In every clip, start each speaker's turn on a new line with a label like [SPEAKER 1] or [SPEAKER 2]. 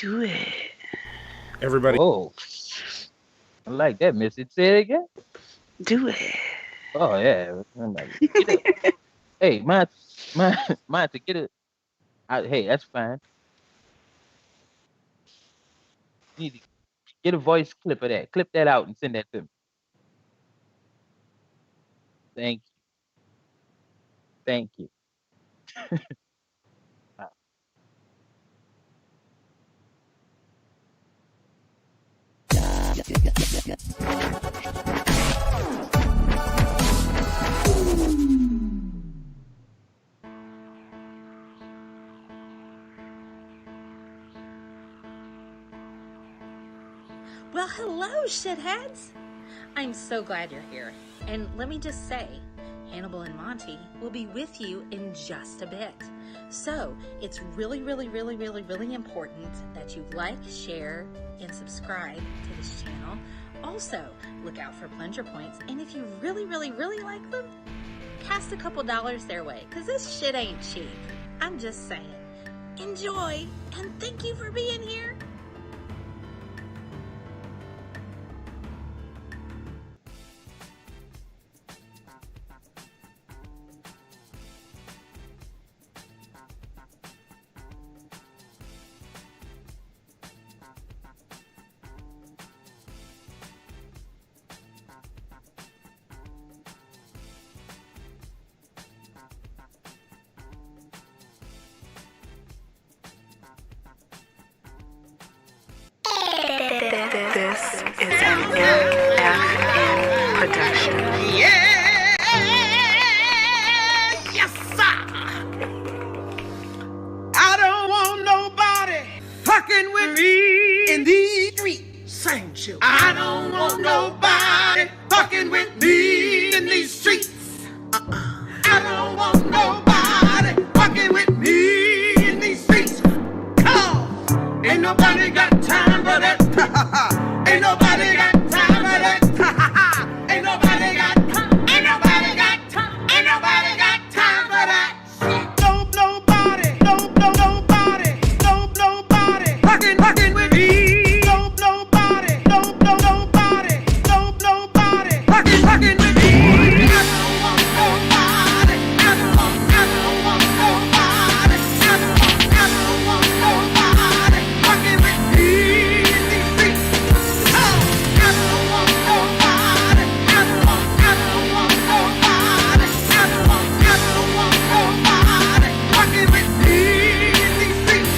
[SPEAKER 1] Do it.
[SPEAKER 2] Everybody.
[SPEAKER 3] Oh, I like that, Missy. Say it again.
[SPEAKER 1] Do it.
[SPEAKER 3] Oh yeah. I'm like, get it. Hey, Monty, get it. Hey, that's fine. You need to get a voice clip of that. Clip that out and send that to me. Thank you. Thank you. Uh,
[SPEAKER 4] Well, hello, shitheads. I'm so glad you're here. And let me just say, Hannibal and Monty will be with you in just a bit. So it's really important that you like, share, and subscribe to this channel. Also, look out for plunger points. And if you really like them, cast a couple dollars their way, because this shit ain't cheap. I'm just saying. Enjoy, and thank you for being here.
[SPEAKER 1] This is an MSN production.
[SPEAKER 5] Yeah, yes, sir. I don't want nobody fucking with me in these streets. Same shit. I don't want nobody fucking with me in these streets. I don't want nobody fucking with me in these streets. Come, ain't nobody got time for that. Ain't nobody got time for that. Ain't nobody got time. Ain't nobody got time. Ain't nobody got time for that. Nobody fucking with me. Nobody fucking with me. I don't want nobody. I don't want nobody. I don't want nobody fucking with me in these streets. I don't want nobody. I don't want nobody. I don't want nobody fucking with me in these streets.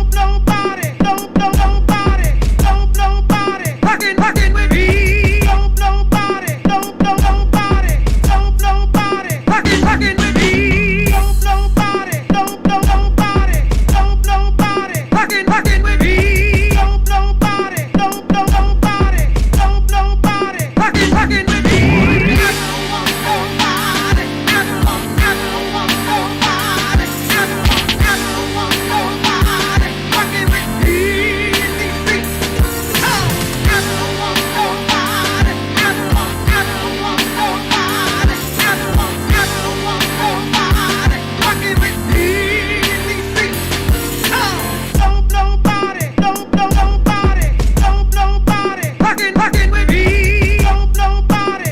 [SPEAKER 5] Nobody fucking with me. Nobody fucking with me. Nobody fucking with me. Fucking with me. I don't want nobody. I don't want nobody. I don't want nobody fucking with me in these streets. I don't want nobody. I don't want nobody. I don't want nobody fucking with me in these streets. Nobody fucking with me. Nobody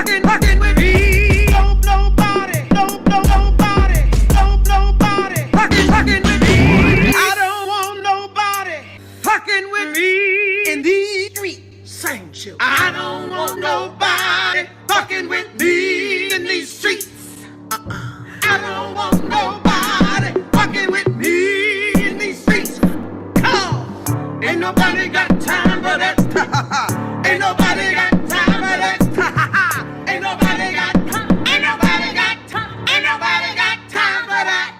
[SPEAKER 5] fucking with me. Nobody fucking with me. Fucking with me. I don't want nobody fucking with me in these streets. Same shit. I don't want nobody fucking with me in these streets. I don't want nobody fucking with me in these streets. Come, ain't nobody got time for that. Ain't nobody got time for that. Ain't nobody got time. Ain't nobody got time. Ain't nobody got time for that.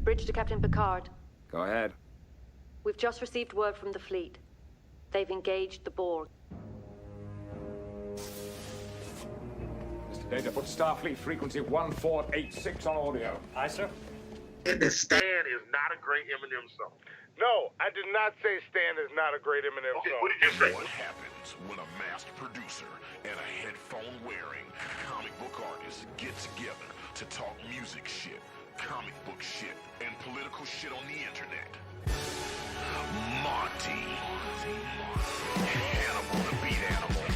[SPEAKER 6] Bridge to Captain Picard.
[SPEAKER 7] Go ahead.
[SPEAKER 6] We've just received word from the fleet. They've engaged the Borg.
[SPEAKER 7] Mr. Data, put Starfleet frequency 1486 on audio.
[SPEAKER 8] Aye, sir.
[SPEAKER 5] Understand
[SPEAKER 8] is not a great Eminem song.
[SPEAKER 9] No, I did not say Stan is not a great Eminem
[SPEAKER 8] Okay,
[SPEAKER 9] song.
[SPEAKER 8] what did you say?
[SPEAKER 10] What happens when a masked producer and a headphone-wearing comic book artist get together to talk music shit, comic book shit, and political shit on the internet? Monty. Hannibal the Beat Animal.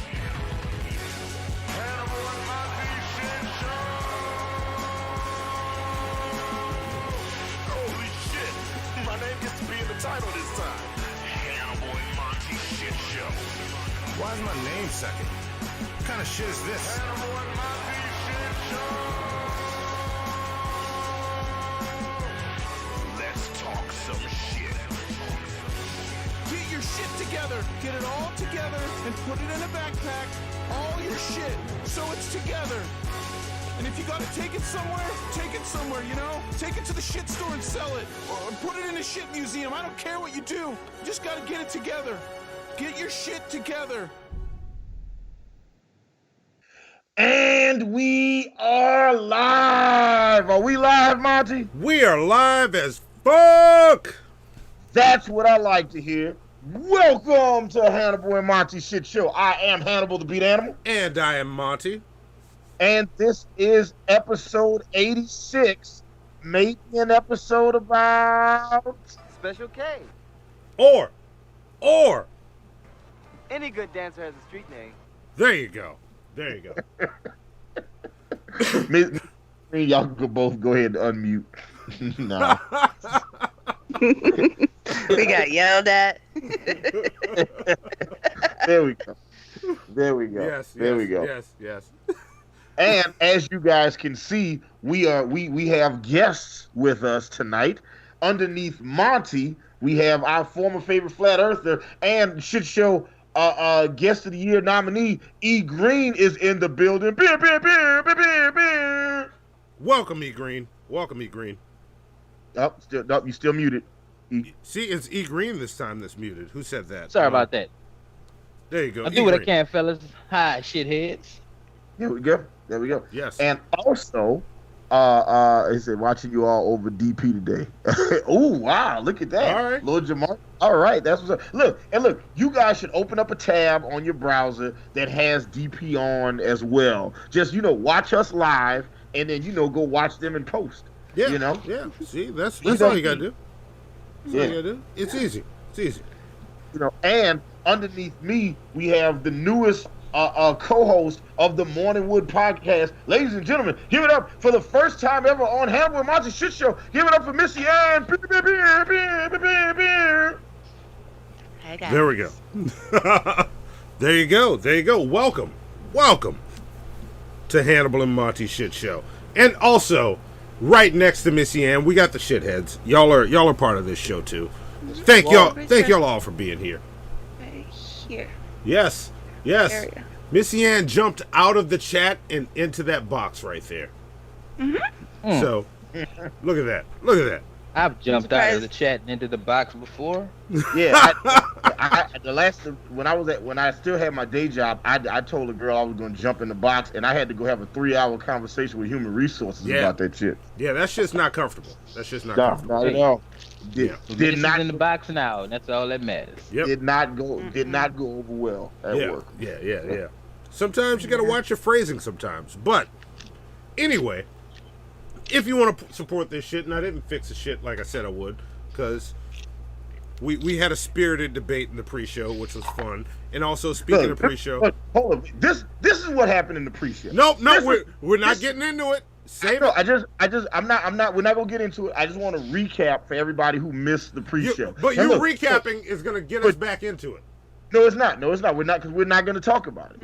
[SPEAKER 10] Hannibal and Monty Shit Show! Holy shit! My name gets to be in the title this time. Hannibal and Monty Shit Show.
[SPEAKER 11] Why is my name second? What kind of shit is this?
[SPEAKER 10] Hannibal and Monty Shit Show. Let's talk some shit.
[SPEAKER 11] Get your shit together. Get it all together and put it in a backpack. All your shit, so it's together. And if you gotta take it somewhere, you know? Take it to the shit store and sell it. Or put it in a shit museum. I don't care what you do. You just gotta get it together. Get your shit together.
[SPEAKER 12] And we are live. Are we live, Monty?
[SPEAKER 2] We are live as fuck.
[SPEAKER 12] That's what I like to hear. Welcome to Hannibal and Monty Shit Show. I am Hannibal the Beat Animal.
[SPEAKER 2] And I am Monty.
[SPEAKER 12] And this is episode 86. Maybe an episode about...
[SPEAKER 13] Special K.
[SPEAKER 2] Or.
[SPEAKER 13] Any good dancer has a street name.
[SPEAKER 2] There you go.
[SPEAKER 12] Y'all can both go ahead and unmute. No.
[SPEAKER 1] We got yelled at.
[SPEAKER 12] There we go. Yes. And as you guys can see, we have guests with us tonight. Underneath Monty, we have our former favorite flat earther and shit show guest of the year nominee E Geen is in the building.
[SPEAKER 2] Welcome, E Geen.
[SPEAKER 12] Oh, you still muted.
[SPEAKER 2] See, it's E Geen this time that's muted. Who said that?
[SPEAKER 3] Sorry about that.
[SPEAKER 2] There you go.
[SPEAKER 3] I'll do what I can, fellas. Hi, shitheads.
[SPEAKER 12] There we go.
[SPEAKER 2] Yes.
[SPEAKER 12] And also, I said watching you all over DP today. Oh wow, look at that.
[SPEAKER 2] All right.
[SPEAKER 12] Lord Jamar. All right, that's what's up. Look, you guys should open up a tab on your browser that has DP on as well. Just, watch us live and then, go watch them in post.
[SPEAKER 2] Yeah. Yeah. See, that's all you gotta do. It's easy.
[SPEAKER 12] And underneath me, we have the newest co-host of the Morning Wood podcast. Ladies and gentlemen, give it up for the first time ever on Hannibal and Monty Shit Show. Give it up for MissyAnn.
[SPEAKER 1] Hey guys.
[SPEAKER 2] There we go. There you go. Welcome to Hannibal and Monty Shit Show. And also, right next to MissyAnn, we got the shitheads. Y'all are part of this show too. Thank y'all all for being here.
[SPEAKER 1] Right here.
[SPEAKER 2] Yes.
[SPEAKER 1] Area.
[SPEAKER 2] MissyAnn jumped out of the chat and into that box right there.
[SPEAKER 1] Mm-hmm.
[SPEAKER 2] So, look at that.
[SPEAKER 3] I've jumped out of the chat and into the box before.
[SPEAKER 12] Yeah, when I still had my day job, I told a girl I was going to jump in the box, and I had to go have a 3-hour conversation with human resources about that shit.
[SPEAKER 2] Yeah, that shit's not comfortable.
[SPEAKER 12] Not at all.
[SPEAKER 3] Did not in the box now, and that's all that matters.
[SPEAKER 2] Yep.
[SPEAKER 12] Did not go over well at work.
[SPEAKER 2] Yeah. Sometimes you got to watch your phrasing sometimes. But anyway, if you want to support this shit, and I didn't fix the shit like I said I would, because we had a spirited debate in the pre-show, which was fun. And also, speaking of pre-show,
[SPEAKER 12] hold on. This is what happened in the pre-show.
[SPEAKER 2] No, we're not getting into it. We're not gonna get into it. I just want to recap for everybody who missed the pre-show. Recapping is gonna get us back into it.
[SPEAKER 12] No, it's not. We're not, because we're not gonna talk about it.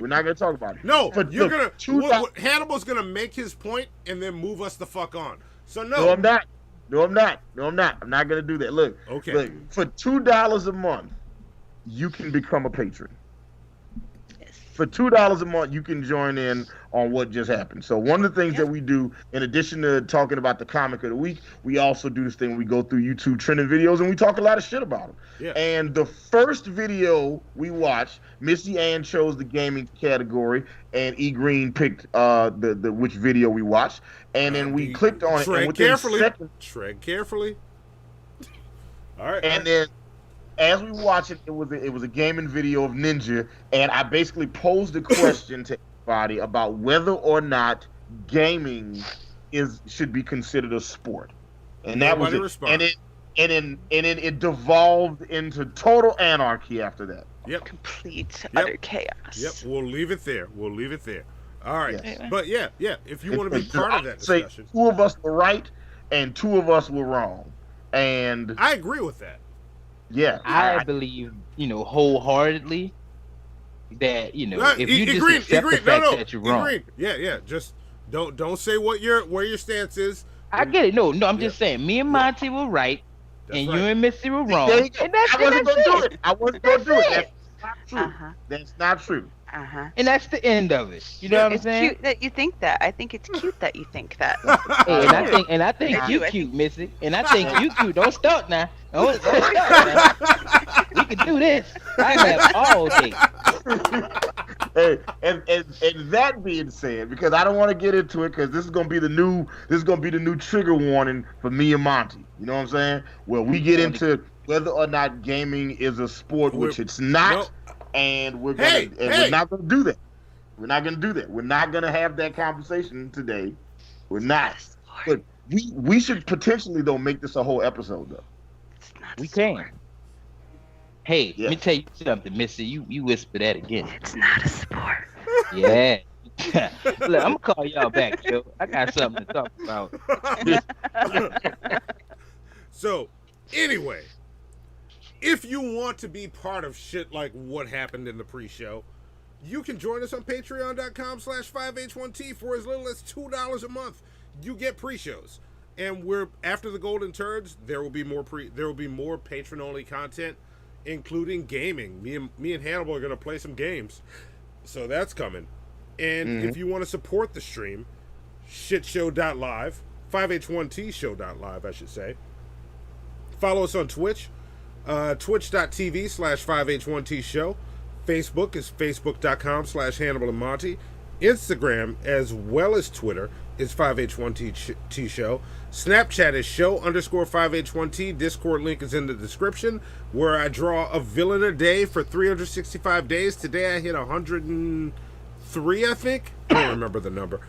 [SPEAKER 2] No, Hannibal's gonna make his point and then move us the fuck on. So
[SPEAKER 12] No, I'm not. I'm not gonna do that. Look, for $2 a month, you can become a patron. For $2 a month, you can join in on what just happened. So one of the things that we do, in addition to talking about the comic of the week, we also do this thing. We go through YouTube trending videos and we talk a lot of shit about them.
[SPEAKER 2] Yeah.
[SPEAKER 12] And the first video we watched, MissyAnn chose the gaming category, and E Geen picked the which video we watched. And then we clicked on it. And
[SPEAKER 2] tread carefully. All right.
[SPEAKER 12] And then, as we watch it, it was a gaming video of Ninja, and I basically posed a question to everybody about whether or not gaming should be considered a sport, and that was it.
[SPEAKER 2] Responded.
[SPEAKER 12] And it devolved into total anarchy after that.
[SPEAKER 2] Yep.
[SPEAKER 1] Complete utter chaos.
[SPEAKER 2] Yep. We'll leave it there. All right.
[SPEAKER 12] Yes.
[SPEAKER 2] But yeah. If you want to be part of that discussion,
[SPEAKER 12] two of us were right and two of us were wrong, and
[SPEAKER 2] I agree with that.
[SPEAKER 12] Yeah,
[SPEAKER 3] I believe, wholeheartedly that, if you just accept the fact that you're wrong.
[SPEAKER 2] Yeah. Just don't say where your stance is.
[SPEAKER 3] I get it. No, I'm just saying. Me and Monty were right, and you and Missy were wrong.
[SPEAKER 12] I wasn't gonna do it. I wasn't gonna do it. That's not true. That's not true.
[SPEAKER 3] And that's the end of it. You know what I'm saying?
[SPEAKER 1] It's cute that you think that. I think it's cute that you think that.
[SPEAKER 3] Hey, and I think you cute, Missy. And I think you cute. Don't start now. Don't start now. We can do this. I have all day.
[SPEAKER 12] Hey, and that being said, because I don't want to get into it, because this is gonna be the new trigger warning for me and Monty. You know what I'm saying? Well, we get into whether or not gaming is a sport, which it's not. And we're not gonna do that. We're not gonna do that. We're not gonna have that conversation today. We're not. But we should potentially though make this a whole episode though.
[SPEAKER 1] It's not
[SPEAKER 3] we can. Hey, let me tell you something, Missy. You whisper that again.
[SPEAKER 1] It's not a sport.
[SPEAKER 3] Yeah. Look, I'm gonna call y'all back, yo. I got something to talk about.
[SPEAKER 2] So, anyway. If you want to be part of shit like what happened in the pre-show, you can join us on patreon.com/5H1T for as little as $2 a month. You get pre-shows. And after the Golden Turds, there will be more patron-only content, including gaming. Me and Hannibal are going to play some games. So that's coming. And if you want to support the stream, shitshow.live, 5H1T-show.live, I should say. Follow us on Twitch. Twitch.tv/5H1T show. Facebook is facebook.com/Hannibal and Monty. Instagram as well as Twitter is 5H1T show. Snapchat is show_5H1T. Discord link is in the description, where I draw a villain a day for 365 days. Today I hit 103, I think. I don't remember the number.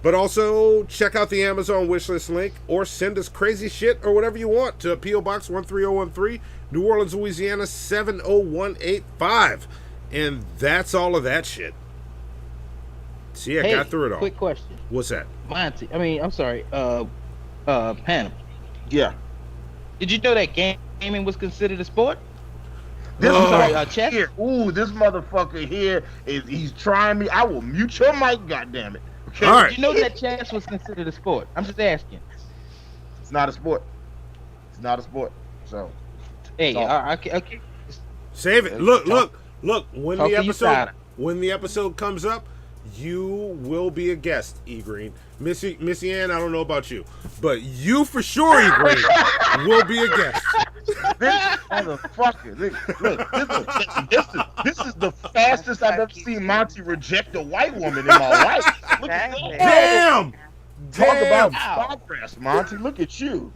[SPEAKER 2] But also, check out the Amazon wishlist link, or send us crazy shit or whatever you want to P.O. Box 13013, New Orleans, Louisiana 70185. And that's all of that shit. See, I got through it all.
[SPEAKER 3] Quick question.
[SPEAKER 2] What's that?
[SPEAKER 3] Monty, I'm sorry, Hannibal.
[SPEAKER 12] Yeah.
[SPEAKER 3] Did you know that gaming was considered a sport?
[SPEAKER 12] Chess? Ooh, this motherfucker here he's trying me. I will mute your mic, goddammit.
[SPEAKER 3] Okay. All right. You know that chess was considered a sport. I'm just asking.
[SPEAKER 12] It's not a sport. It's not a sport. So.
[SPEAKER 3] Hey, okay.
[SPEAKER 2] Save it. Look. When the episode comes up, you will be a guest, E Green. MissyAnn, I don't know about you, but you for sure, E Green, will be a guest.
[SPEAKER 12] This motherfucker. This is the fastest I've ever seen Monty reject a white woman in my life. Look at that.
[SPEAKER 2] Damn!
[SPEAKER 12] Talk about progress, Monty. Look at you.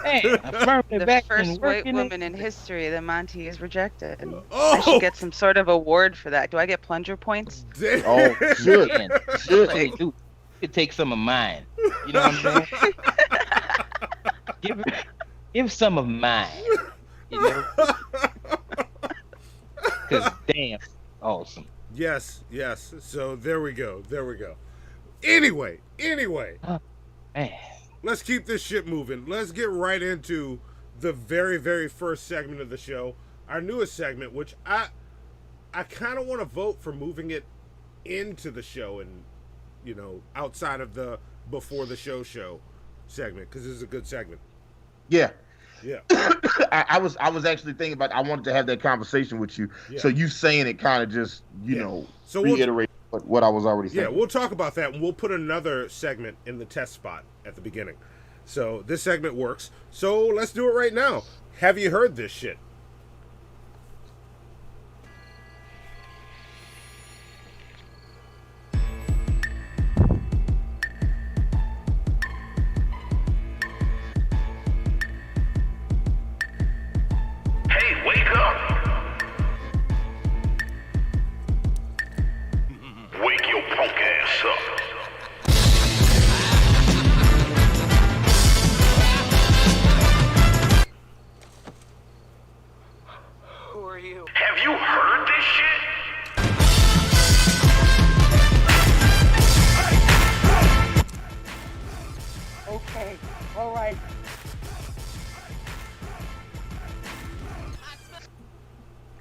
[SPEAKER 3] Hey,
[SPEAKER 1] the first white woman in history that Monty has rejected. I should get some sort of award for that. Do I get plunger points?
[SPEAKER 2] Damn.
[SPEAKER 12] Oh, shit.
[SPEAKER 3] Like, you could take some of mine. You know what I'm saying? Give some of mine. You know? Because damn, awesome.
[SPEAKER 2] Yes. So there we go. Anyway.
[SPEAKER 3] Man.
[SPEAKER 2] Let's keep this shit moving. Let's get right into the very, very first segment of the show. Our newest segment, which I kind of want to vote for moving it into the show and, outside of the before the show segment, because this is a good segment.
[SPEAKER 12] Yeah.
[SPEAKER 2] Yeah.
[SPEAKER 12] I was actually thinking about, I wanted to have that conversation with you. Yeah. So you saying it kind of just, reiterate what I was already saying.
[SPEAKER 2] Yeah, we'll talk about that, and we'll put another segment in the test spot at the beginning. So this segment works. So let's do it right now. Have you heard this shit?
[SPEAKER 5] you.
[SPEAKER 10] Have you heard this shit?
[SPEAKER 5] Okay, all right.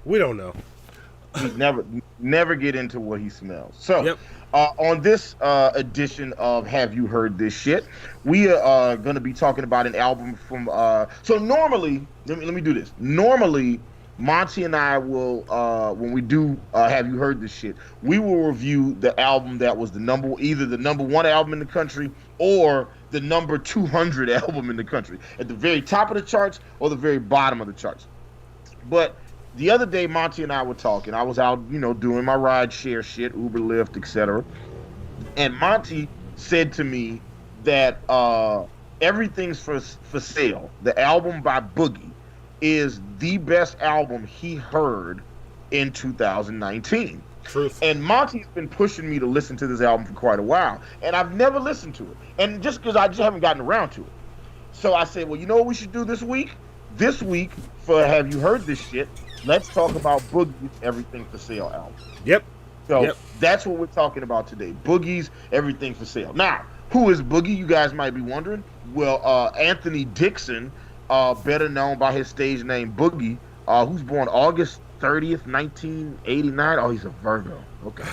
[SPEAKER 2] We don't know.
[SPEAKER 12] He never get into what he smells. So, on this edition of Have You Heard This Shit, we are going to be talking about an album from. So normally, let me do this. Normally, Monty and I will, when we do Have You Heard This Shit, we will review the album that was either the number 1 album in the country or the number 200 album in the country, at the very top of the charts or the very bottom of the charts. But the other day, Monty and I were talking. I was out, doing my ride share shit, Uber, Lyft, etc. And Monty said to me that Everything's for Sale, the album by Boogie, is the best album he heard in 2019.
[SPEAKER 2] Truth.
[SPEAKER 12] And Monty's been pushing me to listen to this album for quite a while, and I've never listened to it. And just because I just haven't gotten around to it. So I said, well, you know what we should do this week? This week, for Have You Heard This Shit, let's talk about Boogie's Everything for Sale album.
[SPEAKER 2] Yep.
[SPEAKER 12] So that's what we're talking about today. Boogie's Everything for Sale. Now, who is Boogie? You guys might be wondering. Well, Anthony Dixon, better known by his stage name Boogie, who's born August 30th, 1989. Oh, he's a Virgo. Okay.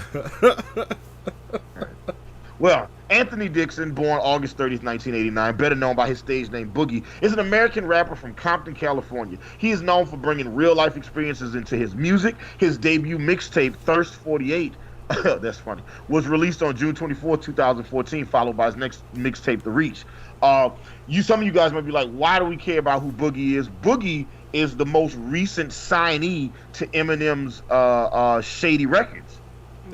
[SPEAKER 12] Well, Anthony Dixon, born August 30th, 1989, better known by his stage name Boogie, is an American rapper from Compton, California. He is known for bringing real-life experiences into his music. His debut mixtape, Thirst 48, that's funny, was released on June 24, 2014, followed by his next mixtape, The Reach. Some of you guys might be like, why do we care about who Boogie is? Boogie is the most recent signee to Eminem's Shady Records.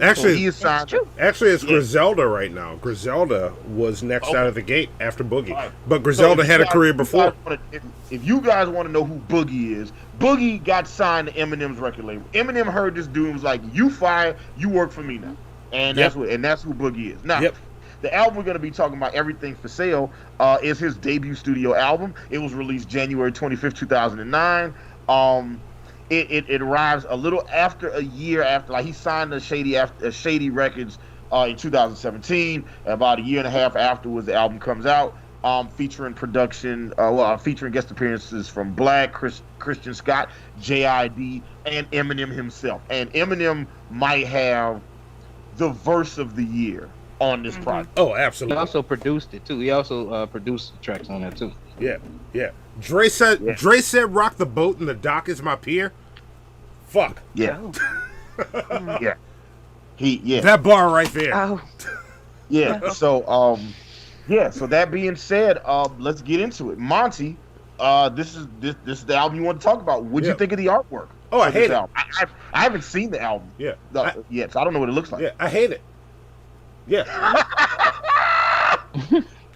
[SPEAKER 2] Actually,
[SPEAKER 12] so he is signed.
[SPEAKER 2] It's Griselda right now. Griselda was next out of the gate after Boogie, but Griselda had a career before.
[SPEAKER 12] If you guys want to know who Boogie is, Boogie got signed to Eminem's record label. Eminem heard this dude and was like, "You fired, you work for me now," and that's who Boogie is. Now, the album we're going to be talking about, Everything for Sale, is his debut studio album. It was released January 25th, 2009. It arrives a little after a year after, like he signed to Shady Records in 2017. About a year and a half afterwards, the album comes out, featuring featuring guest appearances from Black, Christian Scott, JID, and Eminem himself. And Eminem might have the verse of the year on this project.
[SPEAKER 2] Oh, absolutely.
[SPEAKER 3] He also produced it too. He also produced the tracks on that too.
[SPEAKER 2] Yeah. Dre said, "Rock the boat and the dock is my pier." Fuck.
[SPEAKER 12] Yeah. Yeah.
[SPEAKER 2] That bar right there.
[SPEAKER 1] Oh.
[SPEAKER 12] Yeah. So So that being said, let's get into it. Monty, this is the album you want to talk about. What'd you think of the artwork?
[SPEAKER 2] Oh, I hate it.
[SPEAKER 12] I haven't seen the album.
[SPEAKER 2] Yeah.
[SPEAKER 12] Yet, so I don't know what it looks like.
[SPEAKER 2] Yeah, I hate it. Yeah.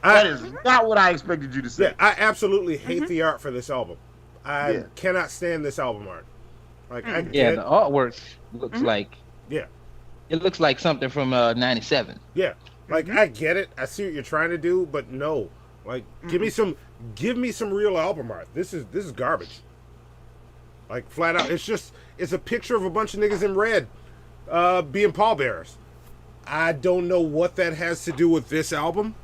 [SPEAKER 12] That is not what I expected you to say.
[SPEAKER 2] Yeah, I absolutely hate the art for this album. I cannot stand this album art. Like,
[SPEAKER 3] the artwork looks like it looks like something from '97.
[SPEAKER 2] Yeah, like I get it. I see what you're trying to do, but no. Like, give me some real album art. This is garbage. Like, flat out, it's a picture of a bunch of niggas in red, being pallbearers. I don't know what that has to do with this album.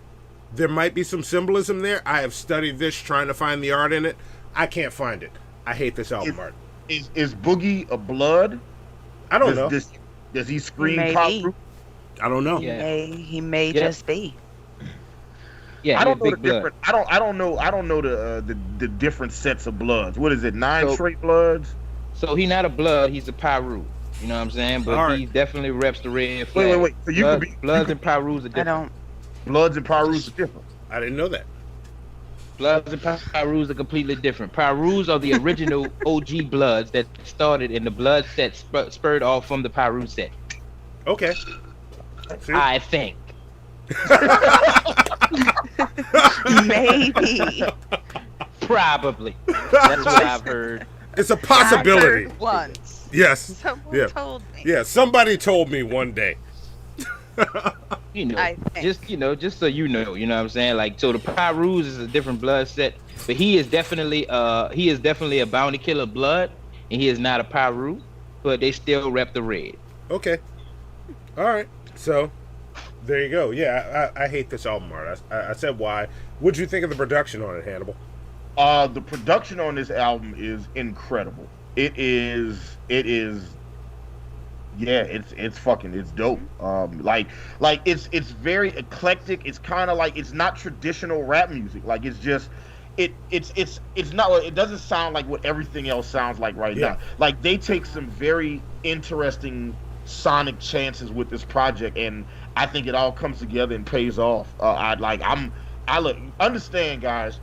[SPEAKER 2] There might be some symbolism there. I have studied this, trying to find the art in it. I can't find it. I hate this album art.
[SPEAKER 12] Is Boogie a blood?
[SPEAKER 2] I don't know.
[SPEAKER 12] Does he scream
[SPEAKER 1] Maybe.
[SPEAKER 12] pop group?
[SPEAKER 2] I don't know.
[SPEAKER 1] He may just be.
[SPEAKER 3] Yeah,
[SPEAKER 12] I don't know the
[SPEAKER 3] blood.
[SPEAKER 12] different. I don't know the different sets of bloods. What is it? 9 straight bloods?
[SPEAKER 3] So he's not a blood. He's a Pyru. You know what I'm saying? But he definitely reps the red flag.
[SPEAKER 12] Wait. So
[SPEAKER 3] Bloods and Pyrus are different.
[SPEAKER 12] Bloods and Pyrus are different.
[SPEAKER 2] I didn't know that.
[SPEAKER 3] Bloods and Pyrus are completely different. Pyrus are the original OG Bloods that started in the Blood set, spurred off from the Pyru set.
[SPEAKER 2] Okay.
[SPEAKER 3] I think.
[SPEAKER 1] Maybe.
[SPEAKER 3] Probably. That's what I've heard.
[SPEAKER 2] It's a possibility.
[SPEAKER 1] I've heard once.
[SPEAKER 2] Yes.
[SPEAKER 1] Someone told me.
[SPEAKER 2] Yeah, somebody told me one day.
[SPEAKER 3] Just so you know what I'm saying? Like, so the Pyrus is a different blood set, but he is definitely a bounty killer blood, and he is not a Paru, but they still rep the red.
[SPEAKER 2] Okay. All right. So there you go. Yeah, I hate this album art. I said why. What'd you think of the production on it, Hannibal?
[SPEAKER 12] The production on this album is incredible. It is. Yeah, it's dope. Like it's very eclectic. It's kind of like, it's not traditional rap music. Like it's just, it's not. It doesn't sound like what everything else sounds like right now. Like they take some very interesting sonic chances with this project, and I think it all comes together and pays off. Understand, guys.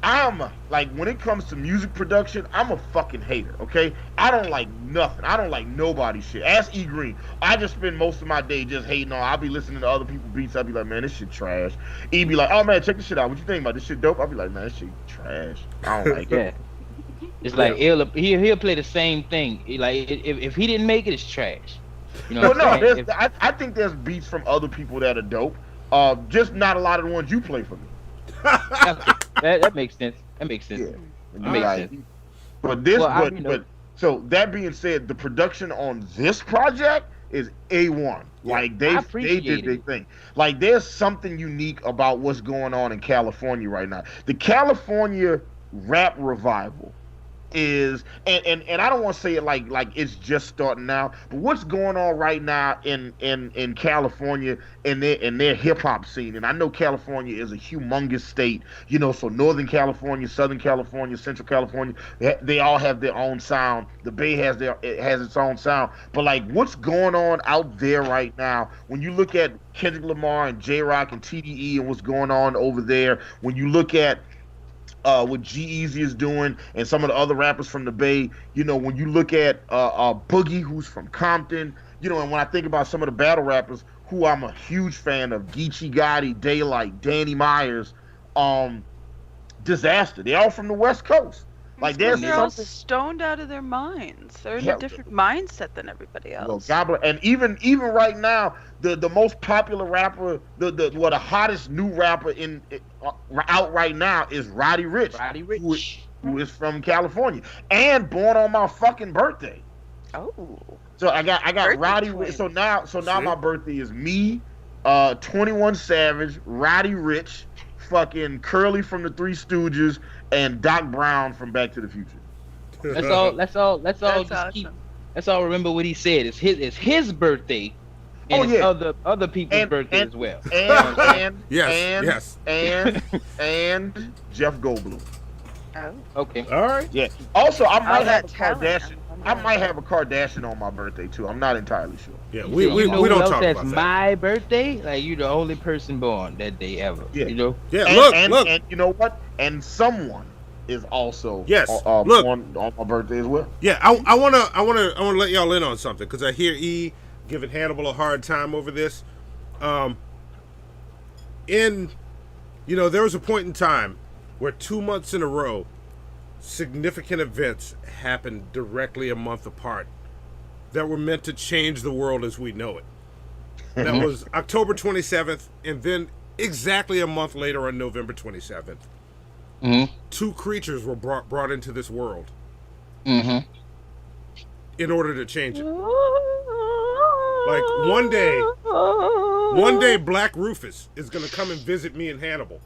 [SPEAKER 12] I'm like, when it comes to music production, I'm a fucking hater, okay? I don't like nothing. I don't like nobody's shit. Ask E Green. I just spend most of my day just hating on. I'll be listening to other people's beats. I'll be like, man, this shit trash. E be like, oh man, check this shit out. What you think about this shit dope? I'll be like, man, this shit trash. I don't like it.
[SPEAKER 3] It's like he'll play the same thing. Like if he didn't make it, it's trash. You know
[SPEAKER 12] I think there's beats from other people that are dope. Just not a lot of the ones you play for me.
[SPEAKER 3] That makes sense. That makes sense.
[SPEAKER 12] Yeah.
[SPEAKER 3] That makes sense.
[SPEAKER 12] But this, but so that being said, the production on this project is A1. Like they did their thing. Like there's something unique about what's going on in California right now. The California rap revival is, and I don't want to say it like it's just starting now, but what's going on right now in California in their hip hop scene. And I know California is a humongous state, you know, so Northern California, Southern California, Central California, they all have their own sound. The Bay has its own sound. But like what's going on out there right now, when you look at Kendrick Lamar and J-Rock and TDE and what's going on over there, when you look at what G-Eazy is doing and some of the other rappers from the Bay, you know, when you look at Boogie, who's from Compton, you know, and when I think about some of the battle rappers who I'm a huge fan of, Geechee Gotti, Daylight, Danny Myers, Disaster, they're all from the West Coast. Like
[SPEAKER 1] they're all stoned out of their minds. They're in a different mindset than everybody else.
[SPEAKER 12] And even right now, the most popular rapper, the hottest new rapper out right now is Roddy Ricch. Who is from California and born on my fucking birthday.
[SPEAKER 1] Oh.
[SPEAKER 12] So I got Roddy Ricch. So now my birthday is me, 21 Savage, Roddy Ricch, fucking Curly from the Three Stooges, and Doc Brown from Back to the Future.
[SPEAKER 3] Let's all remember what he said. It's his birthday. And other people's birthday as well.
[SPEAKER 12] And Jeff Goldblum.
[SPEAKER 1] Oh.
[SPEAKER 3] Okay.
[SPEAKER 2] All right.
[SPEAKER 12] Yeah. Also, I might have a Kardashian. I might have a Kardashian on my birthday too. I'm not entirely sure.
[SPEAKER 2] Yeah, we don't talk about that.
[SPEAKER 3] That's my birthday. Like you're the only person born that day ever. Yeah. You know.
[SPEAKER 2] Yeah.
[SPEAKER 12] Look. And you know what? And someone is also on my birthday as well.
[SPEAKER 2] Yeah. I wanna let y'all in on something because I hear E giving Hannibal a hard time over this. There was a point in time where 2 months in a row, significant events happened directly a month apart that were meant to change the world as we know it. That was October 27th, and then exactly a month later on November 27th, two creatures were brought into this world in order to change it. Like one day Black Rufus is going to come and visit me and Hannibal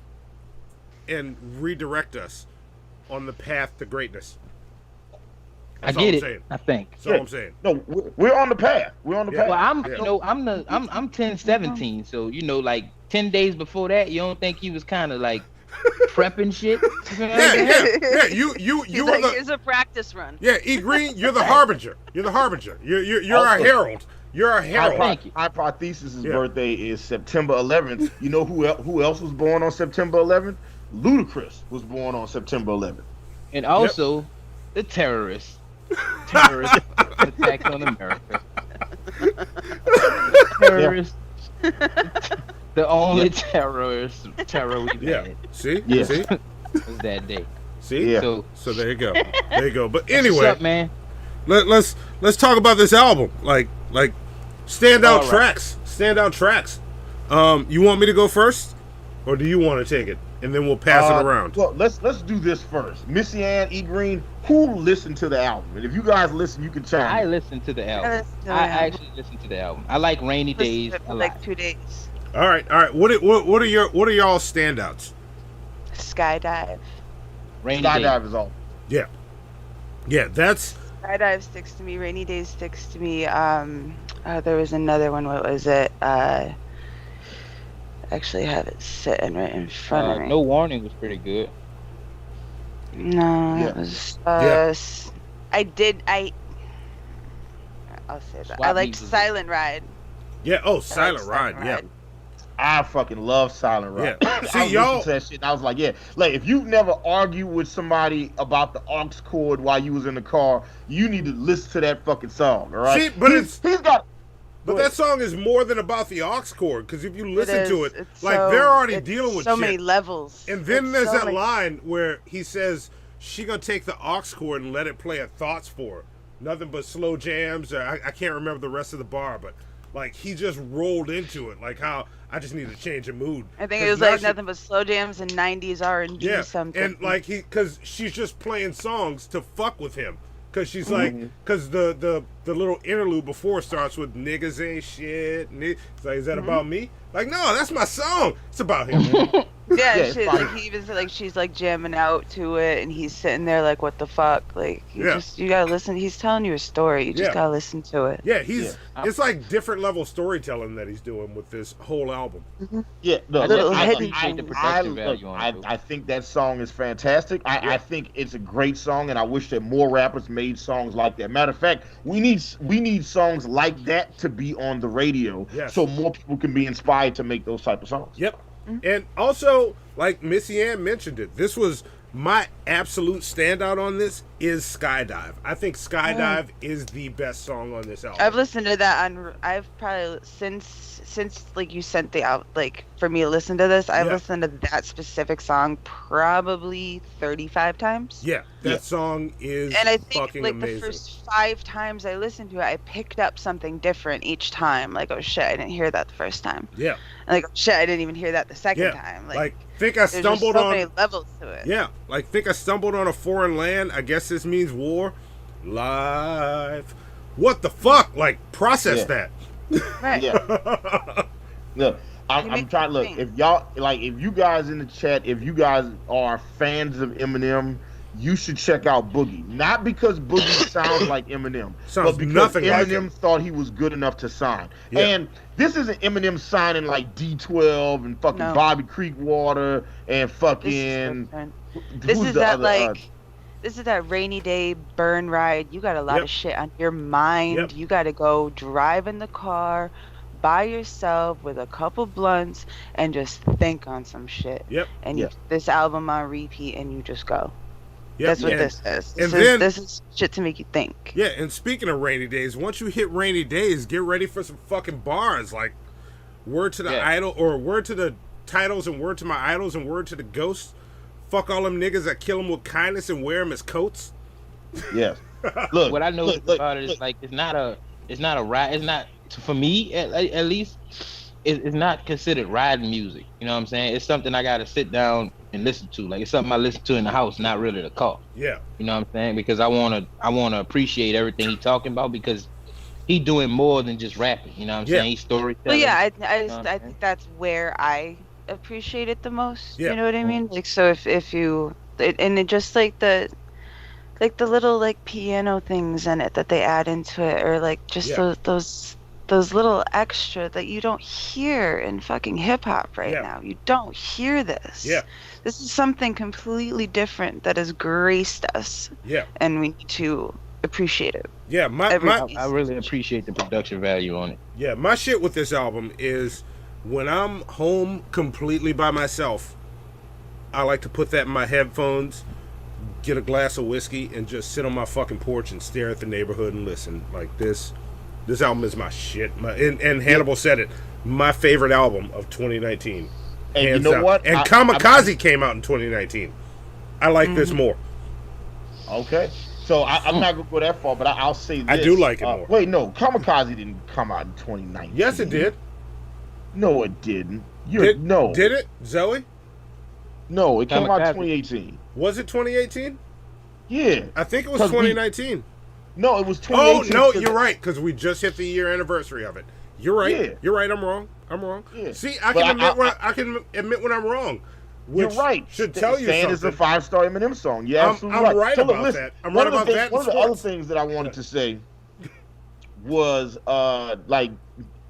[SPEAKER 2] and redirect us on the path to greatness. That's
[SPEAKER 3] I get it.
[SPEAKER 2] Saying.
[SPEAKER 3] I think.
[SPEAKER 2] That's all I'm saying.
[SPEAKER 12] No, we're on the path. We're on the path.
[SPEAKER 3] Well, I'm 10-17, so like 10 days before that, you don't think he was kind of like prepping shit?
[SPEAKER 2] Yeah. You
[SPEAKER 1] here's a practice run.
[SPEAKER 2] Yeah, E Green, you're the harbinger. You're our herald. You're our herald.
[SPEAKER 3] Thank you.
[SPEAKER 12] Hypothesis' birthday is September 11th. You know who else was born on September 11th? Ludacris was born on September 11th.
[SPEAKER 3] And also the terrorist attack on America. Terrorist. The only terror we've had.
[SPEAKER 2] See?
[SPEAKER 3] Was that day.
[SPEAKER 2] See?
[SPEAKER 12] Yeah.
[SPEAKER 2] So there you go. There you go. But anyway,
[SPEAKER 3] what's up, man?
[SPEAKER 2] Let's talk about this album. Like standout tracks. Standout tracks. You want me to go first? Or do you want to take it? and then we'll pass it around.
[SPEAKER 12] Well, let's do this first. MissyAnn, E Geen, who listened to the album? And if you guys listen, you can chime.
[SPEAKER 3] I listened to the album. I actually listened to the album. I like Rainy Days.
[SPEAKER 1] For like 2 days.
[SPEAKER 2] All right. What are y'all standouts?
[SPEAKER 1] Skydive.
[SPEAKER 12] Skydive is all.
[SPEAKER 2] Yeah. That's.
[SPEAKER 1] Skydive sticks to me. Rainy Days sticks to me. There was another one. What was it? Actually have it sitting right in front of me.
[SPEAKER 3] No Warning was pretty good.
[SPEAKER 1] No, it was. I'll say that. I liked Silent Ride.
[SPEAKER 2] Yeah. Oh, Silent Ride. Yeah.
[SPEAKER 12] I fucking love Silent Ride.
[SPEAKER 2] Yeah. See,
[SPEAKER 12] I
[SPEAKER 2] y'all.
[SPEAKER 12] To that shit, and I was like, yeah. Like, if you've never argued with somebody about the aux cord while you was in the car, you need to listen to that fucking song. All right.
[SPEAKER 2] See, but
[SPEAKER 12] he's got.
[SPEAKER 2] But that song is more than about the aux cord, because if you listen to it, like
[SPEAKER 1] so,
[SPEAKER 2] they're already dealing with
[SPEAKER 1] so
[SPEAKER 2] shit.
[SPEAKER 1] many levels.
[SPEAKER 2] And then there's
[SPEAKER 1] so
[SPEAKER 2] that line where he says she gonna take the aux cord and let it play a thoughts for her. Nothing but slow jams. I can't remember the rest of the bar, but like he just rolled into it, like how I just need to change a mood.
[SPEAKER 1] I think it was like nothing but slow jams and 90s R&B something.
[SPEAKER 2] And like because she's just playing songs to fuck with him. Because she's like, because the little interlude before starts with niggas ain't shit. It's like, is that about me? Like, no, that's my song. It's about him.
[SPEAKER 1] Yeah, shit, like he even said, like she's like jamming out to it, and he's sitting there like, what the fuck? Like, you gotta listen. He's telling you a story. You just gotta listen to it.
[SPEAKER 2] Yeah, it's like different level storytelling that he's doing with this whole album.
[SPEAKER 12] Yeah, no,
[SPEAKER 3] I
[SPEAKER 12] think that song is fantastic. I think it's a great song, and I wish that more rappers made songs like that. Matter of fact, we need songs like that to be on the radio, so more people can be inspired to make those type of songs.
[SPEAKER 2] Yep. And also, like MissyAnn mentioned it, this was my absolute standout on this is Skydive. I think Skydive is the best song on this album.
[SPEAKER 1] I've listened to that I've probably since like you sent the out like for me to listen to this, I've listened to that specific song probably 35 times.
[SPEAKER 2] Yeah, that song is
[SPEAKER 1] and I think
[SPEAKER 2] fucking
[SPEAKER 1] like
[SPEAKER 2] amazing.
[SPEAKER 1] the first 5 times I listened to it, I picked up something different each time. Like, oh shit, I didn't hear that the first time.
[SPEAKER 2] Yeah.
[SPEAKER 1] And like, oh shit, I didn't even hear that the second time.
[SPEAKER 2] Like think I stumbled
[SPEAKER 1] there's just so
[SPEAKER 2] on
[SPEAKER 1] many levels to it.
[SPEAKER 2] Yeah, like think I stumbled on a foreign land. I guess this means war. Live. What the fuck? Like process that.
[SPEAKER 1] Right.
[SPEAKER 12] Yeah. Look, I'm trying to look. If y'all like, if you guys in the chat, if you guys are fans of Eminem, you should check out Boogie. Not because Boogie sounds like Eminem, but because
[SPEAKER 2] nothing like
[SPEAKER 12] Eminem thought he was good enough to sign. Yeah. And this isn't Eminem signing like D12 and fucking Bobby Creekwater and fucking.
[SPEAKER 1] This is that like. This is that rainy day burn ride. You got a lot of shit on your mind. You got to go drive in the car by yourself with a couple blunts and just think on some shit. And you put this album on repeat and you just go. That's what this is. This is shit to make you think.
[SPEAKER 2] Yeah, and speaking of rainy days, once you hit rainy days, get ready for some fucking bars like Word to the Idol or Word to the Titles and Word to My Idols and Word to the Ghosts. Fuck all them niggas that kill them with kindness and wear them as coats.
[SPEAKER 12] Yes. Look,
[SPEAKER 3] what I know about it is like it's not a ride. It's not for me at least. It's not considered riding music. You know what I'm saying? It's something I gotta sit down and listen to. Like it's something I listen to in the house, not really the car.
[SPEAKER 2] Yeah.
[SPEAKER 3] You know what I'm saying? Because I wanna appreciate everything he's talking about because he doing more than just rapping. You know what I'm saying? He's storytelling.
[SPEAKER 1] Well, I think that's where I appreciate it the most. You know what I mean? Like so if you and it just like the little like piano things in it that they add into it or like just those little extra that you don't hear in fucking hip hop right now. You don't hear this. This is something completely different that has graced us. And we need to appreciate it.
[SPEAKER 3] I really appreciate the production value on it.
[SPEAKER 2] Yeah, my shit with this album is when I'm home completely by myself, I like to put that in my headphones, get a glass of whiskey, and just sit on my fucking porch and stare at the neighborhood and listen. Like this album is my shit. And Hannibal said it, my favorite album of 2019.
[SPEAKER 12] And you know what?
[SPEAKER 2] And Kamikaze came out in 2019. I like this more.
[SPEAKER 12] Okay. So I'm not going to go that far, but I'll say this.
[SPEAKER 2] I do like it more.
[SPEAKER 12] Wait, no. Kamikaze didn't come out in 2019.
[SPEAKER 2] Yes, it did.
[SPEAKER 12] No, it didn't.
[SPEAKER 2] No. Did it, Zoe?
[SPEAKER 12] No, it came out
[SPEAKER 3] Kamikaze.
[SPEAKER 12] 2018.
[SPEAKER 2] Was it 2018?
[SPEAKER 12] Yeah.
[SPEAKER 2] I think it was
[SPEAKER 12] 'Cause
[SPEAKER 2] 2019.
[SPEAKER 12] No, it was
[SPEAKER 2] Oh
[SPEAKER 12] 2018.
[SPEAKER 2] no, you're right, because we just hit the year anniversary of it. You're right.
[SPEAKER 12] Yeah.
[SPEAKER 2] You're right. I'm wrong.
[SPEAKER 12] Yeah.
[SPEAKER 2] See, I
[SPEAKER 12] But
[SPEAKER 2] can admit when I'm wrong.
[SPEAKER 12] You're
[SPEAKER 2] Which
[SPEAKER 12] right.
[SPEAKER 2] Should tell you
[SPEAKER 12] Stand
[SPEAKER 2] something.
[SPEAKER 12] is a 5-star Eminem song. Yeah, absolutely
[SPEAKER 2] I'm right
[SPEAKER 12] So
[SPEAKER 2] about
[SPEAKER 12] listen,
[SPEAKER 2] that. I'm
[SPEAKER 12] one
[SPEAKER 2] right
[SPEAKER 12] of the
[SPEAKER 2] about that.
[SPEAKER 12] One of the
[SPEAKER 2] in
[SPEAKER 12] other
[SPEAKER 2] sports.
[SPEAKER 12] things that I wanted to say was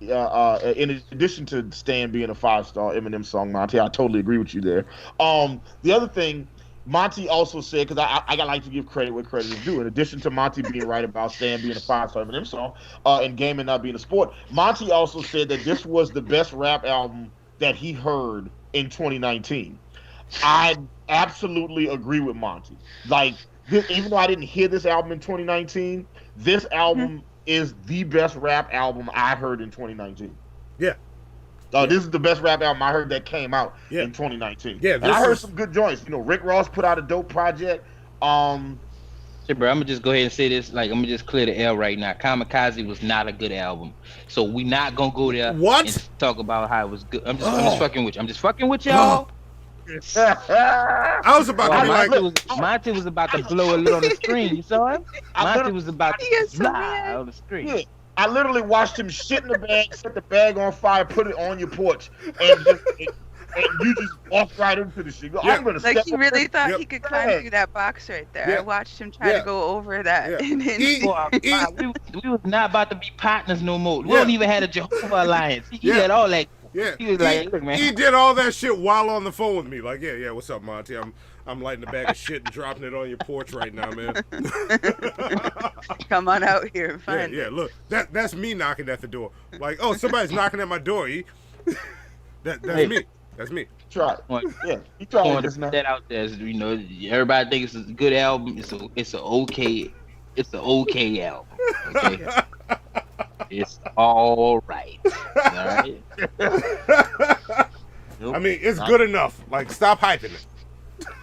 [SPEAKER 12] in addition to Stan being a 5-star Eminem song, Monty, I totally agree with you there. The other thing Monty also said, because I like to give credit where credit is due. In addition to Monty being right about Stan being a 5-star Eminem song, and gaming not being a sport, Monty also said that this was the best rap album that he heard in 2019. I absolutely agree with Monty. Like, even though I didn't hear this album in 2019, this album is the best rap album I heard in 2019.
[SPEAKER 2] Yeah.
[SPEAKER 12] This is the best rap album I heard that came out in 2019.
[SPEAKER 2] Yeah,
[SPEAKER 12] and I heard some good joints. You know, Rick Ross put out a dope project.
[SPEAKER 3] Shit, bro, I'm gonna just go ahead and say this. Like, I'm gonna just clear the L right now. Kamikaze was not a good album, so we not gonna go there and talk about how it was good. I'm just fucking with you. I'm just fucking with y'all.
[SPEAKER 2] I was about to be like,
[SPEAKER 3] Monty was about to blow a little on the screen. You saw him? Monty was about to fly on the screen.
[SPEAKER 12] Yeah. I literally watched him shit in the bag, set the bag on fire, put it on your porch, and you just walked right into the shit. I'm gonna
[SPEAKER 1] Like
[SPEAKER 12] step
[SPEAKER 1] he
[SPEAKER 12] up
[SPEAKER 1] really
[SPEAKER 12] there.
[SPEAKER 1] thought he could climb through that box right there. I watched him try to go over that.
[SPEAKER 3] We was not about to be partners no more. We don't even had a Jehovah Alliance. He had all that.
[SPEAKER 2] Yeah.
[SPEAKER 3] He was like, look, man.
[SPEAKER 2] He did all that shit while on the phone with me. Like, yeah, what's up, Monty? I'm lighting a bag of shit and dropping it on your porch right now, man.
[SPEAKER 1] Come on out here and find
[SPEAKER 2] it. Yeah, look, that's me knocking at the door. Like, oh, somebody's knocking at my door. That's me. That's me.
[SPEAKER 12] Try it. Yeah, you try
[SPEAKER 3] to put that out there. You know, everybody thinks it's a good album. It's an okay album. Okay? It's all right. All right.
[SPEAKER 2] I mean, it's good enough. Like, stop hyping it.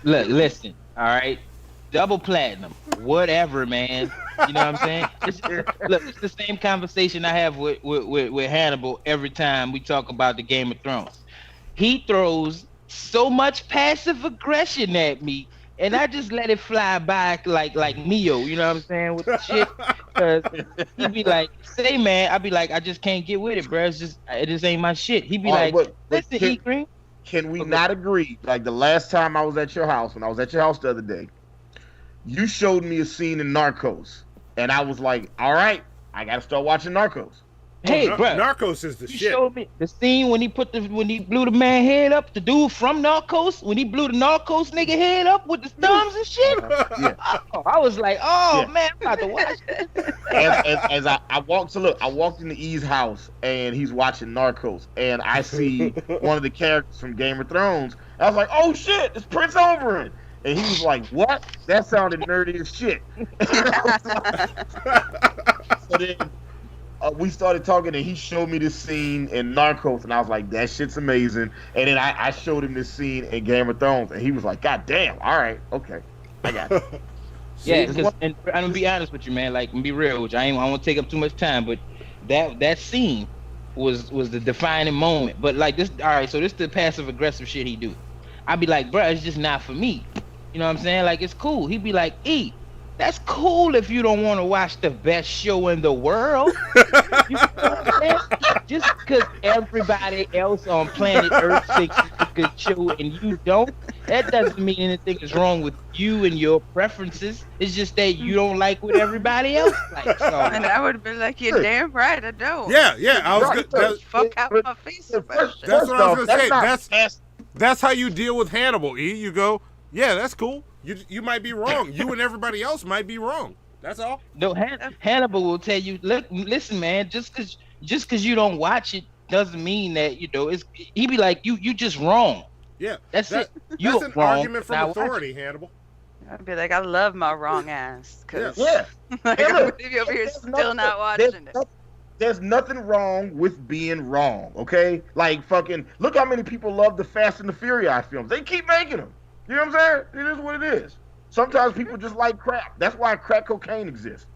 [SPEAKER 3] Look, listen. All right, double platinum, whatever, man. You know what I'm saying? It's the same conversation I have with Hannibal every time we talk about the Game of Thrones. He throws so much passive aggression at me, and I just let it fly by like Neo. You know what I'm saying with the shit? Cause he'd be like, "Say, man," I'd be like, "I just can't get with it, bro. It just ain't my shit." He'd be like, "Listen, E Green."
[SPEAKER 12] Can we not agree? Like the last time I was at your house, when I was at your house the other day, you showed me a scene in Narcos, and I was like, "All right, I gotta start watching Narcos."
[SPEAKER 3] Hey, bro,
[SPEAKER 2] Narcos is the shit.
[SPEAKER 3] You showed me the scene when he blew the man head up. The dude from Narcos, when he blew the Narcos nigga head up with the thumbs and shit.
[SPEAKER 12] Yeah.
[SPEAKER 3] I was like, man, I'm about to watch this.
[SPEAKER 12] As I walked into E's house and he's watching Narcos, and I see one of the characters from Game of Thrones. I was like, "Oh shit, it's Prince Oberyn." And he was like, "What? That sounded nerdy as shit." So then we started talking, and he showed me this scene in Narcos, and I was like, "That shit's amazing." And then I showed him this scene in Game of Thrones, and he was like, "God damn, all right, okay, I got it."
[SPEAKER 3] Yeah, and I'm gonna be honest with you, man. Like, I'm gonna be real with you. I won't take up too much time, but that scene was the defining moment. But like this, all right. So this the passive aggressive shit he do. I'd be like, bro, it's just not for me. You know what I'm saying? Like, it's cool. He'd be like, E, that's cool if you don't want to watch the best show in the world. You know what I'm saying? Just because everybody else on planet Earth thinks it's a good show and you don't, that doesn't mean anything is wrong with you and your preferences. It's just that you don't like what everybody else likes. So.
[SPEAKER 1] And I would have been like, "You're damn right, I don't."
[SPEAKER 2] Yeah. I was good.
[SPEAKER 1] Fuck out my face.
[SPEAKER 2] That's what I was gonna say. That's how you deal with Hannibal. E, you go, yeah, that's cool. You might be wrong. You and everybody else might be wrong. That's all.
[SPEAKER 3] No, Hannibal will tell you, look, listen, man, just cause you don't watch it doesn't mean that, you know, he be like, you just wrong.
[SPEAKER 2] Yeah.
[SPEAKER 3] That's it.
[SPEAKER 2] That's an argument from authority, Hannibal.
[SPEAKER 1] I'd be like, I love my wrong ass. Cause
[SPEAKER 12] yeah.
[SPEAKER 1] Like, I'm gonna be over here still not watching it.
[SPEAKER 12] There's nothing wrong with being wrong, okay? Like, fucking, look how many people love the Fast and the Furious films. They keep making them. You know what I'm saying? It is what it is. Sometimes people just like crap. That's why crack cocaine exists.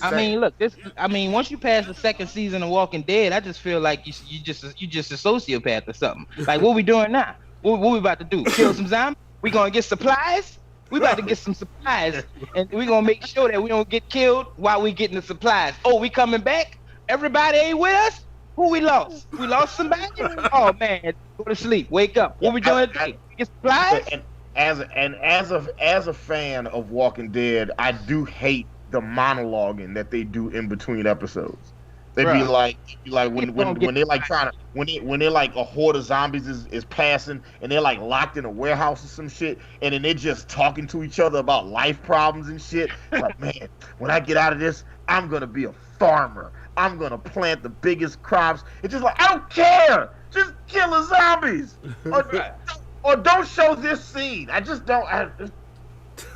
[SPEAKER 3] I mean, look, once you pass the second season of Walking Dead, I just feel like you just a sociopath or something. Like, what we doing now? What we about to do? Kill some zombies? We gonna get supplies? We about to get some supplies, and we gonna make sure that we don't get killed while we getting the supplies. Oh, we coming back? Everybody ain't with us? Who we lost? We lost somebody? Oh man, go to sleep. Wake up. What we doing today? Get supplies?
[SPEAKER 12] And as a fan of Walking Dead, I do hate the monologuing that they do in between episodes. They be like when they're like trying to when they're like a horde of zombies is passing and they're like locked in a warehouse or some shit, and then they're just talking to each other about life problems and shit. Like, man, when I get out of this, I'm gonna be a farmer. I'm gonna plant the biggest crops. It's just like, I don't care. Just kill the zombies, or don't show this scene. I just don't.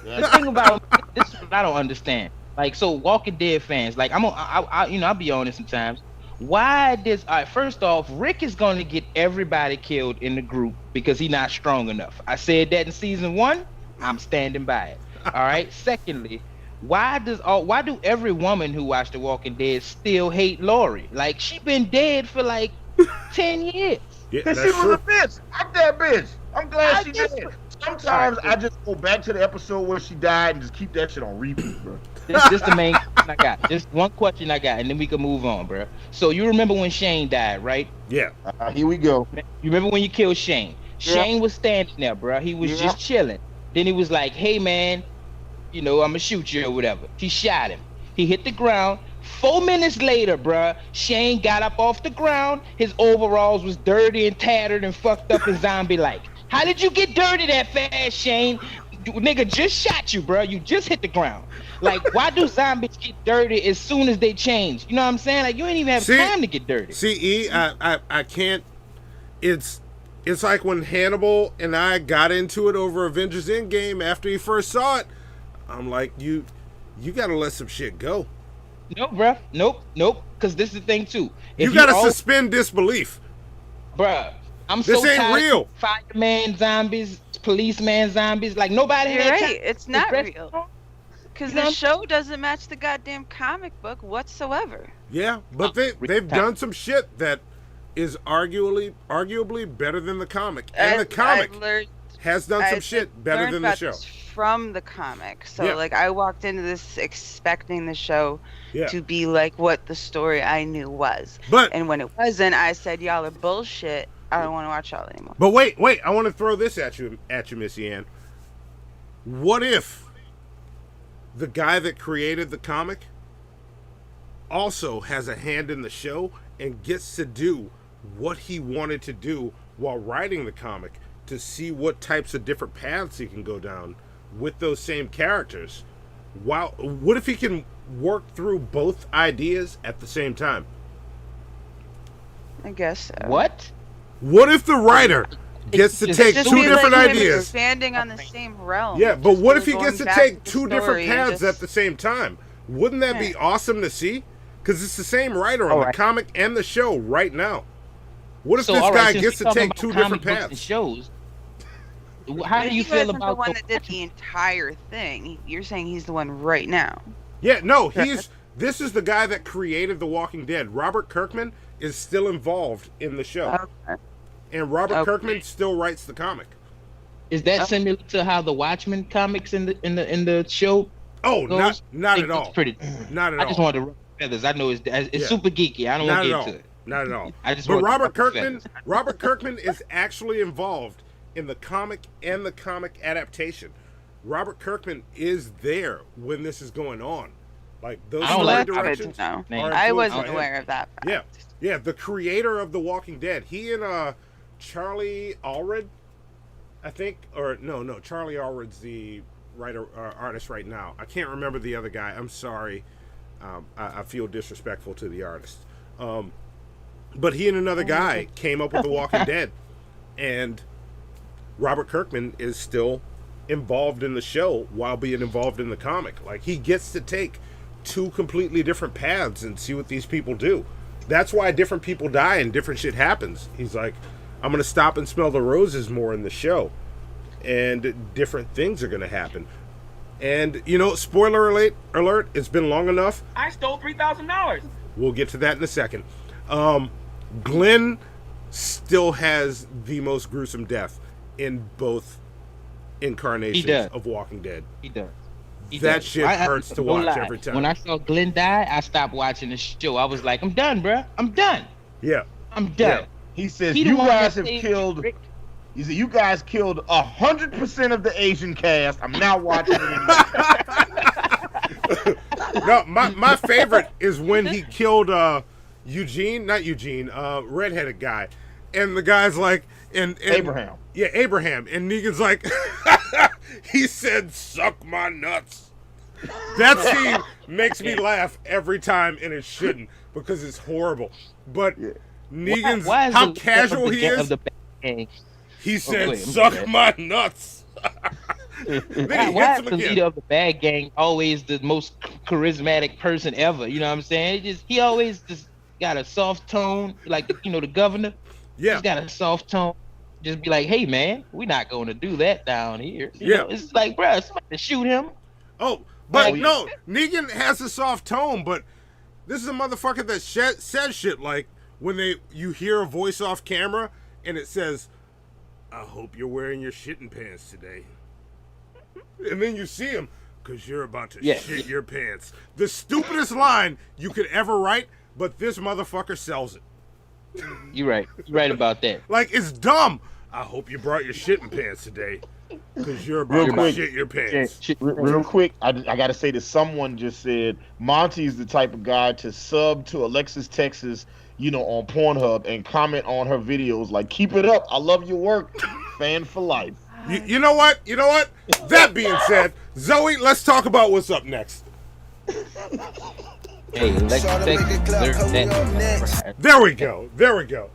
[SPEAKER 3] The thing about this is what I don't understand. Like, so Walking Dead fans, like I'll be honest sometimes. Why this? All right, first off, Rick is going to get everybody killed in the group because he's not strong enough. I said that in season 1. I'm standing by it. All right. Secondly, why do every woman who watched The Walking Dead still hate Lori? Like, she been dead for like 10 years.
[SPEAKER 12] Because she was a bitch. I'm that bitch. I'm glad she did. Sometimes I just go back to the episode where she died and just keep that shit on repeat, bro.
[SPEAKER 3] This the main question I got. Just one question I got, and then we can move on, bro. So you remember when Shane died, right?
[SPEAKER 2] Yeah.
[SPEAKER 12] Here we go.
[SPEAKER 3] You remember when you killed Shane?
[SPEAKER 12] Yeah.
[SPEAKER 3] Shane was standing there, bro. He was just chilling. Then he was like, "Hey, man, I'm gonna shoot you or whatever." He shot him. He hit the ground. 4 minutes later, bruh, Shane got up off the ground. His overalls was dirty and tattered and fucked up and zombie-like. How did you get dirty that fast, Shane? Nigga just shot you, bruh. You just hit the ground. Like, why do zombies get dirty as soon as they change? You know what I'm saying? Like, you ain't even have time to get dirty.
[SPEAKER 2] I can't. It's like when Hannibal and I got into it over Avengers Endgame after he first saw it. I'm like, you gotta let some shit go.
[SPEAKER 3] No, bruh. Nope. Because this is the thing, too.
[SPEAKER 2] You gotta suspend disbelief.
[SPEAKER 3] Bruh, I'm
[SPEAKER 2] this
[SPEAKER 3] so
[SPEAKER 2] ain't
[SPEAKER 3] tired
[SPEAKER 2] real.
[SPEAKER 3] Of fireman zombies, policeman zombies. Like, nobody
[SPEAKER 1] You're
[SPEAKER 3] had
[SPEAKER 1] right.
[SPEAKER 3] time.
[SPEAKER 1] It's not real. Because the show doesn't match the goddamn comic book whatsoever.
[SPEAKER 2] Yeah, but they've done some shit that is arguably better than the comic. And the comic has done some shit better than the show.
[SPEAKER 1] From the comic. So like, I walked into this expecting the show to be like what the story I knew was. And when it wasn't, I said, y'all are bullshit. I don't want to watch y'all anymore.
[SPEAKER 2] But wait, I want to throw this at you, MissyAnn. What if the guy that created the comic also has a hand in the show and gets to do what he wanted to do while writing the comic, to see what types of different paths he can go down with those same characters? Wow, what if he can work through both ideas at the same time?
[SPEAKER 1] I guess so.
[SPEAKER 2] What if the writer gets to take two different ideas?
[SPEAKER 1] Expanding on the same realm.
[SPEAKER 2] Yeah, but what if he gets to take two different paths at the same time? Wouldn't that be awesome to see? Because it's the same writer on the comic and the show right now. What if this guy gets to take two different paths?
[SPEAKER 3] Shows. How do you feel about
[SPEAKER 1] the one that did the entire thing? You're saying he's the one right now.
[SPEAKER 2] Yeah, no, this is the guy that created The Walking Dead. Robert Kirkman is still involved in the show.
[SPEAKER 1] Okay.
[SPEAKER 2] And Robert Kirkman still writes the comic.
[SPEAKER 3] Is that similar to how the Watchmen comics in the show?
[SPEAKER 2] Oh, goes? not at all. Not at all.
[SPEAKER 3] I just wanted to rub feathers. I know it's super geeky. I don't want to get into it.
[SPEAKER 2] Not at all.
[SPEAKER 3] I just
[SPEAKER 2] but Robert Kirkman is actually involved in the comic and the comic adaptation. Robert Kirkman is there when this is going on. Like, those directions.
[SPEAKER 1] I wasn't aware of that fact.
[SPEAKER 2] Yeah. The creator of The Walking Dead. He and Charlie Allred, I think, or no, Charlie Allred's the writer artist right now. I can't remember the other guy. I'm sorry. I feel disrespectful to the artist. But he and another guy came up with The Walking Dead, and Robert Kirkman is still involved in the show while being involved in the comic. Like, he gets to take two completely different paths and see what these people do. That's why different people die and different shit happens. He's like, I'm going to stop and smell the roses more in the show, and different things are going to happen. And, spoiler alert, it's been long enough.
[SPEAKER 8] I stole $3,000.
[SPEAKER 2] We'll get to that in a second. Glenn still has the most gruesome death in both incarnations of Walking Dead.
[SPEAKER 3] He does.
[SPEAKER 2] That shit hurts to watch every time.
[SPEAKER 3] When I saw Glenn die, I stopped watching the show. I was like, I'm done, bro. I'm done.
[SPEAKER 2] Yeah.
[SPEAKER 3] I'm done.
[SPEAKER 2] Yeah.
[SPEAKER 12] He says, you guys have killed... He said, you guys killed 100% of the Asian cast. I'm not watching it anymore.
[SPEAKER 2] No, my favorite is when he killed redheaded guy. And the guy's like... and
[SPEAKER 12] Abraham.
[SPEAKER 2] Yeah, Abraham. And Negan's like... he said, suck my nuts. That scene makes me laugh every time, and it shouldn't, because it's horrible. But Negan's... how casual he is... He said, suck my nuts.
[SPEAKER 3] Why is the leader of the bad gang always the most charismatic person ever? You know what I'm saying? He always just got a soft tone, like, the governor.
[SPEAKER 2] Yeah.
[SPEAKER 3] He's got a soft tone. Just be like, hey, man, we're not going to do that down here. You know, it's like, bro, somebody shoot him.
[SPEAKER 2] Oh, but no, Negan has a soft tone, but this is a motherfucker that says shit like when you hear a voice off camera and it says, I hope you're wearing your shitting pants today. And then you see him, because you're about to shit your pants. The stupidest line you could ever write, but this motherfucker sells it.
[SPEAKER 3] You're right. You're right about that.
[SPEAKER 2] Like, it's dumb. I hope you brought your shitting pants today, because you're about to shit your pants.
[SPEAKER 12] Real quick, I got to say that someone just said, Monty's the type of guy to sub to Alexis Texas, on Pornhub and comment on her videos like, keep it up. I love your work. Fan for life.
[SPEAKER 2] You know what? That being said, Zoe, let's talk about what's up next.
[SPEAKER 3] Hey,
[SPEAKER 2] there we go.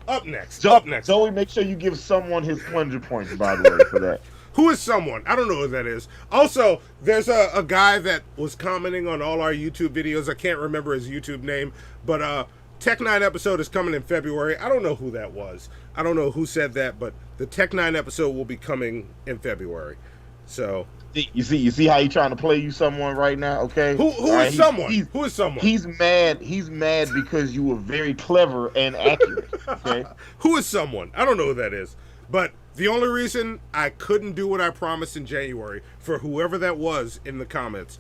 [SPEAKER 2] Up next.
[SPEAKER 12] Zoe, make sure you give someone his plunger points, by the way, for that.
[SPEAKER 2] Who is someone? I don't know who that is. Also, there's a guy that was commenting on all our YouTube videos. I can't remember his YouTube name, but Tech 9 episode is coming in February. I don't know who that was. I don't know who said that, but the Tech 9 episode will be coming in February. So
[SPEAKER 12] you see how he's trying to play you someone right now, okay?
[SPEAKER 2] Who is someone? Who is someone?
[SPEAKER 12] He's mad because you were very clever and accurate. Okay?
[SPEAKER 2] Who is someone? I don't know who that is. But the only reason I couldn't do what I promised in January for whoever that was in the comments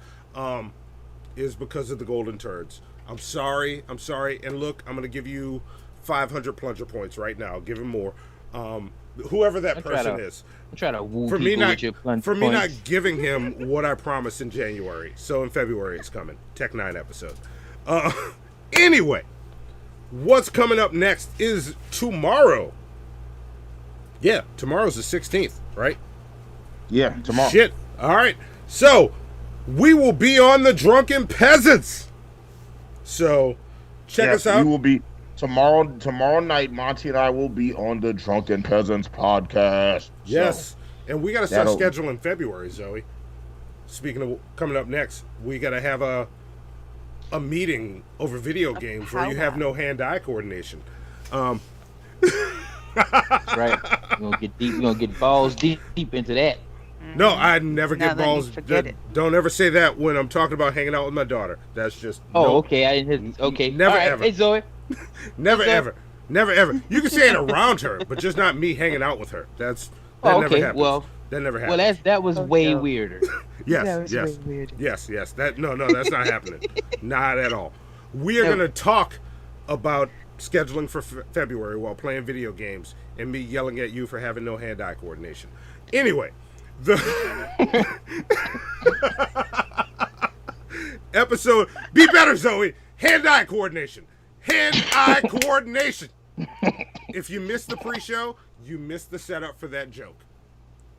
[SPEAKER 2] is because of the golden turds. I'm sorry. And look, I'm going to give you 500 plunger points right now. I'll give him more. Whoever that person is.
[SPEAKER 3] I'm trying to woo
[SPEAKER 2] for
[SPEAKER 3] people
[SPEAKER 2] me
[SPEAKER 3] with your plunger
[SPEAKER 2] For me
[SPEAKER 3] points.
[SPEAKER 2] not giving him what I promised in January. So in February it's coming. Tech 9 episode. Anyway, what's coming up next is tomorrow. Yeah, tomorrow's the 16th, right?
[SPEAKER 12] Yeah, tomorrow.
[SPEAKER 2] Shit. All right. So we will be on the Drunken Peasants. So check us out.
[SPEAKER 12] We will be tomorrow night. Monty and I will be on the Drunken Peasants podcast.
[SPEAKER 2] Yes, and we got to start scheduling February, Zoe. Speaking of coming up next, we got to have a meeting over video games where you have no hand-eye coordination.
[SPEAKER 3] That's right. We're gonna get balls deep into that.
[SPEAKER 2] No, I never get balls. Don't ever say that when I'm talking about hanging out with my daughter. That's just
[SPEAKER 3] okay. I didn't. Okay,
[SPEAKER 2] never
[SPEAKER 3] right.
[SPEAKER 2] ever.
[SPEAKER 3] Hey Zoe.
[SPEAKER 2] Never ever. You can say it around her, but just not me hanging out with her. That never happens.
[SPEAKER 3] Well,
[SPEAKER 2] that never happens.
[SPEAKER 3] Well, that was way weirder.
[SPEAKER 2] Yes. That no, that's not happening. Not at all. We are gonna talk about scheduling for February while playing video games and me yelling at you for having no hand-eye coordination. Anyway, the episode. Be better, Zoe. Hand-eye coordination. Hand-eye coordination. If you missed the pre-show, you missed the setup for that joke.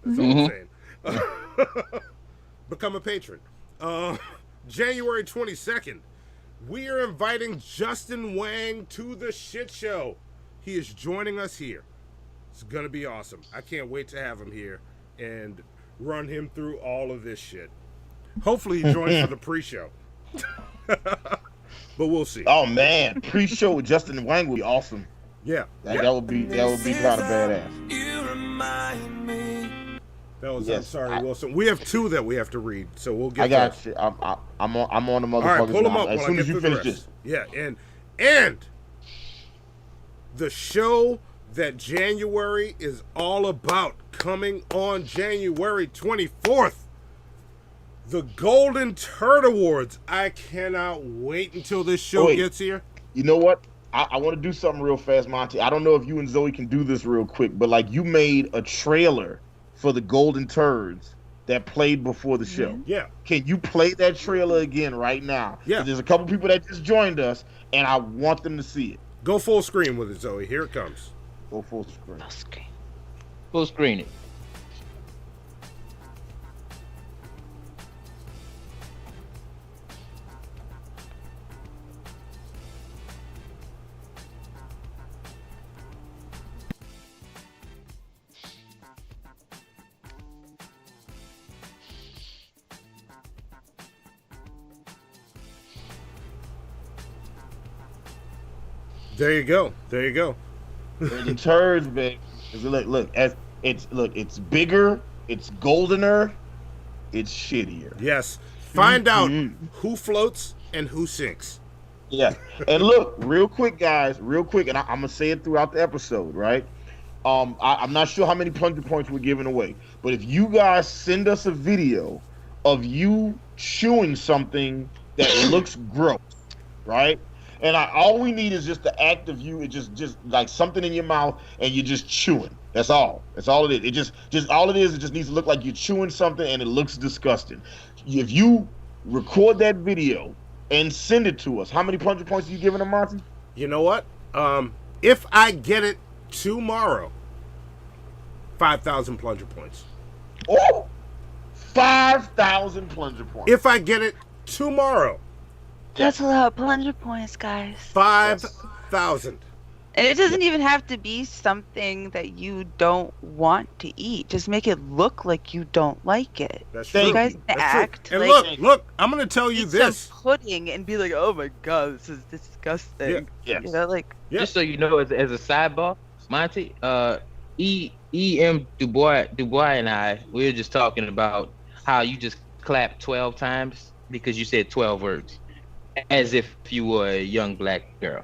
[SPEAKER 2] That's all I'm saying. Become a patron. January 22nd, we are inviting Justin Wang to the shit show. He is joining us here. It's going to be awesome. I can't wait to have him here and run him through all of this shit. Hopefully he joins for the pre-show. But we'll see.
[SPEAKER 12] Oh man, pre-show with Justin Wang would be awesome.
[SPEAKER 2] Yeah.
[SPEAKER 12] That would be kind of badass.
[SPEAKER 2] That was sorry, Wilson. We have two that we have to read, so we'll get.
[SPEAKER 12] I got you. I'm on the motherfuckers.
[SPEAKER 2] All right, pull them up
[SPEAKER 12] as soon as you finish this.
[SPEAKER 2] Yeah, and the show that January is all about. Coming on January 24th, the Golden Turd Awards. I cannot wait until this show gets here.
[SPEAKER 12] You know what? I want to do something real fast, Monty. I don't know if you and Zoe can do this real quick, but like you made a trailer for the Golden Turds that played before the show.
[SPEAKER 2] Yeah.
[SPEAKER 12] Can you play that trailer again right now?
[SPEAKER 2] Yeah.
[SPEAKER 12] There's a couple people that just joined us, and I want them to see it.
[SPEAKER 2] Go full screen with it, Zoe. Here it comes.
[SPEAKER 12] Go full screen.
[SPEAKER 1] Full screen.
[SPEAKER 3] Full screen it.
[SPEAKER 2] There you go. There you go.
[SPEAKER 12] The turds, baby. It's bigger, it's goldener, it's shittier.
[SPEAKER 2] Yes. Find out who floats and who sinks.
[SPEAKER 12] Yeah. And look, real quick, guys, and I'm gonna say it throughout the episode, right? I'm not sure how many plunger points we're giving away, but if you guys send us a video of you chewing something that looks gross, right? And all we need is just the act of you, just like something in your mouth and you're just chewing. That's all. That's all it is. It just needs to look like you're chewing something and it looks disgusting. If you record that video and send it to us, how many plunger points are you giving them, Monty?
[SPEAKER 2] You know what? If I get it tomorrow, 5,000 plunger points.
[SPEAKER 12] Oh! 5,000 plunger points.
[SPEAKER 2] If I get it tomorrow.
[SPEAKER 1] That's a lot of plunger points, guys.
[SPEAKER 2] 5,000.
[SPEAKER 1] And it doesn't even have to be something that you don't want to eat. Just make it look like you don't like it.
[SPEAKER 2] That's true.
[SPEAKER 1] You guys
[SPEAKER 2] That's
[SPEAKER 1] act
[SPEAKER 2] true. And
[SPEAKER 1] like
[SPEAKER 2] look, I'm going to tell you
[SPEAKER 1] eat
[SPEAKER 2] this.
[SPEAKER 1] some pudding and be like, oh my god, this is disgusting.
[SPEAKER 12] Yeah.
[SPEAKER 1] You know, like.
[SPEAKER 3] Just so you know, as a sidebar, Monty, E.M. Dubois and I, we were just talking about how you just clapped 12 times because you said 12 words, as if you were a young black girl.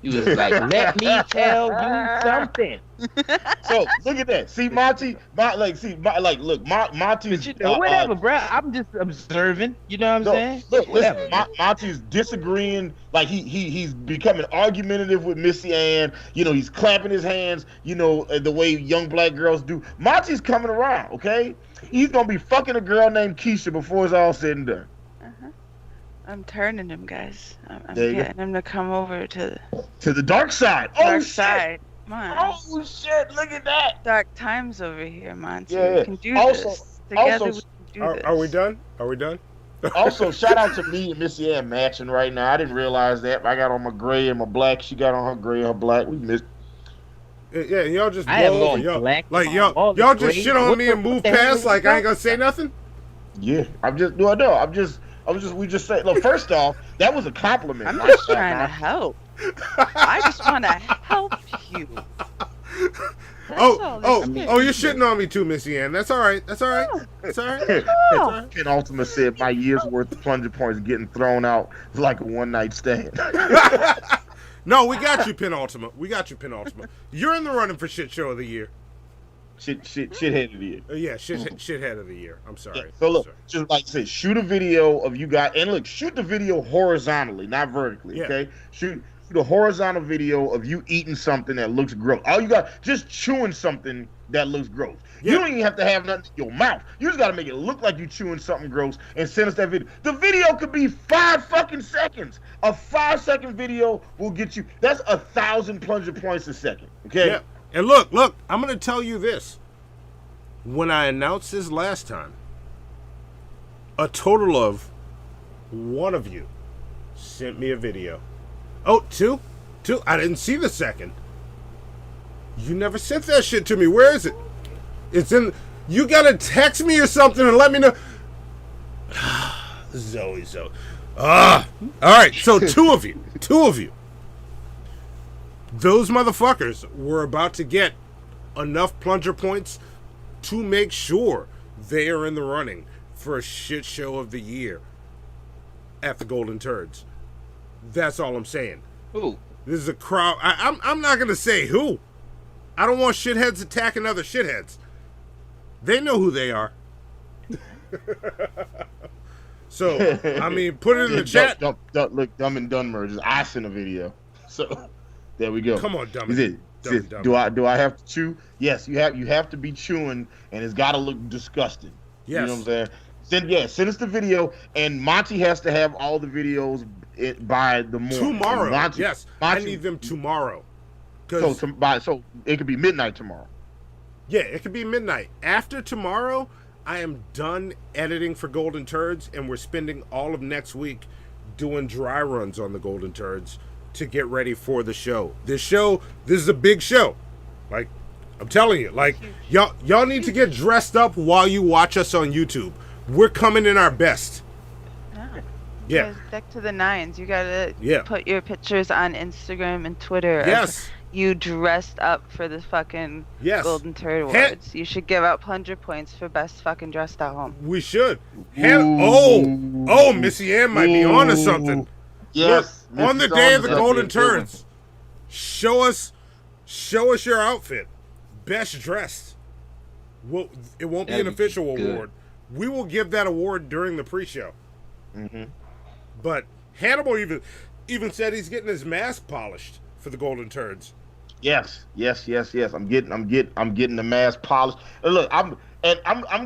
[SPEAKER 3] You was like, let me tell you something.
[SPEAKER 12] So look at that. See, Monty, Monty.
[SPEAKER 3] But you know, whatever, bro. I'm just observing. You know what I'm saying?
[SPEAKER 12] Look,
[SPEAKER 3] whatever.
[SPEAKER 12] listen, Monty's disagreeing. Like he's becoming argumentative with MissyAnn. You know, he's clapping his hands. You know, the way young black girls do. Monty's coming around. Okay, he's gonna be fucking a girl named Keisha before it's all said and done.
[SPEAKER 1] I'm turning him, guys. I'm
[SPEAKER 12] There you
[SPEAKER 1] getting him to come over to
[SPEAKER 12] the dark side.
[SPEAKER 1] Dark side. Come on.
[SPEAKER 12] Oh shit! Look at that.
[SPEAKER 1] Dark times over here, Monty.
[SPEAKER 12] Yeah.
[SPEAKER 1] We can do this. Together we can do this.
[SPEAKER 2] Are we done? Are we done?
[SPEAKER 12] Also, shout out to me and MissyAnn matching right now. I didn't realize that. I got on my gray and my black. She got on her gray and her black. We missed.
[SPEAKER 2] Yeah, y'all just
[SPEAKER 3] I have
[SPEAKER 2] blow over.
[SPEAKER 3] on
[SPEAKER 2] Y'all,
[SPEAKER 3] black.
[SPEAKER 2] like y'all just
[SPEAKER 3] gray.
[SPEAKER 2] shit on me and move past like I ain't gonna say nothing.
[SPEAKER 12] Yeah, we just say. Look, first off, that was a compliment.
[SPEAKER 1] I'm just trying to help. I just want to help you.
[SPEAKER 2] You're shitting on me too, MissyAnn. That's all right. That's all right. That's all right. That's all right.
[SPEAKER 12] Penultimate said my year's worth of plunger points getting thrown out like a one night stand.
[SPEAKER 2] No, we got you, Penultimate. We got you, Penultimate. You're in the running for shit show of the year.
[SPEAKER 12] Shithead of the year.
[SPEAKER 2] Yeah, shithead of the year. I'm sorry.
[SPEAKER 12] Yeah, so look, just like I said, shoot a video of you guys, and look, shoot the video horizontally, not vertically.
[SPEAKER 2] Yeah.
[SPEAKER 12] Okay, shoot a horizontal video of you eating something that looks gross. All you got, just chewing something that looks gross.
[SPEAKER 2] Yeah.
[SPEAKER 12] You don't even have to have nothing in your mouth. You just got to make it look like you're chewing something gross and send us that video. The video could be 5 fucking seconds. A 5-second video will get you. That's 1,000 plunger points a second. Okay.
[SPEAKER 2] Yeah. And look, I'm going to tell you this. When I announced this last time, a total of one of you sent me a video. Oh, two? I didn't see the second. You never sent that shit to me. Where is it? It's in... You got to text me or something and let me know. Zoe. All right, so two of you. Those motherfuckers were about to get enough plunger points to make sure they are in the running for a shit show of the year at the Golden Turds. That's all I'm saying.
[SPEAKER 3] Who?
[SPEAKER 2] This is a crowd. I'm not gonna say who, I don't want shitheads attacking other shitheads. They know who they are. So, I mean, put it in the chat.
[SPEAKER 12] Look, Dumb and Dunmer just I sent a video. So, there we go.
[SPEAKER 2] Come on, Dumb.
[SPEAKER 12] Do I have to chew? Yes, you have to be chewing, and it's got to look disgusting.
[SPEAKER 2] Yes.
[SPEAKER 12] You know what I'm saying? Send us the video, and Monty has to have all the videos by the morning.
[SPEAKER 2] Tomorrow,
[SPEAKER 12] Monty,
[SPEAKER 2] yes.
[SPEAKER 12] Monty,
[SPEAKER 2] I need them tomorrow.
[SPEAKER 12] So it could be midnight tomorrow.
[SPEAKER 2] Yeah, it could be midnight. After tomorrow, I am done editing for Golden Turds, and we're spending all of next week doing dry runs on the Golden Turds to get ready for the show. This is a big show. Like, I'm telling you, like, y'all need to get dressed up while you watch us on YouTube. We're coming in our best. Yeah.
[SPEAKER 1] Back to the nines. You gotta put your pictures on Instagram and Twitter.
[SPEAKER 2] Yes.
[SPEAKER 1] You dressed up for the fucking Golden Turd Awards. You should give out plunger points for best fucking dressed at home.
[SPEAKER 2] We should. MissyAnn might be onto something.
[SPEAKER 12] Yes.
[SPEAKER 2] Look, on the day of the Golden Turds, show us your outfit. Best dressed. It won't be an official award. We will give that award during the pre-show.
[SPEAKER 12] Mm-hmm.
[SPEAKER 2] But Hannibal even said he's getting his mask polished for the Golden Turds.
[SPEAKER 12] Yes. I'm getting the mask polished. And look, I'm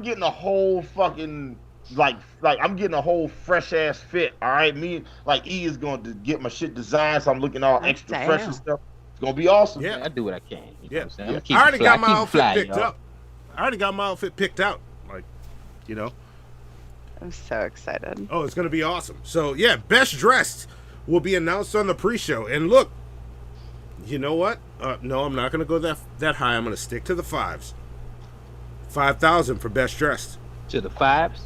[SPEAKER 12] getting a whole fucking like I'm getting a whole fresh ass fit. All right, me like E is going to get my shit designed, so I'm looking all extra fresh and stuff. It's gonna be awesome.
[SPEAKER 3] Yeah, I do what I can. You know what I'm saying?
[SPEAKER 2] I already got my outfit picked
[SPEAKER 3] y'all.
[SPEAKER 2] up. I already got my outfit picked out. Like, you know.
[SPEAKER 1] I'm so excited.
[SPEAKER 2] Oh, it's gonna be awesome. So yeah, best dressed will be announced on the pre-show. And look, you know what? No, I'm not gonna go that high. I'm gonna stick to the fives. 5,000 for best dressed.
[SPEAKER 3] To the fives.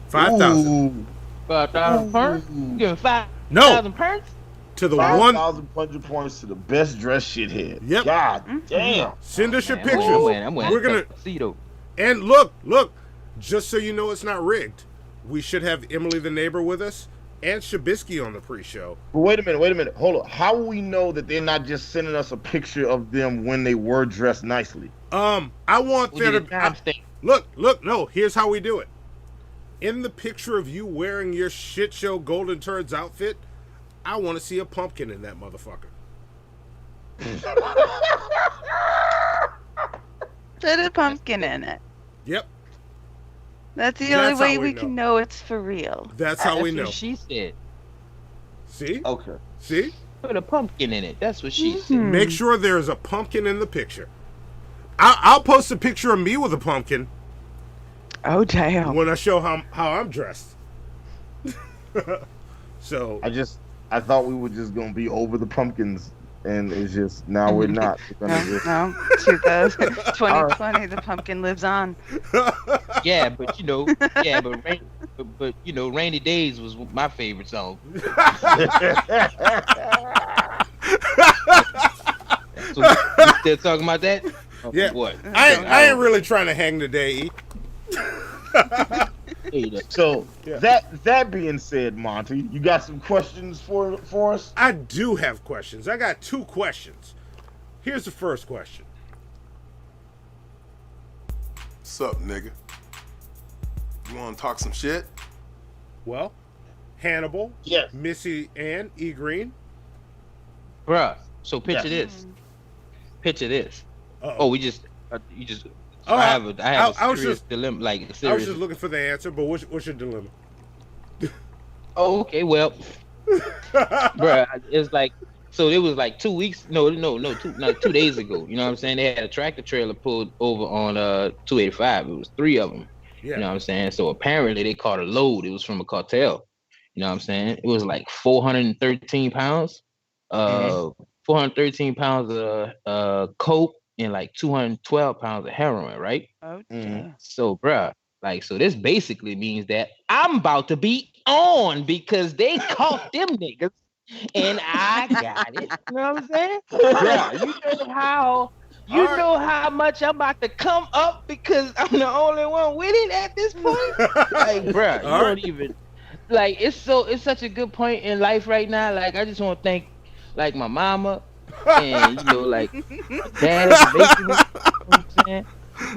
[SPEAKER 2] 5,000.
[SPEAKER 3] 5,000 points. You giving 5,000
[SPEAKER 2] No.
[SPEAKER 3] points?
[SPEAKER 2] To the
[SPEAKER 12] 5,000 plunger points to the best dressed shithead.
[SPEAKER 2] Yep.
[SPEAKER 12] God damn.
[SPEAKER 2] Send us your
[SPEAKER 3] Man,
[SPEAKER 2] pictures.
[SPEAKER 3] We're
[SPEAKER 2] gonna
[SPEAKER 3] tuxedo.
[SPEAKER 2] And look, just so you know it's not rigged, we should have Emily the neighbor with us and Shabisky on the pre-show.
[SPEAKER 12] But wait a minute. Hold on. How will we know that they're not just sending us a picture of them when they were dressed nicely?
[SPEAKER 2] I want there to look. No, here's how we do it. In the picture of you wearing your shit show Golden Turds outfit, I want to see a pumpkin in that motherfucker.
[SPEAKER 1] Put a pumpkin in it.
[SPEAKER 2] Yep.
[SPEAKER 1] That's the only way we can know it's for real.
[SPEAKER 2] That's how we know.
[SPEAKER 3] What she said.
[SPEAKER 2] See?
[SPEAKER 12] Okay.
[SPEAKER 2] See?
[SPEAKER 3] Put a pumpkin in it. That's what she said.
[SPEAKER 2] Make sure there's a pumpkin in the picture. I'll post a picture of me with a pumpkin.
[SPEAKER 1] Oh damn!
[SPEAKER 2] When I show how I'm dressed. So
[SPEAKER 12] I thought we were just gonna be over the pumpkins, and it's just now we're not.
[SPEAKER 1] No, 2020, the pumpkin lives on.
[SPEAKER 3] Yeah, but Rainy Days was my favorite song. So you still talking about that?
[SPEAKER 2] Yeah.
[SPEAKER 3] What?
[SPEAKER 2] I ain't really trying to hang today.
[SPEAKER 12] So that being said, Monty, you got some questions for us?
[SPEAKER 2] I do have questions. I got 2 questions. Here's the first question.
[SPEAKER 8] What's up, nigga? You want to talk some shit?
[SPEAKER 2] Well, Hannibal,
[SPEAKER 12] yes.
[SPEAKER 2] MissyAnn, E Geen.
[SPEAKER 3] Bruh, so picture this. Picture this.
[SPEAKER 2] Uh-oh.
[SPEAKER 3] Oh, you just. I have a serious dilemma. Like serious.
[SPEAKER 2] I was just looking for the answer, but what's your dilemma?
[SPEAKER 3] Oh, okay. Well, bruh, it's like so. It was like 2 weeks. No, 2 days ago. You know what I'm saying? They had a tractor trailer pulled over on 285. It was 3 of them. Yeah. You know what I'm saying? So apparently they caught a load. It was from a cartel. You know what I'm saying? It was like 413 pounds. 413 pounds of coke and like 212 pounds of heroin, right?
[SPEAKER 1] Oh,
[SPEAKER 3] so, bruh, like, so this basically means that I'm about to be on because they caught them niggas and I got it. You know what I'm saying? Bruh, you know how much I'm about to come up because I'm the only one with it at this point? Like, bruh, you don't even, like, it's such a good point in life right now. Like, I just want to thank, like, my mama, and like my dad's making it. You know what I'm saying?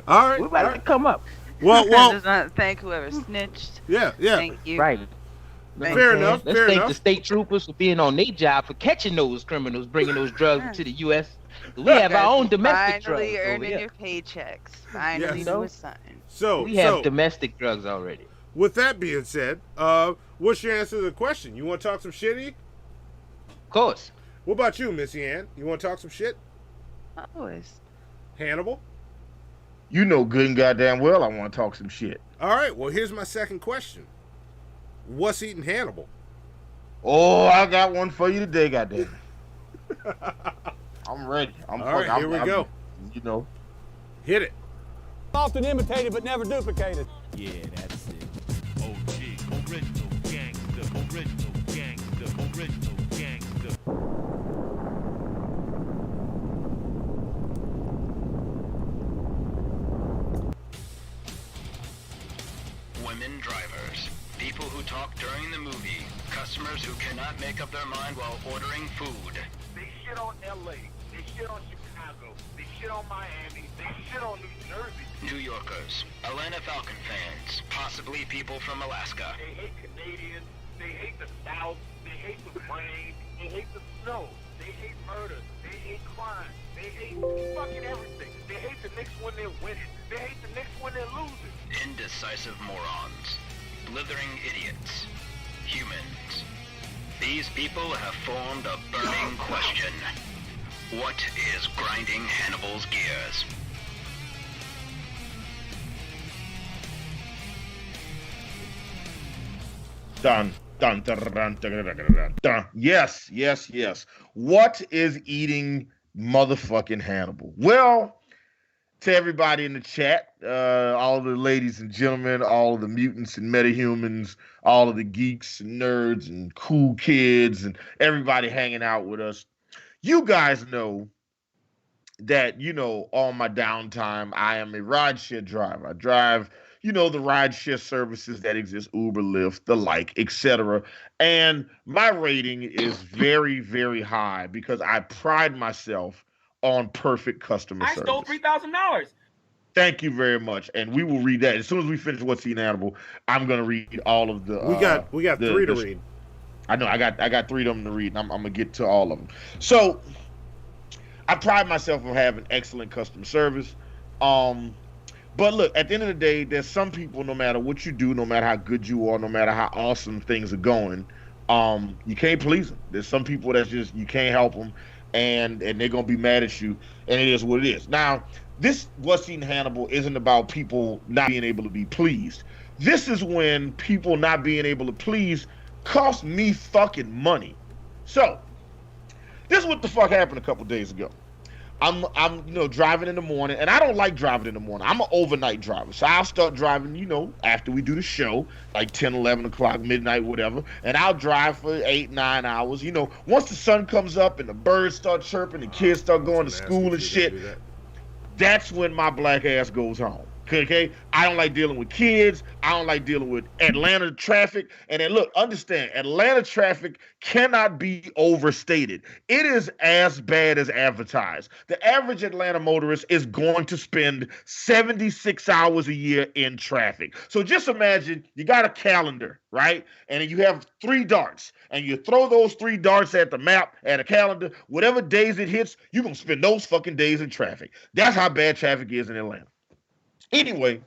[SPEAKER 2] All right.
[SPEAKER 3] We're about to come up.
[SPEAKER 2] Well,
[SPEAKER 1] Just want to thank whoever snitched.
[SPEAKER 2] Yeah.
[SPEAKER 1] Thank you.
[SPEAKER 3] Right. You know
[SPEAKER 2] Fair enough.
[SPEAKER 3] Let's
[SPEAKER 2] Fair
[SPEAKER 3] thank
[SPEAKER 2] enough.
[SPEAKER 3] the state troopers for being on their job for catching those criminals, bringing those drugs to the U.S. We have our own domestic drugs
[SPEAKER 1] Finally
[SPEAKER 3] over
[SPEAKER 1] earning
[SPEAKER 3] here.
[SPEAKER 1] your paychecks. Finally doing something.
[SPEAKER 2] So
[SPEAKER 3] we have domestic drugs already.
[SPEAKER 2] With that being said, what's your answer to the question? You want to talk some shitty?
[SPEAKER 3] Of course.
[SPEAKER 2] What about you, Missy Ann? You want to talk some shit?
[SPEAKER 1] Always.
[SPEAKER 2] Hannibal?
[SPEAKER 12] You know good and goddamn well I want to talk some shit.
[SPEAKER 2] All right, well, here's my second question. What's eating Hannibal?
[SPEAKER 12] Oh, I got one for you today, goddamn. I'm ready.
[SPEAKER 2] All right, here we go.
[SPEAKER 12] You know.
[SPEAKER 2] Hit it.
[SPEAKER 14] Often imitated but never duplicated.
[SPEAKER 15] Yeah, that's it. OG, original gangster, original gangster, original gangster.
[SPEAKER 16] Women drivers, people who talk during the movie, customers who cannot make up their mind while ordering food.
[SPEAKER 9] They shit on LA, they shit on Chicago, they shit on Miami, they shit on New Jersey.
[SPEAKER 16] New Yorkers, Atlanta Falcon fans, possibly people from Alaska.
[SPEAKER 9] They hate Canadians, they hate the South, they hate the rain, they hate the snow, they hate murder, they hate crime, they hate fucking everything. They hate the Knicks when they're winning, they hate the Knicks when they're losing.
[SPEAKER 16] Indecisive morons, blithering idiots, humans. These people have formed a burning question. What is grinding Hannibal's gears?
[SPEAKER 12] Dun, dun, dun, dun, dun, dun, dun, dun. Yes. What is eating motherfucking Hannibal? Well, to everybody in the chat, all of the ladies and gentlemen, all of the mutants and metahumans, all of the geeks and nerds and cool kids and everybody hanging out with us, you guys know that, on my downtime, I am a rideshare driver. I drive, the rideshare services that exist, Uber, Lyft, the like, etc. And my rating is very, very high because I pride myself on perfect customer service.
[SPEAKER 17] I stole $3,000.
[SPEAKER 12] Thank you very much, and we will read that as soon as we finish What's Eating Hannibal. I'm gonna read all of the.
[SPEAKER 2] We got three to read.
[SPEAKER 12] I know I got three of them to read. And I'm gonna get to all of them. So, I pride myself on having excellent customer service. But look, at the end of the day, there's some people. No matter what you do, no matter how good you are, no matter how awesome things are going, you can't please them. There's some people that just you can't help them. And they're gonna be mad at you, and it is what it is. Now, this What's Eating Hannibal isn't about people not being able to be pleased. This is when people not being able to please cost me fucking money. So, this is what the fuck happened a couple days ago. I'm driving in the morning, and I don't like driving in the morning. I'm an overnight driver, so I'll start driving, after we do the show, like 10, 11 o'clock, midnight, whatever, and I'll drive for 8, 9 hours. Once the sun comes up and the birds start chirping, the kids start going to school and shit, that's when my black ass goes home. Okay? I don't like dealing with kids. I don't like dealing with Atlanta traffic. And then look, understand, Atlanta traffic cannot be overstated. It is as bad as advertised. The average Atlanta motorist is going to spend 76 hours a year in traffic. So just imagine you got a calendar, right? And you have 3 darts, and you throw those 3 darts at the map, at a calendar, whatever days it hits, you're going to spend those fucking days in traffic. That's how bad traffic is in Atlanta. Anyway,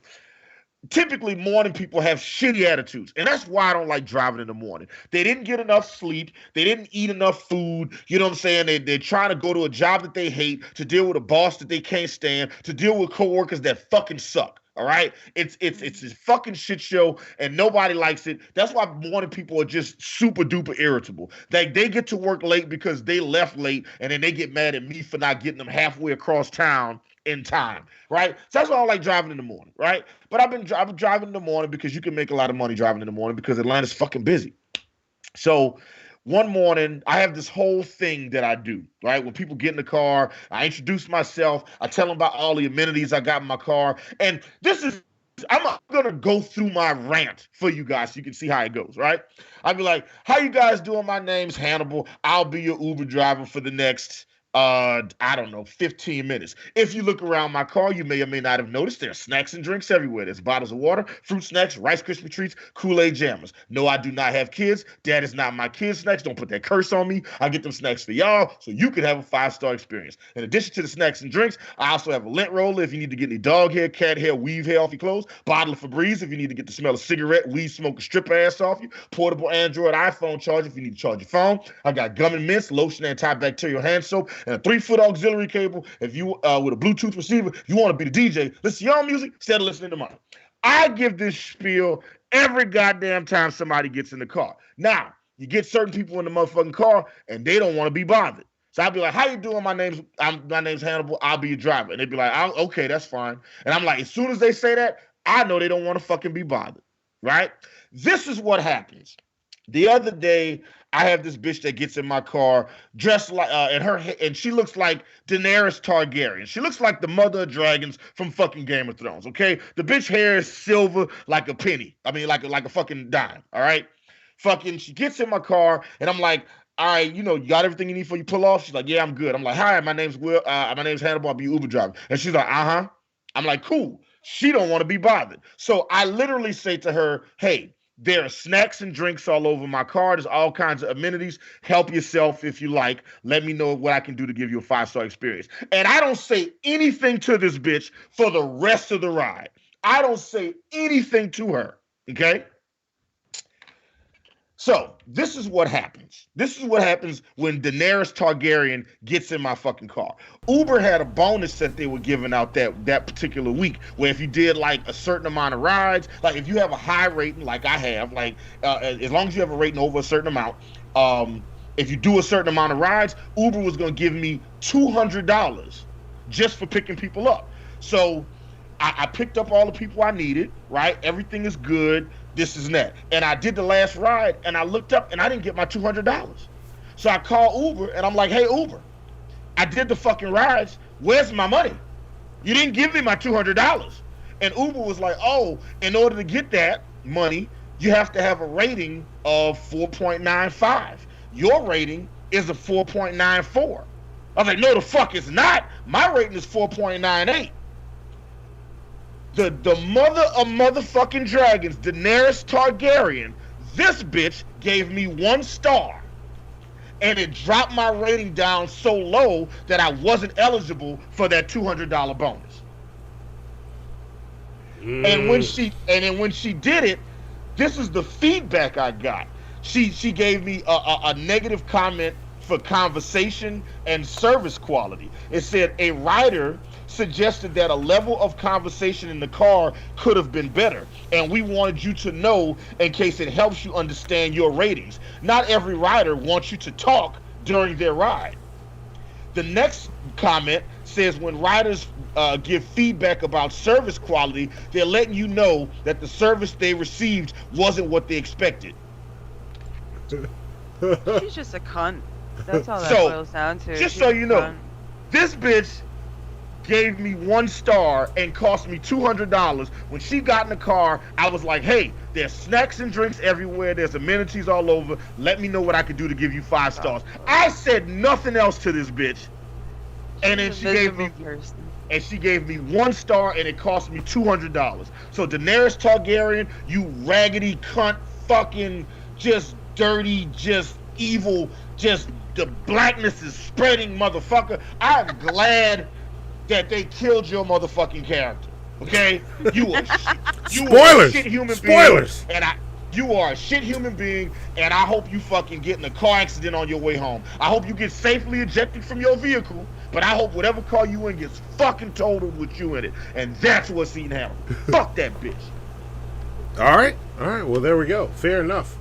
[SPEAKER 12] typically morning people have shitty attitudes, and that's why I don't like driving in the morning. They didn't get enough sleep. They didn't eat enough food. You know what I'm saying? They're trying to go to a job that they hate, to deal with a boss that they can't stand, to deal with coworkers that fucking suck. All right, it's a fucking shit show, and nobody likes it. That's why morning people are just super duper irritable. They get to work late because they left late, and then they get mad at me for not getting them halfway across town in time, right? So that's why I don't like driving in the morning, right? But I've been driving in the morning because you can make a lot of money driving in the morning because Atlanta's fucking busy. So one morning, I have this whole thing that I do, right? When people get in the car, I introduce myself. I tell them about all the amenities I got in my car. And I'm going to go through my rant for you guys so you can see how it goes, right? I'll be like, how you guys doing? My name's Hannibal. I'll be your Uber driver for the next I don't know, 15 minutes. If you look around my car, you may or may not have noticed there are snacks and drinks everywhere. There's bottles of water, fruit snacks, Rice Krispie treats, Kool-Aid jammers. No, I do not have kids. Dad is not my kid's snacks. Don't put that curse on me. I get them snacks for y'all so you can have a 5-star experience. In addition to the snacks and drinks, I also have a lint roller if you need to get any dog hair, cat hair, weave hair off your clothes, bottle of Febreze if you need to get the smell of cigarette, weed smoke, strip ass off you, portable Android iPhone charger if you need to charge your phone. I got gum and mints, lotion, antibacterial hand soap, and a 3-foot auxiliary cable. If you with a Bluetooth receiver, you want to be the DJ, listen to your own music instead of listening to mine. I give this spiel every goddamn time somebody gets in the car. Now, you get certain people in the motherfucking car and they don't want to be bothered. So I'll be like, how you doing? My name's Hannibal. I'll be your driver. And they'd be like, okay, that's fine. And I'm like, as soon as they say that, I know they don't want to fucking be bothered, right? This is what happens. The other day, I have this bitch that gets in my car dressed like, and she looks like Daenerys Targaryen. She looks like the mother of dragons from fucking Game of Thrones, okay? The bitch hair is silver like a penny. I mean, like a fucking dime, all right? Fucking, she gets in my car, and I'm like, all right, you got everything you need for you pull off? She's like, yeah, I'm good. I'm like, hi, my name's Hannibal. I'll be your Uber driver. And she's like, uh-huh. I'm like, cool. She don't want to be bothered. So I literally say to her, hey, there are snacks and drinks all over my car. There's all kinds of amenities. Help yourself if you like. Let me know what I can do to give you a 5-star experience. And I don't say anything to this bitch for the rest of the ride. I don't say anything to her, okay? So this is what happens. This is what happens when Daenerys Targaryen gets in my fucking car. Uber had a bonus that they were giving out that particular week, where if you did like a certain amount of rides, like if you have a high rating like I have, like as long as you have a rating over a certain amount, if you do a certain amount of rides, Uber was going to give me $200 just for picking people up. So I picked up all the people I needed, right? Everything is good. This is that. And I did the last ride, and I looked up, and I didn't get my $200. So I called Uber, and I'm like, hey, Uber, I did the fucking rides. Where's my money? You didn't give me my $200. And Uber was like, oh, in order to get that money, you have to have a rating of 4.95. Your rating is a 4.94. I was like, no, the fuck it's not. My rating is 4.98. The mother of motherfucking dragons, Daenerys Targaryen, this bitch gave me 1 star. And it dropped my rating down so low that I wasn't eligible for that $200 bonus. And when she did it, this is the feedback I got. She gave me a negative comment for conversation and service quality. It said a rider suggested that a level of conversation in the car could have been better, and we wanted you to know in case it helps you understand your ratings. Not every rider wants you to talk during their ride. The next comment says when riders give feedback about service quality, they're letting you know that the service they received wasn't what they expected.
[SPEAKER 1] She's just a cunt. That's all that boils down to.
[SPEAKER 12] Just so you know, this bitch gave me 1 star and cost me $200. When she got in the car, I was like, hey, there's snacks and drinks everywhere. There's amenities all over. Let me know what I can do to give you 5 stars. I said nothing else to this bitch. And then she gave me 1 star and it cost me $200. So Daenerys Targaryen, you raggedy cunt, fucking just dirty, just evil, just the blackness is spreading motherfucker. I'm glad that they killed your motherfucking character. Okay? You are a shit human being. And you are a shit human being, and I hope you fucking get in a car accident on your way home. I hope you get safely ejected from your vehicle, but I hope whatever car you in gets fucking totaled with you in it. And that's what's eating Hannibal. Fuck that bitch.
[SPEAKER 2] All right. Well, there we go. Fair enough.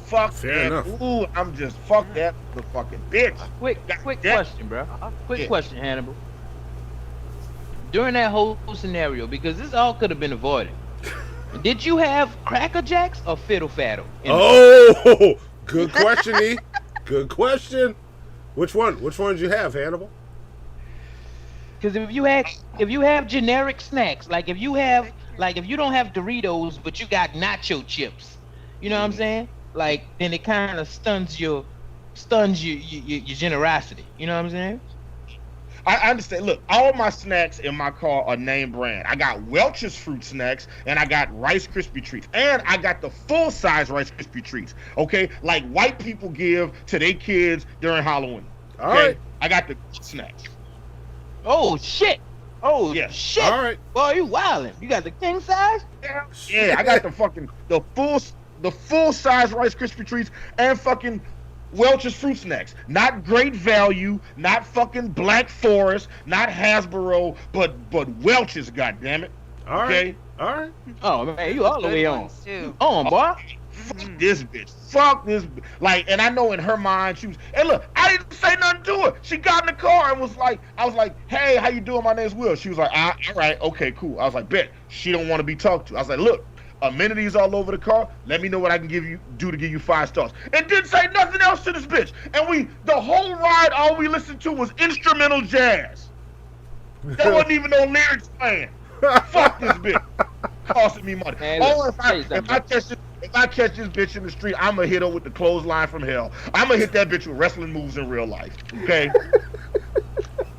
[SPEAKER 12] Fuck that. Ooh, I'm just fuck that the fucking bitch.
[SPEAKER 3] Quick question, bro. Quick question, Hannibal. During that whole scenario, because this all could have been avoided, did you have Cracker Jacks or Fiddle Faddle?
[SPEAKER 2] Oh, good question, E. Good question. Which one? Which one did you have, Hannibal?
[SPEAKER 3] Because if you have generic snacks, like if you don't have Doritos but you got nacho chips, you know what I'm saying? Like then it kind of stuns your stuns your generosity. You know what I'm saying?
[SPEAKER 12] I understand. Look, all my snacks in my car are name brand. I got Welch's fruit snacks, and I got Rice Krispie treats, and I got the full size Rice Krispie treats. Okay, like white people give to their kids during Halloween. Okay?
[SPEAKER 2] All right.
[SPEAKER 12] I got the snacks.
[SPEAKER 3] Oh shit! Oh
[SPEAKER 12] yeah.
[SPEAKER 3] Shit!
[SPEAKER 2] All right.
[SPEAKER 3] Boy, you wildin'. You got the king size?
[SPEAKER 12] Yeah, I got the full size Rice Krispie treats and fucking Welch's fruit snacks. Not Great Value, not fucking Black Forest, not Hasbro, but Welch's, goddammit.
[SPEAKER 2] All right. All right.
[SPEAKER 3] Oh man, you all the way on.
[SPEAKER 1] Too.
[SPEAKER 3] On, boy.
[SPEAKER 12] Fuck this bitch. Fuck this. Like, and I know in her mind she was. And look, I didn't say nothing to her. She got in the car and was like, I was like, "Hey, how you doing? My name's Will." She was like, "All right, okay, cool." I was like, "Bet." She don't want to be talked to. I was like, "Look, amenities all over the car. Let me know what I can do to give you 5 stars." And didn't say nothing else to this bitch. And the whole ride, all we listened to was instrumental jazz. There wasn't even no lyrics playing. Fuck this bitch. Costing me money.
[SPEAKER 3] Man,
[SPEAKER 12] Oh,
[SPEAKER 3] look,
[SPEAKER 12] if I catch this bitch in the street, I'm gonna hit her with the clothesline from hell. I'm gonna hit that bitch with wrestling moves in real life. Okay?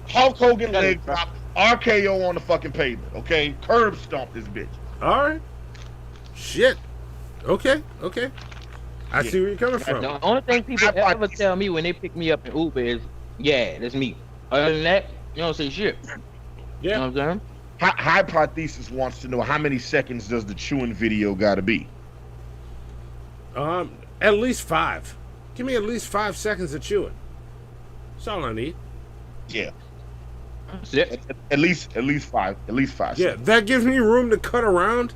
[SPEAKER 12] Hulk Hogan leg drop, RKO on the fucking pavement. Okay? Curb stomp this bitch.
[SPEAKER 2] All right. Shit. Okay. I see where you're coming from.
[SPEAKER 3] The only thing people ever tell me when they pick me up in Uber is, "Yeah, that's me." Other than that, you don't say shit.
[SPEAKER 2] Yeah.
[SPEAKER 3] You know what I'm saying?
[SPEAKER 12] Hypothesis wants to know how many seconds does the chewing video gotta be?
[SPEAKER 2] At least 5. Give me at least 5 seconds of chewing. That's all I need.
[SPEAKER 12] Yeah.
[SPEAKER 3] That's it.
[SPEAKER 12] At least 5. At least 5
[SPEAKER 2] Yeah,
[SPEAKER 12] seconds.
[SPEAKER 2] that gives me room to cut around.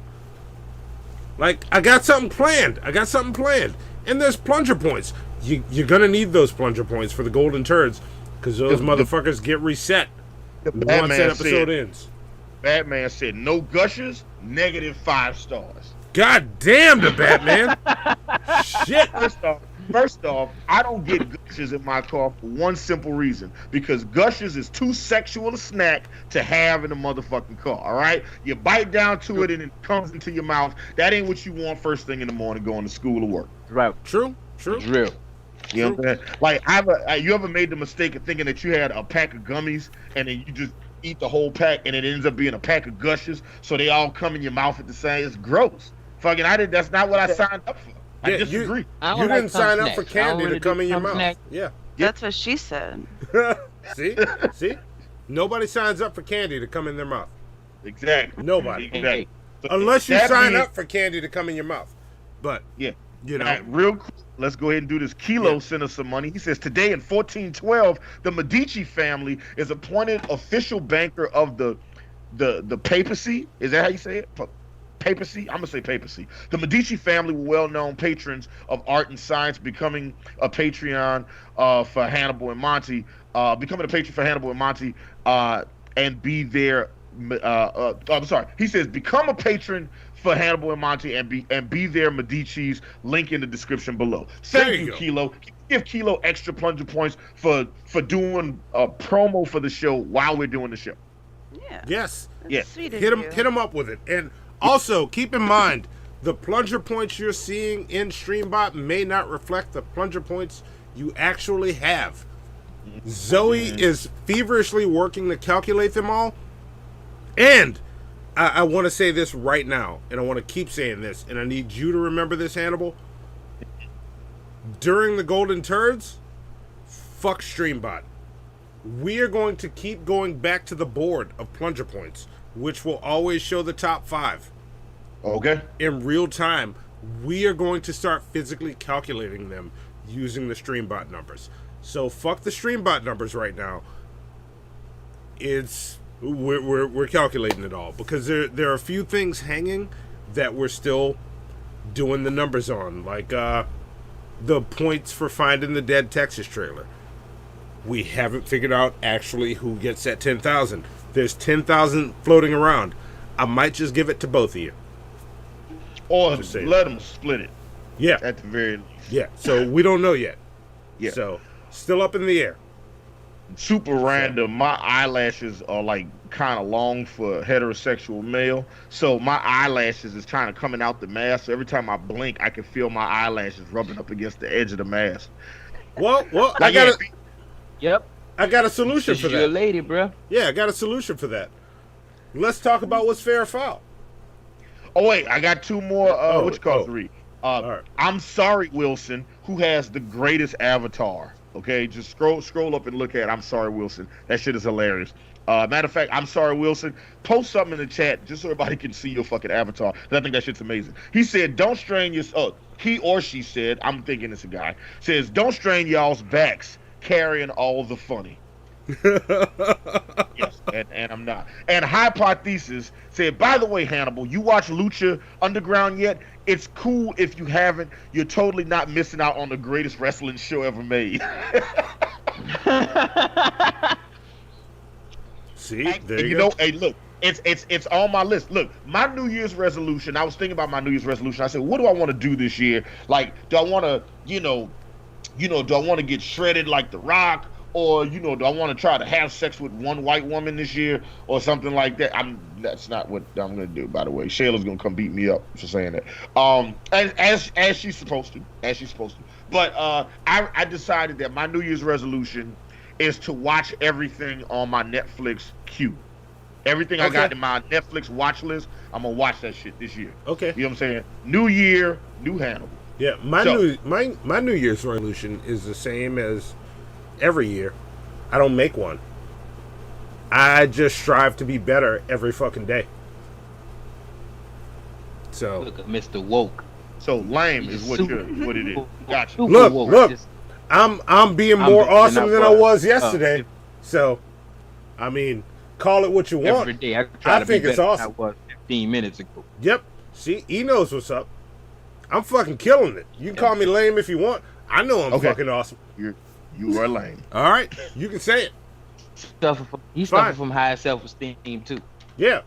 [SPEAKER 2] Like, I got something planned. And there's plunger points. You're gonna need those plunger points for the golden turds, because those motherfuckers get reset once that episode ends.
[SPEAKER 12] Batman said no gushers, -5 stars.
[SPEAKER 2] God damn the Batman. Shit.
[SPEAKER 12] First off, I don't get gushers in my car for one simple reason. Because gushers is too sexual a snack to have in a motherfucking car, all right? You bite down to it and it comes into your mouth. That ain't what you want first thing in the morning going to school or work.
[SPEAKER 3] Right.
[SPEAKER 2] True.
[SPEAKER 3] It's real.
[SPEAKER 12] You know what I'm saying? Like, you ever made the mistake of thinking that you had a pack of gummies and then you just eat the whole pack and it ends up being a pack of gushers, so they all come in your mouth at the same? It's gross. Fucking, that's not what I signed up for. I disagree.
[SPEAKER 2] You didn't sign up for candy to come in your mouth. Yeah.
[SPEAKER 1] That's what she said.
[SPEAKER 2] See? Nobody signs up for candy to come in their mouth.
[SPEAKER 12] Exactly.
[SPEAKER 2] Nobody.
[SPEAKER 12] Exactly.
[SPEAKER 2] Unless you sign up for candy to come in your mouth. But,
[SPEAKER 12] yeah.
[SPEAKER 2] You know.
[SPEAKER 12] Right, real quick, let's go ahead and do this. Kilo sent us some money. He says, today in 1412, the Medici family is appointed official banker of the papacy. Is that how you say it? Papacy? I'm going to say papacy. The Medici family were well-known patrons of art and science, becoming a Patreon for Hannibal and Monty, and be there. I'm sorry. He says, become a patron for Hannibal and Monty and be their Medici's. Link in the description below. Thank you, Kilo. Give Kilo extra plunger points for doing a promo for the show while we're doing the show.
[SPEAKER 1] Yeah.
[SPEAKER 2] Yes.
[SPEAKER 12] Yeah.
[SPEAKER 1] Sweet of
[SPEAKER 2] Hit
[SPEAKER 1] you.
[SPEAKER 2] him up with it. And also, keep in mind, the plunger points you're seeing in Streambot may not reflect the plunger points you actually have. Zoe is feverishly working to calculate them all. And I want to say this right now, and I want to keep saying this, and I need you to remember this, Hannibal. During the Golden Turds, fuck Streambot. We are going to keep going back to the board of plunger points, which will always show the top 5.
[SPEAKER 12] Okay.
[SPEAKER 2] In real time, we are going to start physically calculating them using the Streambot numbers. So fuck the Streambot numbers right now. We're calculating it all because there are a few things hanging that we're still doing the numbers on, like the points for finding the dead Texas trailer. We haven't figured out actually who gets that 10,000. There's 10,000 floating around. I might just give it to both of you.
[SPEAKER 12] Or let them split it.
[SPEAKER 2] Yeah.
[SPEAKER 12] At the very least.
[SPEAKER 2] Yeah. So we don't know yet.
[SPEAKER 12] Yeah.
[SPEAKER 2] So still up in the air.
[SPEAKER 12] Super random. My eyelashes are like kind of long for heterosexual male, so my eyelashes is kind of coming out the mask. So every time I blink, I can feel my eyelashes rubbing up against the edge of the mask.
[SPEAKER 2] Well,
[SPEAKER 12] Like,
[SPEAKER 2] I got a solution for
[SPEAKER 3] You're
[SPEAKER 2] that.
[SPEAKER 3] a lady, bro.
[SPEAKER 2] Yeah, I got a solution for that. Let's talk about what's fair or foul.
[SPEAKER 12] Oh wait, I got two more. What you call to read?
[SPEAKER 2] Right.
[SPEAKER 12] I'm sorry, Wilson, who has the greatest avatar. Okay, just scroll up and look at. I'm sorry, Wilson. That shit is hilarious. Matter of fact, I'm sorry, Wilson. Post something in the chat just so everybody can see your fucking avatar. 'Cause I think that shit's amazing. He said, "Don't strain your." He or she said, I'm thinking it's a guy. Says, "Don't strain y'all's backs carrying all the funny." Yes, and I'm not. And Hypothesis said, "By the way, Hannibal, you watch Lucha Underground yet? It's cool if you haven't. You're totally not missing out on the greatest wrestling show ever made."
[SPEAKER 2] See, there
[SPEAKER 12] you
[SPEAKER 2] go.
[SPEAKER 12] know, hey, look, it's on my list. Look, my New Year's resolution. I was thinking about my New Year's resolution. I said, what do I want to do this year? Like, do I want to, do I want to get shredded like The Rock? Or, do I want to try to have sex with one white woman this year or something like that? That's not what I'm going to do, by the way. Shayla's going to come beat me up for saying that. As she's supposed to. But I decided that my New Year's resolution is to watch everything on my Netflix queue. Everything I got in my Netflix watch list, I'm going to watch that shit this year.
[SPEAKER 2] Okay.
[SPEAKER 12] You know what I'm saying? New year, new Hannibal.
[SPEAKER 2] Yeah, my New Year's resolution is the same as every year. I don't make one. I just strive to be better every fucking day. So
[SPEAKER 3] look at Mr. Woke.
[SPEAKER 12] So lame is what it is. Gotcha.
[SPEAKER 2] Look. I'm being more awesome than I was yesterday. So, I mean, call it what you want.
[SPEAKER 3] Every day I
[SPEAKER 2] think it's awesome.
[SPEAKER 3] I was 15 minutes ago.
[SPEAKER 2] Yep. See, he knows what's up. I'm fucking killing it. You can call me lame if you want. I know I'm fucking awesome.
[SPEAKER 12] You are lame.
[SPEAKER 2] All right, you can say it.
[SPEAKER 3] He's suffering from high self-esteem too.
[SPEAKER 2] Yeah.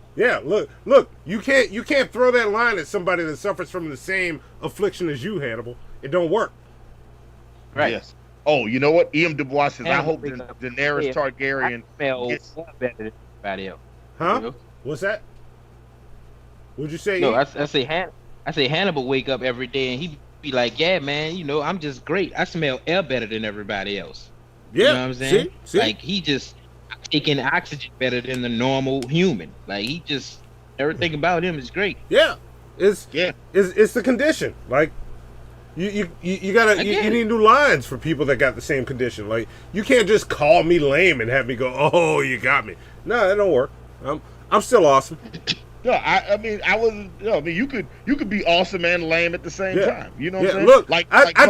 [SPEAKER 2] Look. You can't throw that line at somebody that suffers from the same affliction as you, Hannibal. It don't work.
[SPEAKER 3] Right.
[SPEAKER 12] Yes. Oh, you know what? E.M. Du Bois says, "I hope Daenerys Targaryen gets
[SPEAKER 3] better than everybody else."
[SPEAKER 2] Huh?
[SPEAKER 3] You know?
[SPEAKER 2] What's that? What'd you say?
[SPEAKER 3] No, I say Hannibal wake up every day and he be like, "Yeah, man, I'm just great. I smell air better than everybody else."
[SPEAKER 2] Yeah.
[SPEAKER 3] You know what I'm saying?
[SPEAKER 2] See?
[SPEAKER 3] Like he just taking oxygen better than the normal human. Like he just everything about him is great.
[SPEAKER 2] Yeah. It's the condition. Like you gotta you need new lines for people that got the same condition. Like you can't just call me lame and have me go, "Oh, you got me." No, that don't work. I'm still awesome.
[SPEAKER 12] No, I mean you could be awesome and lame at the same time. You know what I'm saying?
[SPEAKER 2] Look,
[SPEAKER 12] like
[SPEAKER 2] I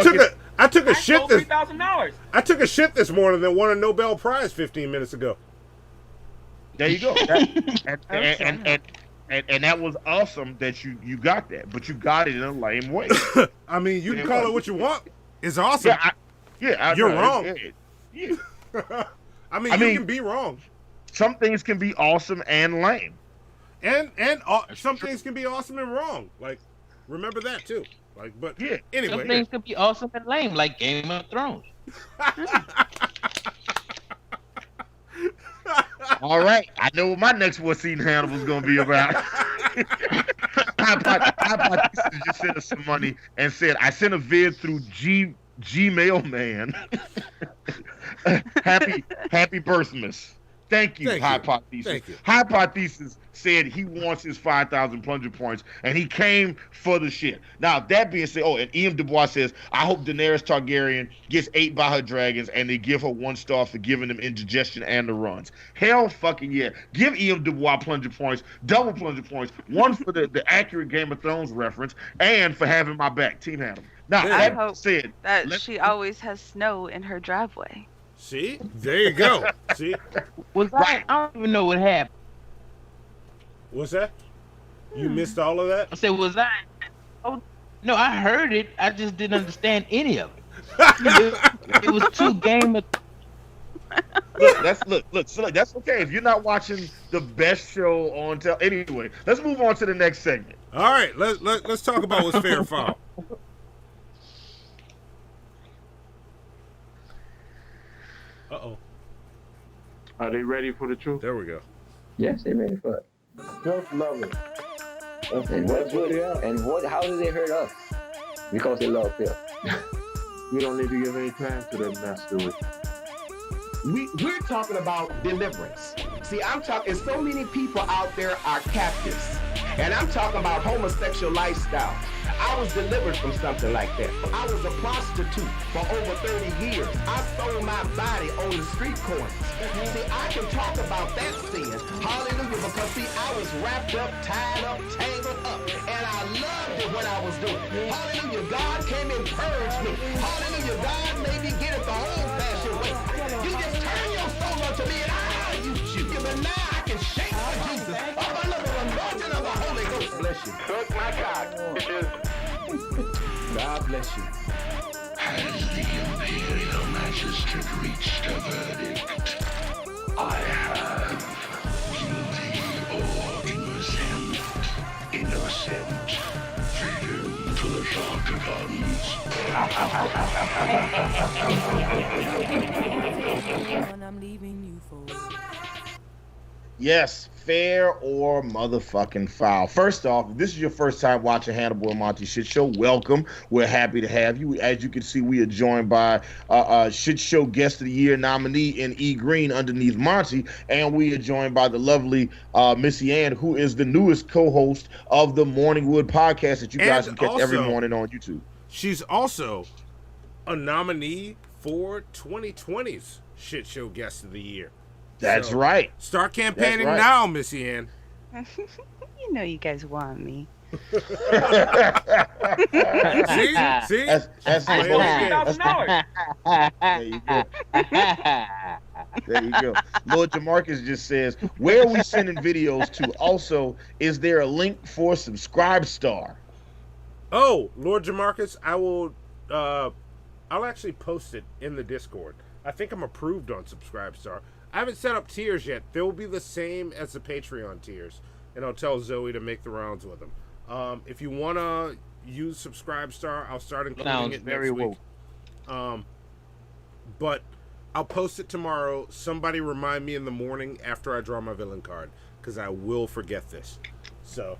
[SPEAKER 2] took a shit this
[SPEAKER 9] $3,000.
[SPEAKER 2] I took a shit this morning that won a Nobel Prize 15 minutes ago.
[SPEAKER 12] There you go. And that was awesome that you got that, but you got it in a lame way.
[SPEAKER 2] I mean, you can call it what you want. It's awesome. You're wrong. I mean, you can be wrong.
[SPEAKER 12] Some things can be awesome and lame.
[SPEAKER 2] And some things can be awesome and wrong. Like, remember that too. Like, but anyway,
[SPEAKER 3] some things can be awesome and lame, like Game of Thrones.
[SPEAKER 12] All right, I know what my next What's Eating Hannibal's gonna be about. Hypothesis just sent us some money and said, "I sent a vid through Gmail man. Happy birthmas." Thank you, Hypothesis.
[SPEAKER 2] Thank you.
[SPEAKER 12] Hypothesis said he wants his 5,000 plunger points, and he came for the shit. Now, that being said, and E.M. Du Bois says, "I hope Daenerys Targaryen gets ate by her dragons, and they give her 1 star for giving them indigestion and the runs." Hell fucking yeah. Give E.M. Du Bois plunger points, double plunger points, 1 for the accurate Game of Thrones reference, and for having my back, Team Hannibal. Now,
[SPEAKER 1] I hope that she always has snow in her driveway.
[SPEAKER 2] See? There you go. See?
[SPEAKER 3] I don't even know what happened.
[SPEAKER 2] What's that? You missed all of that?
[SPEAKER 3] I said, oh, no, I heard it. I just didn't understand any of it. It was too Game of...
[SPEAKER 12] Look, that's okay. If you're not watching the best show on anyway, let's move on to the next segment.
[SPEAKER 2] All right, let's talk about what's fair and foul. Uh-oh.
[SPEAKER 17] Are they ready for the truth?
[SPEAKER 2] There we go.
[SPEAKER 18] Yes, they're ready for it.
[SPEAKER 17] Just love it.
[SPEAKER 18] And how do they hurt us? Because they love Phil.
[SPEAKER 17] We don't need to give any time to that mess, do we?
[SPEAKER 18] We're talking about deliverance. See, I'm talking, so many people out there are captives. And I'm talking about homosexual lifestyle. I was delivered from something like that. I was a prostitute for over 30 years. I sold my body on the street corners. See, I can talk about that sin. Hallelujah, because see, I was wrapped up, tied up, tangled up. And I loved it when I was doing it. Hallelujah, God came and purged me. Hallelujah, God made me get it the old-fashioned way. You just turn your soul unto me and I'll use you. But now I can shake for Jesus. Up under the anointing of the Holy Ghost. Bless you.
[SPEAKER 9] Suck my cock, bitches.
[SPEAKER 18] God bless you.
[SPEAKER 10] Has the Imperial Magistrate reached a verdict? I have. Guilty or innocent. Innocent. Feed him to the
[SPEAKER 12] Yes, fair or motherfucking foul. First off, if this is your first time watching Hannibal and Monty Shit Show, welcome. We're happy to have you. As you can see, we are joined by Shit Show Guest of the Year nominee in E Green underneath Monty, and we are joined by the lovely MissyAnn, who is the newest co-host of the Morningwood podcast that you guys can catch every morning on YouTube.
[SPEAKER 2] She's also a nominee for 2020's Shit Show Guest of the Year.
[SPEAKER 12] That's right.
[SPEAKER 2] Start campaigning now, MissyAnn.
[SPEAKER 1] You know you guys want me.
[SPEAKER 2] See? That's
[SPEAKER 12] there you go. There you go. Lord Jamarcus just says, where are we sending videos to? Also, is there a link for Subscribe Star?
[SPEAKER 2] Oh, Lord Jamarcus, I will I'll actually post it in the Discord. I think I'm approved on Subscribe Star. I haven't set up tiers yet. They'll be the same as the Patreon tiers. And I'll tell Zoe to make the rounds with them. If you want to use Subscribe Star, I'll start including it next week. But I'll post it tomorrow. Somebody remind me in the morning after I draw my villain card, because I will forget this. So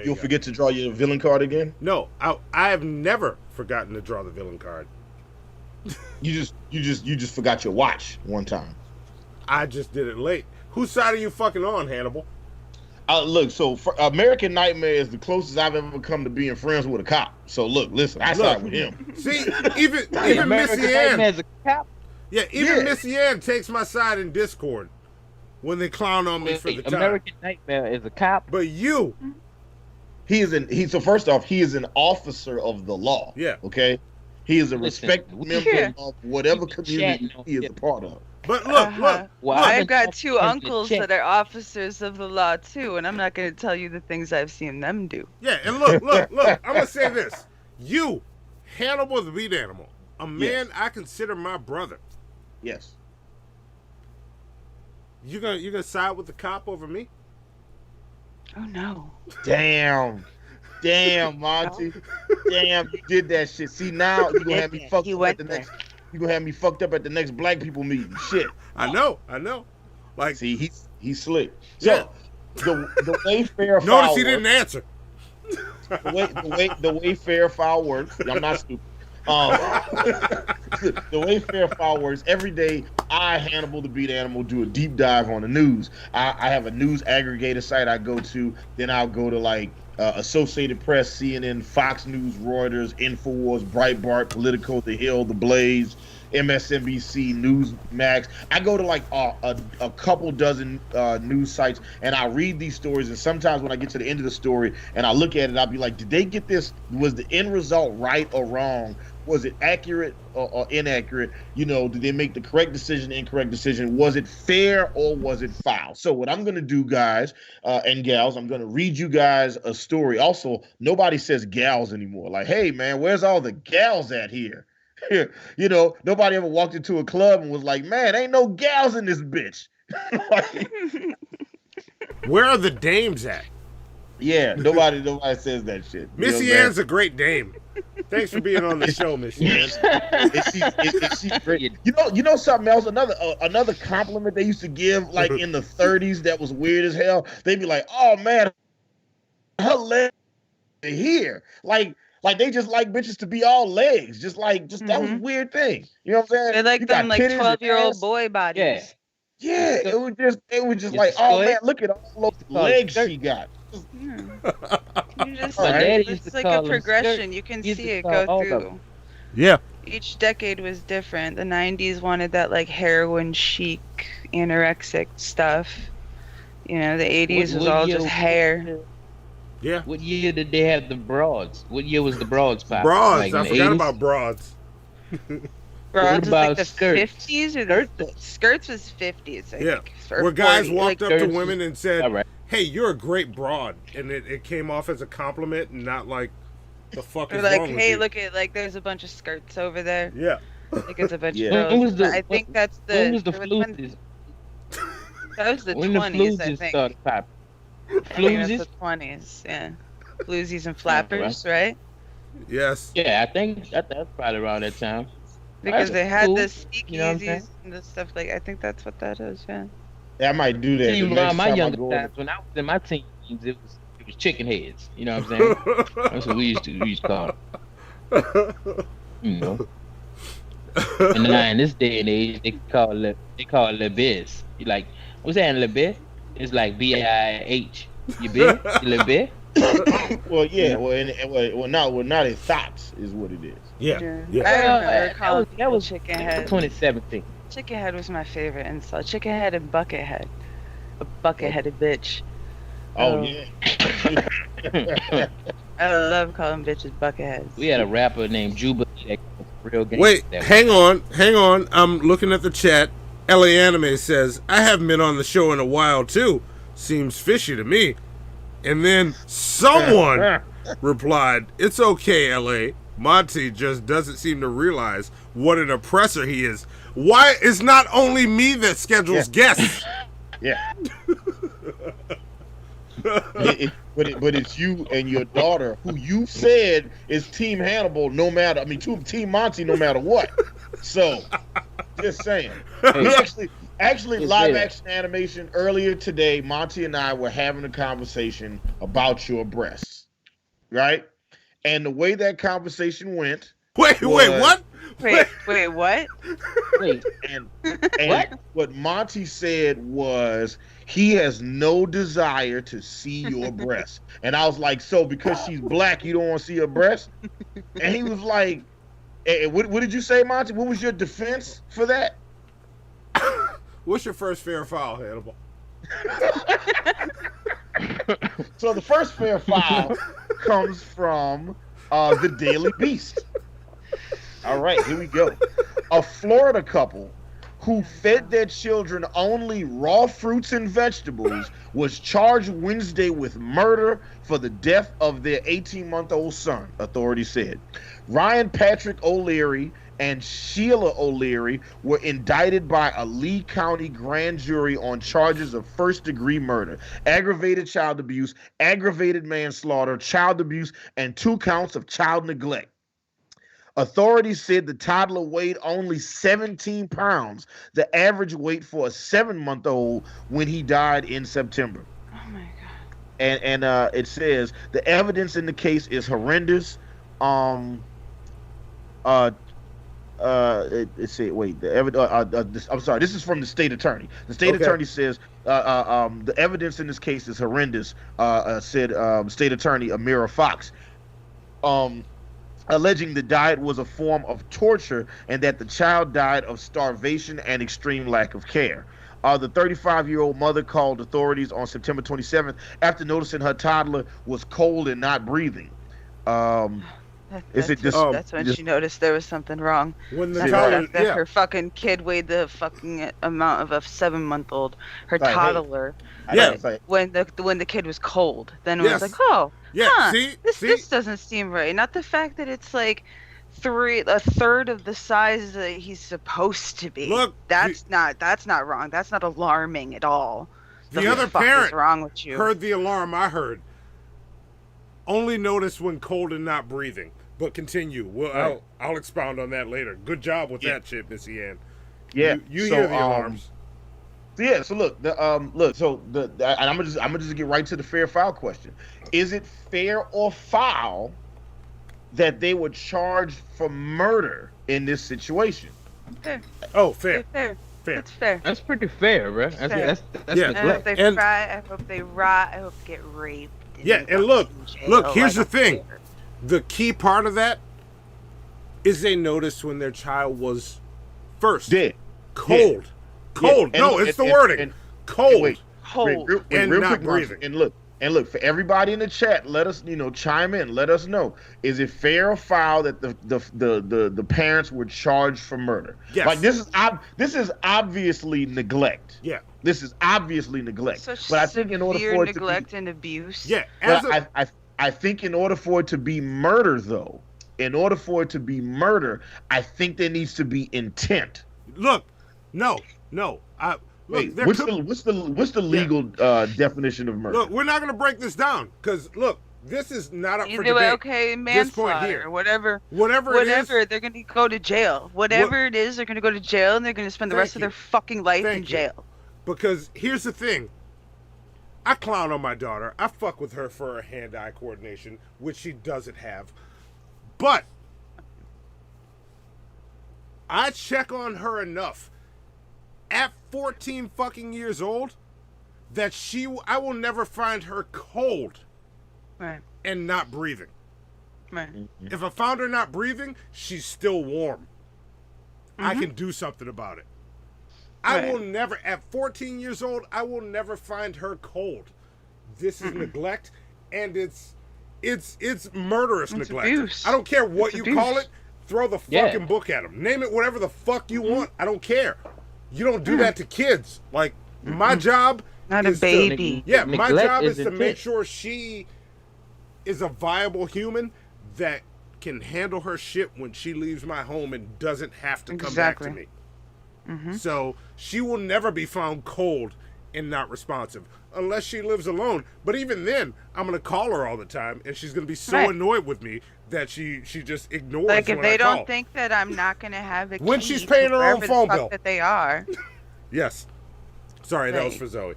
[SPEAKER 12] you'll forget to draw your villain card again?
[SPEAKER 2] No, I have never forgotten to draw the villain card.
[SPEAKER 12] You just forgot your watch one time.
[SPEAKER 2] I just did it late. Whose side are you fucking on, Hannibal?
[SPEAKER 12] Look, so American Nightmare is the closest I've ever come to being friends with a cop. So look, listen, I side with him.
[SPEAKER 2] See, even MissyAnn, MissyAnn takes my side in Discord when they clown on me for the time.
[SPEAKER 3] American Nightmare is a cop,
[SPEAKER 2] but you,
[SPEAKER 12] so first off, he is an officer of the law.
[SPEAKER 2] Yeah.
[SPEAKER 12] Okay. He is a respected member of whatever community he is a part of.
[SPEAKER 2] But look.
[SPEAKER 1] I've got two uncles that are officers of the law too, and I'm not going to tell you the things I've seen them do.
[SPEAKER 2] Yeah, and look. I'm going to say this: you, Hannibal the Beat Animal, a man I consider my brother.
[SPEAKER 12] Yes.
[SPEAKER 2] You gonna side with the cop over me?
[SPEAKER 1] Oh no!
[SPEAKER 12] Damn, Monty. Damn, you did that shit. See, now you're gonna have me fucked up at the next. You're gonna have me fucked up at the next black people meeting. Shit.
[SPEAKER 2] I know. Like,
[SPEAKER 12] see, he's slick. So the way fair foul
[SPEAKER 2] notice he didn't answer.
[SPEAKER 12] The way fair foul works. I'm not stupid. The way fair foul works, every day I, Hannibal the Beat Animal, do a deep dive on the news. I have a news aggregator site I go to. Then I'll go to like Associated Press, CNN, Fox News, Reuters, InfoWars, Breitbart, Politico, The Hill, The Blaze, MSNBC, Newsmax. I go to like a couple dozen news sites, and I read these stories. And sometimes when I get to the end of the story and I look at it, I'll be like, did they get this? Was the end result right or wrong? Was it accurate or inaccurate? You know, did they make the correct decision, incorrect decision? Was it fair or was it foul? So what I'm going to do, guys and gals, I'm going to read you guys a story. Also, nobody says gals anymore. Like, hey, man, where's all the gals at here? You know, nobody ever walked into a club and was like, man, ain't no gals in this bitch.
[SPEAKER 2] Where are the dames at?
[SPEAKER 12] Yeah, nobody says that shit.
[SPEAKER 2] MissyAnn's a great dame. Thanks for being on the show, MissyAnn.
[SPEAKER 12] She's great. You know something else? Another compliment they used to give like in the 30s that was weird as hell. They'd be like, "Oh man, her legs are here." Like Like they just like bitches to be all legs. Just that was a weird thing. You know what I'm saying?
[SPEAKER 1] They like
[SPEAKER 12] you
[SPEAKER 1] them
[SPEAKER 12] got
[SPEAKER 1] like
[SPEAKER 12] titties and
[SPEAKER 1] 12-year-old
[SPEAKER 12] ass.
[SPEAKER 1] boy bodies.
[SPEAKER 12] Yeah, it was just like, oh man, look at all those legs she got.
[SPEAKER 1] You just
[SPEAKER 12] All right.
[SPEAKER 1] it's like a progression. You can see it go through.
[SPEAKER 2] Yeah.
[SPEAKER 1] Each decade was different. The 90s wanted that like heroin chic, anorexic stuff. You know, the 80s was all just hair.
[SPEAKER 2] Yeah.
[SPEAKER 3] What year did they have the broads? What year was the broads pop?
[SPEAKER 2] Broads.
[SPEAKER 3] Like
[SPEAKER 2] I forgot about broads.
[SPEAKER 1] Broads was like the
[SPEAKER 3] skirts?
[SPEAKER 1] 50s or the skirts was 50s. I think, or
[SPEAKER 2] Where guys
[SPEAKER 1] 40,
[SPEAKER 2] walked
[SPEAKER 1] like,
[SPEAKER 2] up to women and said, "Hey, you're a great broad," and it came off as a compliment and not like the fuck
[SPEAKER 1] or
[SPEAKER 2] is
[SPEAKER 1] like,
[SPEAKER 2] wrong with
[SPEAKER 1] hey,
[SPEAKER 2] you?
[SPEAKER 1] look at like there's a bunch of skirts over there.
[SPEAKER 2] Yeah.
[SPEAKER 1] Like it's a bunch
[SPEAKER 12] Yeah.
[SPEAKER 1] of girls.
[SPEAKER 3] When was the-
[SPEAKER 1] I think that's the
[SPEAKER 3] When was the
[SPEAKER 1] when-
[SPEAKER 3] floozies?
[SPEAKER 1] that was the
[SPEAKER 3] When
[SPEAKER 1] 20s,
[SPEAKER 3] the
[SPEAKER 1] I
[SPEAKER 3] floozies
[SPEAKER 1] think.
[SPEAKER 3] started popping?
[SPEAKER 1] I think that's
[SPEAKER 3] Floozies?
[SPEAKER 1] the 20s, yeah. Floozies and flappers, right?
[SPEAKER 2] Yes.
[SPEAKER 3] Yeah, I think that's probably around that time.
[SPEAKER 1] Because
[SPEAKER 3] That's
[SPEAKER 1] they had
[SPEAKER 3] cool.
[SPEAKER 1] the
[SPEAKER 3] You
[SPEAKER 1] speakeasies
[SPEAKER 3] know what I'm saying?
[SPEAKER 1] and the stuff like. I think that's what that is, yeah.
[SPEAKER 12] Yeah, I might do that.
[SPEAKER 3] See,
[SPEAKER 12] the next
[SPEAKER 3] around my
[SPEAKER 12] time I
[SPEAKER 3] younger
[SPEAKER 12] go
[SPEAKER 3] times, when I was in my teens, it was chicken heads. You know what I'm saying? That's what we used to call it. You know. And now in this day and age, they call it le biz. You like, what's that le biz? It's like BIH. You biz? You le biz?
[SPEAKER 12] Well, yeah. Well, not in thoughts is what it is.
[SPEAKER 2] Yeah.
[SPEAKER 1] I remember
[SPEAKER 3] that
[SPEAKER 1] calling
[SPEAKER 3] was- that was
[SPEAKER 1] chicken head.
[SPEAKER 3] 2017.
[SPEAKER 1] Chicken head was my favorite insult. Chicken head and bucket head. A bucket headed bitch.
[SPEAKER 12] Oh,
[SPEAKER 1] Oh.
[SPEAKER 12] yeah.
[SPEAKER 1] I love calling bitches bucket heads.
[SPEAKER 3] We had a rapper named Juba. That was real gangster.
[SPEAKER 2] Wait,
[SPEAKER 3] That
[SPEAKER 2] hang on. I'm looking at the chat. LA Anime says, I haven't been on the show in a while too. Seems fishy to me. And then someone replied, it's okay, LA. Monty just doesn't seem to realize what an oppressor he is. Why? It's not only me that schedules guests.
[SPEAKER 12] Yeah. But it's you and your daughter who you said is Team Hannibal Team Monty no matter what. So, just saying. We actually live action animation earlier today, Monty and I were having a conversation about your breasts. Right? And the way that conversation went.
[SPEAKER 2] Wait, what?
[SPEAKER 1] Wait, what?
[SPEAKER 3] Wait.
[SPEAKER 12] And what Monty said was he has no desire to see your breasts. And I was like, so because she's black, you don't want to see her breasts? And he was like, what did you say, Monty? What was your defense for that?
[SPEAKER 2] What's your first fair foul, Hannibal?
[SPEAKER 12] So the first fair foul comes from the Daily Beast. All right, here we go. A Florida couple who fed their children only raw fruits and vegetables was charged Wednesday with murder for the death of their 18-month-old son, authorities said. Ryan Patrick O'Leary and Sheila O'Leary were indicted by a Lee County grand jury on charges of first-degree murder, aggravated child abuse, aggravated manslaughter, child abuse, and 2 counts of child neglect. Authorities said the toddler weighed only 17 pounds, the average weight for a 7-month-old when he died in September.
[SPEAKER 1] Oh my god.
[SPEAKER 12] And it says the evidence in the case is horrendous. I'm sorry. This is from the state attorney. The state attorney says the evidence in this case is horrendous. Said state attorney Amira Fox. Alleging the diet was a form of torture and that the child died of starvation and extreme lack of care. The 35-year-old mother called authorities on September 27th after noticing her toddler was cold and not breathing.
[SPEAKER 1] That's when she noticed there was something wrong.
[SPEAKER 2] When the toddler,
[SPEAKER 1] her fucking kid weighed the fucking amount of a 7-month-old. Her toddler. When the kid was cold, then it was like, this doesn't seem right. Not the fact that it's like a third of the size that he's supposed to be.
[SPEAKER 2] Look,
[SPEAKER 1] that's not wrong. That's not alarming at all.
[SPEAKER 2] The other parent
[SPEAKER 1] is wrong with you?
[SPEAKER 2] Heard the alarm I heard. Only noticed when cold and not breathing. But continue. Well, I'll expound on that later. Good job with that shit, MissyAnn.
[SPEAKER 12] Yeah,
[SPEAKER 2] you hear the alarms.
[SPEAKER 12] Yeah, so look, and I'm gonna just get right to the fair foul question. Is it fair or foul that they were charged for murder in this situation.
[SPEAKER 1] Fair.
[SPEAKER 2] Oh, fair.
[SPEAKER 1] Fair.
[SPEAKER 2] Fair.
[SPEAKER 1] That's fair.
[SPEAKER 3] That's pretty fair, bro. That's
[SPEAKER 2] yeah.
[SPEAKER 1] And if they fry, I hope they rot. I hope they get raped.
[SPEAKER 2] Yeah, and look, here's the thing. The key part of that is they noticed when their child was first
[SPEAKER 12] dead,
[SPEAKER 2] cold, cold.
[SPEAKER 12] Yeah.
[SPEAKER 2] No, it's the wording, cold,
[SPEAKER 1] cold,
[SPEAKER 2] and not breathing.
[SPEAKER 12] And look, for everybody in the chat, let us, chime in. Let us know: is it fair or foul that the parents were charged for murder?
[SPEAKER 2] Yes.
[SPEAKER 12] Like this is obviously neglect.
[SPEAKER 2] Yeah.
[SPEAKER 12] This is obviously neglect.
[SPEAKER 1] Such
[SPEAKER 12] but I think in order for it
[SPEAKER 1] neglect
[SPEAKER 12] to be,
[SPEAKER 1] and abuse.
[SPEAKER 2] Yeah.
[SPEAKER 12] I think in order for it to be murder, though, I think there needs to be intent.
[SPEAKER 2] Look, no.
[SPEAKER 12] Wait, what's the legal definition of murder?
[SPEAKER 2] Look, we're not going to break this down because look, this is not up for
[SPEAKER 1] Either
[SPEAKER 2] debate.
[SPEAKER 1] way, okay, manslaughter,
[SPEAKER 2] here.
[SPEAKER 1] or whatever.
[SPEAKER 2] Whatever it is,
[SPEAKER 1] they're going to go to jail. Whatever it is, they're going to go to jail, and they're going to spend the rest of their fucking life in jail.
[SPEAKER 2] Because here's the thing. I clown on my daughter. I fuck with her for her hand-eye coordination, which she doesn't have. But I check on her enough at 14 fucking years old that I will never find her cold and not breathing.
[SPEAKER 1] Right.
[SPEAKER 2] If I found her not breathing, she's still warm. I can do something about it. I will never, at 14 years old, I will never find her cold. This is neglect, and it's murderous neglect.
[SPEAKER 1] Abuse.
[SPEAKER 2] I don't care what
[SPEAKER 1] It's
[SPEAKER 2] you
[SPEAKER 1] abuse.
[SPEAKER 2] call it. Throw the fucking book at them. Name it whatever the fuck you want. I don't care. You don't do that to kids. Like, my job
[SPEAKER 1] Not
[SPEAKER 2] is
[SPEAKER 1] a baby.
[SPEAKER 2] my job is to make sure she is a viable human that can handle her shit when she leaves my home and doesn't have to come back to me. So she will never be found cold and not responsive unless she lives alone. But even then, I'm going to call her all the time, and she's going to be so annoyed with me that she just ignores
[SPEAKER 1] Like, if
[SPEAKER 2] when
[SPEAKER 1] they
[SPEAKER 2] I
[SPEAKER 1] don't
[SPEAKER 2] call.
[SPEAKER 1] think that I'm not going to have a
[SPEAKER 2] When
[SPEAKER 1] key
[SPEAKER 2] she's paying
[SPEAKER 1] to
[SPEAKER 2] her own
[SPEAKER 1] wherever the
[SPEAKER 2] phone
[SPEAKER 1] fuck
[SPEAKER 2] bill.
[SPEAKER 1] that they are.
[SPEAKER 2] Yes. Sorry, that was
[SPEAKER 1] Right.
[SPEAKER 2] for Zoe.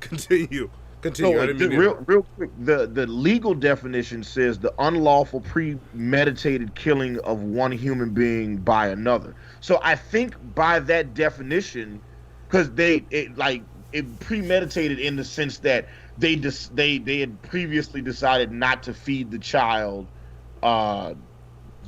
[SPEAKER 2] Continue. I
[SPEAKER 12] So,
[SPEAKER 2] didn't mean
[SPEAKER 12] real quick, the legal definition says the unlawful premeditated killing of one human being by another. So I think by that definition, because it premeditated in the sense that they had previously decided not to feed the child.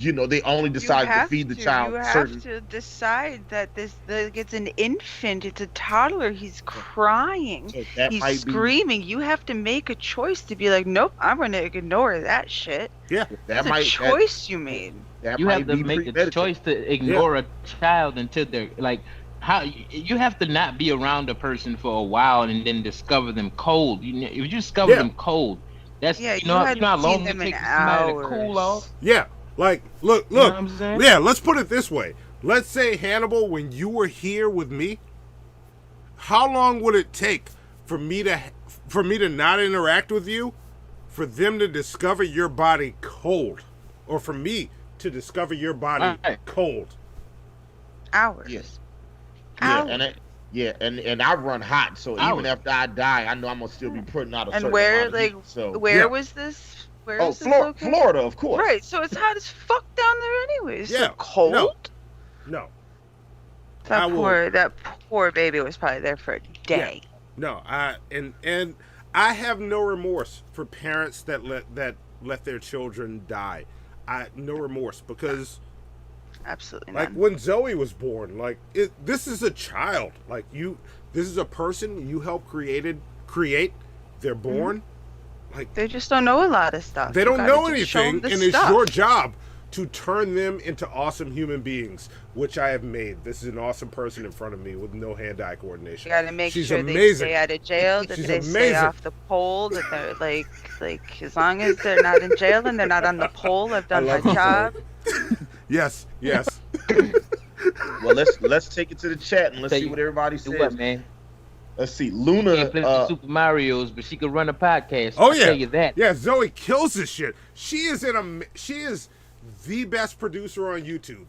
[SPEAKER 12] They only decided to feed the child
[SPEAKER 1] You
[SPEAKER 12] certain.
[SPEAKER 1] have to decide that it's an infant, it's a toddler, he's crying,
[SPEAKER 12] So that might
[SPEAKER 1] he's
[SPEAKER 12] be-
[SPEAKER 1] screaming. You have to make a choice to be like, nope, I'm going to ignore that shit.
[SPEAKER 2] Yeah.
[SPEAKER 1] That's a choice you made.
[SPEAKER 3] You have to make a choice to ignore a child until they're like, how you have to not be around a person for a while and then discover them cold. If you discover them cold, that's you know how long it takes somebody to cool off.
[SPEAKER 2] Yeah. Like, look.
[SPEAKER 3] You know what I'm saying?
[SPEAKER 2] Yeah, let's put it this way. Let's say, Hannibal, when you were here with me, how long would it take for me to not interact with you, for them to discover your body cold, or for me to discover your body cold?
[SPEAKER 1] Hours.
[SPEAKER 12] Yes.
[SPEAKER 1] Hours.
[SPEAKER 12] And I run hot, so even after I die, I know I'm gonna still be putting out a certain
[SPEAKER 1] And where,
[SPEAKER 12] amount of heat, so
[SPEAKER 1] where was this? Where is this located?
[SPEAKER 12] Florida, of course.
[SPEAKER 1] Right, so it's hot as fuck down there anyways.
[SPEAKER 2] Yeah.
[SPEAKER 1] So cold?
[SPEAKER 2] No.
[SPEAKER 1] That poor baby was probably there for a day.
[SPEAKER 2] Yeah. No, and I have no remorse for parents that let their children die. No remorse, because
[SPEAKER 1] absolutely
[SPEAKER 2] like
[SPEAKER 1] none.
[SPEAKER 2] when Zoe was born, this is a child. This is a person you helped create. They're born. Like,
[SPEAKER 1] they just don't know a lot of stuff.
[SPEAKER 2] They don't know anything, and it's
[SPEAKER 1] stuff.
[SPEAKER 2] your job to turn them into awesome human beings, which I have made. This is an awesome person in front of me with no hand-eye coordination.
[SPEAKER 1] You got to make
[SPEAKER 2] She's
[SPEAKER 1] sure
[SPEAKER 2] amazing.
[SPEAKER 1] they stay out of jail, that
[SPEAKER 2] She's
[SPEAKER 1] they
[SPEAKER 2] amazing.
[SPEAKER 1] stay off the pole, that they're like as long as they're not in jail and they're not on the pole, I've done my job.
[SPEAKER 2] Yes.
[SPEAKER 12] Well, let's take it to the chat and let's see what everybody says.
[SPEAKER 3] What, man?
[SPEAKER 12] Let's see. Luna.
[SPEAKER 3] She can't play the Super Mario's, but she can run a podcast.
[SPEAKER 2] Oh
[SPEAKER 3] I'll
[SPEAKER 2] yeah,
[SPEAKER 3] tell you that.
[SPEAKER 2] Yeah, Zoe kills this shit. She is the best producer on YouTube,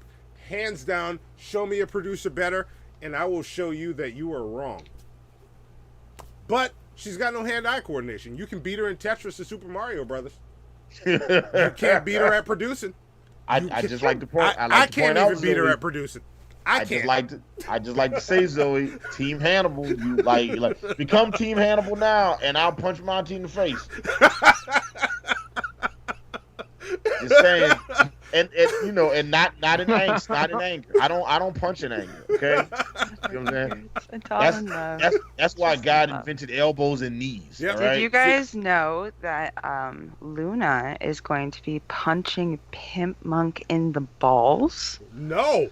[SPEAKER 2] hands down. Show me a producer better, and I will show you that you are wrong. But she's got no hand-eye coordination. You can beat her in Tetris or Super Mario Brothers. You can't beat her at producing.
[SPEAKER 12] I just like to point.
[SPEAKER 2] I
[SPEAKER 12] to
[SPEAKER 2] can't
[SPEAKER 12] point out,
[SPEAKER 2] even beat her
[SPEAKER 12] Zoe,
[SPEAKER 2] at producing. I
[SPEAKER 12] just like to say, Zoe, Team Hannibal. You like become Team Hannibal now, and I'll punch Monty in the face. Just saying, and you know, and not in angst, not in anger. I don't punch in anger. Okay, you know what I'm saying? That's why God invented elbows and knees.
[SPEAKER 2] Yep.
[SPEAKER 12] All
[SPEAKER 1] Did
[SPEAKER 12] right?
[SPEAKER 1] you guys know that Luna is going to be punching Pimp Monk in the balls?
[SPEAKER 2] No.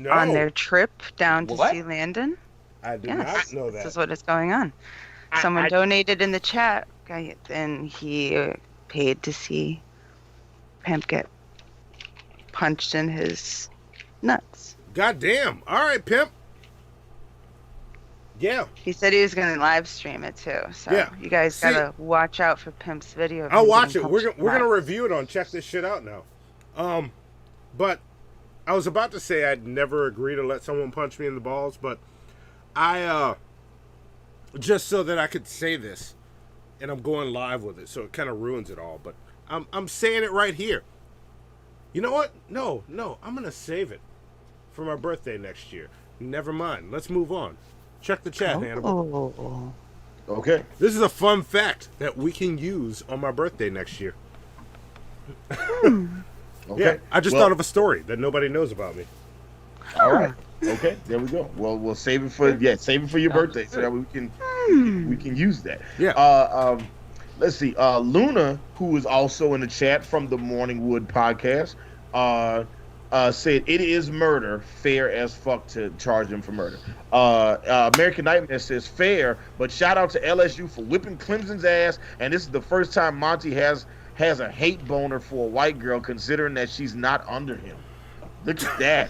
[SPEAKER 1] On their trip down to
[SPEAKER 3] What?
[SPEAKER 1] see Landon?
[SPEAKER 2] I do
[SPEAKER 1] Yes,
[SPEAKER 2] not know that.
[SPEAKER 1] this is what is going on. Someone donated in the chat, and he paid to see Pimp get punched in his nuts.
[SPEAKER 2] God damn. All right, Pimp. Yeah.
[SPEAKER 1] He said he was going to live stream it too. So
[SPEAKER 2] Yeah.
[SPEAKER 1] you guys gotta watch out for Pimp's video. of
[SPEAKER 2] I'll
[SPEAKER 1] him
[SPEAKER 2] watch
[SPEAKER 1] getting
[SPEAKER 2] it. We're
[SPEAKER 1] punched in
[SPEAKER 2] gonna
[SPEAKER 1] the nuts.
[SPEAKER 2] review it on Check This Shit Out now. But I was about to say I'd never agree to let someone punch me in the balls, but I just so that I could say this, and I'm going live with it, so it kind of ruins it all. But I'm saying it right here. You know what? No, I'm gonna save it for my birthday next year. Never mind. Let's move on. Check the chat, Hannibal.
[SPEAKER 12] Okay.
[SPEAKER 2] This is a fun fact that we can use on my birthday next year.
[SPEAKER 12] Okay.
[SPEAKER 2] Yeah, I just thought of a story that nobody knows about me.
[SPEAKER 12] All right. Okay, there we go. Well, we'll save it for your birthday so that we can use that.
[SPEAKER 2] Yeah.
[SPEAKER 12] Let's see. Luna, who is also in the chat from the Morningwood podcast, said it is murder, fair as fuck to charge him for murder. American Nightmare says fair, but shout out to LSU for whipping Clemson's ass, and this is the first time Monty has a hate boner for a white girl, considering that she's not under him. Look at that.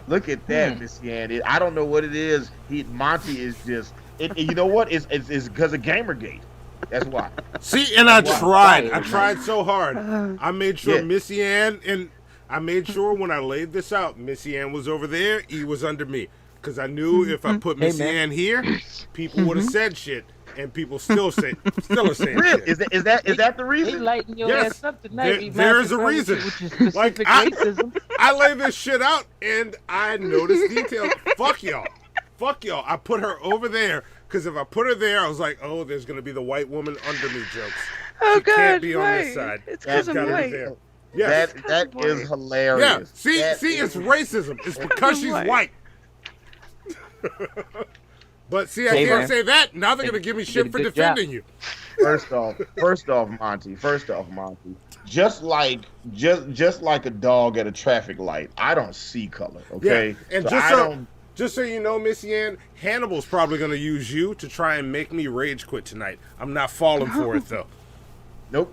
[SPEAKER 12] Look at that, MissyAnn. I don't know what it is. Monty is just. You know what? It's because of Gamergate. That's why.
[SPEAKER 2] See, and I tried so hard. I made sure MissyAnn, and I made sure when I laid this out, MissyAnn was over there. He was under me, because I knew if I put MissyAnn here, people would have said shit. And people still are saying
[SPEAKER 12] really?
[SPEAKER 2] shit.
[SPEAKER 12] Is that the reason?
[SPEAKER 3] They lighting your ass up tonight.
[SPEAKER 2] There is a reason. Like
[SPEAKER 3] racism.
[SPEAKER 2] I lay this shit out and I noticed details. Fuck y'all. I put her over there because if I put her there, I was like, oh, there's gonna be the white woman under me jokes.
[SPEAKER 1] Oh,
[SPEAKER 2] she
[SPEAKER 1] God,
[SPEAKER 2] can't be on
[SPEAKER 1] right.
[SPEAKER 2] this side.
[SPEAKER 1] It's because I'm
[SPEAKER 2] gotta
[SPEAKER 1] white.
[SPEAKER 2] be there. Yes.
[SPEAKER 12] That is hilarious.
[SPEAKER 2] Yeah. See, it's racism. It's because she's white. But see, I can't say that. Now they're gonna give me shit for defending you.
[SPEAKER 12] First off, Monty. Just like a dog at a traffic light, I don't see color. Okay,
[SPEAKER 2] yeah. And just so you know, MissyAnn, Hannibal's probably gonna use you to try and make me rage quit tonight. I'm not falling for it though.
[SPEAKER 12] Nope.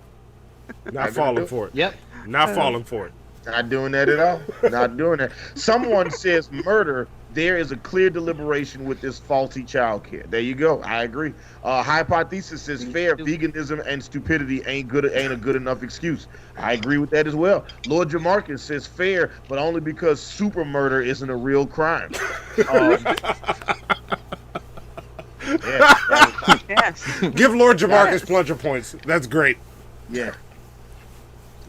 [SPEAKER 2] Not falling for it.
[SPEAKER 3] Yep.
[SPEAKER 2] Not falling for it.
[SPEAKER 12] Not doing that at all. Not doing that. Someone says murder. There is a clear deliberation with this faulty child care. There you go. I agree. Hypothesis says fair. Veganism and stupidity ain't a good enough excuse. I agree with that as well. Lord Jamarcus says fair, but only because super murder isn't a real crime.
[SPEAKER 1] Yes.
[SPEAKER 2] Give Lord Jamarcus plunger points. That's great.
[SPEAKER 12] Yeah.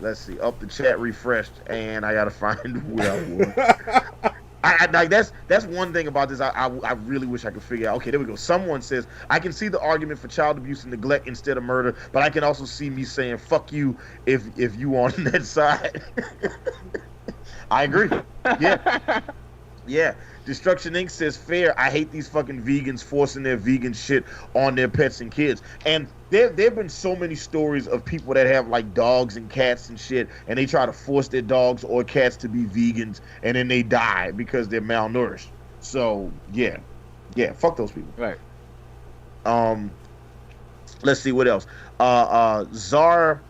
[SPEAKER 12] Let's see. Up the chat refreshed, and I gotta find where I was. I like that's one thing about this. I really wish I could figure out. Okay, there we go. Someone says I can see the argument for child abuse and neglect instead of murder, but I can also see me saying "fuck you" if you on that side. I agree. Yeah, yeah. Destruction Inc. says fair. I hate these fucking vegans forcing their vegan shit on their pets and kids. And there've been so many stories of people that have like dogs and cats and shit, and they try to force their dogs or cats to be vegans, and then they die because they're malnourished. So yeah, fuck those people.
[SPEAKER 3] Right.
[SPEAKER 12] Let's see what else. Zar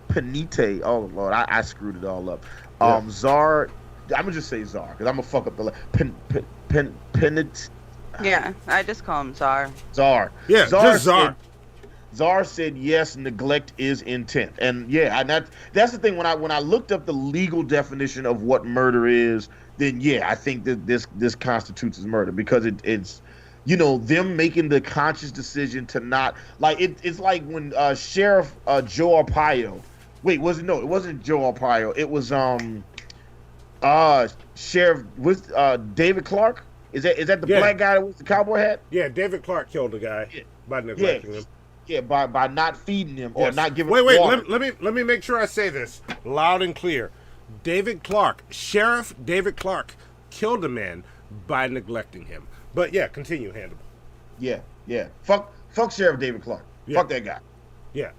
[SPEAKER 12] Panite. Oh Lord, I screwed it all up. Zar. I'm gonna just say Czar because I'm gonna fuck up the Penit.
[SPEAKER 1] Yeah, I just call him Czar.
[SPEAKER 12] Czar.
[SPEAKER 2] Yeah, just Czar.
[SPEAKER 12] Czar said yes. Neglect is intent, and yeah, that's the thing. When I looked up the legal definition of what murder is, then yeah, I think that this constitutes as murder because it's them making the conscious decision to not like it. It's like when Sheriff Joe Arpaio. Wait, was it? No, it wasn't Joe Arpaio. It was Sheriff with David Clark. Is that the black guy that was the cowboy hat?
[SPEAKER 2] Yeah, David Clark killed a guy by neglecting him.
[SPEAKER 12] Yeah, by not feeding him or not giving.
[SPEAKER 2] Wait,
[SPEAKER 12] water.
[SPEAKER 2] let me make sure I say this loud and clear. David Clark, Sheriff David Clark, killed a man by neglecting him. But yeah, continue, Hannibal.
[SPEAKER 12] Yeah. Fuck Sheriff David Clark. Fuck that guy.
[SPEAKER 2] Yeah.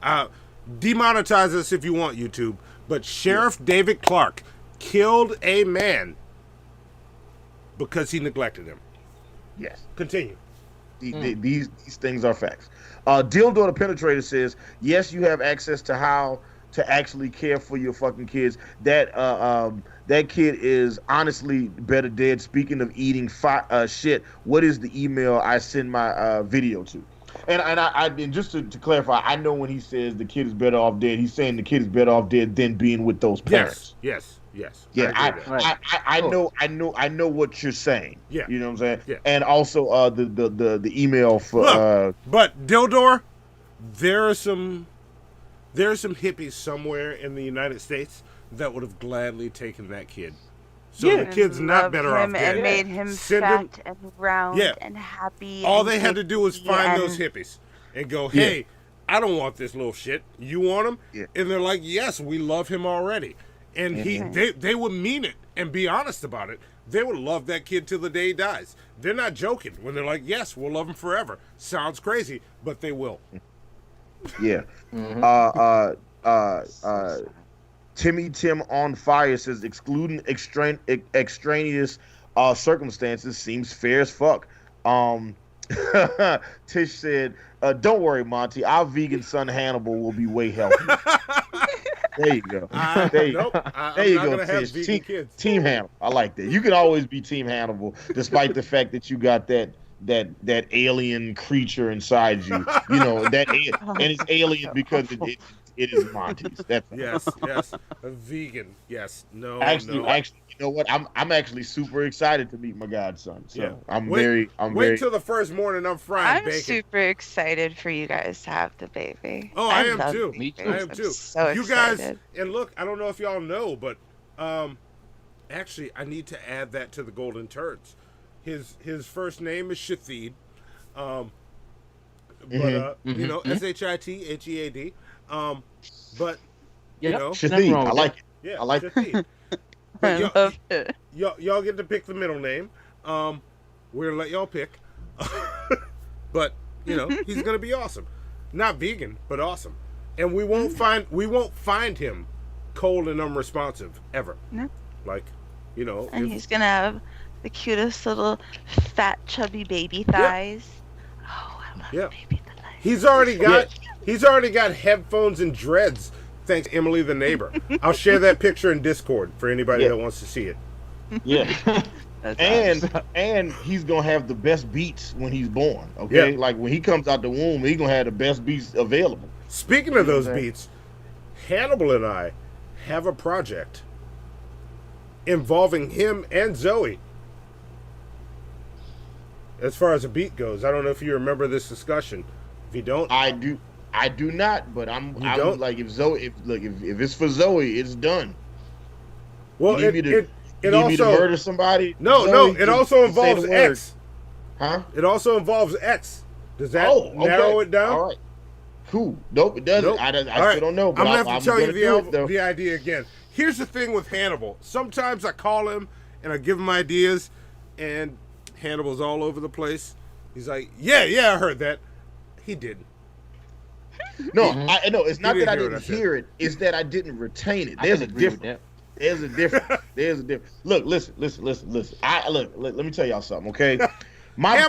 [SPEAKER 2] Demonetize us if you want, YouTube. But Sheriff David Clark killed a man because he neglected him.
[SPEAKER 12] Yes.
[SPEAKER 2] Continue.
[SPEAKER 12] These things are facts. Dildo the Penetrator says, yes, you have access to how to actually care for your fucking kids. That kid is honestly better dead. Speaking of eating shit, what is the email I send my video to? And just to clarify, I know when he says the kid is better off dead, he's saying the kid is better off dead than being with those parents.
[SPEAKER 2] Yes.
[SPEAKER 12] Yeah, I know what you're saying.
[SPEAKER 2] Yeah,
[SPEAKER 12] you know what I'm saying.
[SPEAKER 2] Yeah.
[SPEAKER 12] And also the email for.
[SPEAKER 2] But Dildor, there are some hippies somewhere in the United States that would have gladly taken that kid. So the kid's not better off dead.
[SPEAKER 1] And made him fat and round and happy.
[SPEAKER 2] All they had to do was find those hippies and go, hey, I don't want this little shit. You want him?
[SPEAKER 12] Yeah.
[SPEAKER 2] And they're like, yes, we love him already. And they would mean it and be honest about it. They would love that kid till the day he dies. They're not joking when they're like, yes, we'll love him forever. Sounds crazy, but they will.
[SPEAKER 12] Yeah. Timmy Tim on Fire says excluding extraneous circumstances seems fair as fuck. Tish said, don't worry, Monty, our vegan son Hannibal will be way healthier. There you go. There you go, Tish. Team Hannibal. I like that. You can always be Team Hannibal, despite the fact that you got that alien creature inside you. You know, and it's alien because it is Monty's. That's
[SPEAKER 2] yes. A vegan. Yes. No.
[SPEAKER 12] Actually, you know what? I'm actually super excited to meet my godson. So
[SPEAKER 2] wait till the first morning I'm frying bacon.
[SPEAKER 1] I'm super excited for you guys to have the baby.
[SPEAKER 2] Oh, I am too.
[SPEAKER 1] Me too.
[SPEAKER 2] I am too.
[SPEAKER 1] So
[SPEAKER 2] you
[SPEAKER 1] excited.
[SPEAKER 2] Guys, and look, I don't know if y'all know, but actually, I need to add that to the Golden Turds. His first name is Shatheed, you know, Shithhead. But you know,
[SPEAKER 12] Shatheed, I like it.
[SPEAKER 2] Yeah,
[SPEAKER 12] I like
[SPEAKER 2] Shatheed.
[SPEAKER 1] I love it.
[SPEAKER 2] Y'all get to pick the middle name. We're gonna let y'all pick. But you know, he's gonna be awesome. Not vegan, but awesome. And we won't find him cold and unresponsive ever.
[SPEAKER 1] No.
[SPEAKER 2] Like, you know.
[SPEAKER 1] And he's gonna have the cutest little fat chubby baby thighs. Yeah. Oh, I love baby thighs. He's already got headphones and dreads. Thanks, Emily the neighbor. I'll share that picture in Discord for anybody that wants to see it.
[SPEAKER 12] Yeah. And he's gonna have the best beats when he's born. Okay, like when he comes out the womb, he's gonna have the best beats available.
[SPEAKER 2] Speaking of those beats, Hannibal and I have a project involving him and Zoe. As far as a beat goes, I don't know if you remember this discussion. If you don't,
[SPEAKER 12] I do not. But I'm like, if it's for Zoe, it's done.
[SPEAKER 2] Well,
[SPEAKER 12] you need me to murder somebody?
[SPEAKER 2] No. It also involves X.
[SPEAKER 12] Huh?
[SPEAKER 2] It also involves X. Does that narrow it down?
[SPEAKER 12] All right. Cool. Nope, it doesn't. Nope. I still don't know. But
[SPEAKER 2] I'm gonna have to tell you the idea again. Here's the thing with Hannibal. Sometimes I call him and I give him ideas, and Hannibal's all over the place. He's like, yeah, I heard that. He didn't.
[SPEAKER 12] No, I know. It's not that I didn't hear it. It's that I didn't retain it. There's a difference. There's a difference. Look, listen. Let me tell y'all something, okay? My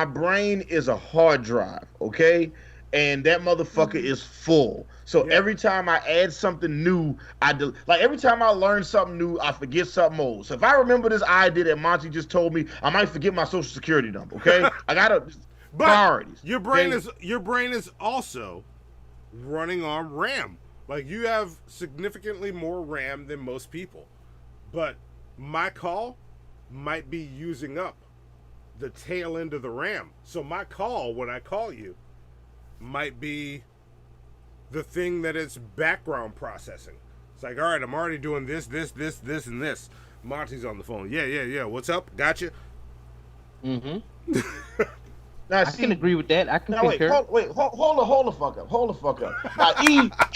[SPEAKER 12] brain is a hard drive, okay? And that motherfucker is full. So every time I add something new, every time I learn something new, I forget something old. So if I remember this idea that Monty just told me, I might forget my social security number, okay? I gotta priorities.
[SPEAKER 2] Your brain is also running on RAM. Like, you have significantly more RAM than most people. But my call might be using up the tail end of the RAM. So my call, when I call you, might be the thing that it's background processing. It's like, all right, I'm already doing this, and this. Monty's on the phone. Yeah. What's up? Gotcha.
[SPEAKER 3] Mm-hmm.
[SPEAKER 12] Now,
[SPEAKER 3] I can agree with that. I can concur.
[SPEAKER 12] Hold the fuck up. Now,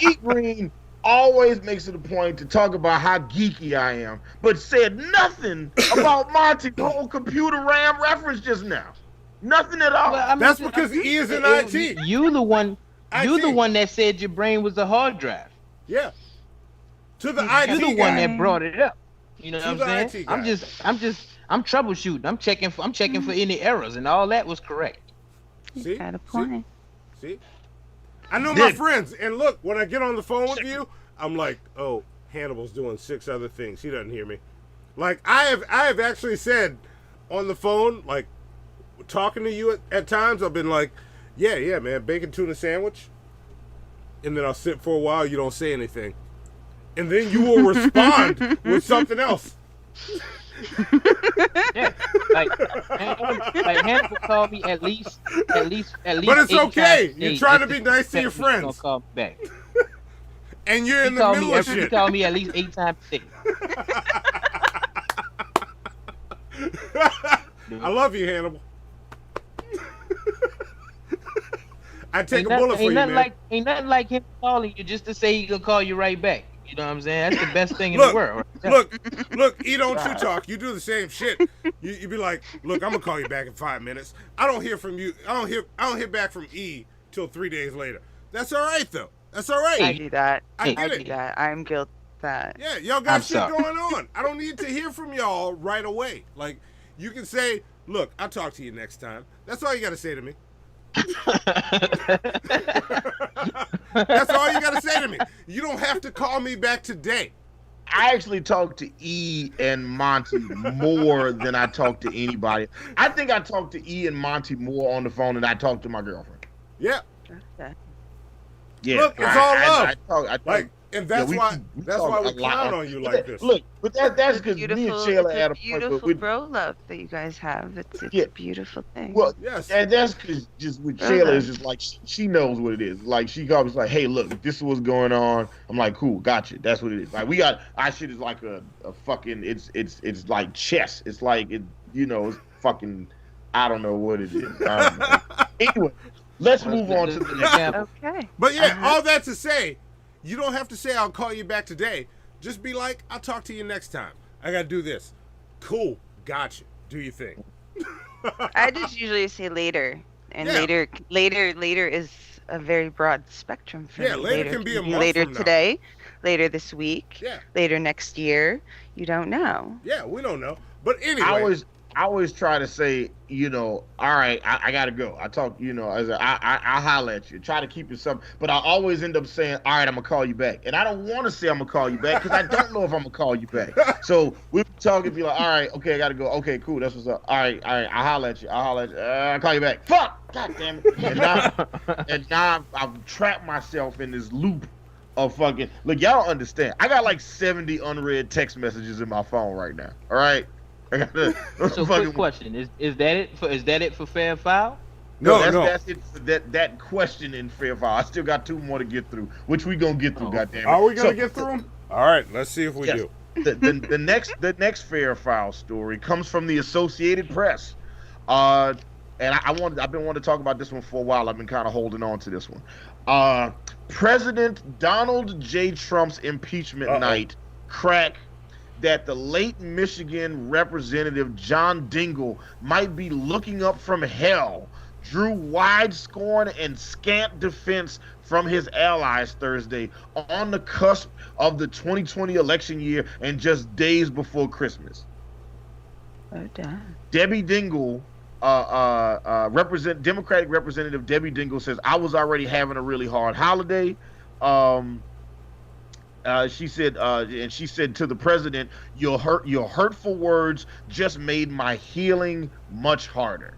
[SPEAKER 12] E Green always makes it a point to talk about how geeky I am, but said nothing about Monty's whole computer RAM reference just now. Nothing at all.
[SPEAKER 3] Well,
[SPEAKER 2] that's because E is in IT.
[SPEAKER 3] You the one that said your brain was a hard drive.
[SPEAKER 2] Yeah. To the IT
[SPEAKER 3] You're the one that brought it up. You know what I'm saying? I'm troubleshooting. I'm checking for any errors, and all that was correct.
[SPEAKER 2] See?
[SPEAKER 1] Got a point.
[SPEAKER 2] See? I know my friends, and look, when I get on the phone with you, I'm like, oh, Hannibal's doing 6 other things. He doesn't hear me. Like I have actually said on the phone, like talking to you at times, I've been like, yeah, man, bacon tuna sandwich, and then I'll sit for a while. You don't say anything, and then you will respond with something else.
[SPEAKER 3] Yeah, like Hannibal called me at least.
[SPEAKER 2] But it's okay. You're trying to be nice to your friends.
[SPEAKER 3] Gonna call me back.
[SPEAKER 2] And you're in the middle of shit.
[SPEAKER 3] He called me at least 8 times a day.
[SPEAKER 2] I love you, Hannibal. I take a bullet for you, man.
[SPEAKER 3] Ain't nothing like him calling you just to say he gonna call you right back. You know what I'm saying? That's the best thing in the world.
[SPEAKER 2] Look, E don't you talk. You do the same shit. You be like, look, I'm gonna call you back in 5 minutes. I don't hear from you. I don't hear back from E till 3 days later. That's all right though. That's all right.
[SPEAKER 1] I do that.
[SPEAKER 2] I
[SPEAKER 1] do that. I'm guilty of that.
[SPEAKER 2] Yeah, y'all got shit going on. I don't need to hear from y'all right away. Like, you can say, look, I'll talk to you next time. That's all you got to say to me. That's all you got to say to me. You don't have to call me back today.
[SPEAKER 12] I actually talk to E and Monty more than I talk to anybody. I think I talk to E and Monty more on the phone than I talk to my girlfriend.
[SPEAKER 2] Yeah.
[SPEAKER 1] Okay.
[SPEAKER 12] Yeah.
[SPEAKER 2] Look, it's all love.
[SPEAKER 12] I talk,
[SPEAKER 2] like, and that's why we count on you like this.
[SPEAKER 12] Look, but that's because me and Shayla had a
[SPEAKER 1] beautiful bro love that you guys have. It's a beautiful thing.
[SPEAKER 12] Well, yes, and that's because just with Shayla is just like she knows what it is. Like she always like, hey, look, this is what's going on. I'm like, cool, gotcha. That's what it is. Like we got our shit is like a fucking it's like chess. It's like it's fucking I don't know what it is. Anyway, let's move on to the next.
[SPEAKER 1] Okay.
[SPEAKER 2] But yeah, all that to say. You don't have to say I'll call you back today. Just be like, I'll talk to you next time. I gotta do this. Cool, gotcha. Do your thing.
[SPEAKER 1] I just usually say later, and later is a very broad spectrum for me.
[SPEAKER 2] Later can be a month
[SPEAKER 1] later
[SPEAKER 2] from now.
[SPEAKER 1] Today, later this week,
[SPEAKER 2] Yeah.
[SPEAKER 1] later next year. You don't know.
[SPEAKER 2] Yeah, we don't know. But anyway,
[SPEAKER 12] I always try to say, all right, I gotta go. I talk, I'll holler at you. Try to keep it something, but I always end up saying, all right, I'm gonna call you back, and I don't want to say I'm gonna call you back because I don't know if I'm gonna call you back. So we talk and be like, all right, okay, I gotta go. Okay, cool, that's what's up. All right, I'll holler at you. I'll call you back. Fuck, god damn it. And now I've trapped myself in this loop of fucking. Look, y'all don't understand. I got like 70 unread text messages in my phone right now. All right.
[SPEAKER 3] So quick question: Is that it for fair file?
[SPEAKER 12] No. That's it for that question in fair file. I still got 2 more to get through, which we gonna get through. Goddamn it!
[SPEAKER 2] Are we gonna get through them? All right, let's see if we do.
[SPEAKER 12] The next fair file story comes from the Associated Press, and I've been wanting to talk about this one for a while. I've been kind of holding on to this one. President Donald J. Trump's impeachment night crack that the late Michigan Representative John Dingell might be looking up from hell drew wide scorn and scant defense from his allies Thursday on the cusp of the 2020 election year and just days before Christmas.
[SPEAKER 1] Oh, damn.
[SPEAKER 12] Debbie Dingell, Democratic Representative Debbie Dingell says, I was already having a really hard holiday. She said to the president, your hurtful words just made my healing much harder.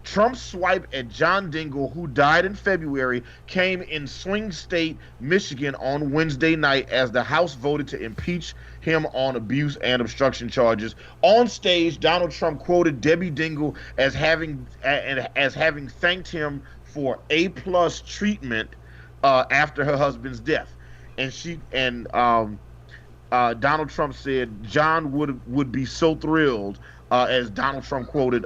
[SPEAKER 12] Trump's swipe at John Dingell, who died in February, came in swing state Michigan on Wednesday night as the House voted to impeach him on abuse and obstruction charges. On stage, Donald Trump quoted Debbie Dingell as having thanked him for A+ treatment after her husband's death, and Donald Trump said John would be so thrilled, as Donald Trump quoted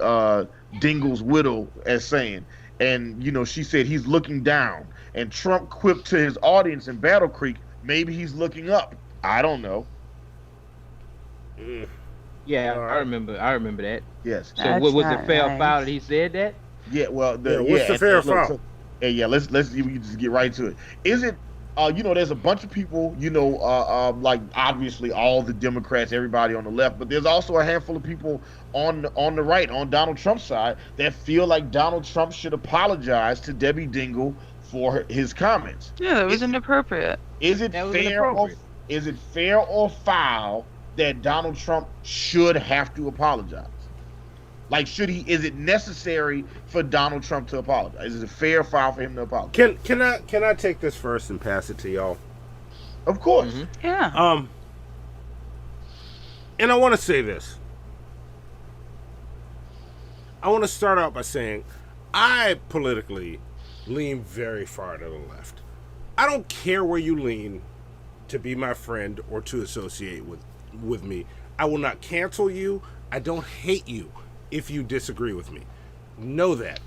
[SPEAKER 12] Dingell's widow as saying, and she said he's looking down, and Trump quipped to his audience in Battle Creek, maybe he's looking up. I don't know.
[SPEAKER 3] Yeah, I remember that.
[SPEAKER 12] Yes.
[SPEAKER 3] So what was the fair foul that he said that?
[SPEAKER 12] Yeah, well,
[SPEAKER 2] what's the fair foul?
[SPEAKER 12] Let's we can just get right to it. Is it there's a bunch of people, like obviously all the Democrats, everybody on the left, but there's also a handful of people on the right, on Donald Trump's side, that feel like Donald Trump should apologize to Debbie Dingell for his comments.
[SPEAKER 1] Yeah, that was inappropriate.
[SPEAKER 12] Is it fair or foul that Donald Trump should have to apologize? Like, is it necessary for Donald Trump to apologize? Is it a fair foul for him to apologize?
[SPEAKER 2] Can I take this first and pass it to y'all?
[SPEAKER 12] Of course.
[SPEAKER 1] Mm-hmm. Yeah.
[SPEAKER 2] And I want to say this. I want to start out by saying I politically lean very far to the left. I don't care where you lean to be my friend or to associate with me. I will not cancel you. I don't hate you if you disagree with me. Know that.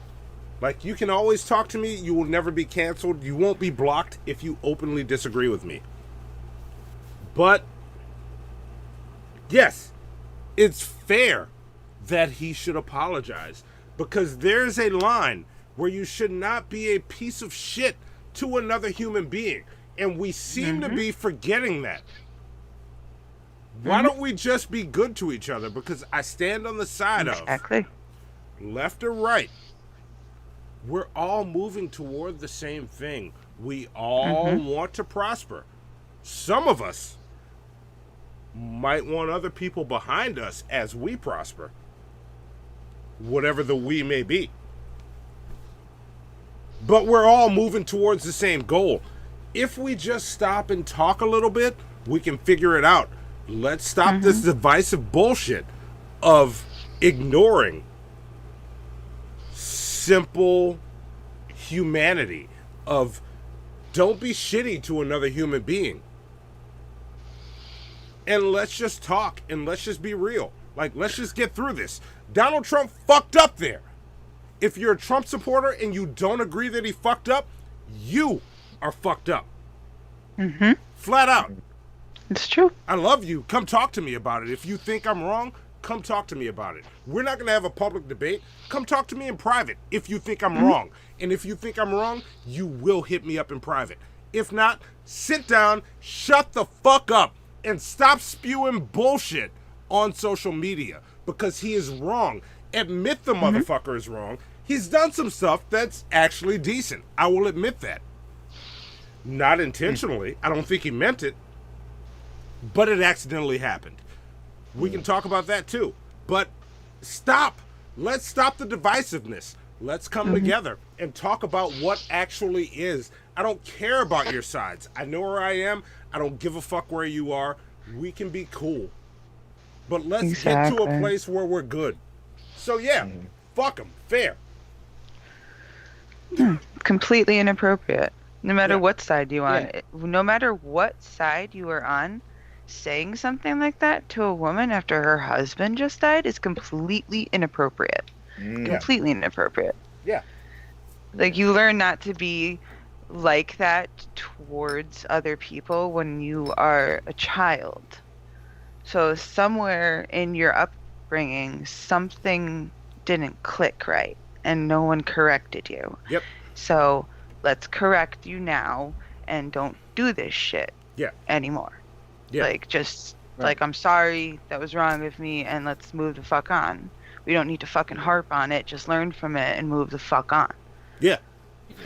[SPEAKER 2] Like, you can always talk to me. You will never be canceled. You won't be blocked if you openly disagree with me. But, yes, it's fair that he should apologize, because there's a line where you should not be a piece of shit to another human being. And we seem to be forgetting that. Why don't we just be good to each other? Because I stand on the side of left or right. We're all moving toward the same thing. We all want to prosper. Some of us might want other people behind us as we prosper. Whatever the we may be. But we're all moving towards the same goal. If we just stop and talk a little bit, we can figure it out. Let's stop this divisive bullshit of ignoring simple humanity, of don't be shitty to another human being. And let's just talk, and let's just be real. Like, let's just get through this. Donald Trump fucked up there. If you're a Trump supporter and you don't agree that he fucked up, you are fucked up. Flat out.
[SPEAKER 1] It's true.
[SPEAKER 2] I love you. Come talk to me about it. If you think I'm wrong, come talk to me about it. We're not going to have a public debate. Come talk to me in private if you think I'm wrong. And if you think I'm wrong, you will hit me up in private. If not, sit down, shut the fuck up, and stop spewing bullshit on social media, because he is wrong. Admit the motherfucker is wrong. He's done some stuff that's actually decent. I will admit that. Not intentionally. I don't think he meant it. But it accidentally happened. We can talk about that too. But stop. Let's stop the divisiveness. Let's come together and talk about what actually is. I don't care about your sides. I know where I am. I don't give a fuck where you are. We can be cool. But let's get to a place where we're good. So yeah, fuck them. Fair.
[SPEAKER 1] Completely inappropriate. No matter what side you're on. No matter what side you are on, saying something like that to a woman after her husband just died is completely inappropriate. Completely inappropriate.
[SPEAKER 2] Yeah.
[SPEAKER 1] Like, you learn not to be like that towards other people when you are a child. So somewhere in your upbringing, something didn't click right, and no one corrected you.
[SPEAKER 2] Yep.
[SPEAKER 1] So let's correct you now, and don't do this shit anymore.
[SPEAKER 2] Yeah.
[SPEAKER 1] Like, just, like, I'm sorry, that was wrong with me, and let's move the fuck on. We don't need to fucking harp on it. Just learn from it and move the fuck on.
[SPEAKER 2] Yeah.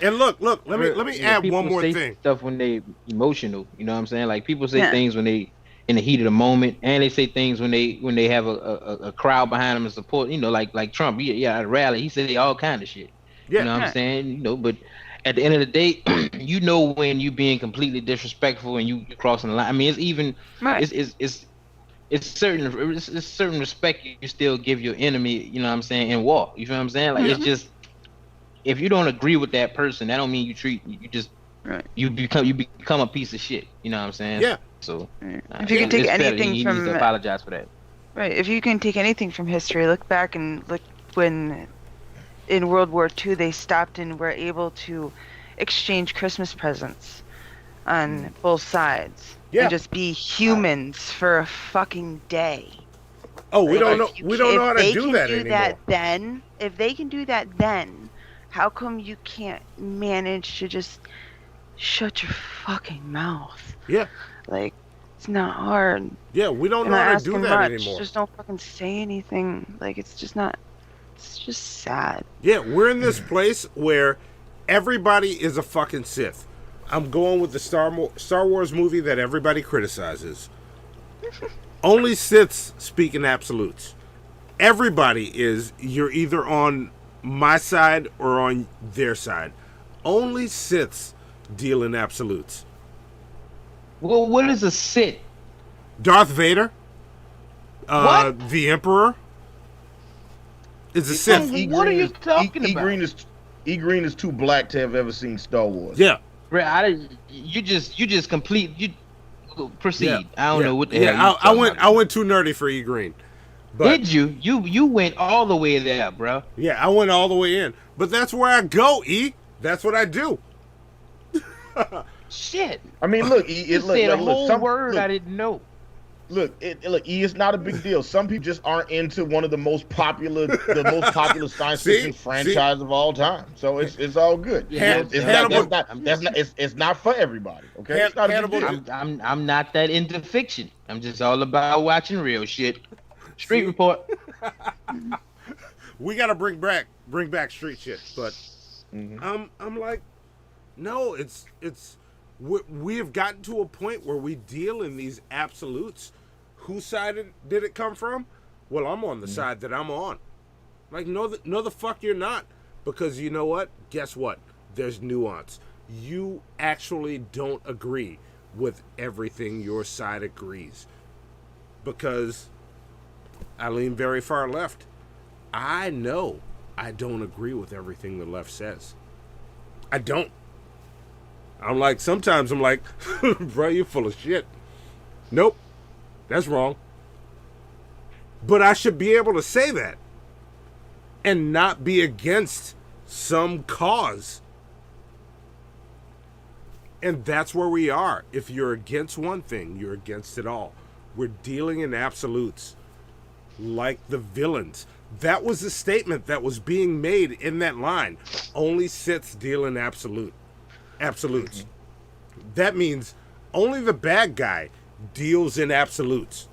[SPEAKER 2] And look, let me add one more thing.
[SPEAKER 3] Stuff when they emotional, you know what I'm saying? Like, people say things when they in the heat of the moment, and they say things when they have a crowd behind them and support. You know, like Trump, at a rally, he said all kind of shit.
[SPEAKER 2] Yeah.
[SPEAKER 3] You know what I'm saying? You know, but at the end of the day, you know when you being completely disrespectful and you crossing the line. I mean, it's even it's certain respect you still give your enemy. You know what I'm saying, in war. You feel what I'm saying? Like it's just, if you don't agree with that person, that don't mean you just you become a piece of shit. You know what I'm saying?
[SPEAKER 2] Yeah.
[SPEAKER 3] So
[SPEAKER 1] if you can take anything from,
[SPEAKER 3] he needs to apologize for that.
[SPEAKER 1] Right. If you can take anything from history, look back and look when in World War II they stopped and were able to exchange Christmas presents on both sides and just be humans for a fucking day.
[SPEAKER 2] Oh, we don't know. We don't know how to do that anymore.
[SPEAKER 1] If they can do that then, how come you can't manage to just shut your fucking mouth?
[SPEAKER 2] Yeah.
[SPEAKER 1] Like, it's not hard.
[SPEAKER 2] Yeah, we don't know how to do that anymore.
[SPEAKER 1] Just don't fucking say anything. Like, it's just not. It's just sad.
[SPEAKER 2] Yeah, we're in this place where everybody is a fucking Sith. I'm going with the Star Wars movie that everybody criticizes. Only Siths speak in absolutes. Everybody is, you're either on my side or on their side. Only Siths deal in absolutes.
[SPEAKER 3] Well, what is a Sith?
[SPEAKER 2] Darth Vader.
[SPEAKER 3] What?
[SPEAKER 2] The Emperor. Is a Sith.
[SPEAKER 3] What are you talking about?
[SPEAKER 12] E Green is too black to have ever seen Star Wars.
[SPEAKER 2] Yeah.
[SPEAKER 3] You just complete. You proceed.
[SPEAKER 2] Yeah.
[SPEAKER 3] I don't know what the hell.
[SPEAKER 2] I went too nerdy for E Green. But,
[SPEAKER 3] did you? You went all the way there, bro.
[SPEAKER 2] Yeah, I went all the way in. But that's where I go, E. That's what I do.
[SPEAKER 3] Shit.
[SPEAKER 12] I mean, look, E.
[SPEAKER 3] You said a whole word I didn't know.
[SPEAKER 12] Look, E, it's not a big deal. Some people just aren't into one of the most popular science fiction franchise of all time. So it's all good.
[SPEAKER 3] Yeah,
[SPEAKER 12] it's not for everybody. Okay, it's not a big deal.
[SPEAKER 3] I'm not that into fiction. I'm just all about watching real shit. Street Report.
[SPEAKER 2] We gotta bring back street shit, but I'm like, no, it's we have gotten to a point where we deal in these absolutes. Whose side did it come from? Well, I'm on the side that I'm on. Like, no, the fuck you're not. Because you know what? Guess what? There's nuance. You actually don't agree with everything your side agrees. Because I lean very far left. I know I don't agree with everything the left says. I don't. Sometimes I'm like, bro, you're full of shit. Nope. That's wrong. But I should be able to say that and not be against some cause. And that's where we are. If you're against one thing, you're against it all. We're dealing in absolutes like the villains. That was the statement that was being made in that line. Only Siths deal in absolutes. That means only the bad guy deals in absolutes.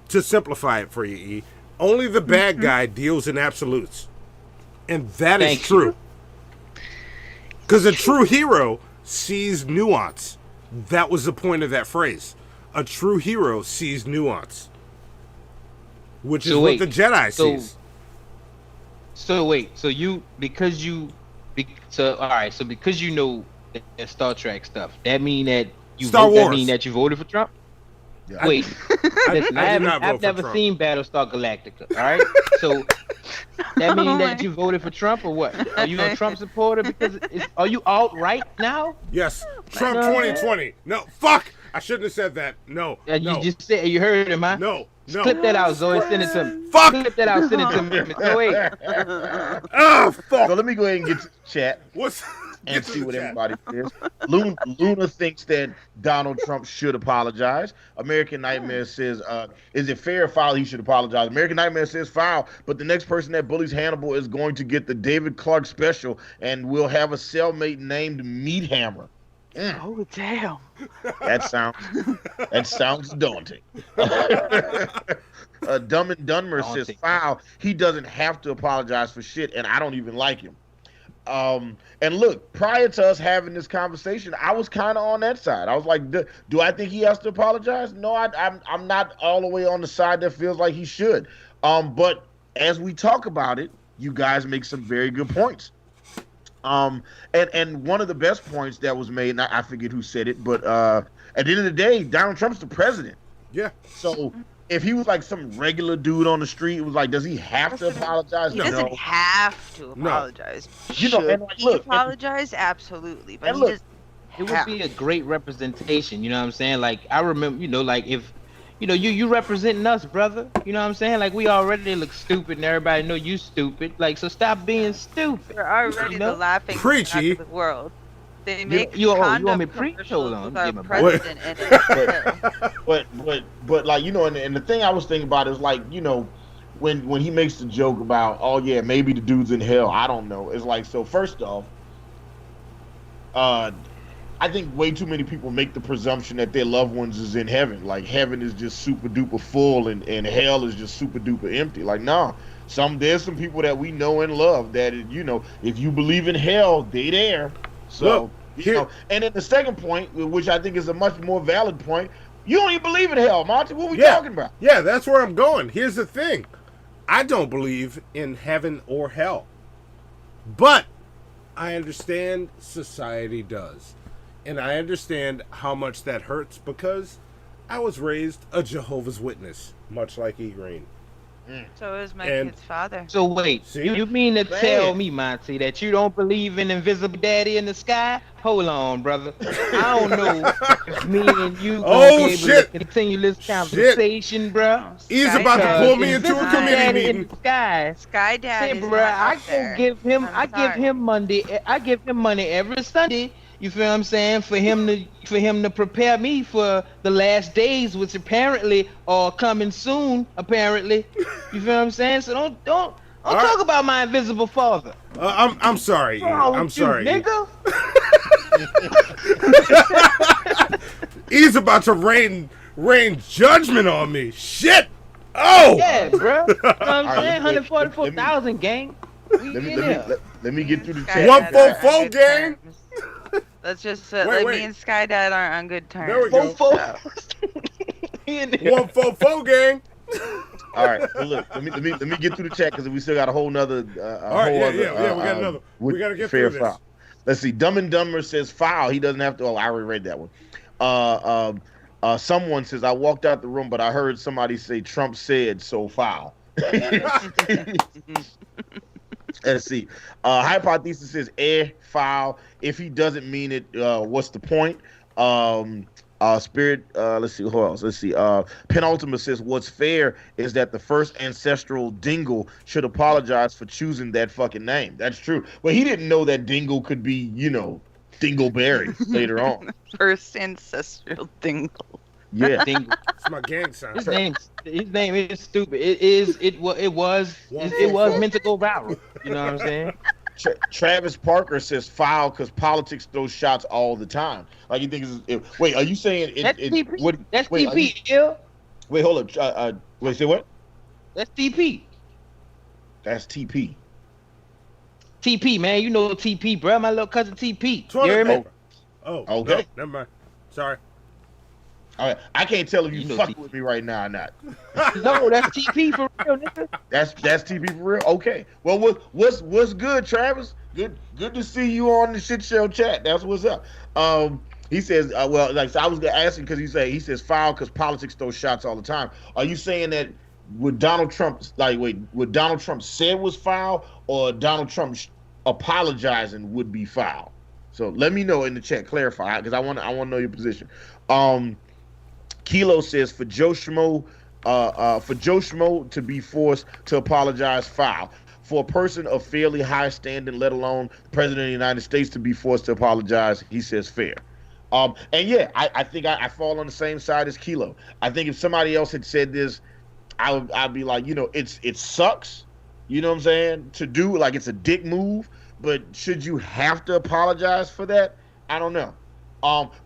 [SPEAKER 2] To simplify it for you, E, only the bad guy deals in absolutes. And that is true. Because a true hero sees nuance. That was the point of that phrase. A true hero sees nuance. Which is what the Jedi sees.
[SPEAKER 3] Because you know that Star Trek stuff, that mean that you voted for Trump?
[SPEAKER 12] Yeah.
[SPEAKER 3] Wait, listen, I've never seen Battlestar Galactica. All right, so that means that you voted for Trump or what? Are you a Trump supporter? Because are you alt-right now?
[SPEAKER 2] Yes, Trump 2020. No, fuck. I shouldn't have said that. No,
[SPEAKER 3] you just said you heard him, huh?
[SPEAKER 2] No.
[SPEAKER 3] Clip that out, Zoe. Send it to me.
[SPEAKER 2] Fuck.
[SPEAKER 3] Clip that out. Send it to me. Zoe.
[SPEAKER 12] Oh fuck. So let me go ahead and get to the chat.
[SPEAKER 2] And
[SPEAKER 12] see what everybody says. Luna thinks that Donald Trump should apologize. American Nightmare says, is it fair or foul he should apologize? American Nightmare says foul, but the next person that bullies Hannibal is going to get the David Clark special, and we'll have a cellmate named Meat Hammer.
[SPEAKER 1] Oh, damn.
[SPEAKER 12] That sounds daunting. Dumb and Dunmer says foul. He doesn't have to apologize for shit, and I don't even like him. And look, prior to us having this conversation, I was kind of on that side. I was like, do I think he has to apologize? No, I'm not all the way on the side that feels like he should. But as we talk about it, you guys make some very good points. And one of the best points that was made, and I forget who said it, but at the end of the day, Donald Trump's the president.
[SPEAKER 2] Yeah.
[SPEAKER 12] So if he was like some regular dude on the street, it was like, does he have to apologize?
[SPEAKER 1] He doesn't have to apologize.
[SPEAKER 12] You know, and like,
[SPEAKER 1] he apologize? Absolutely. But he just
[SPEAKER 3] it would be a great representation, you know what I'm saying? Like, I remember, you know, like, if, you know, you representing us, brother, you know what I'm saying? Like, we already look stupid and everybody know you stupid. Like, so stop being stupid.
[SPEAKER 1] We're already the laughing stock of the world. They make
[SPEAKER 3] you want me
[SPEAKER 1] condom
[SPEAKER 3] preach? Hold on.
[SPEAKER 1] with our president in it.
[SPEAKER 12] But like, you know, and the thing I was thinking about is like, you know, when he makes the joke about, oh yeah, maybe the dude's in hell, I don't know. It's like, so first off, I think way too many people make the presumption that their loved ones is in heaven. Like, heaven is just super duper full and hell is just super duper empty. Like, no. There's some people that we know and love that, you know, if you believe in hell, they there. So, you know, and then the second point, which I think is a much more valid point, you don't even believe in hell, Monty. What are we talking about?
[SPEAKER 2] Yeah, that's where I'm going. Here's the thing. I don't believe in heaven or hell. But I understand society does. And I understand how much that hurts because I was raised a Jehovah's Witness, much like E Geen.
[SPEAKER 1] So is my kid's father.
[SPEAKER 3] So wait, you mean to tell me, Monty, that you don't believe in invisible daddy in the sky? Hold on, brother. I don't know if me and you gonna be able to continue this conversation, bro.
[SPEAKER 2] He's about to pull me into a committee meeting.
[SPEAKER 3] In the sky.
[SPEAKER 1] Sky Daddy,
[SPEAKER 3] bro. I give him Monday. I give him money every Sunday. You feel what I'm saying? For him to prepare me for the last days, which apparently are coming soon. Apparently, you feel what I'm saying? So don't talk about my invisible father.
[SPEAKER 2] I'm sorry. I'm sorry,
[SPEAKER 3] nigga.
[SPEAKER 2] He's about to rain judgment on me. Shit. Oh.
[SPEAKER 3] Yeah, bro. You know what I'm saying? 144,000 gang.
[SPEAKER 12] Let me get through the chat.
[SPEAKER 2] 144 gang.
[SPEAKER 1] Let's just me and Sky Dad aren't on good terms.
[SPEAKER 2] There we go. 144 gang.
[SPEAKER 12] All right, well, look. Let me get through the chat because we still got a whole nother.
[SPEAKER 2] We got another. We gotta get through this.
[SPEAKER 12] Foul. Let's see. Dumb and Dumber says foul. He doesn't have to. Oh, I already read that one. Someone says I walked out the room, but I heard somebody say Trump said so foul. Let's see. Hypothesis says foul. If he doesn't mean it, what's the point? Spirit, let's see, who else? Let's see. Penultimate says what's fair is that the first ancestral Dingle should apologize for choosing that fucking name. That's true. But he didn't know that Dingle could be, you know, Dingleberry later on.
[SPEAKER 1] First ancestral Dingle.
[SPEAKER 12] Yeah.
[SPEAKER 3] Dingle.
[SPEAKER 2] It's my gang sign.
[SPEAKER 3] His name is stupid. It was meant to go viral. You know what I'm saying?
[SPEAKER 12] Travis Parker says foul because politics throws shots all the time. Like, you think wait, are you saying
[SPEAKER 3] that's TP? That's TP,
[SPEAKER 12] Wait, hold up. Wait, say what?
[SPEAKER 3] That's TP.
[SPEAKER 12] That's TP.
[SPEAKER 3] TP, man. You know TP, bro. My little cousin TP. You hear me?
[SPEAKER 2] Oh,
[SPEAKER 12] okay.
[SPEAKER 2] No, never mind. Sorry.
[SPEAKER 12] All right, I can't tell if you fucking with me right now or not.
[SPEAKER 3] No, that's TP for real, nigga.
[SPEAKER 12] That's TP for real. Okay. Well, what's good, Travis? Good to see you on the shit show chat. That's what's up. He says, well, like, so I was asking because he says foul because politics throw shots all the time. Are you saying that what Donald Trump said was foul, or Donald Trump apologizing would be foul? So let me know in the chat. Clarify, because I want to know your position. Kilo says for Joe Schmo to be forced to apologize, foul. For a person of fairly high standing, let alone the president of the United States, to be forced to apologize, he says fair. And yeah, I think I fall on the same side as Kilo. I think if somebody else had said this, I'd be like, you know, it sucks, you know what I'm saying, to do, like, it's a dick move, but should you have to apologize for that? I don't know.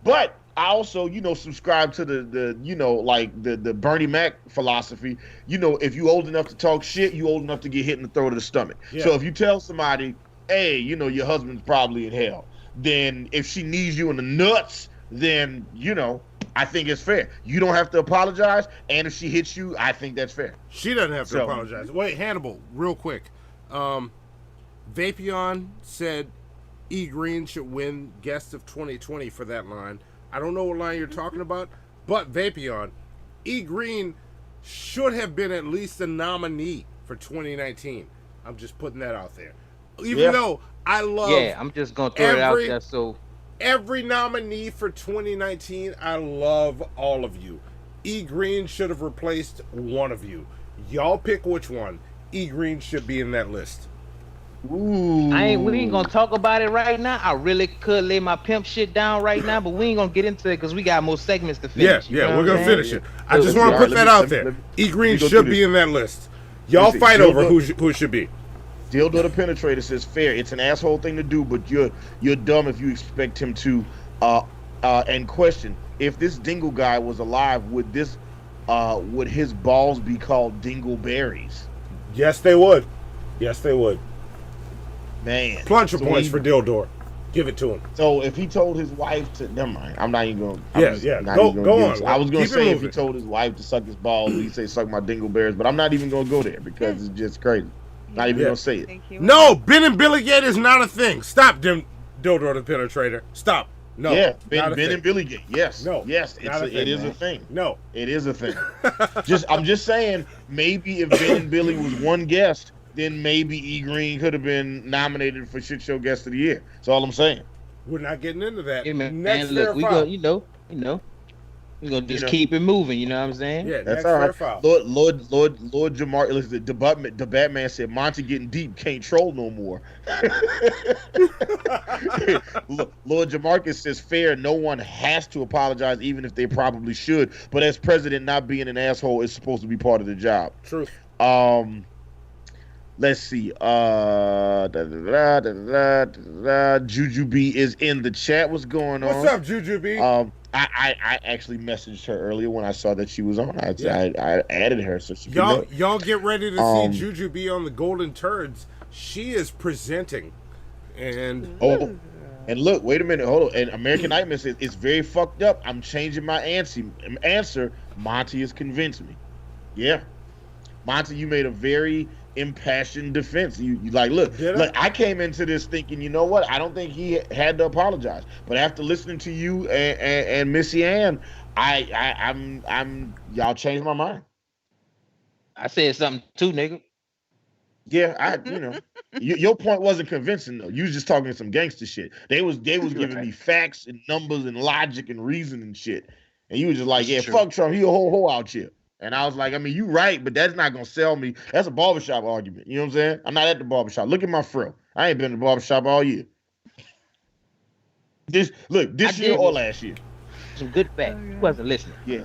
[SPEAKER 12] But I also, you know, subscribe to the you know, like the Bernie Mac philosophy. You know, if you old enough to talk shit, you old enough to get hit in the throat of the stomach. Yeah. So if you tell somebody, hey, you know, your husband's probably in hell. Then if she knees you in the nuts, then, you know, I think it's fair. You don't have to apologize, and if she hits you, I think that's fair.
[SPEAKER 2] She doesn't have to apologize. Wait, Hannibal, real quick. Vapion said E Green should win Guest of 2020 for that line. I don't know what line you're talking about, but Vapion, E Green should have been at least a nominee for 2019. I'm just putting that out there. Even though I love...
[SPEAKER 3] Yeah, I'm just going to throw it out there so...
[SPEAKER 2] Every nominee for 2019, I love all of you. E Green should have replaced one of you. Y'all pick which one. E Green should be in that list.
[SPEAKER 12] Ooh.
[SPEAKER 3] We ain't gonna talk about it right now. I really could lay my pimp shit down right now, but we ain't gonna get into it because we got more segments to finish.
[SPEAKER 2] Yeah, we're gonna finish it. I just want to put that out there. E Green should be in that list. Y'all fight over who should be.
[SPEAKER 12] Dildo the Penetrator says fair. It's an asshole thing to do, but you're dumb if you expect him to. And question: if this Dingle guy was alive, would his balls be called dingleberries?
[SPEAKER 2] Yes, they would. Yes, they would.
[SPEAKER 12] Man,
[SPEAKER 2] plunger points for Dildor. Give it to him.
[SPEAKER 12] So if he told his wife to, never mind. I'm not even going.
[SPEAKER 2] Go on.
[SPEAKER 12] I was going to say if he told his wife to suck his balls, he'd say suck my dingleberries, but I'm not even going to go there because it's just crazy. Not even going to say it.
[SPEAKER 2] No, Ben and Billy Gate is not a thing. Stop, Dildor the Penetrator. Stop. No.
[SPEAKER 12] Yeah, Ben and Billy Gate. Yes.
[SPEAKER 2] No.
[SPEAKER 12] Yes, it is a thing.
[SPEAKER 2] No.
[SPEAKER 12] It is a thing. I'm just saying, maybe if Ben and Billy was one guest, then maybe E Green could have been nominated for Shit Show Guest of the Year. That's all I'm saying.
[SPEAKER 2] We're not getting into that.
[SPEAKER 3] Hey, man, look, we go, we're gonna just keep it moving. You know what I'm saying?
[SPEAKER 2] Yeah,
[SPEAKER 12] that's all right. Lord Jamar, listen, the Batman said Monty getting deep, can't troll no more. Lord Jamarcus says fair. No one has to apologize, even if they probably should. But as president, not being an asshole is supposed to be part of the job.
[SPEAKER 2] True.
[SPEAKER 12] Let's see. Juju B is in the chat. What's going on?
[SPEAKER 2] What's up, Juju B?
[SPEAKER 12] I actually messaged her earlier when I saw that she was on. I added her so she
[SPEAKER 2] y'all get ready to see Juju B on the Golden Turds. She is presenting, and
[SPEAKER 12] and look, wait a minute, hold on. And American Nightmare says it's very fucked up. I'm changing my answer. Monty has convinced me. Yeah, Monty, you made a very impassioned defense. You like, look, I came into this thinking, you know what? I don't think he had to apologize. But after listening to you and MissyAnn, I'm y'all changed my mind.
[SPEAKER 3] I said something too, nigga.
[SPEAKER 12] Yeah, your point wasn't convincing though. You was just talking some gangster shit. They was giving me facts and numbers and logic and reason and shit. And you was just like, fuck Trump, he a whole out here. And I was like, I mean, you right, but that's not going to sell me. That's a barbershop argument. You know what I'm saying? I'm not at the barbershop. Look at my frill. I ain't been in the barbershop all year. This year or last year.
[SPEAKER 3] Some good facts. You wasn't listening.
[SPEAKER 12] Yeah.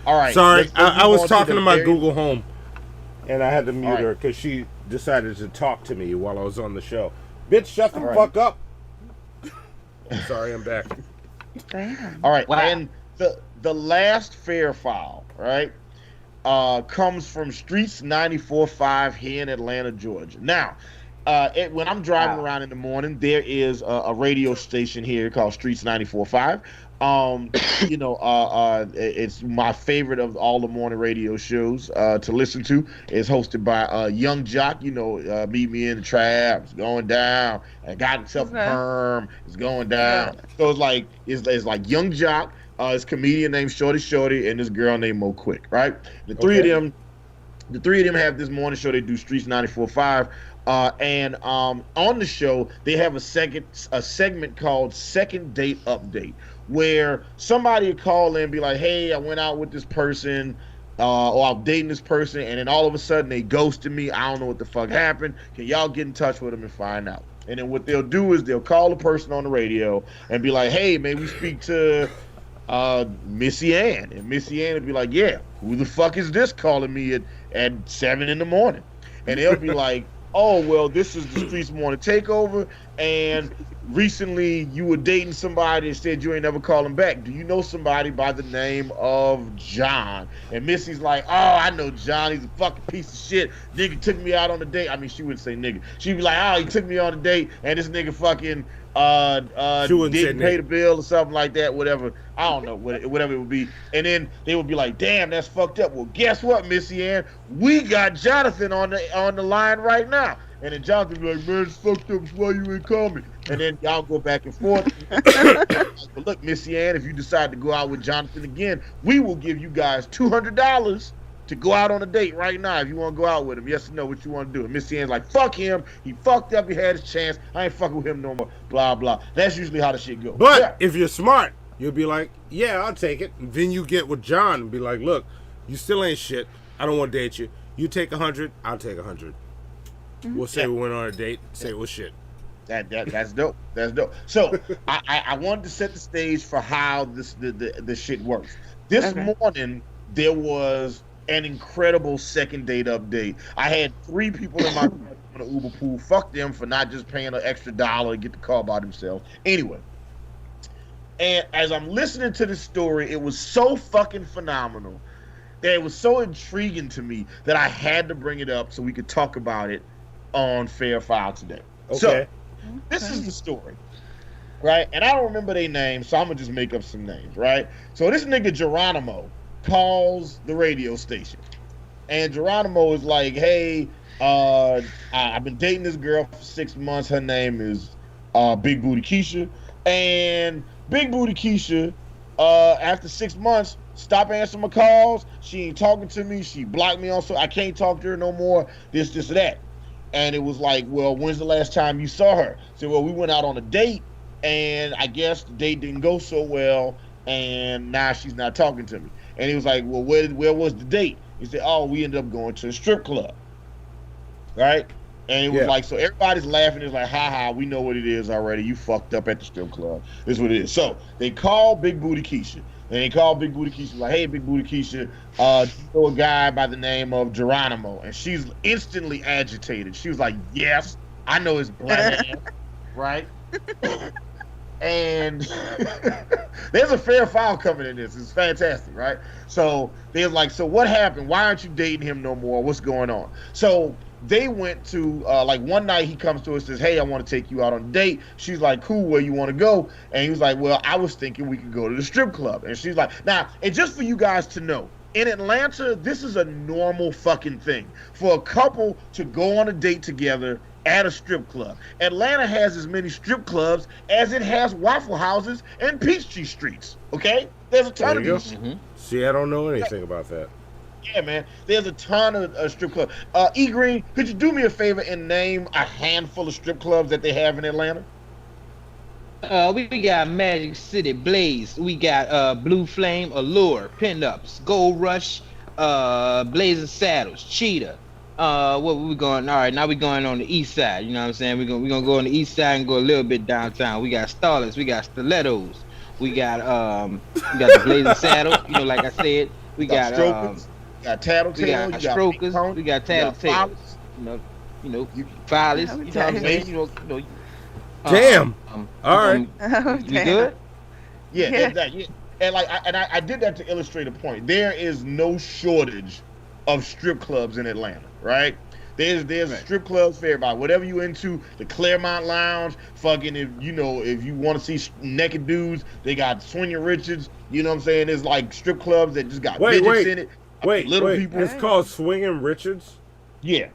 [SPEAKER 12] All right.
[SPEAKER 2] Sorry, I was talking to my Google Home, and I had to mute her because she decided to talk to me while I was on the show. Bitch, shut the fuck up. Sorry, I'm back.
[SPEAKER 1] Damn.
[SPEAKER 12] All right. Wow. And the last fair file, right? Comes from Streets 94.5 here in Atlanta, Georgia. Now, when I'm driving around in the morning, there is a radio station here called Streets 94.5. It's my favorite of all the morning radio shows to listen to. It's hosted by Young Jock. Meet me in the trap. It's going down. I got himself a perm. It's going down. Yeah. So it's like Young Jock. This comedian named Shorty and this girl named Mo Quick, right? The three of them have this morning show. They do Streets 94.5. And on the show, they have a segment called Second Date Update, where somebody would call in and be like, hey, I went out with this person, or I'm dating this person, and then all of a sudden they ghosted me. I don't know what the fuck happened. Can y'all get in touch with them and find out? And then what they'll do is they'll call the person on the radio and be like, hey, may we speak to MissyAnn? And MissyAnn would be like, yeah, who the fuck is this calling me at 7 in the morning? And they'll be like, oh, well, this is the Streets Morning Takeover, and recently you were dating somebody and said you ain't never call him back. Do you know somebody by the name of John? And Missy's like, oh, I know John. He's a fucking piece of shit. Nigga took me out on a date. I mean, she wouldn't say nigga. She'd be like, oh, he took me on a date, and this nigga fucking didn't pay the bill or something like that, whatever. I don't know, whatever it would be. And then they would be like, damn, that's fucked up. Well, guess what, MissyAnn? We got Jonathan on the line right now. And then Jonathan be like, man, it's fucked up. That's why you ain't call me. And then y'all go back and forth. But look, MissyAnn, if you decide to go out with Jonathan again, we will give you guys $200 to go out on a date right now if you want to go out with him. Yes or no, what you want to do. And MissyAnn's like, fuck him. He fucked up. He had his chance. I ain't fucking with him no more. Blah, blah. That's usually how the shit goes.
[SPEAKER 2] But if you're smart, you'll be like, yeah, I'll take it. And then you get with John and be like, look, you still ain't shit. I don't want to date you. You take 100, I'll take 100. We'll say we went on a date. Say it was shit.
[SPEAKER 12] That's dope. That's dope. So I wanted to set the stage for how the shit works. This morning there was an incredible second date update. I had 3 people in my on the Uber pool. Fuck them for not just paying an extra $1 to get the car by themselves. Anyway, and as I'm listening to this story, it was so fucking phenomenal that it was so intriguing to me that I had to bring it up so we could talk about it on Fair File today.
[SPEAKER 2] Okay.
[SPEAKER 12] So this is the story, right? And I don't remember their names, so I'm gonna just make up some names, right? So this nigga Geronimo calls the radio station, and Geronimo is like, "Hey, I've been dating this girl for 6 months. Her name is Big Booty Keisha, and Big Booty Keisha, after 6 months, stopped answering my calls. She ain't talking to me. She blocked me on, so I can't talk to her no more. This, or that." And it was like, well, when's the last time you saw her? So, well, we went out on a date, and I guess the date didn't go so well, and now she's not talking to me. And he was like, well, where was the date? He said, oh, we ended up going to a strip club, right? And it was like, so everybody's laughing. It's like, ha, we know what it is already. You fucked up at the strip club. This is what it is. So they called Big Booty Keisha. And they called Big Booty Keisha, like, hey, Big Booty Keisha, you know a guy by the name of Geronimo. And she's instantly agitated. She was like, yes, I know his black ass, right? And there's a fair file coming in this. It's fantastic, right? So they're like, so what happened? Why aren't you dating him no more? What's going on? So they went to, like, one night he comes to her and says, hey, I want to take you out on a date. She's like, cool, where you want to go? And he was like, well, I was thinking we could go to the strip club. And she's like, now, and just for you guys to know, in Atlanta, this is a normal fucking thing for a couple to go on a date together at a strip club. Atlanta has as many strip clubs as it has Waffle Houses and Peachtree Streets, okay? There's a ton of these.
[SPEAKER 2] See, I don't know anything about that.
[SPEAKER 12] Yeah, man. There's a ton of strip clubs. E Green, could you do me a favor and name a handful of strip clubs that they have in Atlanta?
[SPEAKER 3] We got Magic City Blaze. We got Blue Flame, Allure, Pinups, Gold Rush, Blazing Saddles, Cheetah. What we going? All right, now we going on the east side. You know what I'm saying? We're gonna go on the east side and go a little bit downtown. We got Starlets, we got Stilettos, we got the Blazing Saddle. You know, like I said, we got
[SPEAKER 12] Strokers. Got Tattletale,
[SPEAKER 3] we got Strokers, we got Tattletale, you know, Violets, you know what I'm saying? You know,
[SPEAKER 2] damn. All right.
[SPEAKER 3] You good?
[SPEAKER 12] Yeah. And like, I did that to illustrate a point. There is no shortage of strip clubs in Atlanta, right? There's strip clubs for everybody. Whatever you into, the Claremont Lounge, fucking, if you want to see naked dudes, they got Swinging Richards. You know what I'm saying? There's like strip clubs that just got midgets in it. Little people.
[SPEAKER 2] It's called Swinging Richards?
[SPEAKER 12] Yeah.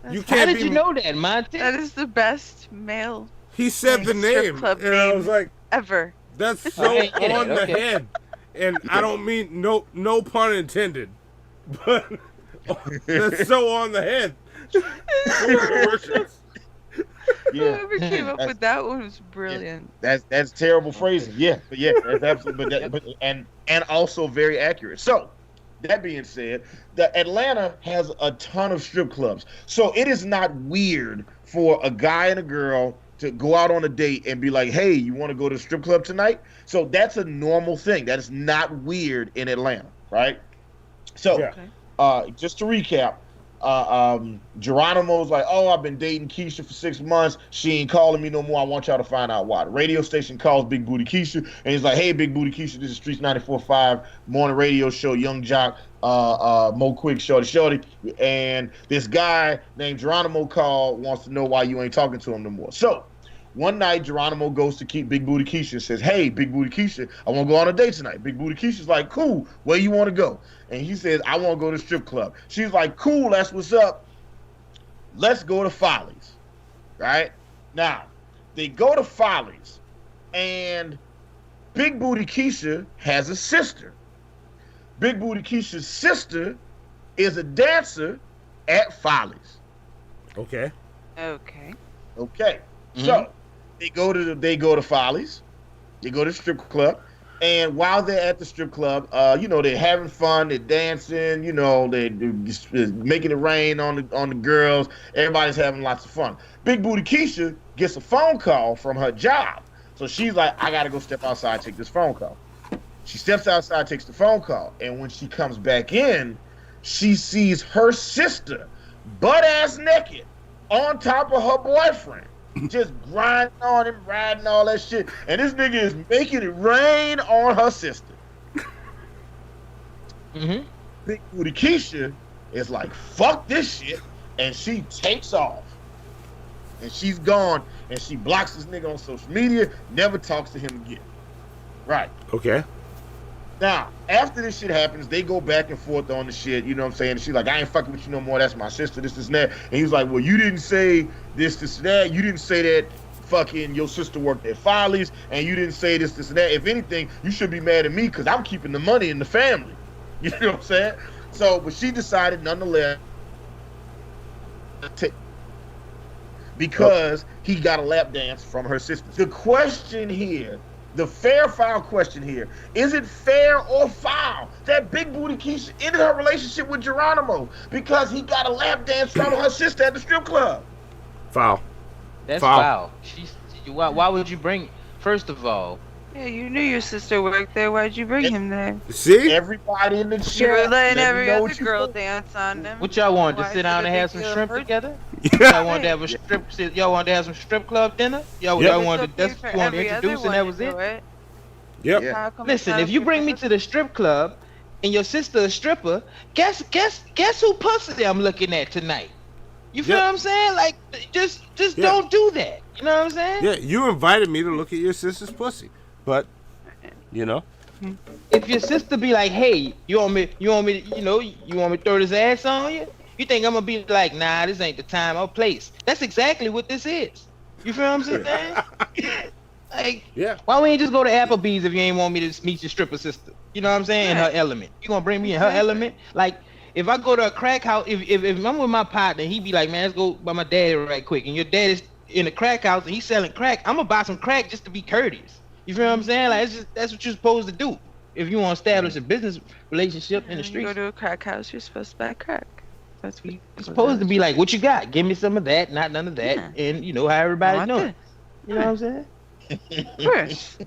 [SPEAKER 3] How did you know that, Monty?
[SPEAKER 1] That is the best male.
[SPEAKER 2] He said the name, and I was like,
[SPEAKER 1] ever.
[SPEAKER 2] That's so on the head. And I don't mean no pun intended, but that's so on the head.
[SPEAKER 1] Whoever came up with that one was brilliant.
[SPEAKER 12] That's terrible phrasing. Yeah, that's absolutely, and also very accurate. So, that being said, Atlanta has a ton of strip clubs. So it is not weird for a guy and a girl to go out on a date and be like, hey, you want to go to the strip club tonight? So that's a normal thing. That is not weird in Atlanta, right? So just to recap, Geronimo's like, oh, I've been dating Keisha for 6 months. She ain't calling me no more. I want y'all to find out why. The radio station calls Big Booty Keisha, and he's like, hey, Big Booty Keisha, this is Streets 94.5 morning radio show, Young Jock, Mo Quick, Shorty. And this guy named Geronimo called, wants to know why you ain't talking to him no more. So one night, Geronimo goes to keep Big Booty Keisha and says, hey, Big Booty Keisha, I want to go on a date tonight. Big Booty Keisha's like, cool, where you want to go? And he says, I want to go to the strip club. She's like, cool, that's what's up. Let's go to Follies. Right? Now, they go to Follies, and Big Booty Keisha has a sister. Big Booty Keisha's sister is a dancer at Follies.
[SPEAKER 2] Okay.
[SPEAKER 1] Okay.
[SPEAKER 12] So they go to Follies. They go to the strip club. And while they're at the strip club, they're having fun, they're dancing, they're just making it rain on the girls. Everybody's having lots of fun. Big Booty Keisha gets a phone call from her job. So she's like, I gotta go step outside, take this phone call. She steps outside, takes the phone call, and when she comes back in, she sees her sister butt-ass naked on top of her boyfriend. Just grinding on him, riding all that shit. And this nigga is making it rain on her sister. Big Booty Keisha is like, fuck this shit. And she takes off. And she's gone. And she blocks this nigga on social media, never talks to him again. Right.
[SPEAKER 2] Okay.
[SPEAKER 12] Now, after this shit happens, they go back and forth on the shit, you know what I'm saying? And she's like, I ain't fucking with you no more, that's my sister, this, and that. And he's like, well, you didn't say this, and that. You didn't say that fucking your sister worked at Follies, and you didn't say this, and that. If anything, you should be mad at me because I'm keeping the money in the family. You know what I'm saying? So, but she decided nonetheless because he got a lap dance from her sister. The question here, the fair foul question here, is it fair or foul that Big Booty Keisha ended her relationship with Geronimo because he got a lap dance from her sister at the strip club?
[SPEAKER 2] Foul.
[SPEAKER 3] That's foul. Why would you bring? First of all,
[SPEAKER 1] yeah, you knew your sister worked there. Why'd you bring him there?
[SPEAKER 2] See,
[SPEAKER 12] everybody in the chat.
[SPEAKER 1] You were letting every other girl dance on him.
[SPEAKER 3] What y'all wanted to sit down and have some shrimp together? Y'all wanted to have a strip. Y'all wanted to have some strip club dinner. Y'all wanted to. That's what you wanted to introduce, and that was it.
[SPEAKER 2] Yep.
[SPEAKER 12] Yeah.
[SPEAKER 3] Listen, if you bring me to the strip club and your sister a stripper, guess who pussy I'm looking at tonight? You feel what I'm saying? Like, just don't do that. You know what I'm saying?
[SPEAKER 2] Yeah, you invited me to look at your sister's pussy, but
[SPEAKER 3] if your sister be like, hey, you want me to throw this ass on you? You think I'm gonna be like, nah, this ain't the time or place? That's exactly what this is. You feel what I'm saying? Like, why we ain't just go to Applebee's if you ain't want me to meet your stripper sister? You know what I'm saying? In her element. You gonna bring me in her element? Like, if I go to a crack house, if I'm with my partner, he be like, man, let's go by my daddy right quick, and your dad is in a crack house and he's selling crack, I'm gonna buy some crack just to be courteous. You feel what I'm saying? Like, that's what you're supposed to do if you want to establish a business relationship in the streets.
[SPEAKER 1] You go to a crack house, you're supposed to buy crack. That's what
[SPEAKER 3] you're supposed to be like, what you got? Give me some of that, not none of that, and you know how everybody doing. You know what I'm saying?
[SPEAKER 1] Of course.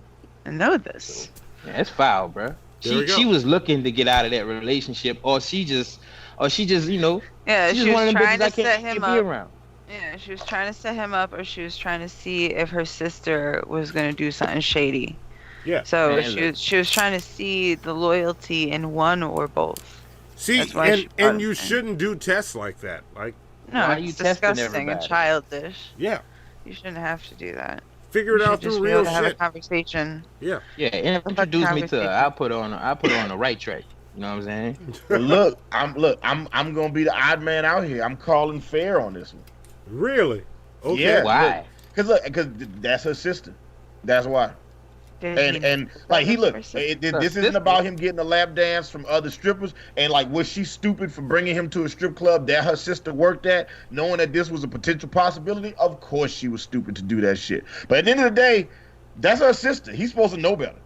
[SPEAKER 1] I know this.
[SPEAKER 3] Yeah, it's foul, bro. She was looking to get out of that relationship, or she just
[SPEAKER 1] Yeah,
[SPEAKER 3] she
[SPEAKER 1] she was trying to set him up.
[SPEAKER 3] Around.
[SPEAKER 1] Yeah, she was trying to set him up, or she was trying to see if her sister was gonna do something shady.
[SPEAKER 2] Yeah.
[SPEAKER 1] So she was trying to see the loyalty in one or both.
[SPEAKER 2] See, and you shouldn't do tests like that. Like,
[SPEAKER 1] no, it's disgusting and childish.
[SPEAKER 2] Yeah.
[SPEAKER 1] You shouldn't have to do that.
[SPEAKER 2] Figure it out through real shit.
[SPEAKER 1] Have a conversation.
[SPEAKER 2] Yeah.
[SPEAKER 3] Yeah, and introduce me to her. I'll put her on the right track. You know what I'm saying?
[SPEAKER 12] Look, I'm gonna be the odd man out here. I'm calling fair on this one.
[SPEAKER 2] Really? Okay.
[SPEAKER 12] Yeah.
[SPEAKER 3] Why?
[SPEAKER 12] Because that's her sister. That's why. And like this isn't about him getting a lap dance from other strippers. And like, was she stupid for bringing him to a strip club that her sister worked at, knowing that this was a potential possibility? Of course she was stupid to do that shit. But at the end of the day, that's her sister. He's supposed to know better.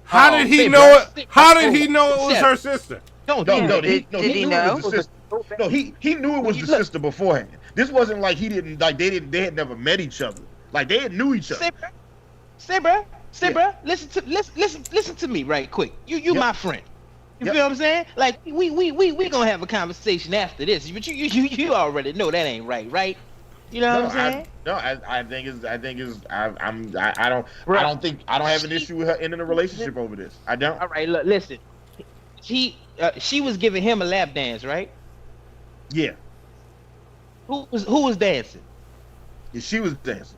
[SPEAKER 2] How did he know it? How did he know it was her sister?
[SPEAKER 1] Did he know?
[SPEAKER 12] No, he knew it was the sister beforehand. This wasn't like they had never met each other. Like, they knew each other.
[SPEAKER 3] Say, bro, listen to me right quick. You my friend. You feel what I'm saying? Like we gonna have a conversation after this, but you already know that ain't right? You know what I'm saying?
[SPEAKER 12] I think I don't think I don't have an issue with her ending a relationship over this. I don't.
[SPEAKER 3] All right, look, listen. She was giving him a lap dance, right?
[SPEAKER 12] Yeah.
[SPEAKER 3] Who was dancing?
[SPEAKER 12] Yeah, she was dancing.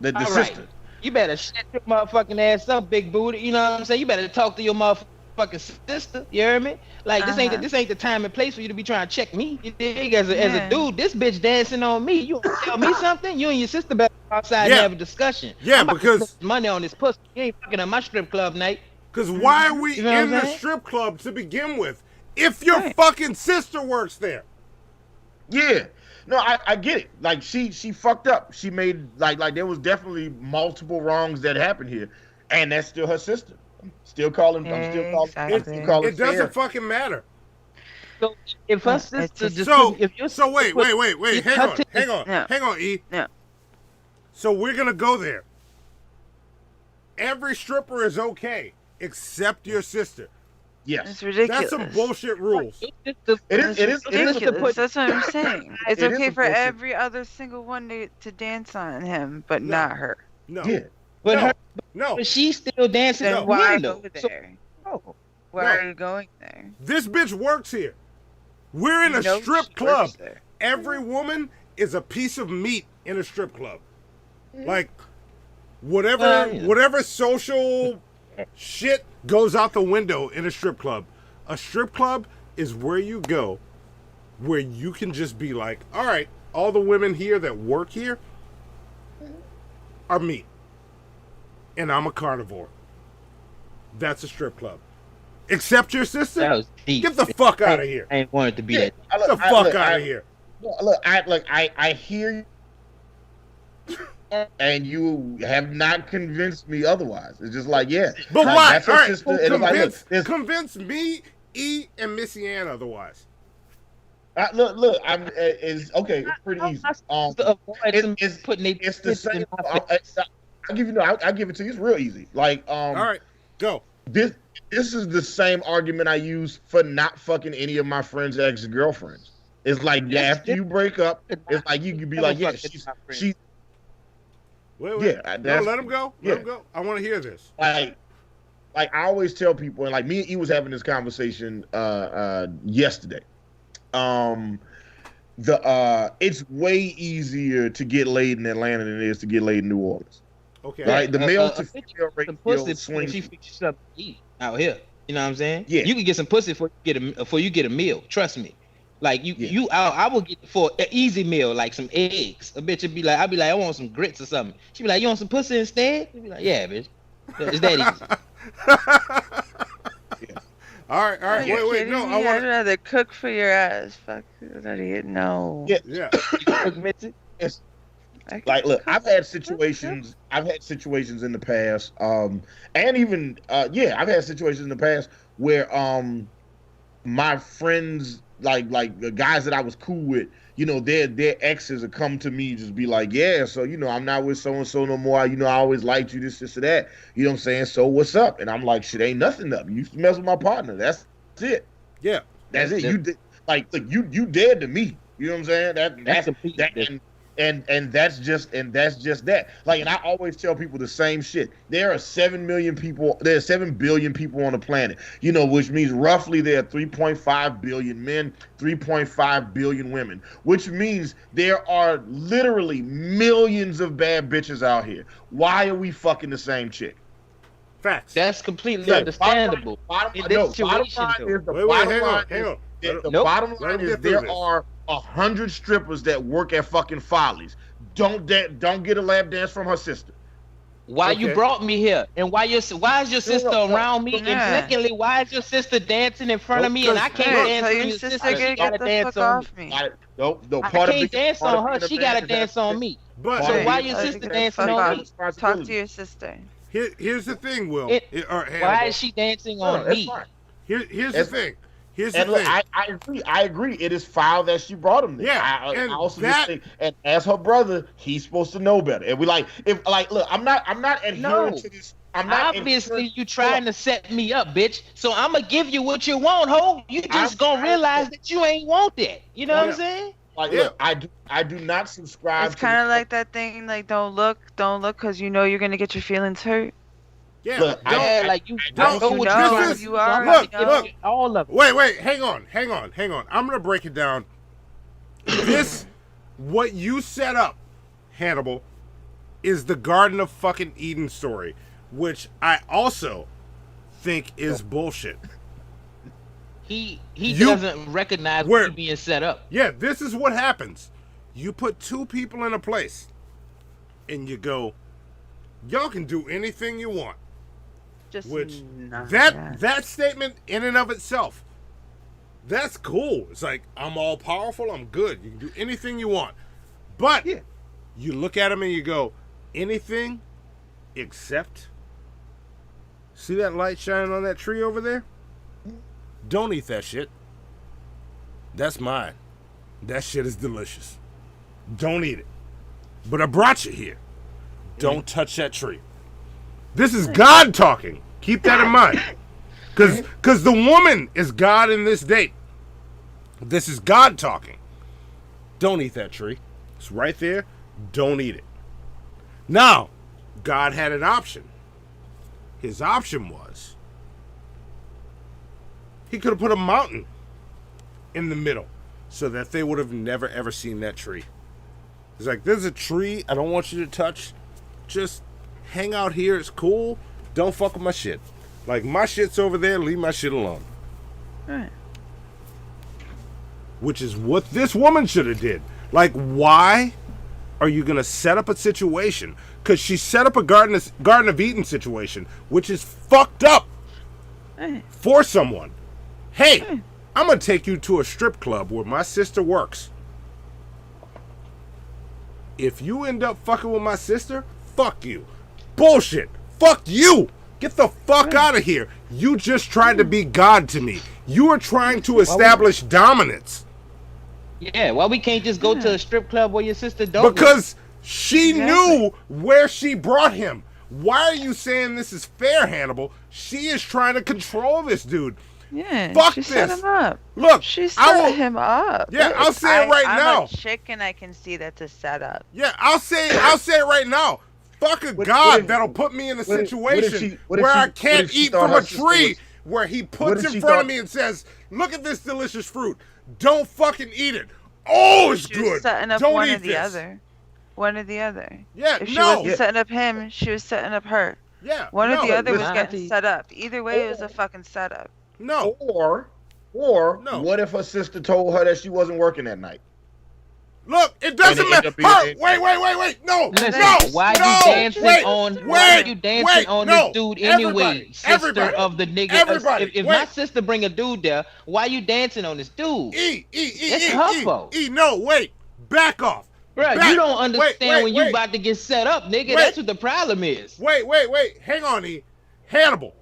[SPEAKER 12] The
[SPEAKER 3] All
[SPEAKER 12] sister.
[SPEAKER 3] right. You better shut your motherfucking ass up, big booty. You know what I'm saying? You better talk to your motherfucking sister. You hear me? Like this ain't the time and place for you to be trying to check me. You dig? As a dude, this bitch dancing on me. You want to tell me something? You and your sister better go outside and have a discussion.
[SPEAKER 2] Yeah,
[SPEAKER 3] I'm about
[SPEAKER 2] because
[SPEAKER 3] to spend money on this pussy. You ain't fucking at my strip club night.
[SPEAKER 2] Because why are we
[SPEAKER 3] You know what
[SPEAKER 2] in
[SPEAKER 3] I'm
[SPEAKER 2] the
[SPEAKER 3] saying?
[SPEAKER 2] strip club to begin with? If your fucking sister works there.
[SPEAKER 12] Yeah. No, I get it. Like she fucked up. She made like there was definitely multiple wrongs that happened here, and that's still her sister. I'm still calling.
[SPEAKER 2] It doesn't fucking matter.
[SPEAKER 3] So if her sister just
[SPEAKER 2] so wait. Hang on, E.
[SPEAKER 1] No.
[SPEAKER 2] So we're gonna go there. Every stripper is okay except your sister.
[SPEAKER 12] Yes,
[SPEAKER 1] it's ridiculous.
[SPEAKER 2] That's some bullshit rules.
[SPEAKER 12] It is
[SPEAKER 1] ridiculous. That's what I'm saying. It's
[SPEAKER 12] It is
[SPEAKER 1] okay
[SPEAKER 12] some
[SPEAKER 1] for
[SPEAKER 12] bullshit.
[SPEAKER 1] every other single one to dance on him, but not her.
[SPEAKER 2] No.
[SPEAKER 12] Yeah.
[SPEAKER 3] But
[SPEAKER 2] No.
[SPEAKER 3] she's still dancing.
[SPEAKER 1] Then
[SPEAKER 3] on
[SPEAKER 1] why
[SPEAKER 3] him,
[SPEAKER 1] go
[SPEAKER 3] though.
[SPEAKER 1] there?
[SPEAKER 3] So,
[SPEAKER 1] Why are you going there?
[SPEAKER 2] This bitch works here. We're in a
[SPEAKER 1] No,
[SPEAKER 2] strip
[SPEAKER 1] she
[SPEAKER 2] club.
[SPEAKER 1] works there.
[SPEAKER 2] Every woman is a piece of meat in a strip club. Like whatever social shit goes out the window in a strip club. A strip club is where you go, where you can just be like, all right, all the women here that work here are meat. And I'm a carnivore. That's a strip club. Except your sister?
[SPEAKER 3] That was deep.
[SPEAKER 2] Get the fuck out of here.
[SPEAKER 3] I ain't want it to be
[SPEAKER 2] Get the fuck out of here.
[SPEAKER 12] I hear you, and you have not convinced me otherwise. It's just like, yeah.
[SPEAKER 2] But why?
[SPEAKER 12] That's
[SPEAKER 2] All
[SPEAKER 12] her
[SPEAKER 2] right,
[SPEAKER 12] sister, and it's like, look,
[SPEAKER 2] convince me, E, and MissyAnn otherwise.
[SPEAKER 12] Look. It's okay. It's pretty easy. It's the same. I'll give you. I'll give it to you. It's real easy. Like,
[SPEAKER 2] all right, go.
[SPEAKER 12] This is the same argument I use for not fucking any of my friends' ex-girlfriends. It's like after you break up, it's like you could be like, yeah, she.
[SPEAKER 2] Wait.
[SPEAKER 12] Yeah,
[SPEAKER 2] No, let him go.
[SPEAKER 12] Yeah.
[SPEAKER 2] Let him go. I want to hear this.
[SPEAKER 12] Like I always tell people, and like me and E was having this conversation yesterday. It's way easier to get laid in Atlanta than it is to get laid in New Orleans.
[SPEAKER 2] Okay.
[SPEAKER 12] Right? The male to female ratio swings.
[SPEAKER 3] She fix you something to eat out here. You know what I'm saying?
[SPEAKER 12] Yeah.
[SPEAKER 3] You can get some pussy before you get a meal. Trust me. Like I will get for an easy meal, like some eggs. A bitch would be like, I'll be like, I want some grits or something. She'd be like, you want some pussy instead? She'd be like, yeah, bitch. It's that easy.
[SPEAKER 2] All right. Wait. No, I
[SPEAKER 1] I'd
[SPEAKER 2] want.
[SPEAKER 1] rather cook for your ass. Fuck that idiot. No.
[SPEAKER 2] Yeah.
[SPEAKER 12] It's like, look, I've had situations in the past, and even I've had situations in the past where my friends, like the guys that I was cool with, you know, their exes would come to me, just be like, yeah, so, you know, I'm not with so and so no more. You know, I always liked you, this or that. You know what I'm saying? So what's up? And I'm like, shit, ain't nothing up. You used to mess with my partner. That's it.
[SPEAKER 2] Yeah.
[SPEAKER 12] That's it. You did, like, look, you dead to me. You know what I'm saying? That and that's just that. Like, and I always tell people the same shit. There are 7 billion people on the planet. You know, which means roughly there are 3.5 billion men, 3.5 billion women. Which means there are literally millions of bad bitches out here. Why are we fucking the same chick?
[SPEAKER 2] Facts.
[SPEAKER 3] That's completely understandable.
[SPEAKER 12] Bottom line is there are 100 strippers that work at fucking Follies. Don't get a lap dance from her sister.
[SPEAKER 3] Why you brought me here? And why is your sister around me?
[SPEAKER 1] Yeah.
[SPEAKER 3] And secondly, why is your sister dancing in front of me and I can't dance on your sister? She gotta dance on me.
[SPEAKER 12] No,
[SPEAKER 3] I can't dance on her. She gotta dance on me.
[SPEAKER 2] But
[SPEAKER 3] so why your sister dancing on me?
[SPEAKER 1] Talk to your sister.
[SPEAKER 2] Here's the thing, Will.
[SPEAKER 3] Why is she dancing on me?
[SPEAKER 2] Here's the thing.
[SPEAKER 12] I agree. It is foul that she brought him there.
[SPEAKER 2] Yeah,
[SPEAKER 12] I also just think, and as her brother, he's supposed to know better. And look, I'm not adhering to this. I'm not.
[SPEAKER 3] Obviously, you trying to set me up, bitch. So I'm gonna give you what you want, ho. You just gonna realize that you ain't want that. You know what I'm saying?
[SPEAKER 12] Like, look, I do not subscribe.
[SPEAKER 1] It's kind of like that thing, like don't look, because you know you're gonna get your feelings hurt.
[SPEAKER 2] Yeah,
[SPEAKER 12] look,
[SPEAKER 3] you are.
[SPEAKER 2] Look,
[SPEAKER 3] all of it.
[SPEAKER 2] Wait, hang on. I'm gonna break it down. What you set up, Hannibal, is the Garden of fucking Eden story, which I also think is bullshit.
[SPEAKER 3] He doesn't recognize what's being set up.
[SPEAKER 2] Yeah, this is what happens. You put two people in a place, and you go, y'all can do anything you want. That statement in and of itself, that's cool. It's like, I'm all powerful, I'm good. You can do anything you want. But you look at them and you go, anything except, see that light shining on that tree over there? Don't eat that shit. That's mine. That shit is delicious. Don't eat it. But I brought you here. Don't touch that tree. This is God talking. Keep that in mind. Because the woman is God in this date. This is God talking. Don't eat that tree. It's right there. Don't eat it. Now, God had an option. His option was he could have put a mountain in the middle so that they would have never, ever seen that tree. He's like, there's a tree I don't want you to touch. Just hang out here. It's cool. Don't fuck with my shit. Like, my shit's over there. Leave my shit alone.
[SPEAKER 1] Right.
[SPEAKER 2] Which is what this woman should have did. Like, why are you going to set up a situation? Because she set up a Garden of Eden situation, which is fucked up for someone. Hey, I'm going to take you to a strip club where my sister works. If you end up fucking with my sister, fuck you. Bullshit. Fuck you. Get the fuck out of here. You just tried to be God to me. You are trying to establish dominance.
[SPEAKER 3] Yeah, why we can't just go to a strip club where your sister don't?
[SPEAKER 2] Because she knew where she brought him. Why are you saying this is fair, Hannibal? She is trying to control this dude.
[SPEAKER 1] Yeah,
[SPEAKER 2] fuck
[SPEAKER 1] she
[SPEAKER 2] this.
[SPEAKER 1] set him up.
[SPEAKER 2] Look,
[SPEAKER 1] she set him up.
[SPEAKER 2] Yeah, I'll say it right now.
[SPEAKER 1] I'm a chick and I can see that's a setup.
[SPEAKER 2] Yeah, I'll say it right now. Fuck a God that'll put me in a situation where I can't eat from a tree, where he puts in front of me and says, "Look at this delicious fruit. Don't fucking eat it. Oh, it's good.
[SPEAKER 1] Setting up
[SPEAKER 2] Don't
[SPEAKER 1] one
[SPEAKER 2] eat
[SPEAKER 1] or the
[SPEAKER 2] this."
[SPEAKER 1] other. One or the other.
[SPEAKER 2] Yeah,
[SPEAKER 1] if she wasn't setting up him, she was setting up her.
[SPEAKER 2] Yeah,
[SPEAKER 1] one or the other was getting set up. Either way, it was a fucking setup.
[SPEAKER 2] No.
[SPEAKER 12] Or what if her sister told her that she wasn't working that night?
[SPEAKER 2] Look, it doesn't matter. Wait. No.
[SPEAKER 3] Why you dancing on this dude anyway? Sister of the nigga. If my sister bring a dude there, why you dancing on this dude? It's her fault.
[SPEAKER 2] No, wait. Back off.
[SPEAKER 3] Bro, you don't understand when you about to get set up, nigga. That's what the problem is.
[SPEAKER 2] Wait. Hang on, E. Hannibal.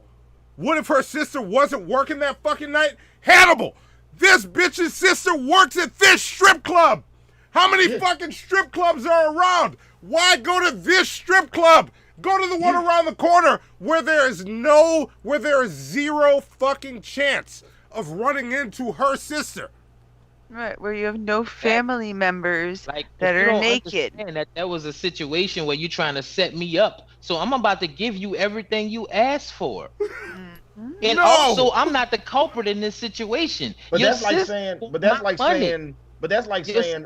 [SPEAKER 2] What if her sister wasn't working that fucking night? Hannibal, this bitch's sister works at this strip club. How many fucking strip clubs are around? Why go to this strip club? Go to the one around the corner where there is zero fucking chance of running into her sister.
[SPEAKER 1] Right, where you have no family members that are naked.
[SPEAKER 3] That was a situation where you're trying to set me up. So I'm about to give you everything you asked for. And also, I'm not the culprit in this situation.
[SPEAKER 12] But that's like saying,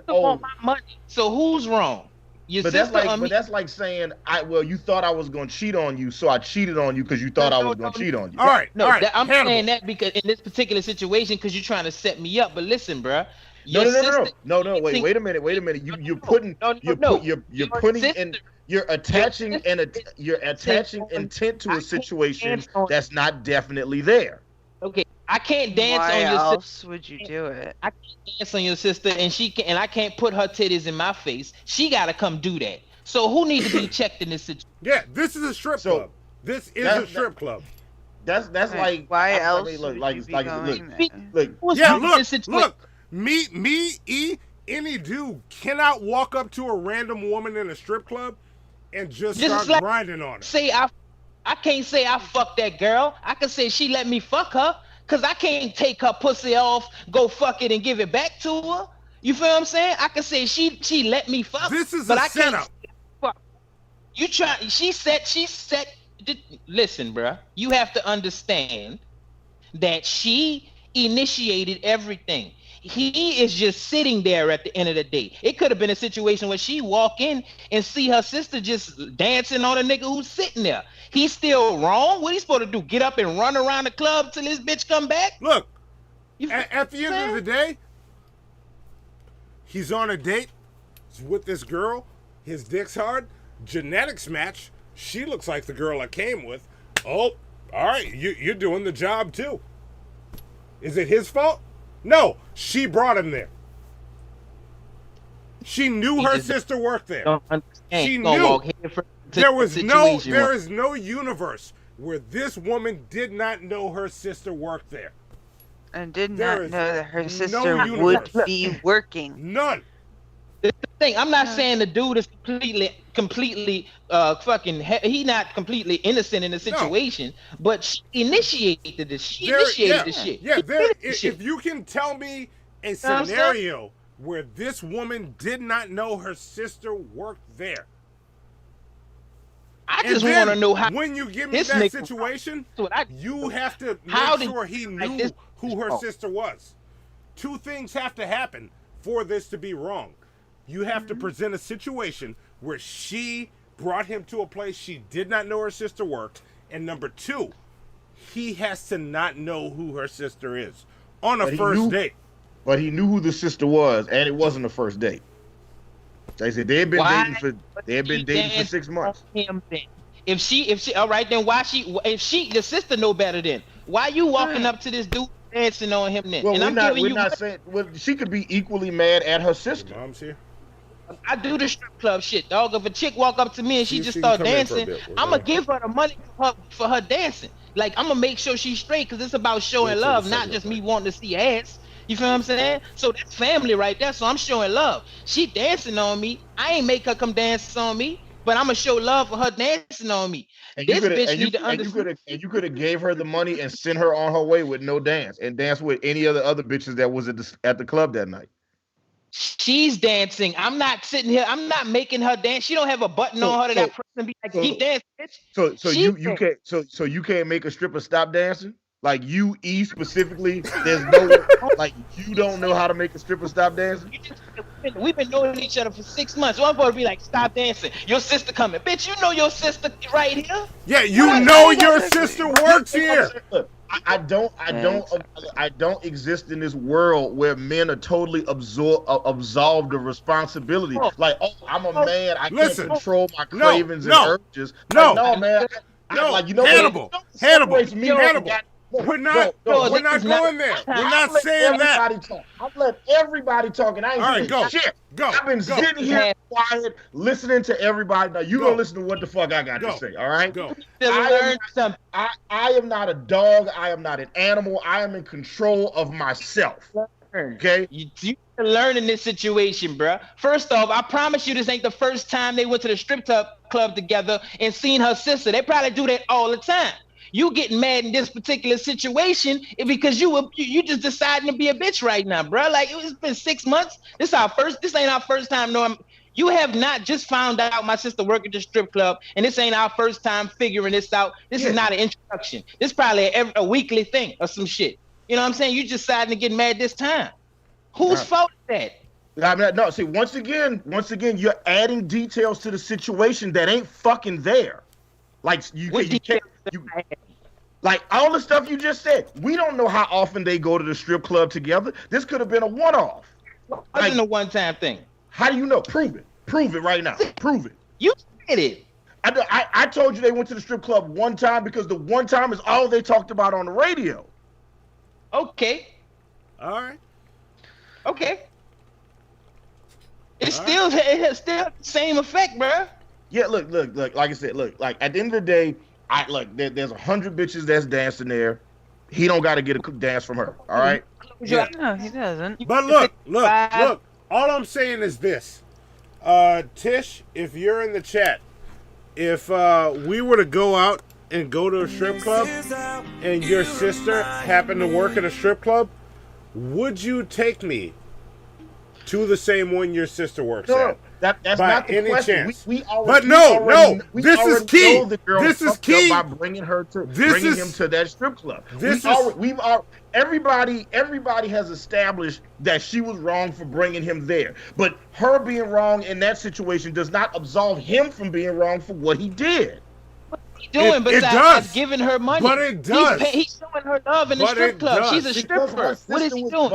[SPEAKER 12] oh,
[SPEAKER 3] my money. So who's wrong?
[SPEAKER 12] That's like saying, you thought I was gonna cheat on you, so I cheated on you because you thought I was gonna cheat on you.
[SPEAKER 2] All right.
[SPEAKER 3] I'm saying that because in this particular situation, because you're trying to set me up. But listen, bruh.
[SPEAKER 12] No. Wait a minute. You're attaching intent to a situation that's not definitely there.
[SPEAKER 3] Okay, I can't dance on your sister.
[SPEAKER 1] Why else would you do it?
[SPEAKER 3] I can't dance on your sister, and I can't put her titties in my face. She gotta come do that. So who needs to be checked in this situation?
[SPEAKER 2] Yeah, this is a strip club. This is a strip club.
[SPEAKER 12] That's like
[SPEAKER 1] why else would you be going there?
[SPEAKER 2] Look. Me, E, any dude cannot walk up to a random woman in a strip club and just start grinding on her.
[SPEAKER 3] Say I I can't say I fucked that girl. I can say she let me fuck her, cause I can't take her pussy off, go fuck it, and give it back to her. You feel what I'm saying? I can say she let me fuck.
[SPEAKER 2] This is
[SPEAKER 3] but
[SPEAKER 2] a
[SPEAKER 3] I can't
[SPEAKER 2] setup.
[SPEAKER 3] fuck. You try. She said. Listen, bruh. You have to understand that she initiated everything. He is just sitting there at the end of the day. It could have been a situation where she walk in and see her sister just dancing on a nigga who's sitting there. He's still wrong. What he supposed to do? Get up and run around the club till this bitch come back?
[SPEAKER 2] Look, at the end of the day, he's on a date. He's with this girl. His dick's hard. Genetics match. She looks like the girl I came with. Oh, all right. You're doing the job too. Is it his fault? No, she brought him there. She knew her sister worked there. She knew. There is no universe where this woman did not know her sister worked there.
[SPEAKER 1] And did not know that her sister would be working.
[SPEAKER 2] None.
[SPEAKER 3] The thing, I'm not saying the dude is completely fucking. He not completely innocent in the situation, but she initiated this. She initiated this shit.
[SPEAKER 2] Yeah, if you can tell me a scenario where this woman did not know her sister worked there.
[SPEAKER 3] I just want to know how.
[SPEAKER 2] When you give me that situation, you have to make sure he knew who her sister was. Two things have to happen for this to be wrong. You have to present a situation where she brought him to a place she did not know her sister worked. And number two, he has to not know who her sister is on a first date.
[SPEAKER 12] But he knew who the sister was, and it wasn't the first date. They said they had been dating for 6 months.
[SPEAKER 3] If she, all right, then why if the sister know better then? Why you walking up to this dude dancing on him then?
[SPEAKER 12] Well, we're not saying. Well, she could be equally mad at her sister.
[SPEAKER 2] Mom's here.
[SPEAKER 3] I do the strip club shit, dog. If a chick walk up to me and she just start dancing, I'm gonna give her the money for her dancing. Like, I'm gonna make sure she's straight, because it's about showing love, not just me wanting to see ass. You feel what I'm saying? So that's family right there. So I'm showing love. She dancing on me. I ain't make her come dance on me, but I'm gonna show love for her dancing on me.
[SPEAKER 12] And this bitch need to understand. And you could have gave her the money and sent her on her way with no dance, and dance with any of the other bitches that was at the club that night.
[SPEAKER 3] She's dancing. I'm not sitting here. I'm not making her dance. She don't have a button on her that I press and be like, keep dancing, bitch.
[SPEAKER 12] So you can't make a stripper stop dancing? Like, you specifically, there's no like, you don't know how to make a stripper stop dancing?
[SPEAKER 3] We've been knowing each other for 6 months. So I'm supposed to be like, stop dancing. Your sister coming. Bitch, you know your sister right here.
[SPEAKER 2] Yeah, you know your sister works here.
[SPEAKER 12] I don't exist in this world where men are totally absolved of responsibility. Like, oh, I'm a man, I can't control my cravings and urges.
[SPEAKER 2] No,
[SPEAKER 12] man.
[SPEAKER 2] Hannibal. We're not going there. We're not saying that.
[SPEAKER 12] I'm letting everybody talk, and I ain't saying shit. I've been sitting here quiet, listening to everybody. Now you gonna listen to what the fuck I got to say, all right? I am not a dog. I am not an animal. I am in control of myself. Okay?
[SPEAKER 3] You learn in this situation, bruh. First off, I promise you this ain't the first time they went to the strip club together and seen her sister. They probably do that all the time. You getting mad in this particular situation because you just deciding to be a bitch right now, bro. Like, it's been 6 months. This ain't our first time knowing. You have not just found out my sister work at the strip club, and this ain't our first time figuring this out. This is not an introduction. This is probably a weekly thing or some shit. You know what I'm saying? You just deciding to get mad this time. Whose fault is that?
[SPEAKER 12] No, see, once again, you're adding details to the situation that ain't fucking there. Like, like all the stuff you just said. We don't know how often they go to the strip club together. This could have been a one-off.
[SPEAKER 3] Wasn't a one-time thing.
[SPEAKER 12] How do you know? Prove it. Prove it right now. Prove it.
[SPEAKER 3] You said it.
[SPEAKER 12] I told you they went to the strip club one time because the one time is all they talked about on the radio.
[SPEAKER 3] Okay.
[SPEAKER 2] All right.
[SPEAKER 3] Okay. It's still the same effect, bro.
[SPEAKER 12] Yeah, look. Like I said, like at the end of the day, there's 100 bitches that's dancing there. He don't got to get a dance from her. All right.
[SPEAKER 1] Yeah. No, he doesn't.
[SPEAKER 2] But look. All I'm saying is this, Tish, if you're in the chat, if we were to go out and go to a strip club and your sister happened to work at a strip club, would you take me to the same one your sister works at?
[SPEAKER 12] That's
[SPEAKER 2] by
[SPEAKER 12] not the
[SPEAKER 2] any
[SPEAKER 12] question.
[SPEAKER 2] chance.
[SPEAKER 12] We already,
[SPEAKER 2] but no,
[SPEAKER 12] we
[SPEAKER 2] this is
[SPEAKER 12] already
[SPEAKER 2] key.
[SPEAKER 12] know the girl
[SPEAKER 2] This is
[SPEAKER 12] fucked
[SPEAKER 2] key.
[SPEAKER 12] up by bringing him to that strip club. Everybody has established that she was wrong for bringing him there, but her being wrong in that situation does not absolve him from being wrong for what he did.
[SPEAKER 3] Doing besides giving her money,
[SPEAKER 2] but it does.
[SPEAKER 3] He's showing her love in the strip club. She's a stripper. What is he doing?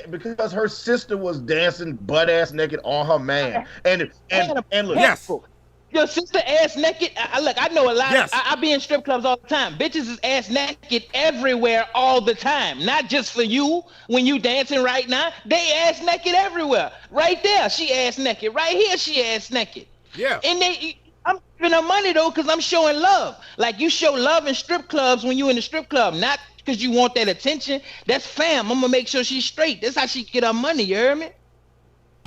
[SPEAKER 12] Because her sister was dancing butt ass naked on her man, and look,
[SPEAKER 2] yes,
[SPEAKER 3] your sister ass naked. Look, I know a lot.
[SPEAKER 2] Yes.
[SPEAKER 3] I be in strip clubs all the time. Bitches is ass naked everywhere all the time. Not just for you when you dancing right now. They ass naked everywhere. Right there, she ass naked. Right here, she ass naked.
[SPEAKER 2] Yeah.
[SPEAKER 3] And I'm giving her money though, because I'm showing love. Like you show love in strip clubs when you in the strip club, not because you want that attention. That's fam. I'm gonna make sure she's straight. That's how she get her money. You hear me?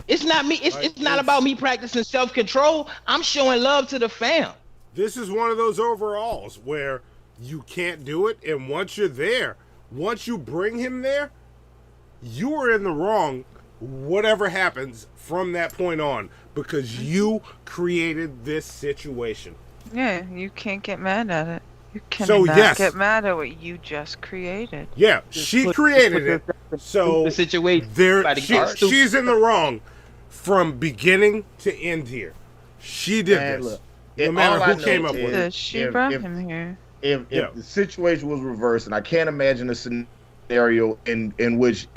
[SPEAKER 3] It's not me. It's not about me practicing self-control. I'm showing love to the fam.
[SPEAKER 2] This is one of those overalls where you can't do it, and once you're there, once you bring him there, you are in the wrong. Whatever happens from that point on, because you created this situation.
[SPEAKER 1] Yeah, you can't get mad at it. You cannot get mad at what you just created.
[SPEAKER 2] Yeah, she created it. So
[SPEAKER 3] the situation
[SPEAKER 2] she's in the wrong from beginning to end here. She did this.
[SPEAKER 12] Look,
[SPEAKER 2] no matter who came up with it.
[SPEAKER 1] She brought him here.
[SPEAKER 12] If the situation was reversed, and I can't imagine a scenario in which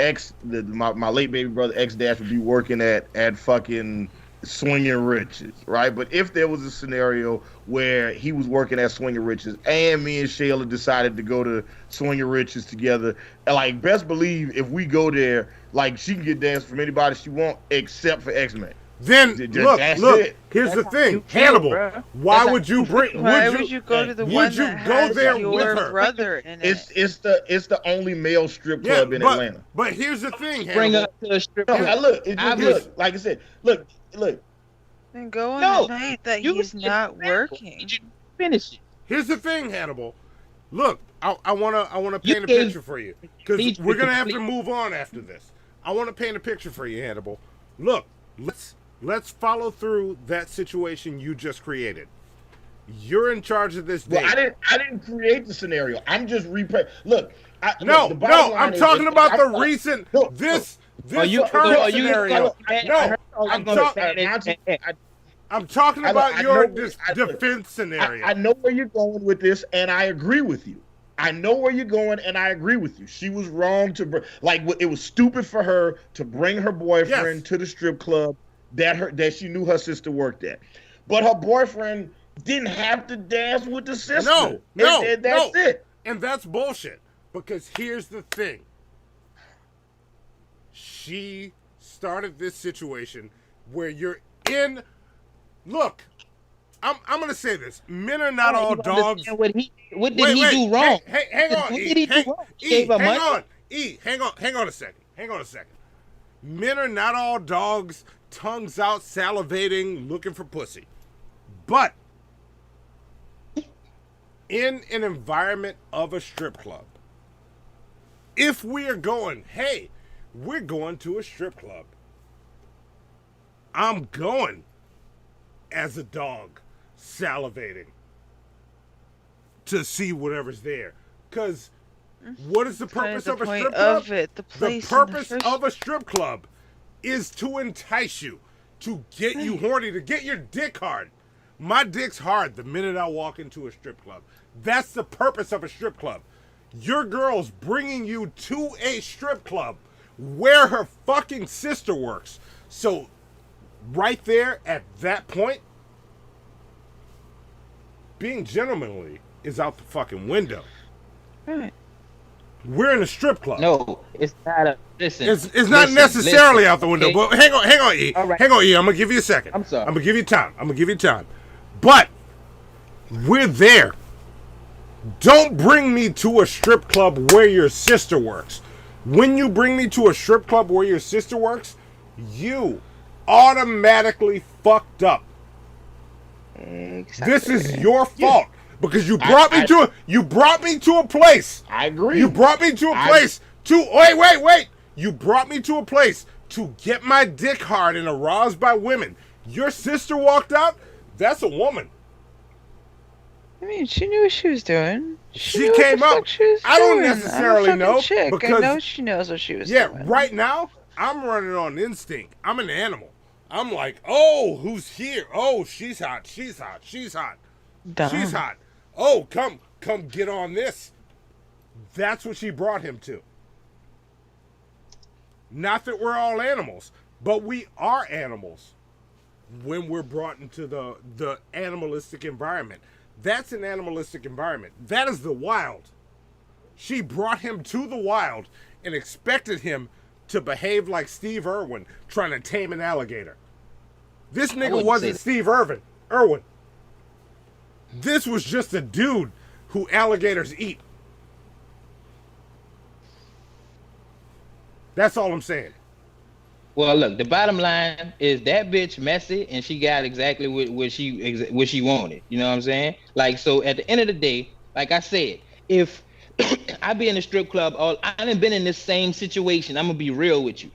[SPEAKER 12] my late baby brother X-Dash would be working at fucking Swinging Riches, right? But if there was a scenario where he was working at Swinging Riches and me and Shayla decided to go to Swinging Riches together, and like best believe if we go there, like she can get dance from anybody she want except for X-Men.
[SPEAKER 2] Then look. Here's the thing, Hannibal. Why would you bring?
[SPEAKER 1] Why would you go to the one that has your brother in it?
[SPEAKER 12] It's the only male strip club in Atlanta.
[SPEAKER 2] But here's the thing, Hannibal.
[SPEAKER 3] Bring up to the strip club.
[SPEAKER 12] Look, like I said, look.
[SPEAKER 1] Then go on the night that he's not working.
[SPEAKER 3] Finish it.
[SPEAKER 2] Here's the thing, Hannibal. Look, I wanna paint a picture for you, because we're gonna have to move on after this. I want to paint a picture for you, Hannibal. Look, let's follow through that situation you just created. You're in charge of this date.
[SPEAKER 12] Well, I didn't create the scenario. I'm just Look,
[SPEAKER 2] I'm talking about the recent this current scenario. I'm talking about your defense scenario.
[SPEAKER 12] I know where you're going with this, and I agree with you. I know where you're going, and I agree with you. She was wrong to it was stupid for her to bring her boyfriend to the strip club that she knew her sister worked at. But her boyfriend didn't have to dance with the sister.
[SPEAKER 2] No.
[SPEAKER 12] That's it.
[SPEAKER 2] And that's bullshit. Because here's the thing. She started this situation where you're in. Look, I'm going to say this. Men are not all dogs.
[SPEAKER 3] What did he do wrong?
[SPEAKER 2] Hang on.
[SPEAKER 3] What did he do wrong?
[SPEAKER 2] Hang on a second. Men are not all dogs, tongues out, salivating, looking for pussy. But in an environment of a strip club, if we are going, hey, we're going to a strip club, I'm going as a dog, salivating to see whatever's there. Because what is the purpose of a strip club? The purpose of a strip club is to entice you, to get you horny, to get your dick hard. My dick's hard the minute I walk into a strip club. That's the purpose of a strip club. Your girl's bringing you to a strip club where her fucking sister works. So right there at that point, being gentlemanly is out the fucking window.
[SPEAKER 1] Right.
[SPEAKER 2] We're in a strip club.
[SPEAKER 3] No, it's not a. Listen.
[SPEAKER 2] It's not necessarily out the window. But hang on, E.
[SPEAKER 3] Right.
[SPEAKER 2] Hang on, E. I'm gonna give you a second.
[SPEAKER 3] I'm sorry.
[SPEAKER 2] I'm gonna give you time. But we're there. Don't bring me to a strip club where your sister works. When you bring me to a strip club where your sister works, you automatically fucked up.
[SPEAKER 1] Exactly.
[SPEAKER 2] This is your fault. because you brought me to a place.
[SPEAKER 12] I agree.
[SPEAKER 2] You brought me to a place wait. You brought me to a place to get my dick hard and aroused by women. Your sister walked out. That's a woman.
[SPEAKER 1] I mean, she knew what she was doing.
[SPEAKER 2] She came up. I don't necessarily know
[SPEAKER 1] because I know she knows what she was doing.
[SPEAKER 2] Yeah, right now I'm running on instinct. I'm an animal. I'm like, oh, who's here? Oh, she's hot. She's hot. She's hot.
[SPEAKER 1] Dumb.
[SPEAKER 2] She's hot. Oh, come get on this. That's what she brought him to. Not that we're all animals, but we are animals when we're brought into the animalistic environment. That's an animalistic environment. That is the wild. She brought him to the wild and expected him to behave like Steve Irwin trying to tame an alligator. This nigga wasn't Steve Irwin. This was just a dude who alligators eat. That's all I'm saying.
[SPEAKER 3] Well, look, the bottom line is that bitch messy, and she got exactly what she wanted. You know what I'm saying? Like, so at the end of the day, like I said, if I be in a strip club, I done been in this same situation. I'm gonna be real with you.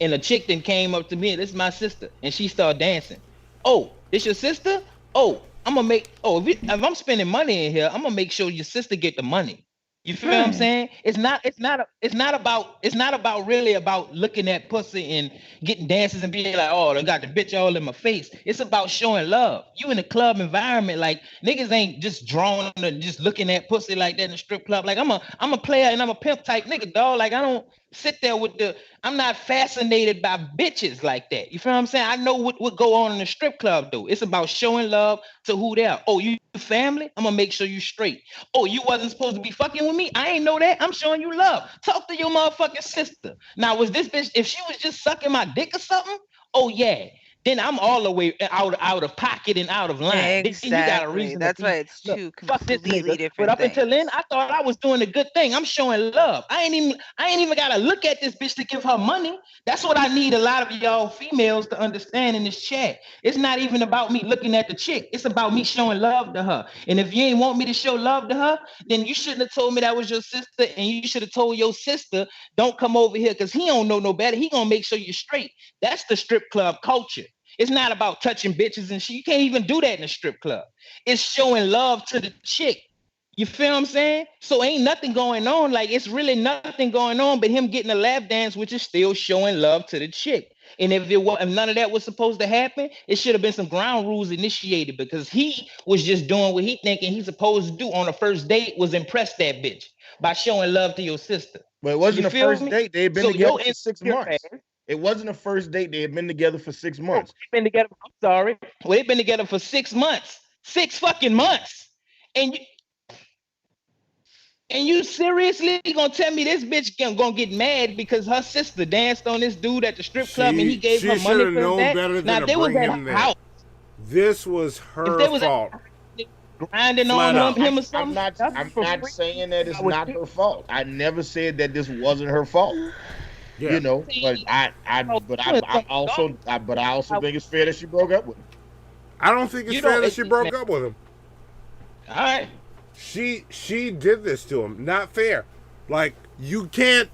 [SPEAKER 3] And a chick then came up to me, this is my sister, and she started dancing. Oh, this your sister? Oh, I'm gonna make. Oh, if I'm spending money in here, I'm gonna make sure your sister get the money. You feel what I'm saying? It's not really about looking at pussy and getting dances and being like, oh, I got the bitch all in my face. It's about showing love. You in a club environment, like niggas ain't just drawn to just looking at pussy like that in a strip club. Like I'm a player and I'm a pimp type nigga, dog. Like I don't sit there I'm not fascinated by bitches like that. You feel what I'm saying? I know what go on in the strip club though. It's about showing love to who they are. Oh, you family? I'm gonna make sure you straight. Oh, you wasn't supposed to be fucking with me? I ain't know that. I'm showing you love. Talk to your motherfucking sister. Now, was this bitch, if she was just sucking my dick or something? Oh yeah. Then I'm all the way out of pocket and out of line.
[SPEAKER 1] Exactly.
[SPEAKER 3] Then you got a reason.
[SPEAKER 1] That's why it's two completely different
[SPEAKER 3] But up
[SPEAKER 1] things.
[SPEAKER 3] until then, I thought I was doing a good thing. I'm showing love. I ain't even gotta look at this bitch to give her money. That's what I need a lot of y'all females to understand in this chat. It's not even about me looking at the chick. It's about me showing love to her. And if you ain't want me to show love to her, then you shouldn't have told me that was your sister, and you should have told your sister, don't come over here because he don't know no better. He gonna make sure you're straight. That's the strip club culture. It's not about touching bitches and shit. You can't even do that in a strip club. It's showing love to the chick. You feel what I'm saying? So ain't nothing going on. Like it's really nothing going on but him getting a lap dance, which is still showing love to the chick. And if none of that was supposed to happen, it should have been some ground rules initiated because he was just doing what he thinking he's supposed to do on a first date was impress that bitch by showing love to your sister.
[SPEAKER 12] But it wasn't a first date. They had been together for 6 months. It wasn't a first date. They had been together for 6 months.
[SPEAKER 3] Been together. I'm sorry. Well, they've been together for 6 months. 6 fucking months. And you seriously gonna tell me this bitch gonna get mad because her sister danced on this dude at the strip club and he gave her money for that?
[SPEAKER 2] Better
[SPEAKER 3] now
[SPEAKER 2] than
[SPEAKER 3] they was at
[SPEAKER 2] him
[SPEAKER 3] her
[SPEAKER 2] there.
[SPEAKER 3] house.
[SPEAKER 2] This was her fault.
[SPEAKER 3] Grinding on him or something.
[SPEAKER 12] I'm not saying that it's not her fault. I never said that this wasn't her fault. Yeah. You know, but I also think it's fair that she broke up with him.
[SPEAKER 2] I don't think it's fair that she broke up with him.
[SPEAKER 3] All right.
[SPEAKER 2] She did this to him. Not fair. Like you can't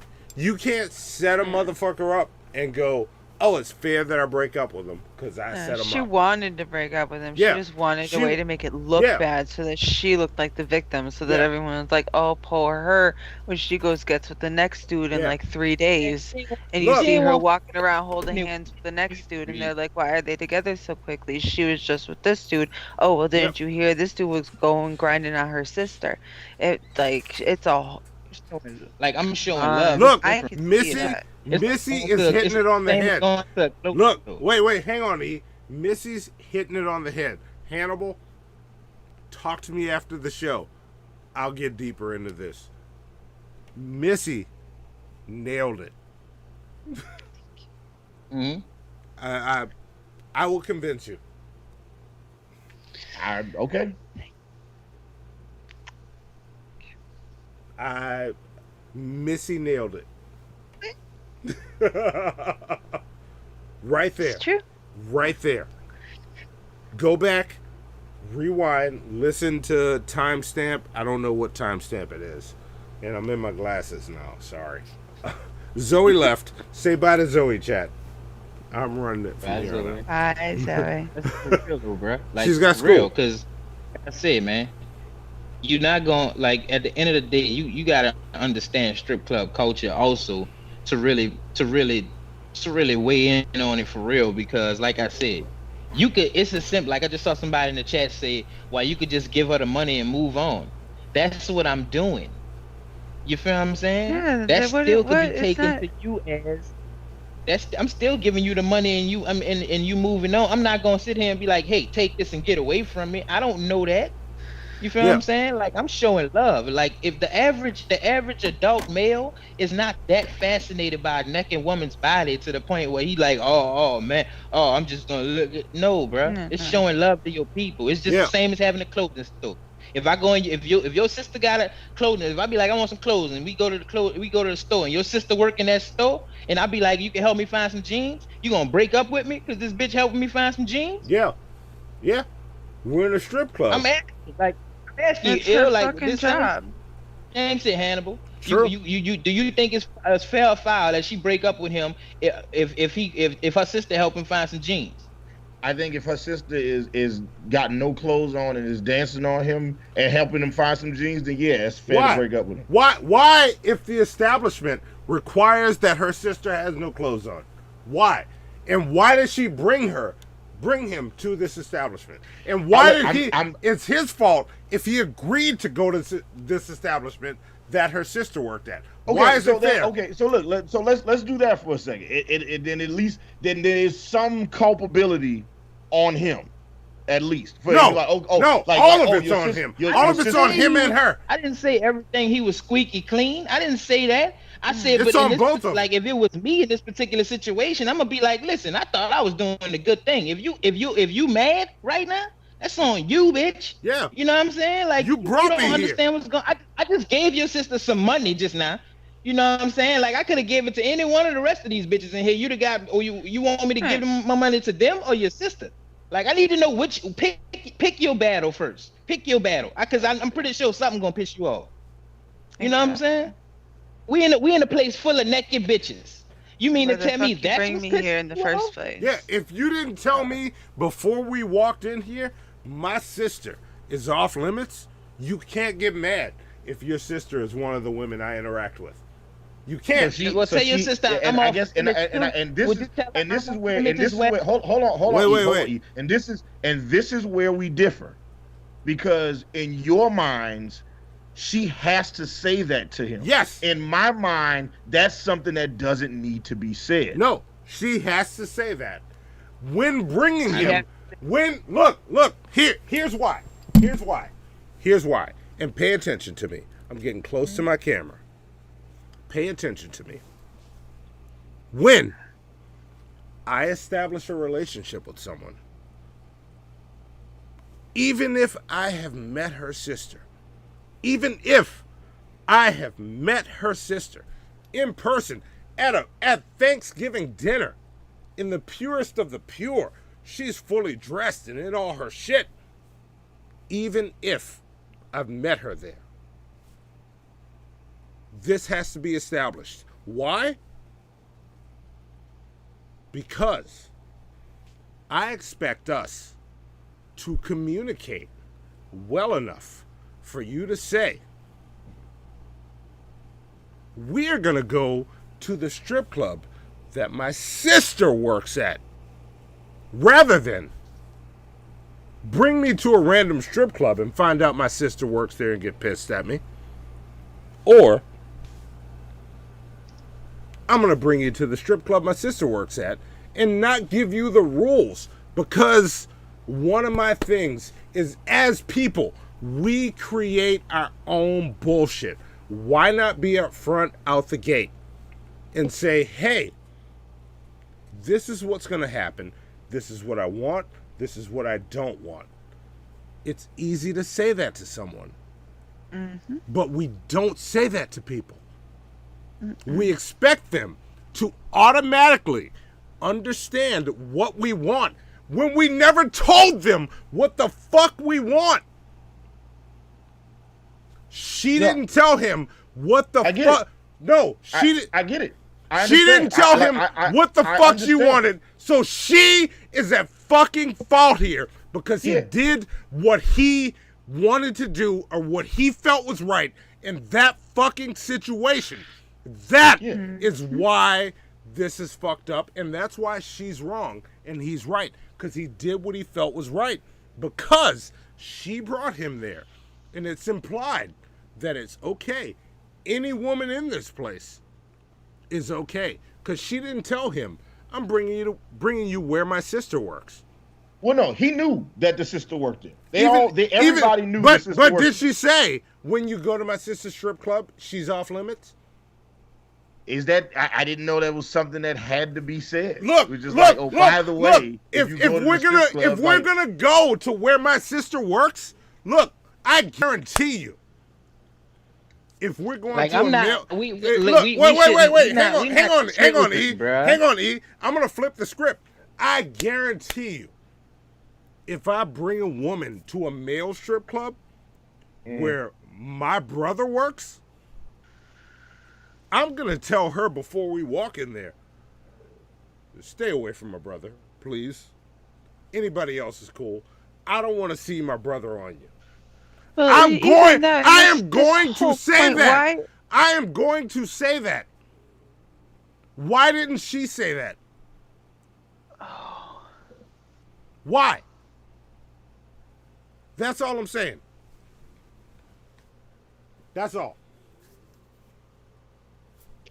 [SPEAKER 2] set a motherfucker up and go, oh, it's fair that I break up with him because I set him up.
[SPEAKER 1] She wanted to break up with him.
[SPEAKER 2] Yeah.
[SPEAKER 1] She just wanted a way to make it look bad so that she looked like the victim so that everyone was like, oh, poor her when she gets with the next dude in like 3 days. And you see her walking around holding hands with the next dude and they're like, why are they together so quickly? She was just with this dude. Oh, well, didn't you hear? This dude was going grinding on her sister. It's all...
[SPEAKER 3] Like, I'm showing love.
[SPEAKER 2] Look, Missy is hitting it on the head. Look, wait, hang on, E. Missy's hitting it on the head. Hannibal, talk to me after the show. I'll get deeper into this. Missy nailed it.
[SPEAKER 3] Mm-hmm.
[SPEAKER 2] I will convince you.
[SPEAKER 12] Okay.
[SPEAKER 2] Missy nailed it. Right there.
[SPEAKER 1] It's true.
[SPEAKER 2] Right there. Go back rewind, listen to timestamp. I don't know what timestamp it is. And I'm in my glasses now. Sorry. Zoe left. Say bye to Zoe, chat. I'm running it from here on out.
[SPEAKER 1] Bye, Zoe.
[SPEAKER 3] That's for real, though, bro. Like,
[SPEAKER 2] She's got
[SPEAKER 3] for real,
[SPEAKER 2] school.
[SPEAKER 3] because like I said, man, you're not going, like, at the end of the day, you gotta understand strip club culture also to really weigh in on it for real. Because like I said, you could, it's a simple, like I just saw somebody in the chat say, well, you could just give her the money and move on. That's what I'm doing. You feel what I'm saying?
[SPEAKER 1] Yeah,
[SPEAKER 3] that still could be
[SPEAKER 1] it's
[SPEAKER 3] taken
[SPEAKER 1] not-
[SPEAKER 3] to you as I'm still giving you the money and you and you moving on. I'm not gonna sit here and be like, hey, take this and get away from me. I don't know that. You feel what I'm saying? Like, I'm showing love. Like, if the average adult male is not that fascinated by a naked woman's body to the point where he like, oh man, I'm just gonna look at, no, bro. It's showing love to your people. It's just the same as having a clothing store. If I go in, if your sister got a clothing, if I be like, I want some clothes, and we go to the store, and your sister work in that store, and I be like, you can help me find some jeans, you gonna break up with me because this bitch helping me find some jeans?
[SPEAKER 2] Yeah. We're in a strip club.
[SPEAKER 3] I'm asking
[SPEAKER 1] It's
[SPEAKER 3] you,
[SPEAKER 1] her
[SPEAKER 3] like
[SPEAKER 1] fucking
[SPEAKER 3] this
[SPEAKER 1] job.
[SPEAKER 3] James said, Hannibal.
[SPEAKER 2] True.
[SPEAKER 3] You do you think it's fair or foul that she break up with him if her sister help him find some jeans?
[SPEAKER 12] I think if her sister is got no clothes on and is dancing on him and helping him find some jeans, then yeah, it's fair to break up with him.
[SPEAKER 2] Why, if the establishment requires that her sister has no clothes on? Why? And why did she bring him to this establishment? And why it's his fault if he agreed to go to this establishment that her sister worked at.
[SPEAKER 12] Okay,
[SPEAKER 2] Why is
[SPEAKER 12] so
[SPEAKER 2] it fair?
[SPEAKER 12] let's do that for a second. Then at least there is some culpability on him, at least.
[SPEAKER 2] No, all of it's on him. All of it's on him and her.
[SPEAKER 3] I didn't say everything he was squeaky clean. I didn't say that. I said,
[SPEAKER 2] it's
[SPEAKER 3] but
[SPEAKER 2] on both of them.
[SPEAKER 3] like, if it was me in this particular situation, I'm gonna be like, listen, I thought I was doing a good thing. If you mad right now, that's on you, bitch.
[SPEAKER 2] Yeah.
[SPEAKER 3] You know what I'm saying? Like,
[SPEAKER 2] you brought
[SPEAKER 3] don't
[SPEAKER 2] me here.
[SPEAKER 3] understand what's going. I just gave your sister some money just now. You know what I'm saying? Like, I could have gave it to any one of the rest of these bitches in here. You'd have got, or you want me to give them my money to them or your sister? Like, I need to know which. Pick your battle first. Pick your battle, because I'm pretty sure something gonna piss you off. You know what I'm saying? We in a place full of naked bitches. You mean to tell me that's
[SPEAKER 1] bring me here in the first place?
[SPEAKER 2] Yeah, if you didn't tell me before we walked in here, my sister is off limits, you can't get mad if your sister is one of the women I interact with. You can't.
[SPEAKER 3] Well, tell your sister I'm
[SPEAKER 12] I
[SPEAKER 3] off
[SPEAKER 12] guess,
[SPEAKER 3] limits
[SPEAKER 12] and
[SPEAKER 3] too.
[SPEAKER 12] this is where hold on.
[SPEAKER 2] Wait.
[SPEAKER 12] And this is where we differ, because in your minds, she has to say that to him.
[SPEAKER 2] Yes.
[SPEAKER 12] In my mind, that's something that doesn't need to be said.
[SPEAKER 2] No, she has to say that. When bringing him, look, here's why. And pay attention to me. I'm getting close to my camera. Pay attention to me. When I establish a relationship with someone, even if I have met her sister, in person at Thanksgiving dinner, in the purest of the pure, she's fully dressed and in all her shit. Even if I've met her there, this has to be established. Why? Because I expect us to communicate well enough for you to say, we're going to go to the strip club that my sister works at, rather than bring me to a random strip club and find out my sister works there and get pissed at me. Or I'm going to bring you to the strip club my sister works at and not give you the rules, because one of my things is, as people, we create our own bullshit. Why not be up front out the gate and say, hey, this is what's going to happen. This is what I want. This is what I don't want. It's easy to say that to someone. Mm-hmm. But we don't say that to people. Mm-hmm. We expect them to automatically understand what we want. when we never told them what the fuck we want. She didn't tell him what the fuck. No,
[SPEAKER 12] I get it.
[SPEAKER 2] She didn't tell him what the fuck she wanted. So she is at fucking fault here because he did what he wanted to do or what he felt was right in that fucking situation. That is why this is fucked up, and that's why she's wrong and he's right, because he did what he felt was right, because she brought him there, and it's implied that it's okay. Any woman in this place is okay, because she didn't tell him, I'm bringing you where my sister works.
[SPEAKER 12] Well, no, he knew that the sister worked there. Everybody knew the sister
[SPEAKER 2] But
[SPEAKER 12] worked
[SPEAKER 2] did she say, when you go to my sister's strip club, she's off limits?
[SPEAKER 12] Is that I didn't know that was something that had to be said.
[SPEAKER 2] Look,
[SPEAKER 12] by the way,
[SPEAKER 2] if we're gonna go to where my sister works, look, I guarantee you, if we're going
[SPEAKER 3] like,
[SPEAKER 2] to
[SPEAKER 3] I'm
[SPEAKER 2] a
[SPEAKER 3] not.
[SPEAKER 2] male,
[SPEAKER 3] Wait.
[SPEAKER 2] Hang on, E. Hang on, E. I'm gonna flip the script. I guarantee you, if I bring a woman to a male strip club where my brother works, I'm going to tell her before we walk in there, stay away from my brother, please. Anybody else is cool. I don't want to see my brother on you.
[SPEAKER 1] Well,
[SPEAKER 2] I am going to say
[SPEAKER 1] point,
[SPEAKER 2] that.
[SPEAKER 1] why?
[SPEAKER 2] I am going to say that. Why didn't she say that? Why? That's all I'm saying. That's all.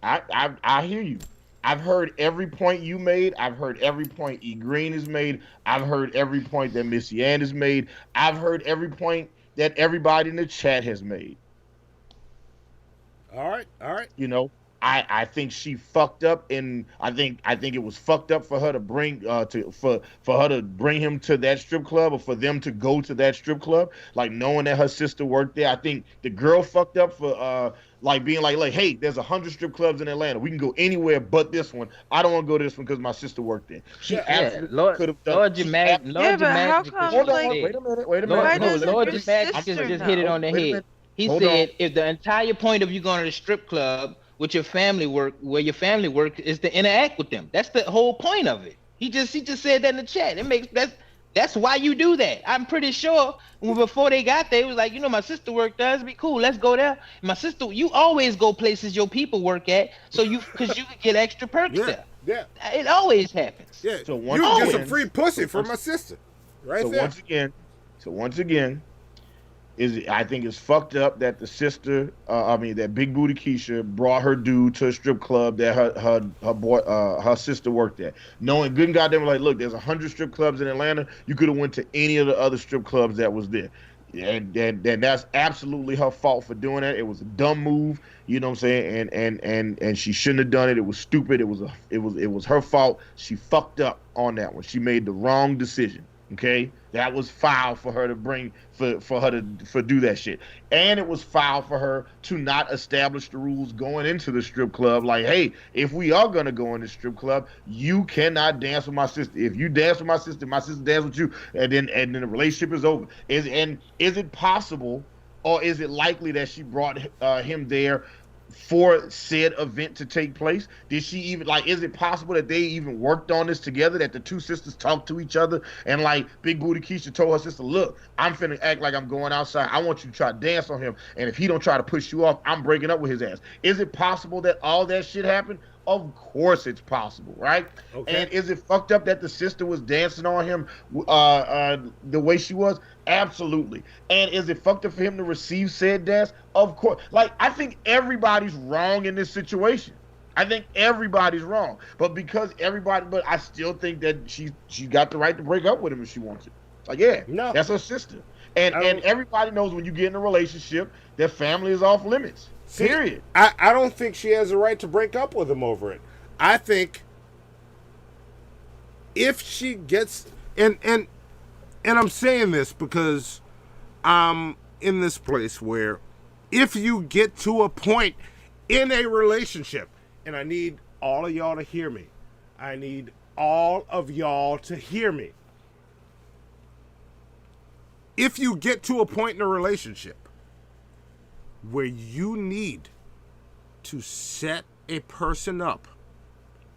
[SPEAKER 12] I hear you. I've heard every point you made. I've heard every point E Green has made. I've heard every point that MissyAnn has made. I've heard every point that everybody in the chat has made.
[SPEAKER 2] All right.
[SPEAKER 12] You know, I think she fucked up, and I think it was fucked up for her to bring for her to bring him to that strip club, or for them to go to that strip club, like knowing that her sister worked there. I think the girl fucked up for like being like, hey, there's 100 strip clubs in Atlanta. We can go anywhere but this one. I don't want to go to this one because my sister worked there. She absolutely could have done.
[SPEAKER 3] Lord Jamag,
[SPEAKER 12] Hold on, wait a minute.
[SPEAKER 3] Lord Jamag just hit it on the head. He said, if the entire point of you going to the strip club with your family work, where your family work, is to interact with them. That's the whole point of it. He just said that in the chat. That's why you do that. I'm pretty sure before they got there, it was like, my sister worked there. It'd be cool. Let's go there. My sister, you always go places your people work at, because you can get extra perks there.
[SPEAKER 2] Yeah.
[SPEAKER 3] It always happens.
[SPEAKER 2] Yeah.
[SPEAKER 12] So
[SPEAKER 2] you get some free pussy from my sister, right there.
[SPEAKER 12] Once again, I think it's fucked up that the sister, that Big Booty Keisha brought her dude to a strip club that her sister worked at. Knowing good and goddamn, like, look, there's 100 strip clubs in Atlanta. You could have went to any of the other strip clubs that was there. And that's absolutely her fault for doing that. It was a dumb move, you know what I'm saying? And she shouldn't have done it. It was stupid. It was her fault. She fucked up on that one. She made the wrong decision. Okay, that was foul for her to do that shit, and it was foul for her to not establish the rules going into the strip club. Like, hey, if we are gonna go in the strip club, you cannot dance with my sister. If you dance with my sister dance with you, and then the relationship is over. Is it possible, or is it likely that she brought him there for said event to take place? Did she even, is it possible that they even worked on this together, that the two sisters talked to each other, and Big Booty Keisha told her sister, look, I'm finna act like I'm going outside. I want you to try to dance on him, and if he don't try to push you off, I'm breaking up with his ass. Is it possible that all that shit happened? Of course it's possible, right? Okay. And is it fucked up that the sister was dancing on him the way she was? Absolutely. And is it fucked up for him to receive said dance? Of course. I think everybody's wrong in this situation. I think everybody's wrong. But I still think that she got the right to break up with him if she wants it. That's her sister. And everybody knows when you get in a relationship, their family is off limits. Period.
[SPEAKER 2] I don't think she has a right to break up with him over it. I think if she gets and I'm saying this because I'm in this place where if you get to a point in a relationship, and I need all of y'all to hear me. I need all of y'all to hear me. if you get to a point in a relationship where you need to set a person up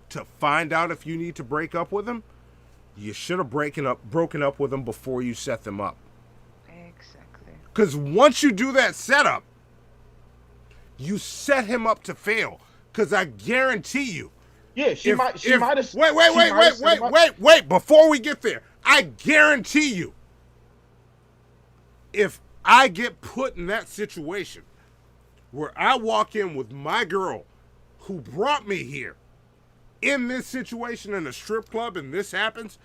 [SPEAKER 2] to find out if you need to break up with them, you should have broken up with them before you set them up.
[SPEAKER 1] Exactly.
[SPEAKER 2] Because once you do that setup, you set him up to fail. Because I guarantee you.
[SPEAKER 12] Yeah, she might have.
[SPEAKER 2] Wait. Before we get there, I guarantee you, if I get put in that situation where I walk in with my girl who brought me here in this situation in a strip club and this happens,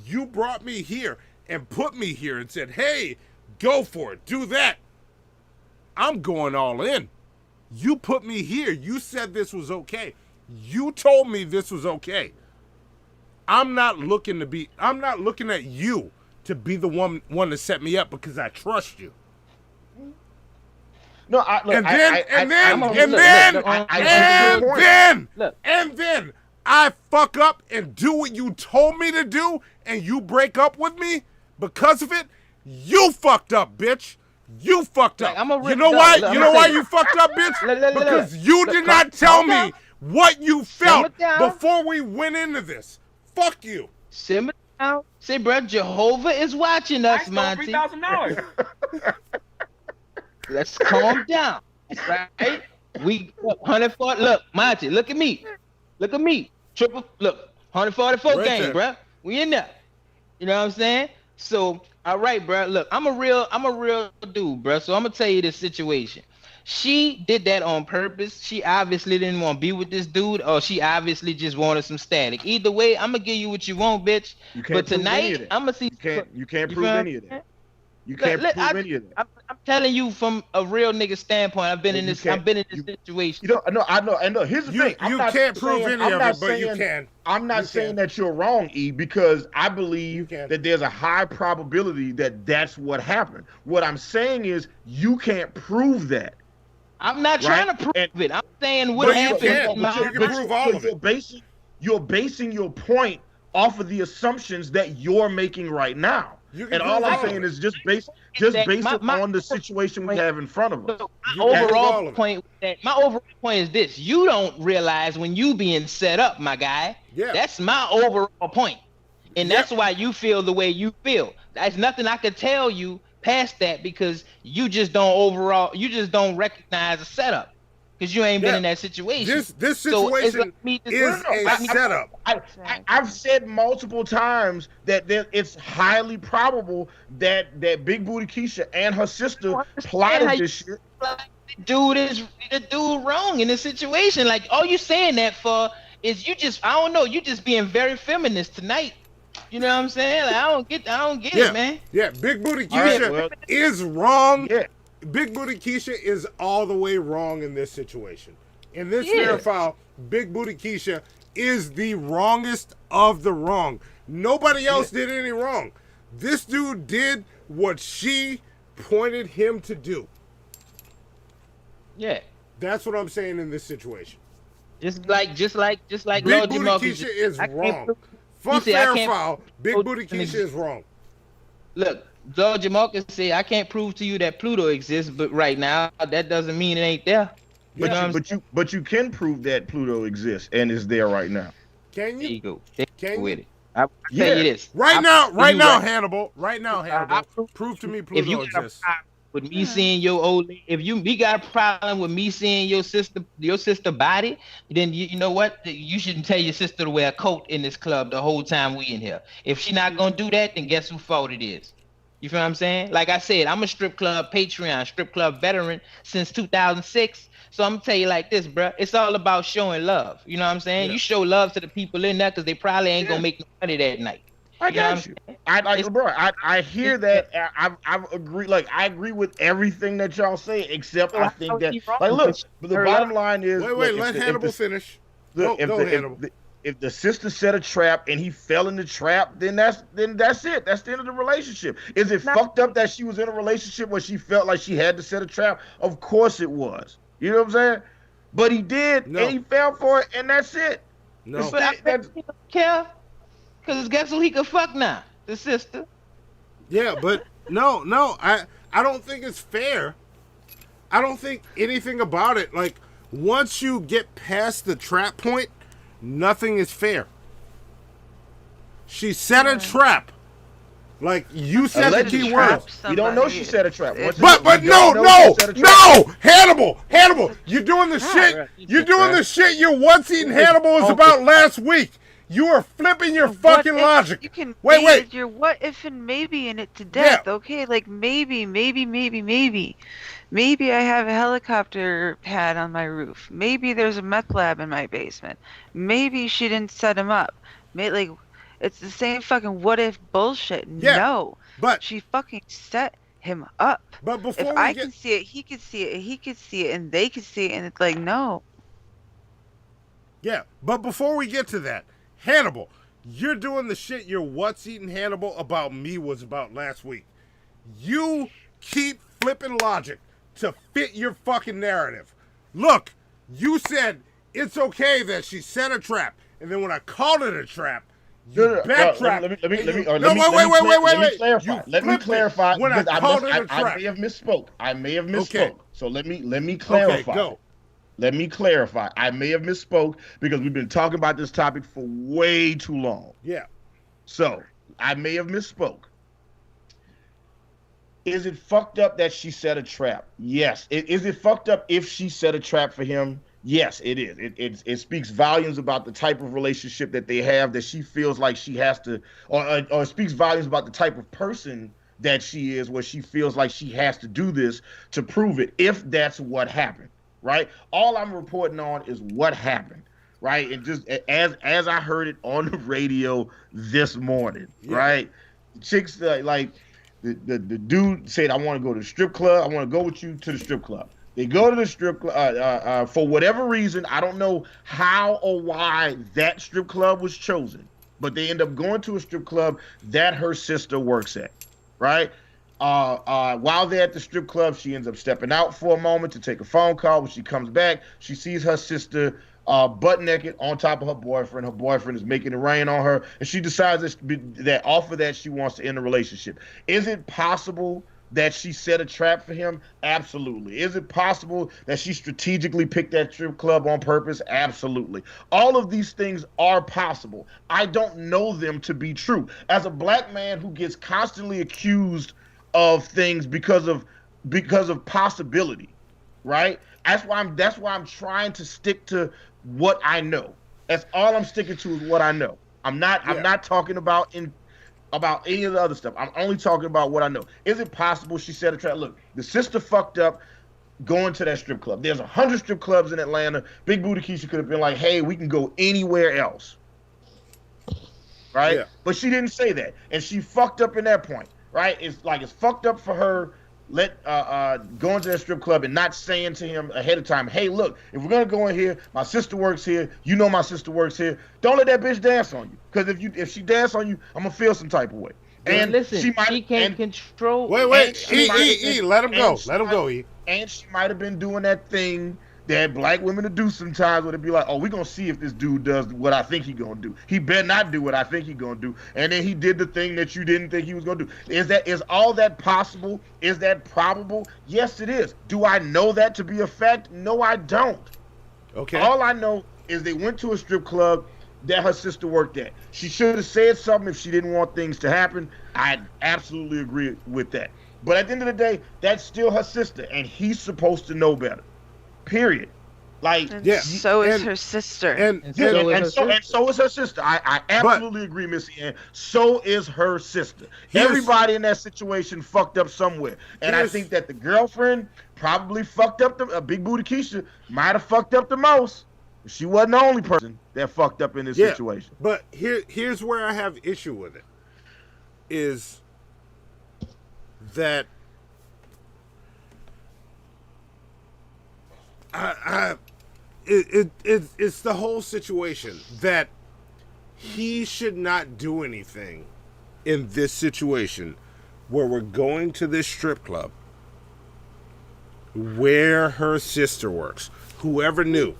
[SPEAKER 2] you brought me here and put me here and said, hey, go for it, do that. I'm going all in. You put me here. You said this was okay. You told me this was okay. I'm not looking at you to be the one to set me up because I trust you.
[SPEAKER 12] No,
[SPEAKER 2] and then I fuck up and do what you told me to do, and you break up with me because of it. You fucked up, bitch. You fucked up. You know why? You know why you fucked up, bitch? Because you did not tell me what you felt before we went into this. Fuck you.
[SPEAKER 3] Simmer down. Say, bro, Jehovah is watching us, Monty.
[SPEAKER 9] $3,000.
[SPEAKER 3] Let's calm down, right? We 140. Look, Monty, look at me. Look at me. Triple. Look, 144
[SPEAKER 2] Right
[SPEAKER 3] game,
[SPEAKER 2] there.
[SPEAKER 3] bro. We in there. You know what I'm saying? So, all right, bro. Look, I'm a real dude, bro. So I'm gonna tell you this situation. She did that on purpose. She obviously didn't want to be with this dude, or she obviously just wanted some static. Either way, I'm gonna give you what you want, bitch. But tonight, I'm gonna see.
[SPEAKER 12] You can't prove any of that. You can't prove any of that.
[SPEAKER 3] I'm telling you from a real nigga standpoint. I've been in this situation.
[SPEAKER 12] I know. Here's the thing.
[SPEAKER 2] You can't prove any of it, but you can.
[SPEAKER 12] I'm not saying that you're wrong, E, because I believe that there's a high probability that that's what happened. What I'm saying is you can't prove that.
[SPEAKER 3] I'm not trying to prove it. I'm saying what happened.
[SPEAKER 2] You can prove all of it.
[SPEAKER 12] You're basing your point off of the assumptions that you're making right now. And all I'm saying is just base it on the situation we have in front of us.
[SPEAKER 3] My overall point is this: you don't realize when you being set up, my guy.
[SPEAKER 2] Yeah.
[SPEAKER 3] That's my overall point, and that's why you feel the way you feel. There's nothing I could tell you past that because you just don't recognize a setup. Because you ain't been in that situation.
[SPEAKER 2] This situation is a setup.
[SPEAKER 12] I've said multiple times that it's highly probable that Big Booty Keisha and her sister plotted this shit.
[SPEAKER 3] The dude wrong in this situation. Like, all you saying that for is you just being very feminist tonight. You know what I'm saying? Like, I don't get it, man.
[SPEAKER 2] Yeah, Big Booty Keisha is wrong. Yeah. Big Booty Keisha is all the way wrong in this situation. In this fair file, Big Booty Keisha is the wrongest of the wrong. Nobody else did any wrong. This dude did what she pointed him to do.
[SPEAKER 3] Yeah.
[SPEAKER 2] That's what I'm saying in this situation.
[SPEAKER 3] Just like
[SPEAKER 2] Big
[SPEAKER 3] Lord
[SPEAKER 2] Booty Keisha is wrong. Fuck fair file. Big Booty Keisha is wrong.
[SPEAKER 3] Look, George Marcus said, I can't prove to you that Pluto exists, but right now that doesn't mean it ain't there.
[SPEAKER 12] But you can prove that Pluto exists and is there right now.
[SPEAKER 2] Can you?
[SPEAKER 3] There you go.
[SPEAKER 2] Can
[SPEAKER 3] with
[SPEAKER 2] you?
[SPEAKER 3] it. I'll tell you this.
[SPEAKER 2] Right now, Hannibal. Prove to me Pluto exists.
[SPEAKER 3] With me seeing your old, we got a problem with me seeing your sister body, then you know what? You shouldn't tell your sister to wear a coat in this club the whole time we in here. If she not gonna do that, then guess whose fault it is? You feel what I'm saying? Like I said, I'm a strip club veteran since 2006. So I'm gonna tell you like this, bro. It's all about showing love. You know what I'm saying? You show love to the people in there because they probably ain't gonna make no money that night.
[SPEAKER 12] I got you. I hear that. I agree. Like, I agree with everything that y'all say, except I think that, like, look, but the bottom line is,
[SPEAKER 2] let Hannibal finish. Go, Hannibal.
[SPEAKER 12] If the sister set a trap and he fell in the trap, then that's it. That's the end of the relationship. Is it fucked up that she was in a relationship where she felt like she had to set a trap? Of course it was. You know what I'm saying? But he did, and he fell for it, and that's it.
[SPEAKER 3] No, but I don't care. Because guess who he could fuck now? The sister.
[SPEAKER 2] Yeah, but No. I don't think it's fair. I don't think anything about it. Like, once you get past the trap point, nothing is fair. She set a trap. Like, you said the key word.
[SPEAKER 12] You don't know she set a trap.
[SPEAKER 2] But no, Hannibal, you're doing the shit. You're doing the shit your once eaten Hannibal was about last week. You are flipping your fucking logic.
[SPEAKER 1] You can
[SPEAKER 2] Wait.
[SPEAKER 1] Your what if and maybe in it to death. Yeah. Okay, like maybe I have a helicopter pad on my roof. Maybe there's a meth lab in my basement. Maybe she didn't set him up. Like, it's the same fucking what if bullshit. Yeah, no,
[SPEAKER 2] but
[SPEAKER 1] she fucking set him up.
[SPEAKER 2] But before
[SPEAKER 1] if I can see it, he could see it, and he could see it, and they could see it, and it's like, no.
[SPEAKER 2] Yeah, but before we get to that, Hannibal, you're doing the shit your what's eating Hannibal about me was about last week. You keep flipping logic to fit your fucking narrative. Look, you said it's okay that she set a trap, and then when I called it a trap, you backtrack.
[SPEAKER 12] Let me clarify.
[SPEAKER 2] When I called it a trap.
[SPEAKER 12] I may have misspoke. Okay. So let me clarify.
[SPEAKER 2] Okay, go.
[SPEAKER 12] Let me clarify. I may have misspoke because we've been talking about this topic for way too long.
[SPEAKER 2] Yeah.
[SPEAKER 12] So I may have misspoke. Is it fucked up that she set a trap? Yes. Is it fucked up if she set a trap for him? Yes, it is. It speaks volumes about the type of relationship that they have, that she feels like she has to, or it speaks volumes about the type of person that she is, where she feels like she has to do this to prove it, if that's what happened, right? All I'm reporting on is what happened, right? And just as I heard it on the radio this morning, right? Chicks like the dude said, I want to go to the strip club. I want to go with you to the strip club. They go to the strip club for whatever reason. I don't know how or why that strip club was chosen, but they end up going to a strip club that her sister works at, right? While they're at the strip club, she ends up stepping out for a moment to take a phone call. When she comes back, she sees her sister butt naked on top of her boyfriend. Her boyfriend is making it rain on her, and she decides that off of that she wants to end the relationship. Is it possible that she set a trap for him? Absolutely. Is it possible that she strategically picked that strip club on purpose? Absolutely. All of these things are possible. I don't know them to be true. As a black man who gets constantly accused of things because of possibility, right? That's why I'm trying to stick to what I know. That's all I'm sticking to, is what I know. I'm not talking about any of the other stuff. I'm only talking about what I know. Is it possible she set a trap? Look, the sister fucked up going to that strip club. There's 100 strip clubs in Atlanta. Big Booty Keisha could have been like, hey, we can go anywhere else, right? Yeah. But she didn't say that, and she fucked up in that point, right? It's fucked up for her going to that strip club and not saying to him ahead of time, hey, look, if we're gonna go in here, my sister works here, you know my sister works here, don't let that bitch dance on you, because if she dance on you, I'm gonna feel some type of way. And
[SPEAKER 3] listen, she can't control.
[SPEAKER 2] Wait, let him go, E.
[SPEAKER 12] And she might have been doing that thing that black women do sometimes, where they be like, oh, we're gonna see if this dude does what I think he gonna do. He better not do what I think he gonna do. And then he did the thing that you didn't think he was gonna do. Is all that possible? Is that probable? Yes, it is. Do I know that to be a fact? No, I don't.
[SPEAKER 2] Okay.
[SPEAKER 12] All I know is they went to a strip club that her sister worked at. She should have said something if she didn't want things to happen. I absolutely agree with that. But at the end of the day, that's still her sister, and he's supposed to know better. Period. Like,
[SPEAKER 1] so is her sister.
[SPEAKER 12] And so is her sister. I absolutely agree, MissyAnn. So is her sister. Everybody in that situation fucked up somewhere. And I think that the girlfriend probably fucked up. Big Booty Keisha might have fucked up the most. She wasn't the only person that fucked up in this situation.
[SPEAKER 2] But here's where I have issue with it. Is that it's the whole situation that he should not do anything in this situation where we're going to this strip club where her sister works. Whoever knew.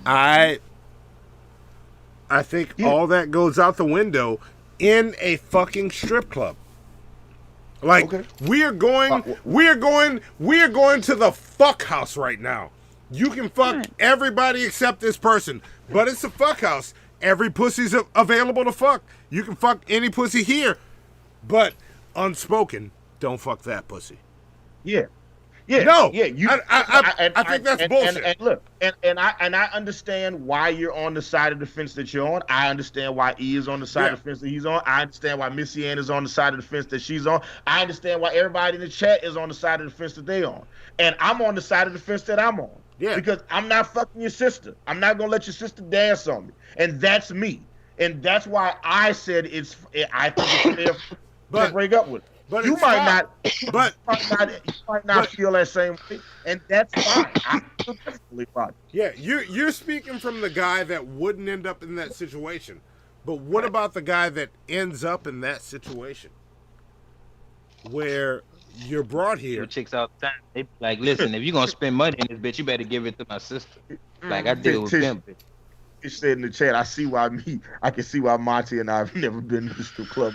[SPEAKER 2] I think all that goes out the window in a fucking strip club. Like, we are going to the fuck house right now. You can fuck everybody except this person, but it's a fuck house. Every pussy's available to fuck. You can fuck any pussy here, but unspoken, don't fuck that pussy.
[SPEAKER 12] Yeah. Yeah,
[SPEAKER 2] no,
[SPEAKER 12] yeah.
[SPEAKER 2] I think that's bullshit.
[SPEAKER 12] And look, and I understand why you're on the side of the fence that you're on. I understand why E is on the side of the fence that he's on. I understand why MissyAnn is on the side of the fence that she's on. I understand why everybody in the chat is on the side of the fence that they on. And I'm on the side of the fence that I'm on. Yeah. Because I'm not fucking your sister. I'm not gonna let your sister dance on me. And that's me. And that's why I said I think it's fair to break up with her.
[SPEAKER 2] But
[SPEAKER 12] you might not feel that same way, and that's fine. I feel definitely fine.
[SPEAKER 2] Yeah, you're speaking from the guy that wouldn't end up in that situation. But what about the guy that ends up in that situation? Where you're brought here.
[SPEAKER 3] Chicks all the time. They like, listen, if you're gonna spend money in this bitch, you better give it to my sister. Like I deal with them.
[SPEAKER 12] He said in the chat, I can see why Monty and I have never been to the strip club.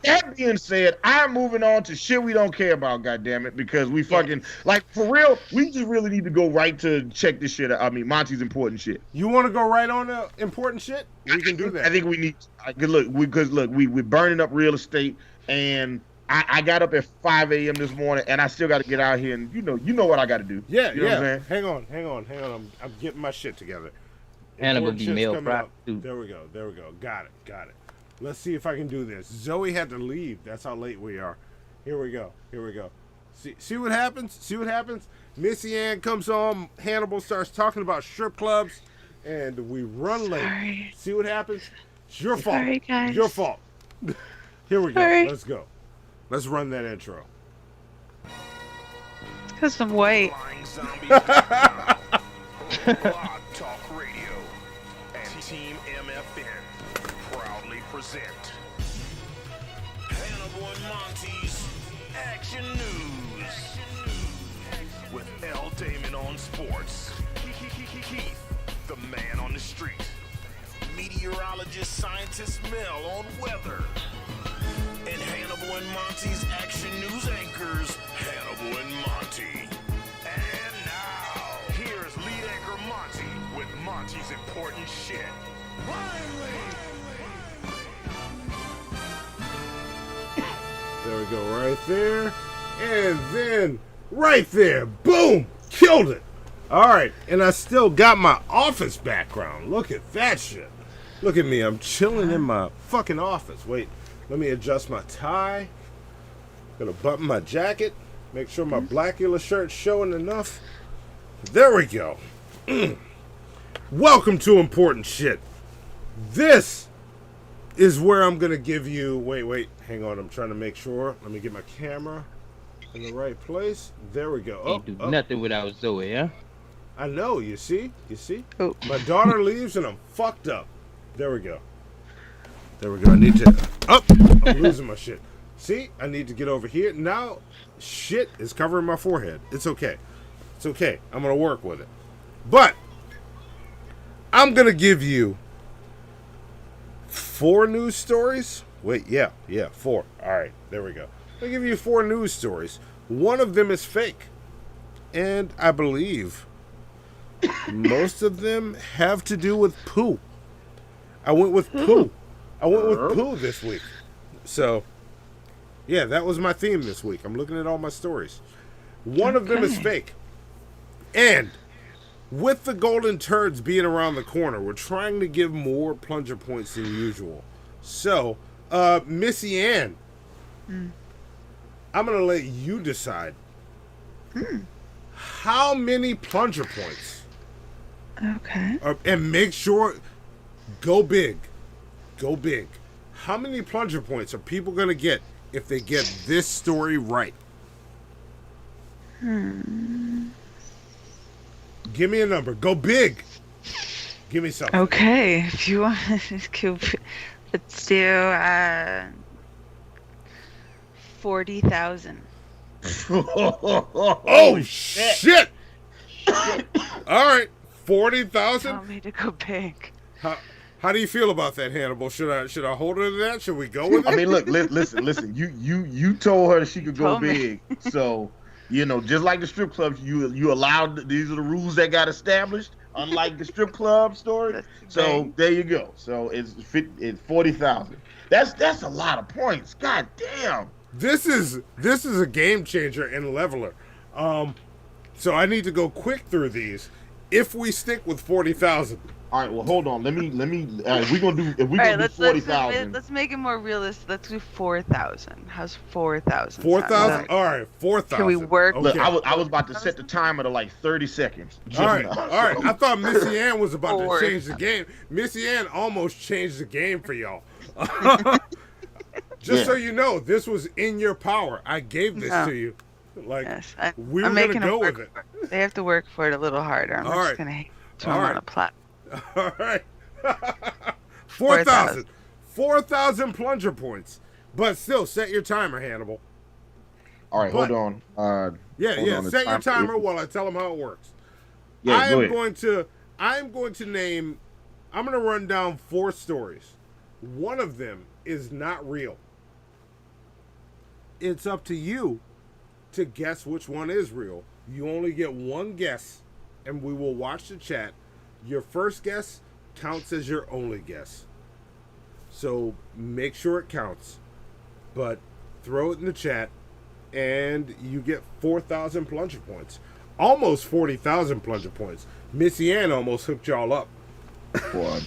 [SPEAKER 12] That being said, I'm moving on to shit we don't care about, goddammit, because we fucking, like, for real, we just really need to go right to check this shit out. I mean, Monty's important shit.
[SPEAKER 2] You want to go right on the important shit? We can do that.
[SPEAKER 12] I think we need, we're burning up real estate, and I got up at 5 a.m. this morning, and I still got to get out here, and you know what I got to do.
[SPEAKER 2] Yeah,
[SPEAKER 12] you know what I'm saying?
[SPEAKER 2] Hang on. I'm getting my shit together.
[SPEAKER 3] Hannibal be male prostitute.
[SPEAKER 2] There we go. Got it. Let's see if I can do this. Zoe had to leave. That's how late we are. Here we go. See what happens? MissyAnn comes on. Hannibal starts talking about strip clubs, and we run late. See what happens? It's your fault.
[SPEAKER 1] Sorry, guys.
[SPEAKER 2] Your fault. Here we go.
[SPEAKER 1] Sorry.
[SPEAKER 2] Let's go. Let's run that intro.
[SPEAKER 1] Because I'm white.
[SPEAKER 10] Talk Radio and Team MFN proudly present Hannibal and Monty's Action News with L. Damon on sports, Keith, the man on the street, meteorologist scientist Mel on weather, and Hannibal and Monty's Action News anchors, Hannibal and Monty. And now, here's lead anchor Monty with Monty's important shit.
[SPEAKER 2] There we go, right there. And then, right there, boom, killed it. All right, and I still got my office background. Look at that shit. Look at me, I'm chilling in my fucking office. Wait, let me adjust my tie. Gonna button my jacket. Make sure my Blackula shirt's showing enough. There we go. Welcome to Important Shit. This is where I'm going to give you... Wait. Hang on. I'm trying to make sure. Let me get my camera in the right place. There we go.
[SPEAKER 3] Can't do nothing without Zoe, huh?
[SPEAKER 2] I know. You see?
[SPEAKER 1] Oh.
[SPEAKER 2] My daughter leaves and I'm fucked up. There we go. I need to... I'm losing my shit. See? I need to get over here. Now, shit is covering my forehead. It's okay. I'm going to work with it. But I'm going to give you 4 news stories. Wait, yeah, 4. All right, there we go. I'll give you 4 news stories. One of them is fake. And I believe most of them have to do with poo. I went with poo. This week. So, yeah, that was my theme this week. I'm looking at all my stories. One of them is fake. And with the golden turds being around the corner, we're trying to give more plunger points than usual. So, MissyAnn, I'm going to let you decide. How many plunger points?
[SPEAKER 1] Okay.
[SPEAKER 2] And make sure, go big. How many plunger points are people going to get if they get this story right? Give me a number. Go big. Give me something.
[SPEAKER 1] Okay, if you want, let's do 40,000.
[SPEAKER 2] Oh shit! All right, 40,000.
[SPEAKER 1] Want me to go big?
[SPEAKER 2] How do you feel about that, Hannibal? Should I hold her to that? Should we go with it?
[SPEAKER 12] I mean, look, listen. You told her she could go big, so just like the strip clubs, you allowed. These are the rules that got established. Unlike the strip club story, so there you go. So it's 40,000. That's a lot of points. God damn.
[SPEAKER 2] This is a game changer and leveler. So I need to go quick through these. If we stick with 40,000.
[SPEAKER 12] All right. Well, hold on. Let me. We're gonna do. If we
[SPEAKER 1] All right,
[SPEAKER 12] gonna do 40,000.
[SPEAKER 1] let's make it more realistic. Let's do 4,000. How's 4,000?
[SPEAKER 2] 4,000. All right, 4,000.
[SPEAKER 1] Can we work?
[SPEAKER 12] Look, I was about to set the timer to like 30 seconds.
[SPEAKER 2] All right. I thought MissyAnn was about to change the game. MissyAnn almost changed the game for y'all. Just so you know, this was in your power. I gave this to you. Like, we were going to go with it.
[SPEAKER 1] They have to work for it a little harder. I'm just going to throw them on a plot.
[SPEAKER 2] All right. 4,000. 4,000 plunger points. But still, set your timer, Hannibal.
[SPEAKER 12] All right, hold on.
[SPEAKER 2] Set your timer while I tell them how it works.
[SPEAKER 12] Yeah,
[SPEAKER 2] I'm going to run down 4 stories. One of them is not real. It's up to you to guess which one is real. You only get one guess, and we will watch the chat. Your first guess counts as your only guess. So make sure it counts. But throw it in the chat, and you get 4,000 plunger points. Almost 40,000 plunger points. MissyAnn almost hooked y'all up.
[SPEAKER 12] Boy,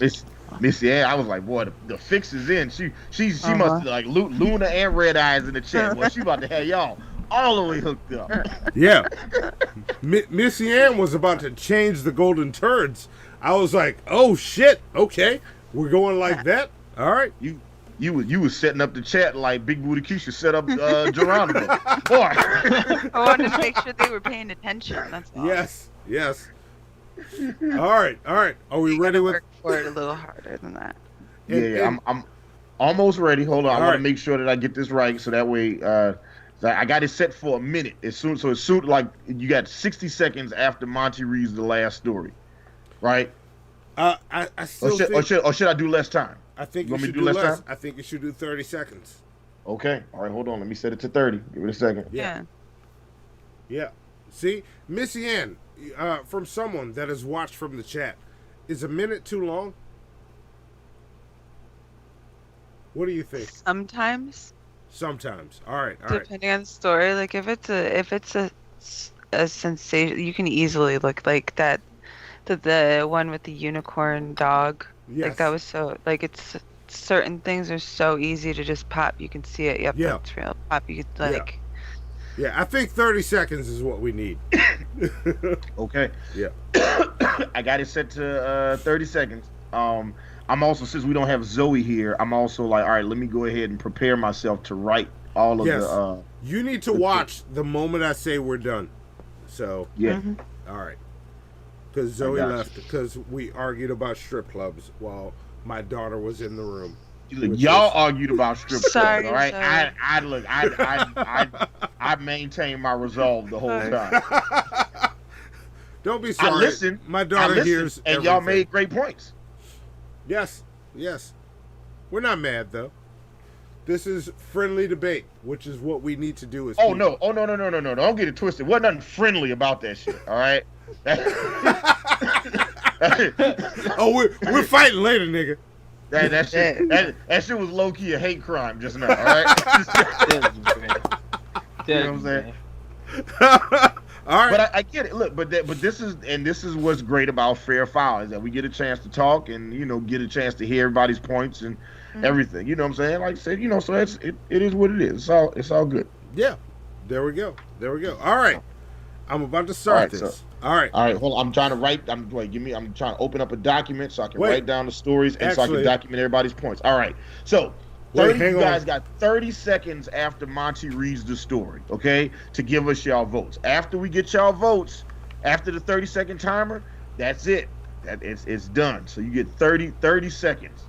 [SPEAKER 12] MissyAnn, I was like, boy, the fix is in. She must like Luna and Red Eyes in the chat. Well, she about to have y'all all the way hooked up.
[SPEAKER 2] Yeah. MissyAnn was about to change the golden turds. I was like, oh shit, okay, we're going like that. All right.
[SPEAKER 12] You was setting up the chat like Big Booty Keisha set up Geronimo. Boy.
[SPEAKER 1] I wanted to make sure they were paying attention. That's all.
[SPEAKER 2] Yes. All right. Are we ready with?
[SPEAKER 1] Work for it a little harder than that.
[SPEAKER 12] I'm almost ready. Hold on, I want to make sure that I get this right, so that way, I got it set for a minute. As soon like you got 60 seconds after Monty reads the last story, right?
[SPEAKER 2] I still
[SPEAKER 12] or should I do less time?
[SPEAKER 2] I think you should do less time. I think you should do 30 seconds.
[SPEAKER 12] Okay. All right. Hold on. Let me set it to 30. Give it a second.
[SPEAKER 2] Yeah. See, MissyAnn, from someone that has watched from the chat, is a minute too long? What do you think?
[SPEAKER 1] Sometimes.
[SPEAKER 2] All right.
[SPEAKER 1] Depending on the story, like if it's a sensation, you can easily look like that. The one with the unicorn dog.
[SPEAKER 2] Yes.
[SPEAKER 1] Like that was so it's certain things are so easy to just pop. You can see it. Yep, that's real. Pop. You could like.
[SPEAKER 2] Yeah, I think 30 seconds is what we need.
[SPEAKER 12] Okay.
[SPEAKER 2] Yeah.
[SPEAKER 12] I got it set to 30 seconds. I'm also, since we don't have Zoe here, I'm also like, all right, let me go ahead and prepare myself to write all of the.
[SPEAKER 2] You need to watch the moment I say we're done. So.
[SPEAKER 12] Yeah.
[SPEAKER 2] All right. Because Zoe left because we argued about strip clubs while my daughter was in the room.
[SPEAKER 12] Y'all argued about strip clubs,
[SPEAKER 1] Sorry,
[SPEAKER 12] all right? I maintained my resolve the whole time.
[SPEAKER 2] Don't be sorry.
[SPEAKER 12] I listened.
[SPEAKER 2] My daughter hears
[SPEAKER 12] and y'all made great points.
[SPEAKER 2] Yes. We're not mad though. This is friendly debate, which is what we need to do. As people.
[SPEAKER 12] No! Don't get it twisted. Wasn't nothing friendly about that shit. All right.
[SPEAKER 2] We're fighting later, nigga.
[SPEAKER 12] That shit was low key a hate crime just now. All right. You know what I'm saying?
[SPEAKER 2] All right.
[SPEAKER 12] But I get it. Look, but this is what's great about Fair Foul is that we get a chance to talk and get a chance to hear everybody's points and everything. You know what I'm saying? Like I said, so it is what it is. It's all good.
[SPEAKER 2] Yeah. There we go. All right. I'm about to start this. All right.
[SPEAKER 12] Hold on. I'm trying to write. I'm trying to open up a document so I can write down the stories and so I can document everybody's points. All right. So, you guys got 30 seconds after Monty reads the story, okay, to give us y'all votes. After we get y'all votes, after the 30-second timer, that's it. It's done. So you get 30 seconds.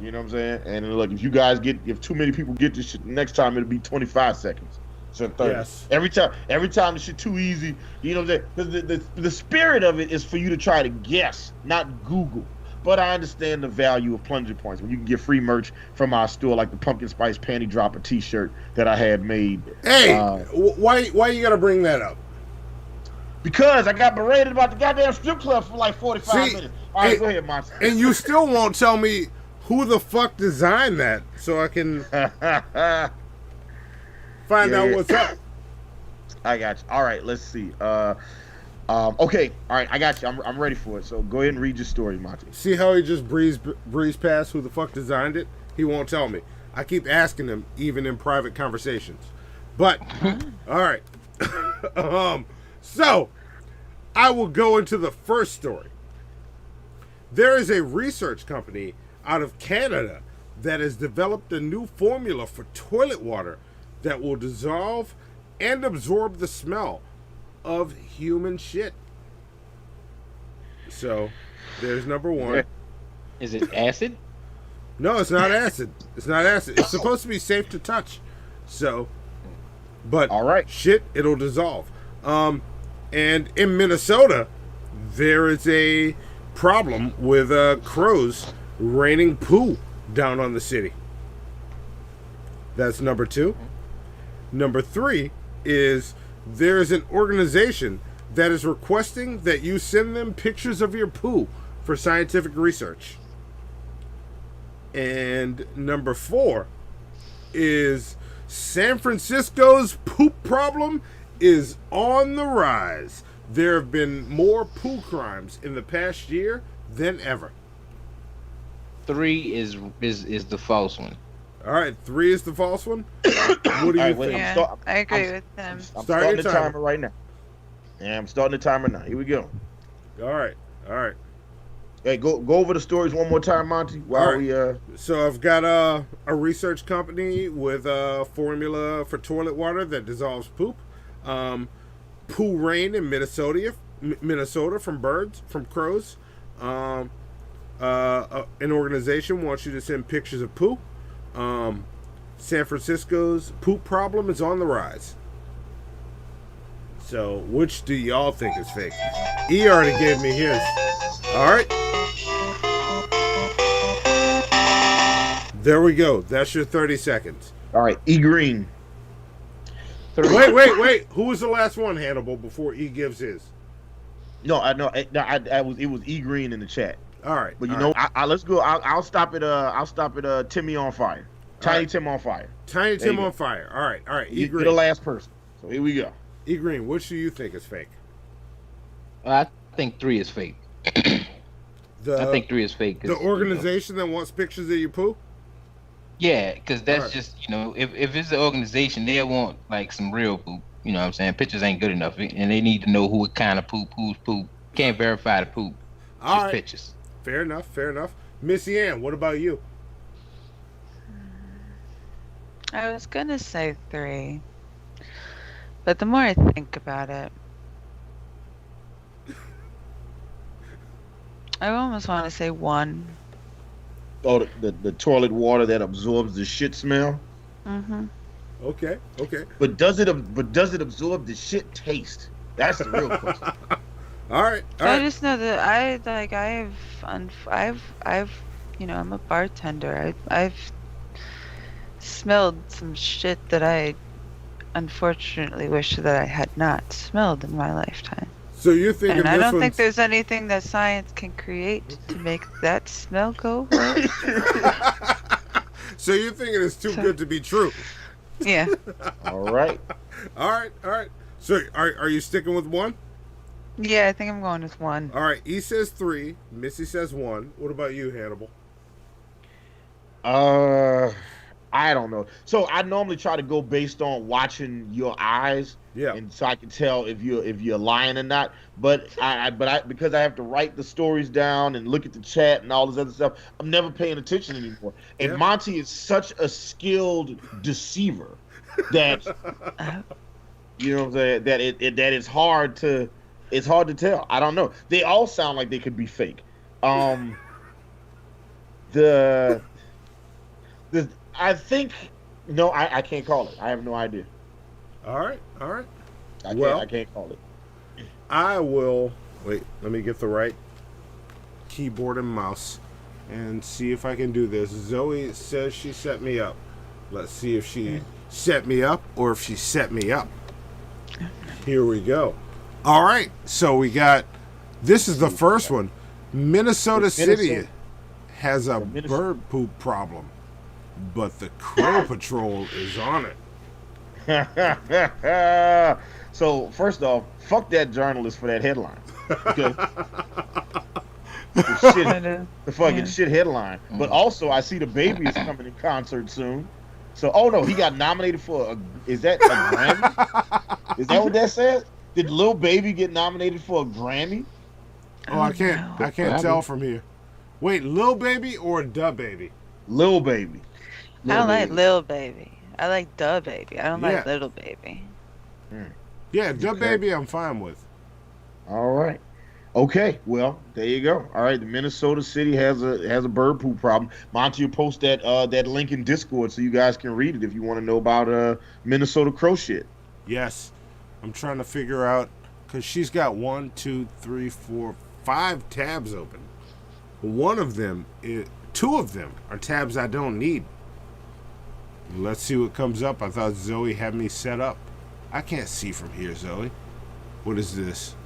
[SPEAKER 12] You know what I'm saying? And look, if too many people get this shit, next time it'll be 25 seconds. So 30.
[SPEAKER 2] Yes.
[SPEAKER 12] Every time the shit too easy, you know what I'm saying? Because the spirit of it is for you to try to guess, not Google. But I understand the value of plunger points when you can get free merch from our store, like the pumpkin spice panty dropper T-shirt that I had made.
[SPEAKER 2] Hey, why you gotta bring that up?
[SPEAKER 12] Because I got berated about the goddamn strip club for like 45 minutes. All right, go ahead, Monty.
[SPEAKER 2] And you still won't tell me who the fuck designed that, so I can find out what's up.
[SPEAKER 12] I got you. All right, let's see. Okay, all right, I got you. I'm ready for it. So go ahead and read your story, Monty.
[SPEAKER 2] See how he just breezed past who the fuck designed it? He won't tell me. I keep asking him, even in private conversations. But all right. So I will go into the first story. There is a research company out of Canada that has developed a new formula for toilet water that will dissolve and absorb the smell of human shit. So, there's number one.
[SPEAKER 3] Is it acid?
[SPEAKER 2] No, it's not acid. It's not acid. It's supposed to be safe to touch. So, but
[SPEAKER 12] all right,
[SPEAKER 2] shit, it'll dissolve. And in Minnesota, there is a problem with crows raining poo down on the city. That's number two. Number three is there is an organization that is requesting that you send them pictures of your poo for scientific research. And number four is San Francisco's poop problem is on the rise. There have been more poo crimes in the past year than ever.
[SPEAKER 3] 3 is the false one.
[SPEAKER 2] All right, 3 is the false one. What do you think?
[SPEAKER 1] Yeah, I agree with them.
[SPEAKER 12] I'm starting the timer right now. Yeah, I'm starting the timer now. Here we go.
[SPEAKER 2] All right.
[SPEAKER 12] Hey, go over the stories one more time, Monty. While we
[SPEAKER 2] So I've got a research company with a formula for toilet water that dissolves poop. Poo rain in Minnesota from crows. An organization wants you to send pictures of poo. San Francisco's poop problem is on the rise. So, which do y'all think is fake? E already gave me his. All right. There we go. That's your 30 seconds.
[SPEAKER 12] All right, E Green.
[SPEAKER 2] Wait. Who was the last one, Hannibal, before E gives his?
[SPEAKER 12] No, I know. It was E Green in the chat.
[SPEAKER 2] All right,
[SPEAKER 12] but you know, let's go. I'll stop at Timmy on fire. Tiny Tim on fire.
[SPEAKER 2] Tiny Tim on fire. All right. E Green.
[SPEAKER 12] You're the last person. So here we go.
[SPEAKER 2] E Green, which do you think is fake?
[SPEAKER 3] I think 3 is fake. I think 3 is fake.
[SPEAKER 2] The organization that wants pictures of your poo?
[SPEAKER 3] Yeah, because that's just, if it's an organization, they want like some real poop. You know what I'm saying? Pictures ain't good enough, and they need to know what kind of poop, who's poop. Can't verify the poop.
[SPEAKER 2] All right.
[SPEAKER 3] Pictures.
[SPEAKER 2] Fair enough. MissyAnn, what about you?
[SPEAKER 1] I was gonna say 3, but the more I think about it, I almost want to say 1.
[SPEAKER 12] Oh, the toilet water that absorbs the shit smell.
[SPEAKER 1] Mm-hmm.
[SPEAKER 2] Okay.
[SPEAKER 12] But does it absorb the shit taste? That's the real question.
[SPEAKER 2] All right.
[SPEAKER 1] I just know that I'm a bartender. I've smelled some shit that I unfortunately wish that I had not smelled in my lifetime.
[SPEAKER 2] So you're thinking
[SPEAKER 1] and I don't think there's anything that science can create to make that smell go away.
[SPEAKER 2] So you're thinking it's too good to be true?
[SPEAKER 1] Yeah.
[SPEAKER 12] All right.
[SPEAKER 2] So are you sticking with 1?
[SPEAKER 1] Yeah, I think I'm going with 1.
[SPEAKER 2] All right. E says 3. Missy says 1. What about you, Hannibal?
[SPEAKER 12] I don't know. So I normally try to go based on watching your eyes.
[SPEAKER 2] Yeah.
[SPEAKER 12] And so I can tell if you're lying or not. But I because I have to write the stories down and look at the chat and all this other stuff, I'm never paying attention anymore. And Monty is such a skilled deceiver that you know what I'm saying, that it's hard to tell. I don't know. They all sound like they could be fake. I think no, I can't call it. I have no idea.
[SPEAKER 2] All right.
[SPEAKER 12] I can't call it.
[SPEAKER 2] I will wait. Let me get the right. keyboard and mouse and see if I can do this. Zoe says she set me up. Let's see if she set me up or if she set me up. Here we go. All right, so we got, this is the first one. Minnesota City has a bird poop problem, but the Crow Patrol is on
[SPEAKER 12] it. So, first off, fuck that journalist for that headline. Okay? the fucking shit headline. But also, I see the baby is coming in concert soon. So, oh no, he got nominated for is that a Grammy? Is that what that says? Did Lil Baby get nominated for a Grammy?
[SPEAKER 2] Oh, I can't tell from here. Wait, Lil Baby or Da Baby?
[SPEAKER 12] Lil Baby.
[SPEAKER 1] I don't like Lil Baby. I like Da Baby. I don't like Little Baby.
[SPEAKER 2] Yeah, Da Baby I'm fine with.
[SPEAKER 12] All right. Okay, well, there you go. All right, the Minnesota City has a bird poop problem. Monty will post that link in Discord so you guys can read it if you want to know about Minnesota crow shit.
[SPEAKER 2] Yes. I'm trying to figure out, because she's got 1, 2, 3, 4, 5 tabs open. Two of them are tabs I don't need. Let's see what comes up. I thought Zoe had me set up. I can't see from here, Zoe. What is this?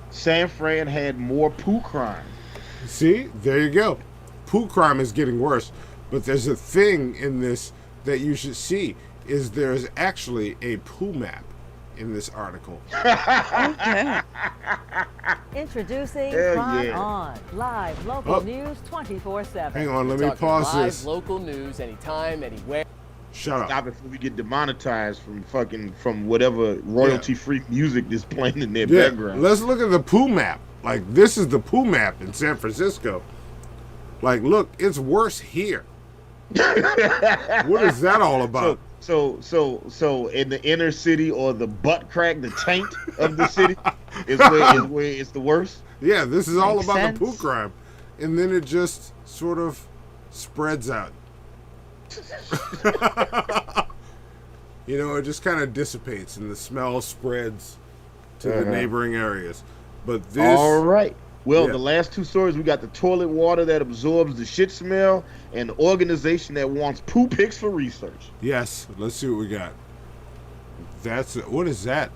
[SPEAKER 12] San Fran had more poo crime.
[SPEAKER 2] See? There you go. Poo crime is getting worse. But there's a thing in this that you should see, is there's actually a poo map in this article.
[SPEAKER 19] Introducing
[SPEAKER 12] Hell
[SPEAKER 19] Crime
[SPEAKER 12] yeah.
[SPEAKER 19] On, live local news 24/7.
[SPEAKER 2] Hang on, let me pause
[SPEAKER 20] live
[SPEAKER 2] this.
[SPEAKER 20] local news anytime, anywhere.
[SPEAKER 2] Shut up.
[SPEAKER 12] Stop it before we get demonetized from whatever royalty-free music that's playing in their background.
[SPEAKER 2] Let's look at the poo map. Like, this is the poo map in San Francisco. Like, look, it's worse here. What is that all about?
[SPEAKER 12] So in the inner city or the butt crack, the taint of the city is where it's the worst.
[SPEAKER 2] Yeah, this is all
[SPEAKER 1] Makes
[SPEAKER 2] about
[SPEAKER 1] sense.
[SPEAKER 2] the poo crime. And then it just sort of spreads out. You know, it just kind of dissipates and the smell spreads to the neighboring areas. But this...
[SPEAKER 12] All right. Well, the last two stories, we got the toilet water that absorbs the shit smell and the organization that wants poo pics for research.
[SPEAKER 2] Yes, let's see what we got. What is that?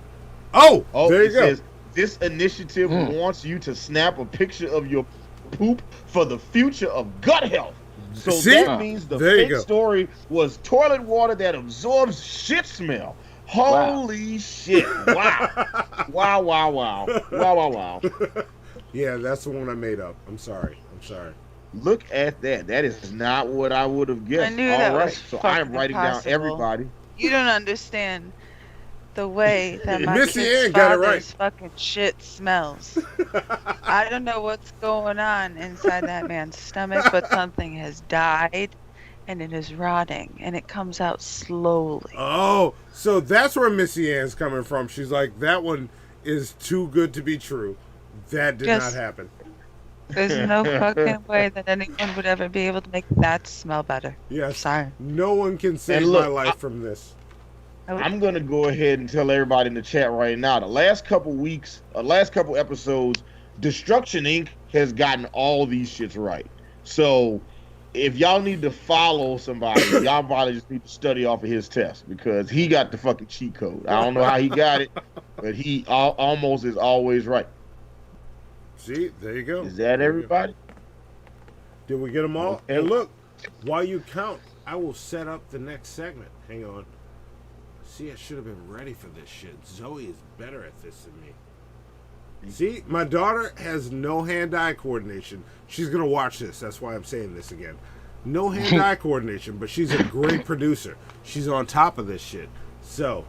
[SPEAKER 2] Oh, there you go.
[SPEAKER 12] Says, this initiative wants you to snap a picture of your poop for the future of gut health. So that means the fake story was toilet water that absorbs shit smell. Holy shit. Wow. Wow.
[SPEAKER 2] Yeah, that's the one I made up. I'm sorry.
[SPEAKER 12] Look at that. That is not what I would have guessed.
[SPEAKER 1] I knew that was
[SPEAKER 12] So I am writing down
[SPEAKER 1] impossible.
[SPEAKER 12] everybody.
[SPEAKER 1] You don't understand the way that my
[SPEAKER 2] Missy
[SPEAKER 1] kid's
[SPEAKER 2] Ann got it right.
[SPEAKER 1] father's fucking shit smells. I don't know what's going on inside that man's stomach, but something has died and it is rotting and it comes out slowly.
[SPEAKER 2] Oh, so that's where Missy Ann's coming from. She's like, that one is too good to be true. That did not happen.
[SPEAKER 1] There's no fucking way that anyone would ever be able to make that smell better.
[SPEAKER 2] Yes.
[SPEAKER 1] Sorry.
[SPEAKER 2] No one can save
[SPEAKER 12] And look,
[SPEAKER 2] my life from this.
[SPEAKER 12] I'm going to go ahead and tell everybody in the chat right now. The last couple episodes, Destruction Inc. has gotten all these shits right. So if y'all need to follow somebody, y'all probably just need to study off of his test because he got the fucking cheat code. I don't know how he got it, but he almost is always right.
[SPEAKER 2] See, there you go.
[SPEAKER 12] Is that everybody?
[SPEAKER 2] Did we get them all?
[SPEAKER 12] Okay.
[SPEAKER 2] And look, while you count, I will set up the next segment. Hang on. See, I should have been ready for this shit. Zoe is better at this than me. See, my daughter has no hand-eye coordination. She's going to watch this. That's why I'm saying this again. No hand-eye coordination, but she's a great producer. She's on top of this shit. So,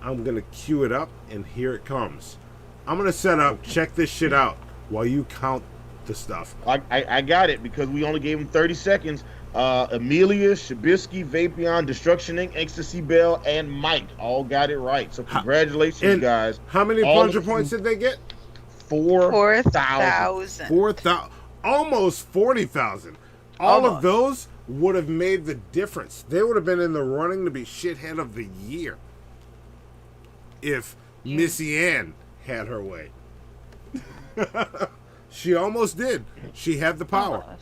[SPEAKER 2] I'm going to cue it up, and here it comes. I'm going to set up, check this shit out while you count the stuff.
[SPEAKER 12] I got it because we only gave him 30 seconds. Amelia, Shabisky, Vapion, Destruction Inc., Ecstasy Bell, and Mike all got it right. So congratulations, guys.
[SPEAKER 2] How many plunger points did they get?
[SPEAKER 12] 4,000.
[SPEAKER 2] 4,000. Almost 40,000. All of those would have made the difference. They would have been in the running to be shithead of the year if Missy Ann had her way. She almost did. She had the power.
[SPEAKER 1] I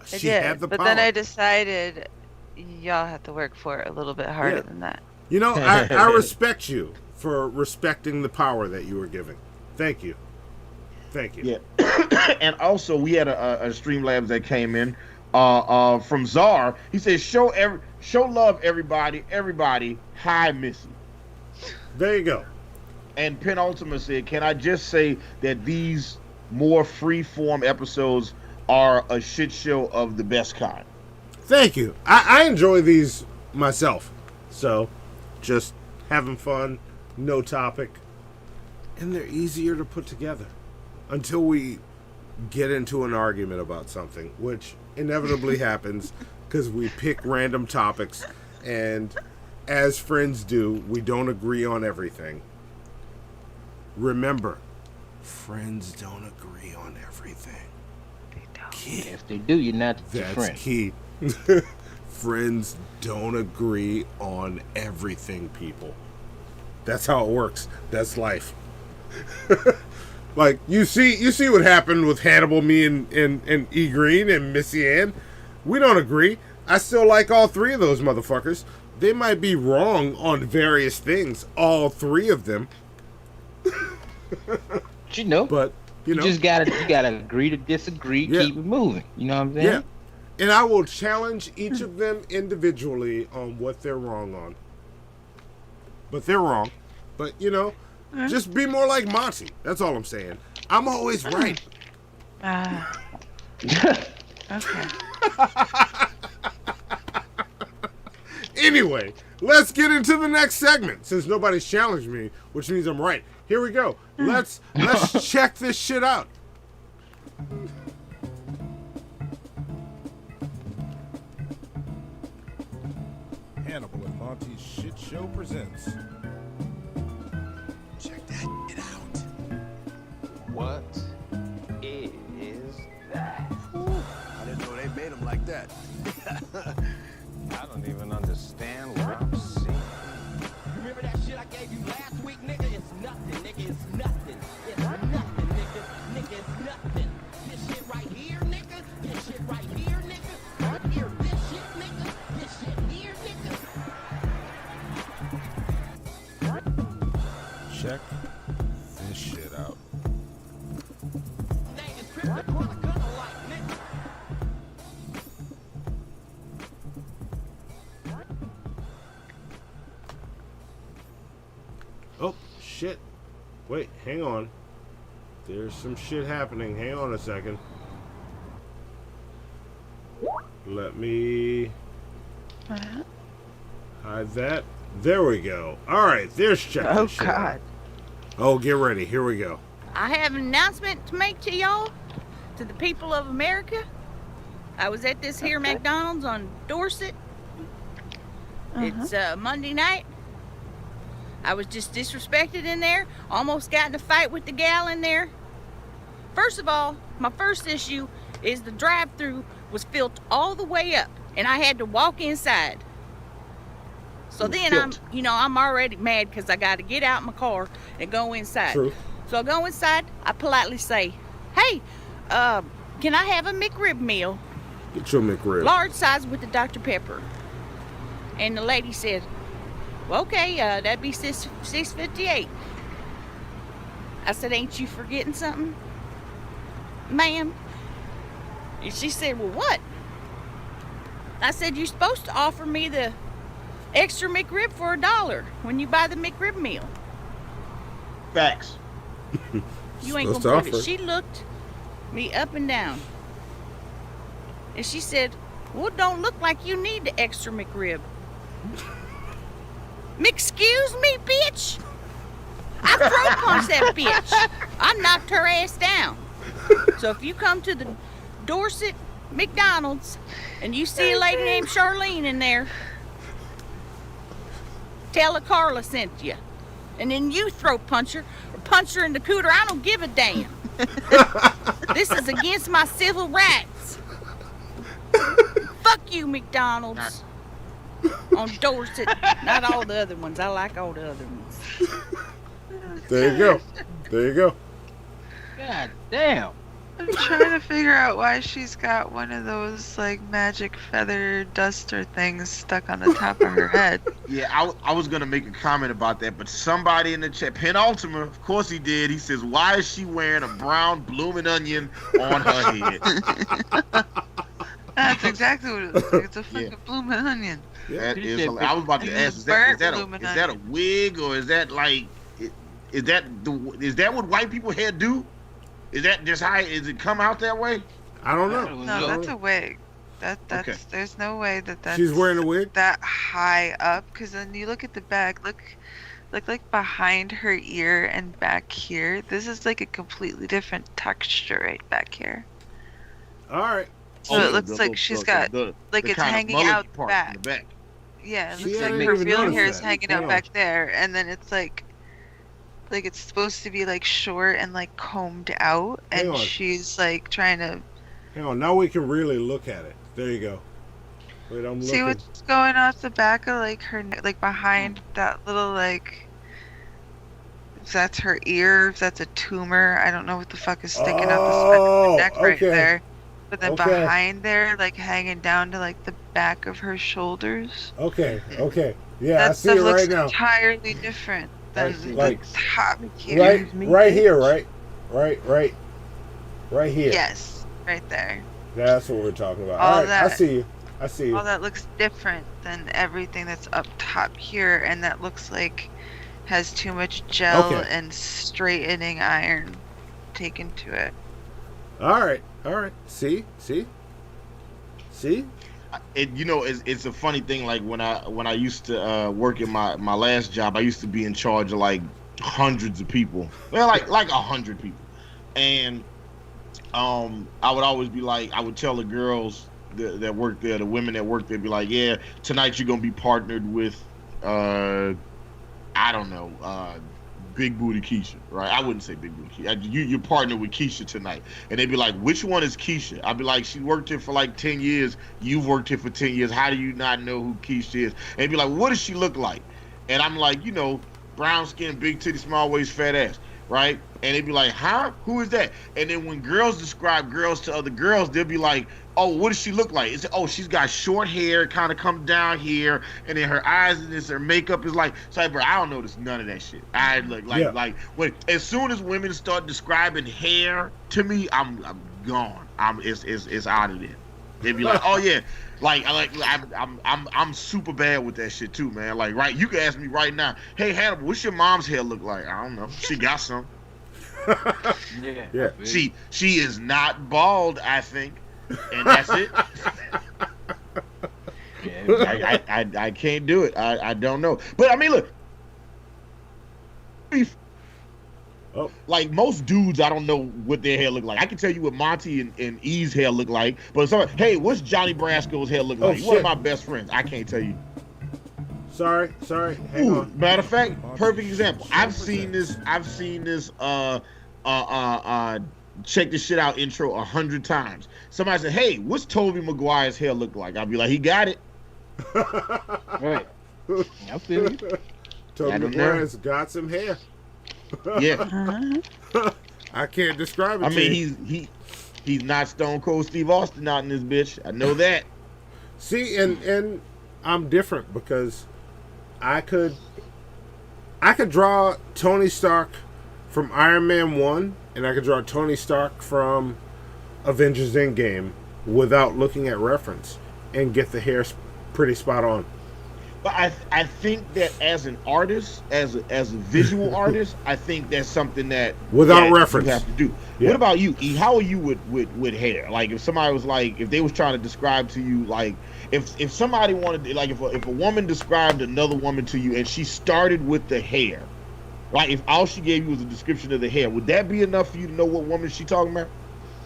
[SPEAKER 2] She
[SPEAKER 1] did,
[SPEAKER 2] had the
[SPEAKER 1] but
[SPEAKER 2] power.
[SPEAKER 1] then I decided y'all have to work for it a little bit harder than that.
[SPEAKER 2] You know, I respect you for respecting the power that you were giving. Thank you. Thank you.
[SPEAKER 12] Yeah. And also, we had a Streamlabs that came in from Czar. He says, show love, everybody. Hi, Missy.
[SPEAKER 2] There you go.
[SPEAKER 12] And Penultima said, can I just say that these more free-form episodes are a shit show of the best kind?
[SPEAKER 2] Thank you. I enjoy these myself. So, just having fun, no topic. And they're easier to put together. Until we get into an argument about something, which inevitably happens because we pick random topics, and as friends do, we don't agree on everything. Remember, friends don't agree on everything.
[SPEAKER 1] They don't.
[SPEAKER 2] Key.
[SPEAKER 3] If they do, you're not your
[SPEAKER 2] That's
[SPEAKER 3] friend.
[SPEAKER 2] key. Friends don't agree on everything, people. That's how it works. That's life. Like, you see what happened with Hannibal, me, and E Green and MissyAnn. We don't agree. I still like all three of those motherfuckers. They might be wrong on various things, all three of them.
[SPEAKER 3] You know,
[SPEAKER 2] but you
[SPEAKER 3] just gotta agree to disagree.
[SPEAKER 2] Yeah.
[SPEAKER 3] Keep it moving. You know what I'm saying?
[SPEAKER 2] Yeah. And I will challenge each of them individually on what they're wrong on. But they're wrong. But, you know, just be more like Monty. That's all I'm saying. I'm always right.
[SPEAKER 1] Okay.
[SPEAKER 2] Anyway, let's get into the next segment, since nobody's challenged me, which means I'm right. Here we go. Let's check this shit out.
[SPEAKER 11] Hannibal and Monty's Shit Show presents.
[SPEAKER 5] Check that shit out.
[SPEAKER 15] What is that?
[SPEAKER 5] I didn't know they made them like that.
[SPEAKER 15] I don't even understand what I'm seeing.
[SPEAKER 5] Remember that shit I gave you last week, nigga? It's nothing, nigga. It's nothing. It's nothing, nigga. Nigga, it's nothing. This shit right here, nigga. This shit right here, nigga. Right here, this shit, nigga. This shit here, nigga.
[SPEAKER 11] Check this shit out.
[SPEAKER 5] Name is Chris the Corner Gunner like, nigga.
[SPEAKER 2] Oh, shit. Wait, hang on. There's some shit happening. Hang on a second. Let me hide that. There we go. All right, there's check.
[SPEAKER 1] Oh,
[SPEAKER 2] this shit out.
[SPEAKER 1] God.
[SPEAKER 2] Oh, get ready. Here we go.
[SPEAKER 21] I have an announcement to make to y'all, to the people of America. I was at this here McDonald's on Dorset. It's Monday night. I was just disrespected in there. Almost got in a fight with the gal in there. First of all, my first issue is the drive-thru was filled all the way up, and I had to walk inside. So then I'm already mad because I got to get out my car and go inside.
[SPEAKER 2] True.
[SPEAKER 21] So I go inside. I politely say, "Hey, can I have a McRib meal,
[SPEAKER 2] Get your McRib.
[SPEAKER 21] large size with the Dr. Pepper?" And the lady said, "Well, okay, that'd be $6.58. I said, "Ain't you forgetting something, ma'am?" And she said, "Well, what?" I said, "You're supposed to offer me the extra McRib for $1 when you buy the McRib meal."
[SPEAKER 12] Facts.
[SPEAKER 21] You ain't
[SPEAKER 2] Supposed
[SPEAKER 21] gonna
[SPEAKER 2] to
[SPEAKER 21] believe it.
[SPEAKER 2] offer.
[SPEAKER 21] She looked me up and down. And she said, "Well, it don't look like you need the extra McRib." "Excuse me, bitch?" I throw punched that bitch. I knocked her ass down. So if you come to the Dorset McDonald's and you see a lady named Charlene in there, tell her Carla sent you. And then you throw punch her or punch her in the cooter. I don't give a damn. This is against my civil rights. Fuck you, McDonald's. On Dorset. Not all the other ones. I like all the other ones.
[SPEAKER 2] There you go. There you go.
[SPEAKER 3] God damn.
[SPEAKER 1] I'm trying to figure out why she's got one of those like magic feather duster things stuck on the top of her head.
[SPEAKER 12] Yeah, I was gonna make a comment about that, but somebody in the chat, Penultima, of course he did. He says, "Why is she wearing a brown blooming onion on her head?"
[SPEAKER 1] That's exactly what it looks like. It's a fucking blooming onion.
[SPEAKER 12] That is. I was about to ask, is that a wig, or is that like, is that what white people hair do? Is that just how? Is it come out that way?
[SPEAKER 2] I don't know.
[SPEAKER 1] No, that's a wig. That's okay. There's no way that's
[SPEAKER 2] she's wearing a wig
[SPEAKER 1] that high up, because then you look at the back, look like behind her ear and back here. This is like a completely different texture right back here.
[SPEAKER 2] All right.
[SPEAKER 1] So it looks like she's got like it's hanging out back. Yeah, it looks like her real hair is hanging out back there, and then it's like it's supposed to be like short and like combed out, and she's like trying to.
[SPEAKER 2] Hang on, now we can really look at it. There you go. Wait, I'm
[SPEAKER 1] see
[SPEAKER 2] looking.
[SPEAKER 1] what's going off the back of like her, like behind that little like. If that's her ear, if that's a tumor, I don't know what the fuck is sticking out the side of her neck right there. But then behind there, like hanging down to like the back of her shoulders.
[SPEAKER 2] Okay. Yeah,
[SPEAKER 1] that
[SPEAKER 2] I see it right now.
[SPEAKER 1] Entirely different than
[SPEAKER 2] like
[SPEAKER 1] the top here.
[SPEAKER 2] Right here, right? Right here.
[SPEAKER 1] Yes, right there.
[SPEAKER 2] That's what we're talking about.
[SPEAKER 1] All
[SPEAKER 2] right,
[SPEAKER 1] that,
[SPEAKER 2] I see you.
[SPEAKER 1] All that looks different than everything that's up top here, and that looks like has too much gel and straightening iron taken to it.
[SPEAKER 2] All right. See.
[SPEAKER 12] It's a funny thing. Like when I used to work in my last job, I used to be in charge of like hundreds of people. Well, like 100 people, and I would always be like, I would tell the girls that work there, the women that work there, be like, yeah, tonight you're gonna be partnered with, I don't know, Big Booty Keisha, right? I wouldn't say Big Booty Keisha. You're partnered with Keisha tonight. And they'd be like, which one is Keisha? I'd be like, she worked here for like 10 years. You've worked here for 10 years. How do you not know who Keisha is? And they'd be like, what does she look like? And I'm like, brown skin, big titty, small waist, fat ass, right? And they'd be like, huh? Who is that? And then when girls describe girls to other girls, they'll be like, oh, what does she look like? It's, oh, she's got short hair, kind of come down here, and then her eyes and her makeup is like, so bro, I don't notice none of that shit. I like when as soon as women start describing hair to me, I'm gone. It's out of there. They'd be like, oh yeah, I'm super bad with that shit too, man. Like, right, you can ask me right now, hey Hannibal, what's your mom's hair look like? I don't know. She got some.
[SPEAKER 2] Yeah.
[SPEAKER 12] She is not bald, I think. And that's it. I can't do it. I don't know. But I mean, look. Like most dudes, I don't know what their hair look like. I can tell you what Monty and E's hair look like. But hey, what's Johnny Brasco's hair look like? One of my best friends. I can't tell you.
[SPEAKER 2] Sorry. Hang on.
[SPEAKER 12] Matter of fact, perfect example. I've seen this check this shit out intro 100 times. Somebody said, hey, what's Tobey Maguire's hair look like? I'll be like, he got it.
[SPEAKER 3] Right. I feel you.
[SPEAKER 2] Tobey Maguire's got some hair.
[SPEAKER 12] Yeah.
[SPEAKER 2] I can't describe it.
[SPEAKER 12] I mean, he's not Stone Cold Steve Austin out in this bitch. I know that.
[SPEAKER 2] See, and I'm different because I could draw Tony Stark from Iron Man 1, and I could draw Tony Stark from Avengers Endgame without looking at reference and get the hair pretty spot on.
[SPEAKER 12] But I think that as an artist, as a visual artist, I think that's something that
[SPEAKER 2] without reference
[SPEAKER 12] you have to do. Yeah. What about you, E? How are you with hair? Like if somebody was like, if they was trying to describe to you, like if somebody wanted, like if a woman described another woman to you and she started with the hair, like if all she gave you was a description of the hair, would that be enough for you to know what woman she talking about?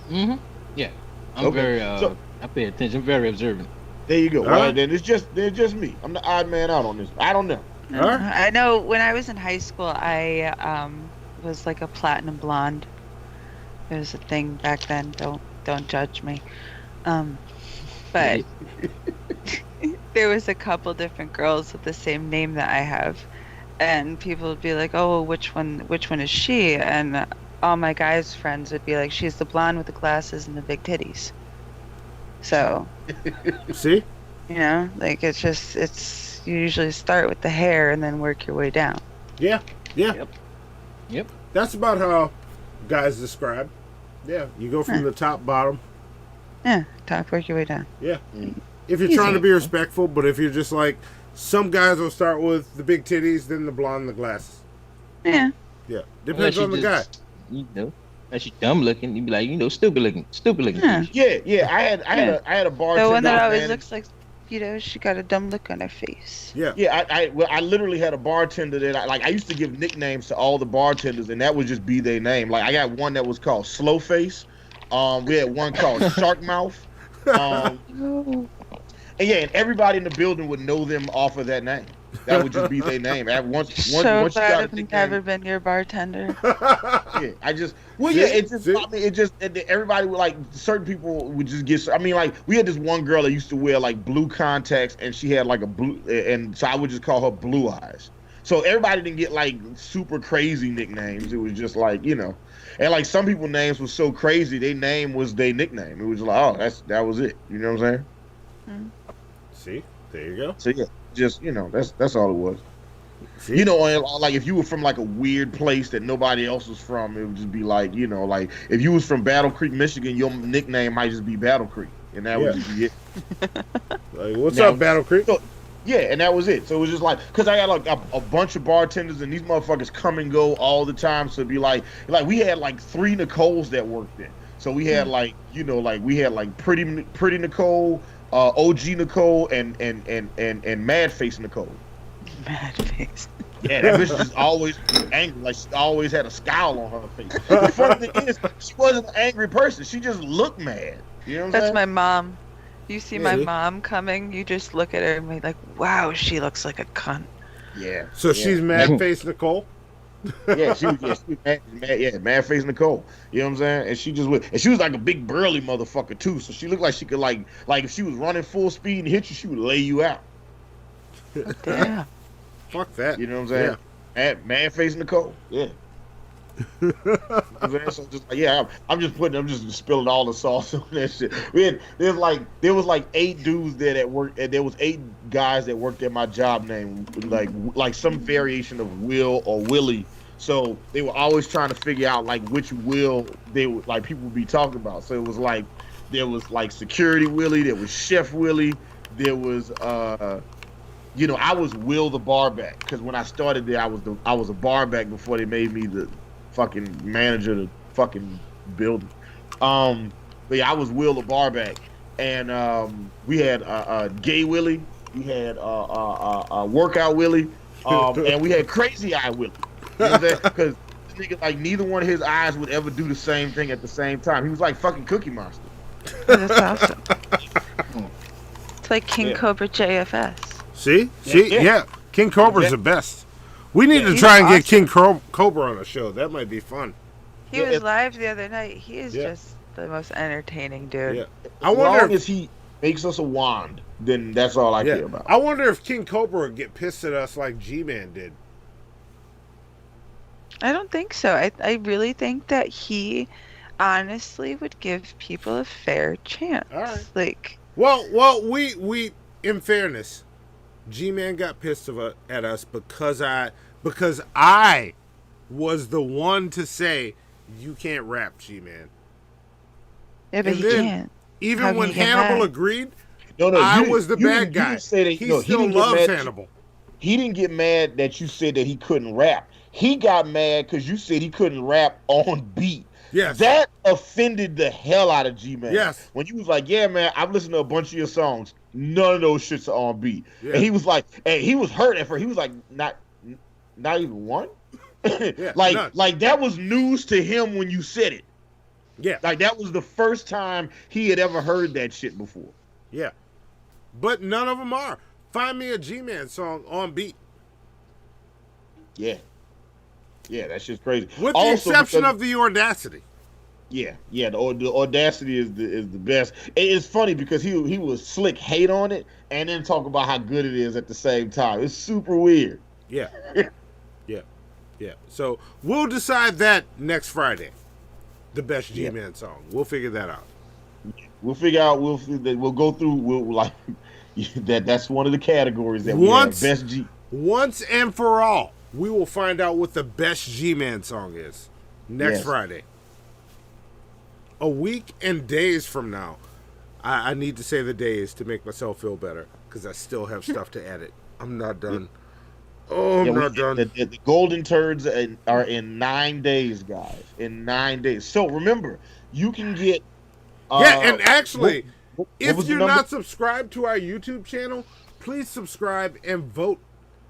[SPEAKER 3] Mm-hmm. Yeah. I'm very I pay attention, very observant.
[SPEAKER 12] There you go. Well, then it's just me. I'm the odd man out on this. I don't know.
[SPEAKER 1] I know when I was in high school, I was like a platinum blonde. It was a thing back then. Don't judge me. But there was a couple different girls with the same name that I have, and people would be like, "Oh, which one is she?" And all my guys' friends would be like, she's the blonde with the glasses and the big titties. So,
[SPEAKER 2] see,
[SPEAKER 1] you know, like it's you usually start with the hair and then work your way down.
[SPEAKER 2] Yeah.
[SPEAKER 3] Yep.
[SPEAKER 2] That's about how guys describe. Yeah, you go from the top, bottom.
[SPEAKER 1] Yeah, top, work your way down.
[SPEAKER 2] Yeah. If you're trying to be respectful, but if you're just like, some guys will start with the big titties, then the blonde and the glasses.
[SPEAKER 1] Yeah.
[SPEAKER 2] Yeah. Depends on the guy.
[SPEAKER 3] You know, unless you dumb looking, you'd be like, stupid looking.
[SPEAKER 12] Yeah. I had a bartender.
[SPEAKER 1] The one that always looks like, you know, she got a dumb look on her face.
[SPEAKER 2] Yeah.
[SPEAKER 12] Yeah, I literally had a bartender that I used to give nicknames to all the bartenders, and that would just be their name. Like I got one that was called Slow Face. We had one called Shark Mouth. And everybody in the building would know them off of that name. That would just be their name. Once you got
[SPEAKER 1] I've never been your bartender.
[SPEAKER 12] Everybody would like, certain people would just get. I mean, like we had this one girl that used to wear like blue contacts, and she had like a blue, and so I would just call her Blue Eyes. So everybody didn't get like super crazy nicknames. It was just like, you know, and like some people's names were so crazy, their name was their nickname. It was like, oh, that was it. You know what I'm saying?
[SPEAKER 2] See, there you go.
[SPEAKER 12] So yeah. Just, you know, that's all it was.
[SPEAKER 2] See?
[SPEAKER 12] You know, like if you were from like a weird place that nobody else was from, it would just be like, you know, like if you was from Battle Creek, Michigan, your nickname might just be Battle Creek, and that would just be it.
[SPEAKER 2] Like, what's up, Battle Creek?
[SPEAKER 12] So, yeah, and that was it. So it was just like, because I had like a bunch of bartenders, and these motherfuckers come and go all the time. So it'd be like we had like 3 Nicoles that worked there. So we had like, you know, like we had like pretty Nicole, OG Nicole, and Mad Face Nicole.
[SPEAKER 1] Mad Face.
[SPEAKER 12] Yeah, that bitch was always angry. Like she always had a scowl on her face. The funny thing is, she wasn't an angry person. She just looked mad. You know what I'm saying?
[SPEAKER 1] That's my mom. You see my mom coming, you just look at her and be like, wow, she looks like a cunt.
[SPEAKER 12] Yeah.
[SPEAKER 2] So she's Mad Face Nicole?
[SPEAKER 12] Yeah, she was mad face Nicole. You know what I'm saying? And she was like a big burly motherfucker too. So she looked like she could like if she was running full speed and hit you, she would lay you out.
[SPEAKER 1] Yeah.
[SPEAKER 2] Fuck that.
[SPEAKER 12] You know what I'm saying? Man face Nicole. Yeah. You know so just I'm just spilling all the sauce on that shit. There was like 8 dudes there that worked, and there was 8 guys that worked at my job name, like some variation of Will or Willie. So they were always trying to figure out like which Will they would like people would be talking about. So it was like there was like Security Willie, there was Chef Willie, there was you know, I was Will the barback, because when I started there, I was a barback before they made me the fucking manager of the fucking building. But yeah, I was Will the barback, and we had Gay Willie, we had Workout Willie, and we had Crazy Eye Willie. You know what I'm saying? Because nigga, like, neither one of his eyes would ever do the same thing at the same time. He was like fucking Cookie Monster.
[SPEAKER 1] That's awesome. It's like King Cobra JFS.
[SPEAKER 2] See? Yeah. King Cobra's the best. We need to try and get King Cobra on the show. That might be fun.
[SPEAKER 1] He was live the other night. He is just the most entertaining dude.
[SPEAKER 12] Yeah. As long as he makes us a wand, then that's all I care about.
[SPEAKER 2] I wonder if King Cobra would get pissed at us like G-Man did.
[SPEAKER 1] I don't think so. I really think that he honestly would give people a fair chance.
[SPEAKER 2] All right.
[SPEAKER 1] Like,
[SPEAKER 2] well, we in fairness, G-Man got pissed at us because I was the one to say you can't rap, G-Man.
[SPEAKER 1] Yeah, but he can't.
[SPEAKER 2] Even when Hannibal agreed, I was the bad guy. He still loves Hannibal.
[SPEAKER 12] He didn't get mad that you said that he couldn't rap. He got mad because you said he couldn't rap on beat.
[SPEAKER 2] Yes.
[SPEAKER 12] That offended the hell out of G-Man.
[SPEAKER 2] Yes.
[SPEAKER 12] When you was like, yeah, man, I've listened to a bunch of your songs. None of those shits are on beat.
[SPEAKER 2] Yeah.
[SPEAKER 12] And he was like, and he was hurt at first. He was like, not even one? Like that was news to him when you said it.
[SPEAKER 2] Yeah.
[SPEAKER 12] Like that was the first time he had ever heard that shit before.
[SPEAKER 2] Yeah. But none of them are. Find me a G-Man song on beat.
[SPEAKER 12] Yeah. Yeah, that shit's crazy.
[SPEAKER 2] With the exception of the Audacity.
[SPEAKER 12] Yeah, the Audacity is the best. It's funny because he was slick hate on it and then talk about how good it is at the same time. It's super weird.
[SPEAKER 2] Yeah. Yeah. Yeah. So we'll decide that next Friday. The best G-Man song. We'll figure that out.
[SPEAKER 12] We'll figure out. We'll go through. We'll like that's one of the categories that
[SPEAKER 2] once,
[SPEAKER 12] we have. Best G.
[SPEAKER 2] Once and for all, we will find out what the best G-Man song is next Friday. A week and days from now. I need to say the days to make myself feel better because I still have stuff to edit. I'm not done. Oh, I'm not done.
[SPEAKER 12] The golden turds are in 9 days, guys. In 9 days. So remember, you can get.
[SPEAKER 2] And actually, if you're
[SPEAKER 12] number?
[SPEAKER 2] not subscribed to our YouTube channel, please subscribe and vote.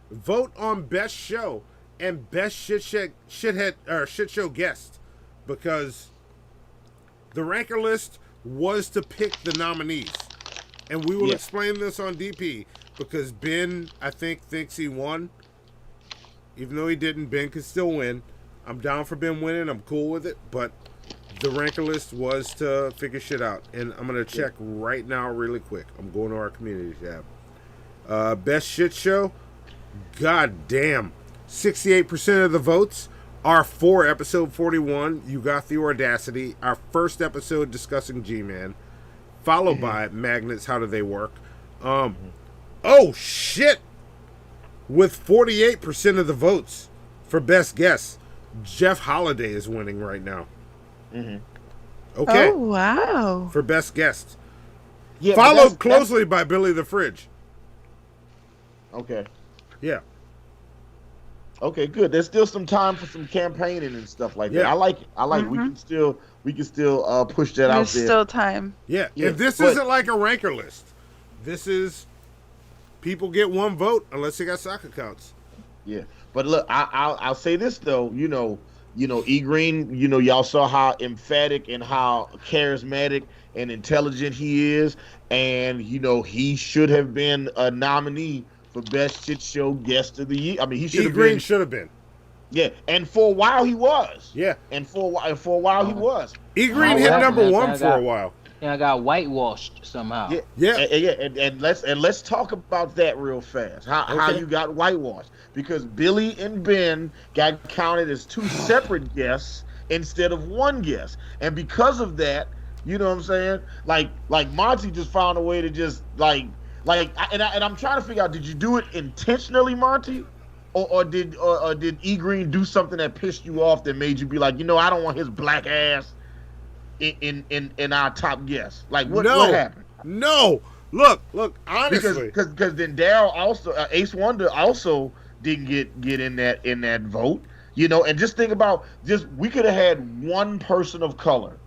[SPEAKER 2] Vote on best show and best shit show guest, because the ranker list was to pick the nominees, and we will explain this on DP because Ben, I think, thinks he won. Even though he didn't, Ben could still win. I'm down for Ben winning. I'm cool with it, but the ranker list was to figure shit out, and I'm gonna check right now, really quick. I'm going to our community tab. Best shit show. God damn, 68% of the votes are for episode 41. You got the audacity. Our first episode discussing G-Man, followed by magnets. How do they work? Oh shit! With 48% of the votes for best guess, Jeff Holiday is winning right now. Okay.
[SPEAKER 1] Oh wow!
[SPEAKER 2] For best guest,
[SPEAKER 12] Yeah,
[SPEAKER 2] followed closely by Billy the Fridge.
[SPEAKER 12] Okay.
[SPEAKER 2] Yeah.
[SPEAKER 12] Okay, good. There's still some time for some campaigning and stuff like that.
[SPEAKER 2] Yeah.
[SPEAKER 12] I like it. I like it. We can still push that out
[SPEAKER 1] There's
[SPEAKER 12] there.
[SPEAKER 1] still time.
[SPEAKER 2] Yeah.
[SPEAKER 12] Yeah,
[SPEAKER 2] If this
[SPEAKER 12] but-
[SPEAKER 2] isn't like a ranker list, this is people get one vote unless they got sock accounts.
[SPEAKER 12] Yeah, but look, I'll say this though. E Green. Y'all saw how emphatic and how charismatic and intelligent he is, and he should have been a nominee for best shit show guest of the year. I mean, he should have been.
[SPEAKER 2] E Green should have been.
[SPEAKER 12] Yeah, and for a while he was.
[SPEAKER 2] Yeah,
[SPEAKER 12] and for a while he was.
[SPEAKER 2] E Green hit number one for a while.
[SPEAKER 3] Yeah, I got whitewashed somehow.
[SPEAKER 12] And let's talk about that real fast. How you got whitewashed, because Billy and Ben got counted as two separate guests instead of one guest, and because of that, you know what I'm saying? Like Monty just found a way to just and I'm trying to figure out, did you do it intentionally, Monty? Or did E Green do something that pissed you off that made you be like, I don't want his black ass in our top guest? Like what happened?
[SPEAKER 2] No. Look, honestly.
[SPEAKER 12] Because then Daryl also Ace Wonder also didn't get in that vote. And just think about we could have had one person of color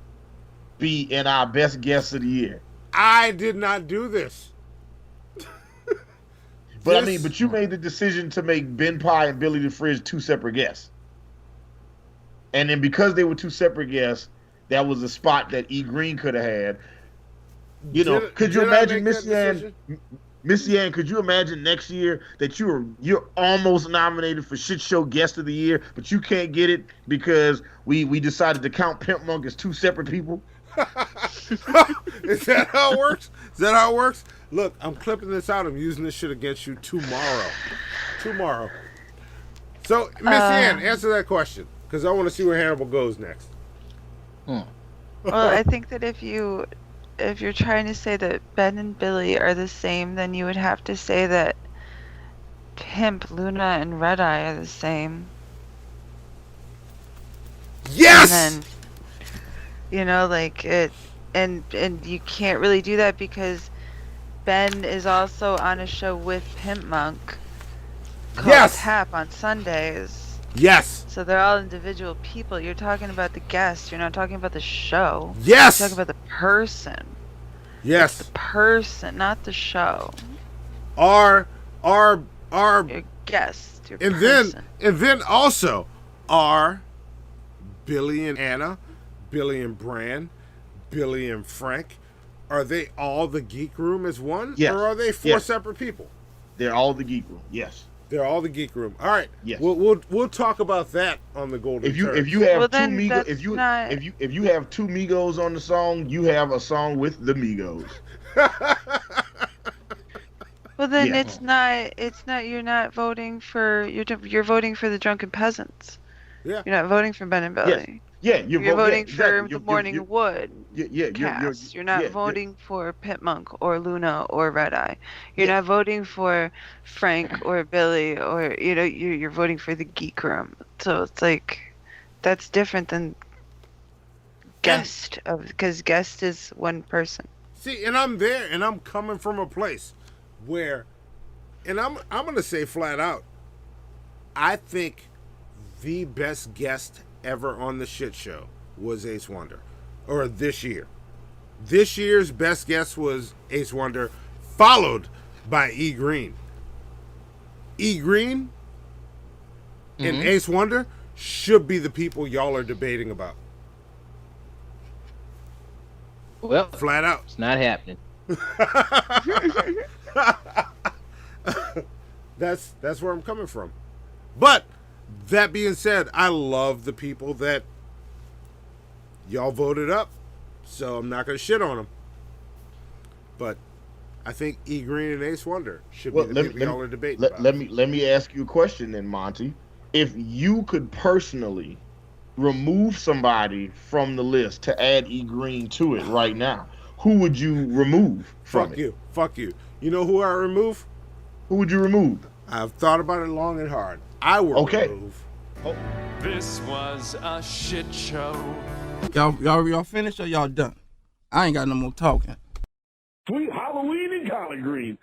[SPEAKER 12] be in our best guest of the year.
[SPEAKER 2] I did not do this.
[SPEAKER 12] But you made the decision to make Ben Pye and Billy the Fridge two separate guests. And then because they were two separate guests, that was a spot that E Green could have had. Could you imagine MissyAnn, could you imagine next year that you're almost nominated for Shit Show Guest of the Year, but you can't get it because we decided to count Pimp Monk as two separate people?
[SPEAKER 2] Is that how it works? Look, I'm clipping this out. I'm using this shit against you tomorrow. So, MissyAnn, answer that question, because I want to see where Hannibal goes next.
[SPEAKER 1] Well, I think that if you're trying to say that Ben and Billy are the same, then you would have to say that Pimp, Luna, and Red Eye are the same.
[SPEAKER 2] Yes!
[SPEAKER 1] And then, and you can't really do that because Ben is also on a show with Pimp Monk called Tap on Sundays.
[SPEAKER 2] Yes.
[SPEAKER 1] So they're all individual people. You're talking about the guest. You're not talking about the show.
[SPEAKER 2] Yes.
[SPEAKER 1] You're talking about the person.
[SPEAKER 2] Yes.
[SPEAKER 1] It's the person, not the show.
[SPEAKER 2] Our
[SPEAKER 1] Your guest. Your person.
[SPEAKER 2] Then also are Billy and Anna, Billy and Bran, Billy and Frank. Are they all the Geek Room as one?
[SPEAKER 12] Yes.
[SPEAKER 2] Or are they four separate people?
[SPEAKER 12] They're all the Geek Room. Yes.
[SPEAKER 2] They're all the Geek Room. All right.
[SPEAKER 12] Yes.
[SPEAKER 2] We'll talk about that on the Golden.
[SPEAKER 12] If you have if you have two Migos on the song, you have a song with the Migos.
[SPEAKER 1] Well, then
[SPEAKER 12] Yeah.
[SPEAKER 1] it's not. You're not voting for. You're voting for the drunken peasants.
[SPEAKER 2] Yeah.
[SPEAKER 1] You're not voting for Ben and
[SPEAKER 12] Yes.
[SPEAKER 1] Billy.
[SPEAKER 12] Yeah,
[SPEAKER 1] You're voting
[SPEAKER 12] exactly.
[SPEAKER 1] for the Morning Wood
[SPEAKER 12] you're
[SPEAKER 1] cast. You're not
[SPEAKER 12] yeah,
[SPEAKER 1] voting for Pit Monk or Luna or Red Eye. You're
[SPEAKER 12] Yeah.
[SPEAKER 1] not voting for Frank or Billy or you're voting for the geek room. So it's like that's different than guest because guest is one person.
[SPEAKER 2] See, and I'm there, and I'm coming from a place where, and I'm gonna say flat out, I think the best guest ever on the shit show was Ace Wonder, or this year. This year's best guest was Ace Wonder, followed by E Green. E Green and Ace Wonder should be the people y'all are debating about.
[SPEAKER 3] Well,
[SPEAKER 2] flat out,
[SPEAKER 3] it's not happening.
[SPEAKER 2] That's where I'm coming from. But that being said, I love the people that y'all voted up, so I'm not gonna shit on them. But I think E Green and Ace Wonder should be the people y'all are debating about.
[SPEAKER 12] Let me ask you a question then, Monty. If you could personally remove somebody from the list to add E Green to it right now, who would you remove from it?
[SPEAKER 2] Fuck you. You know who I remove?
[SPEAKER 12] Who would you remove?
[SPEAKER 2] I've thought about it long and hard. I would remove.
[SPEAKER 11] Oh. This was a shit show.
[SPEAKER 4] Y'all finished or y'all done? I ain't got no more talking.
[SPEAKER 5] Sweet Halloween in Collard Green.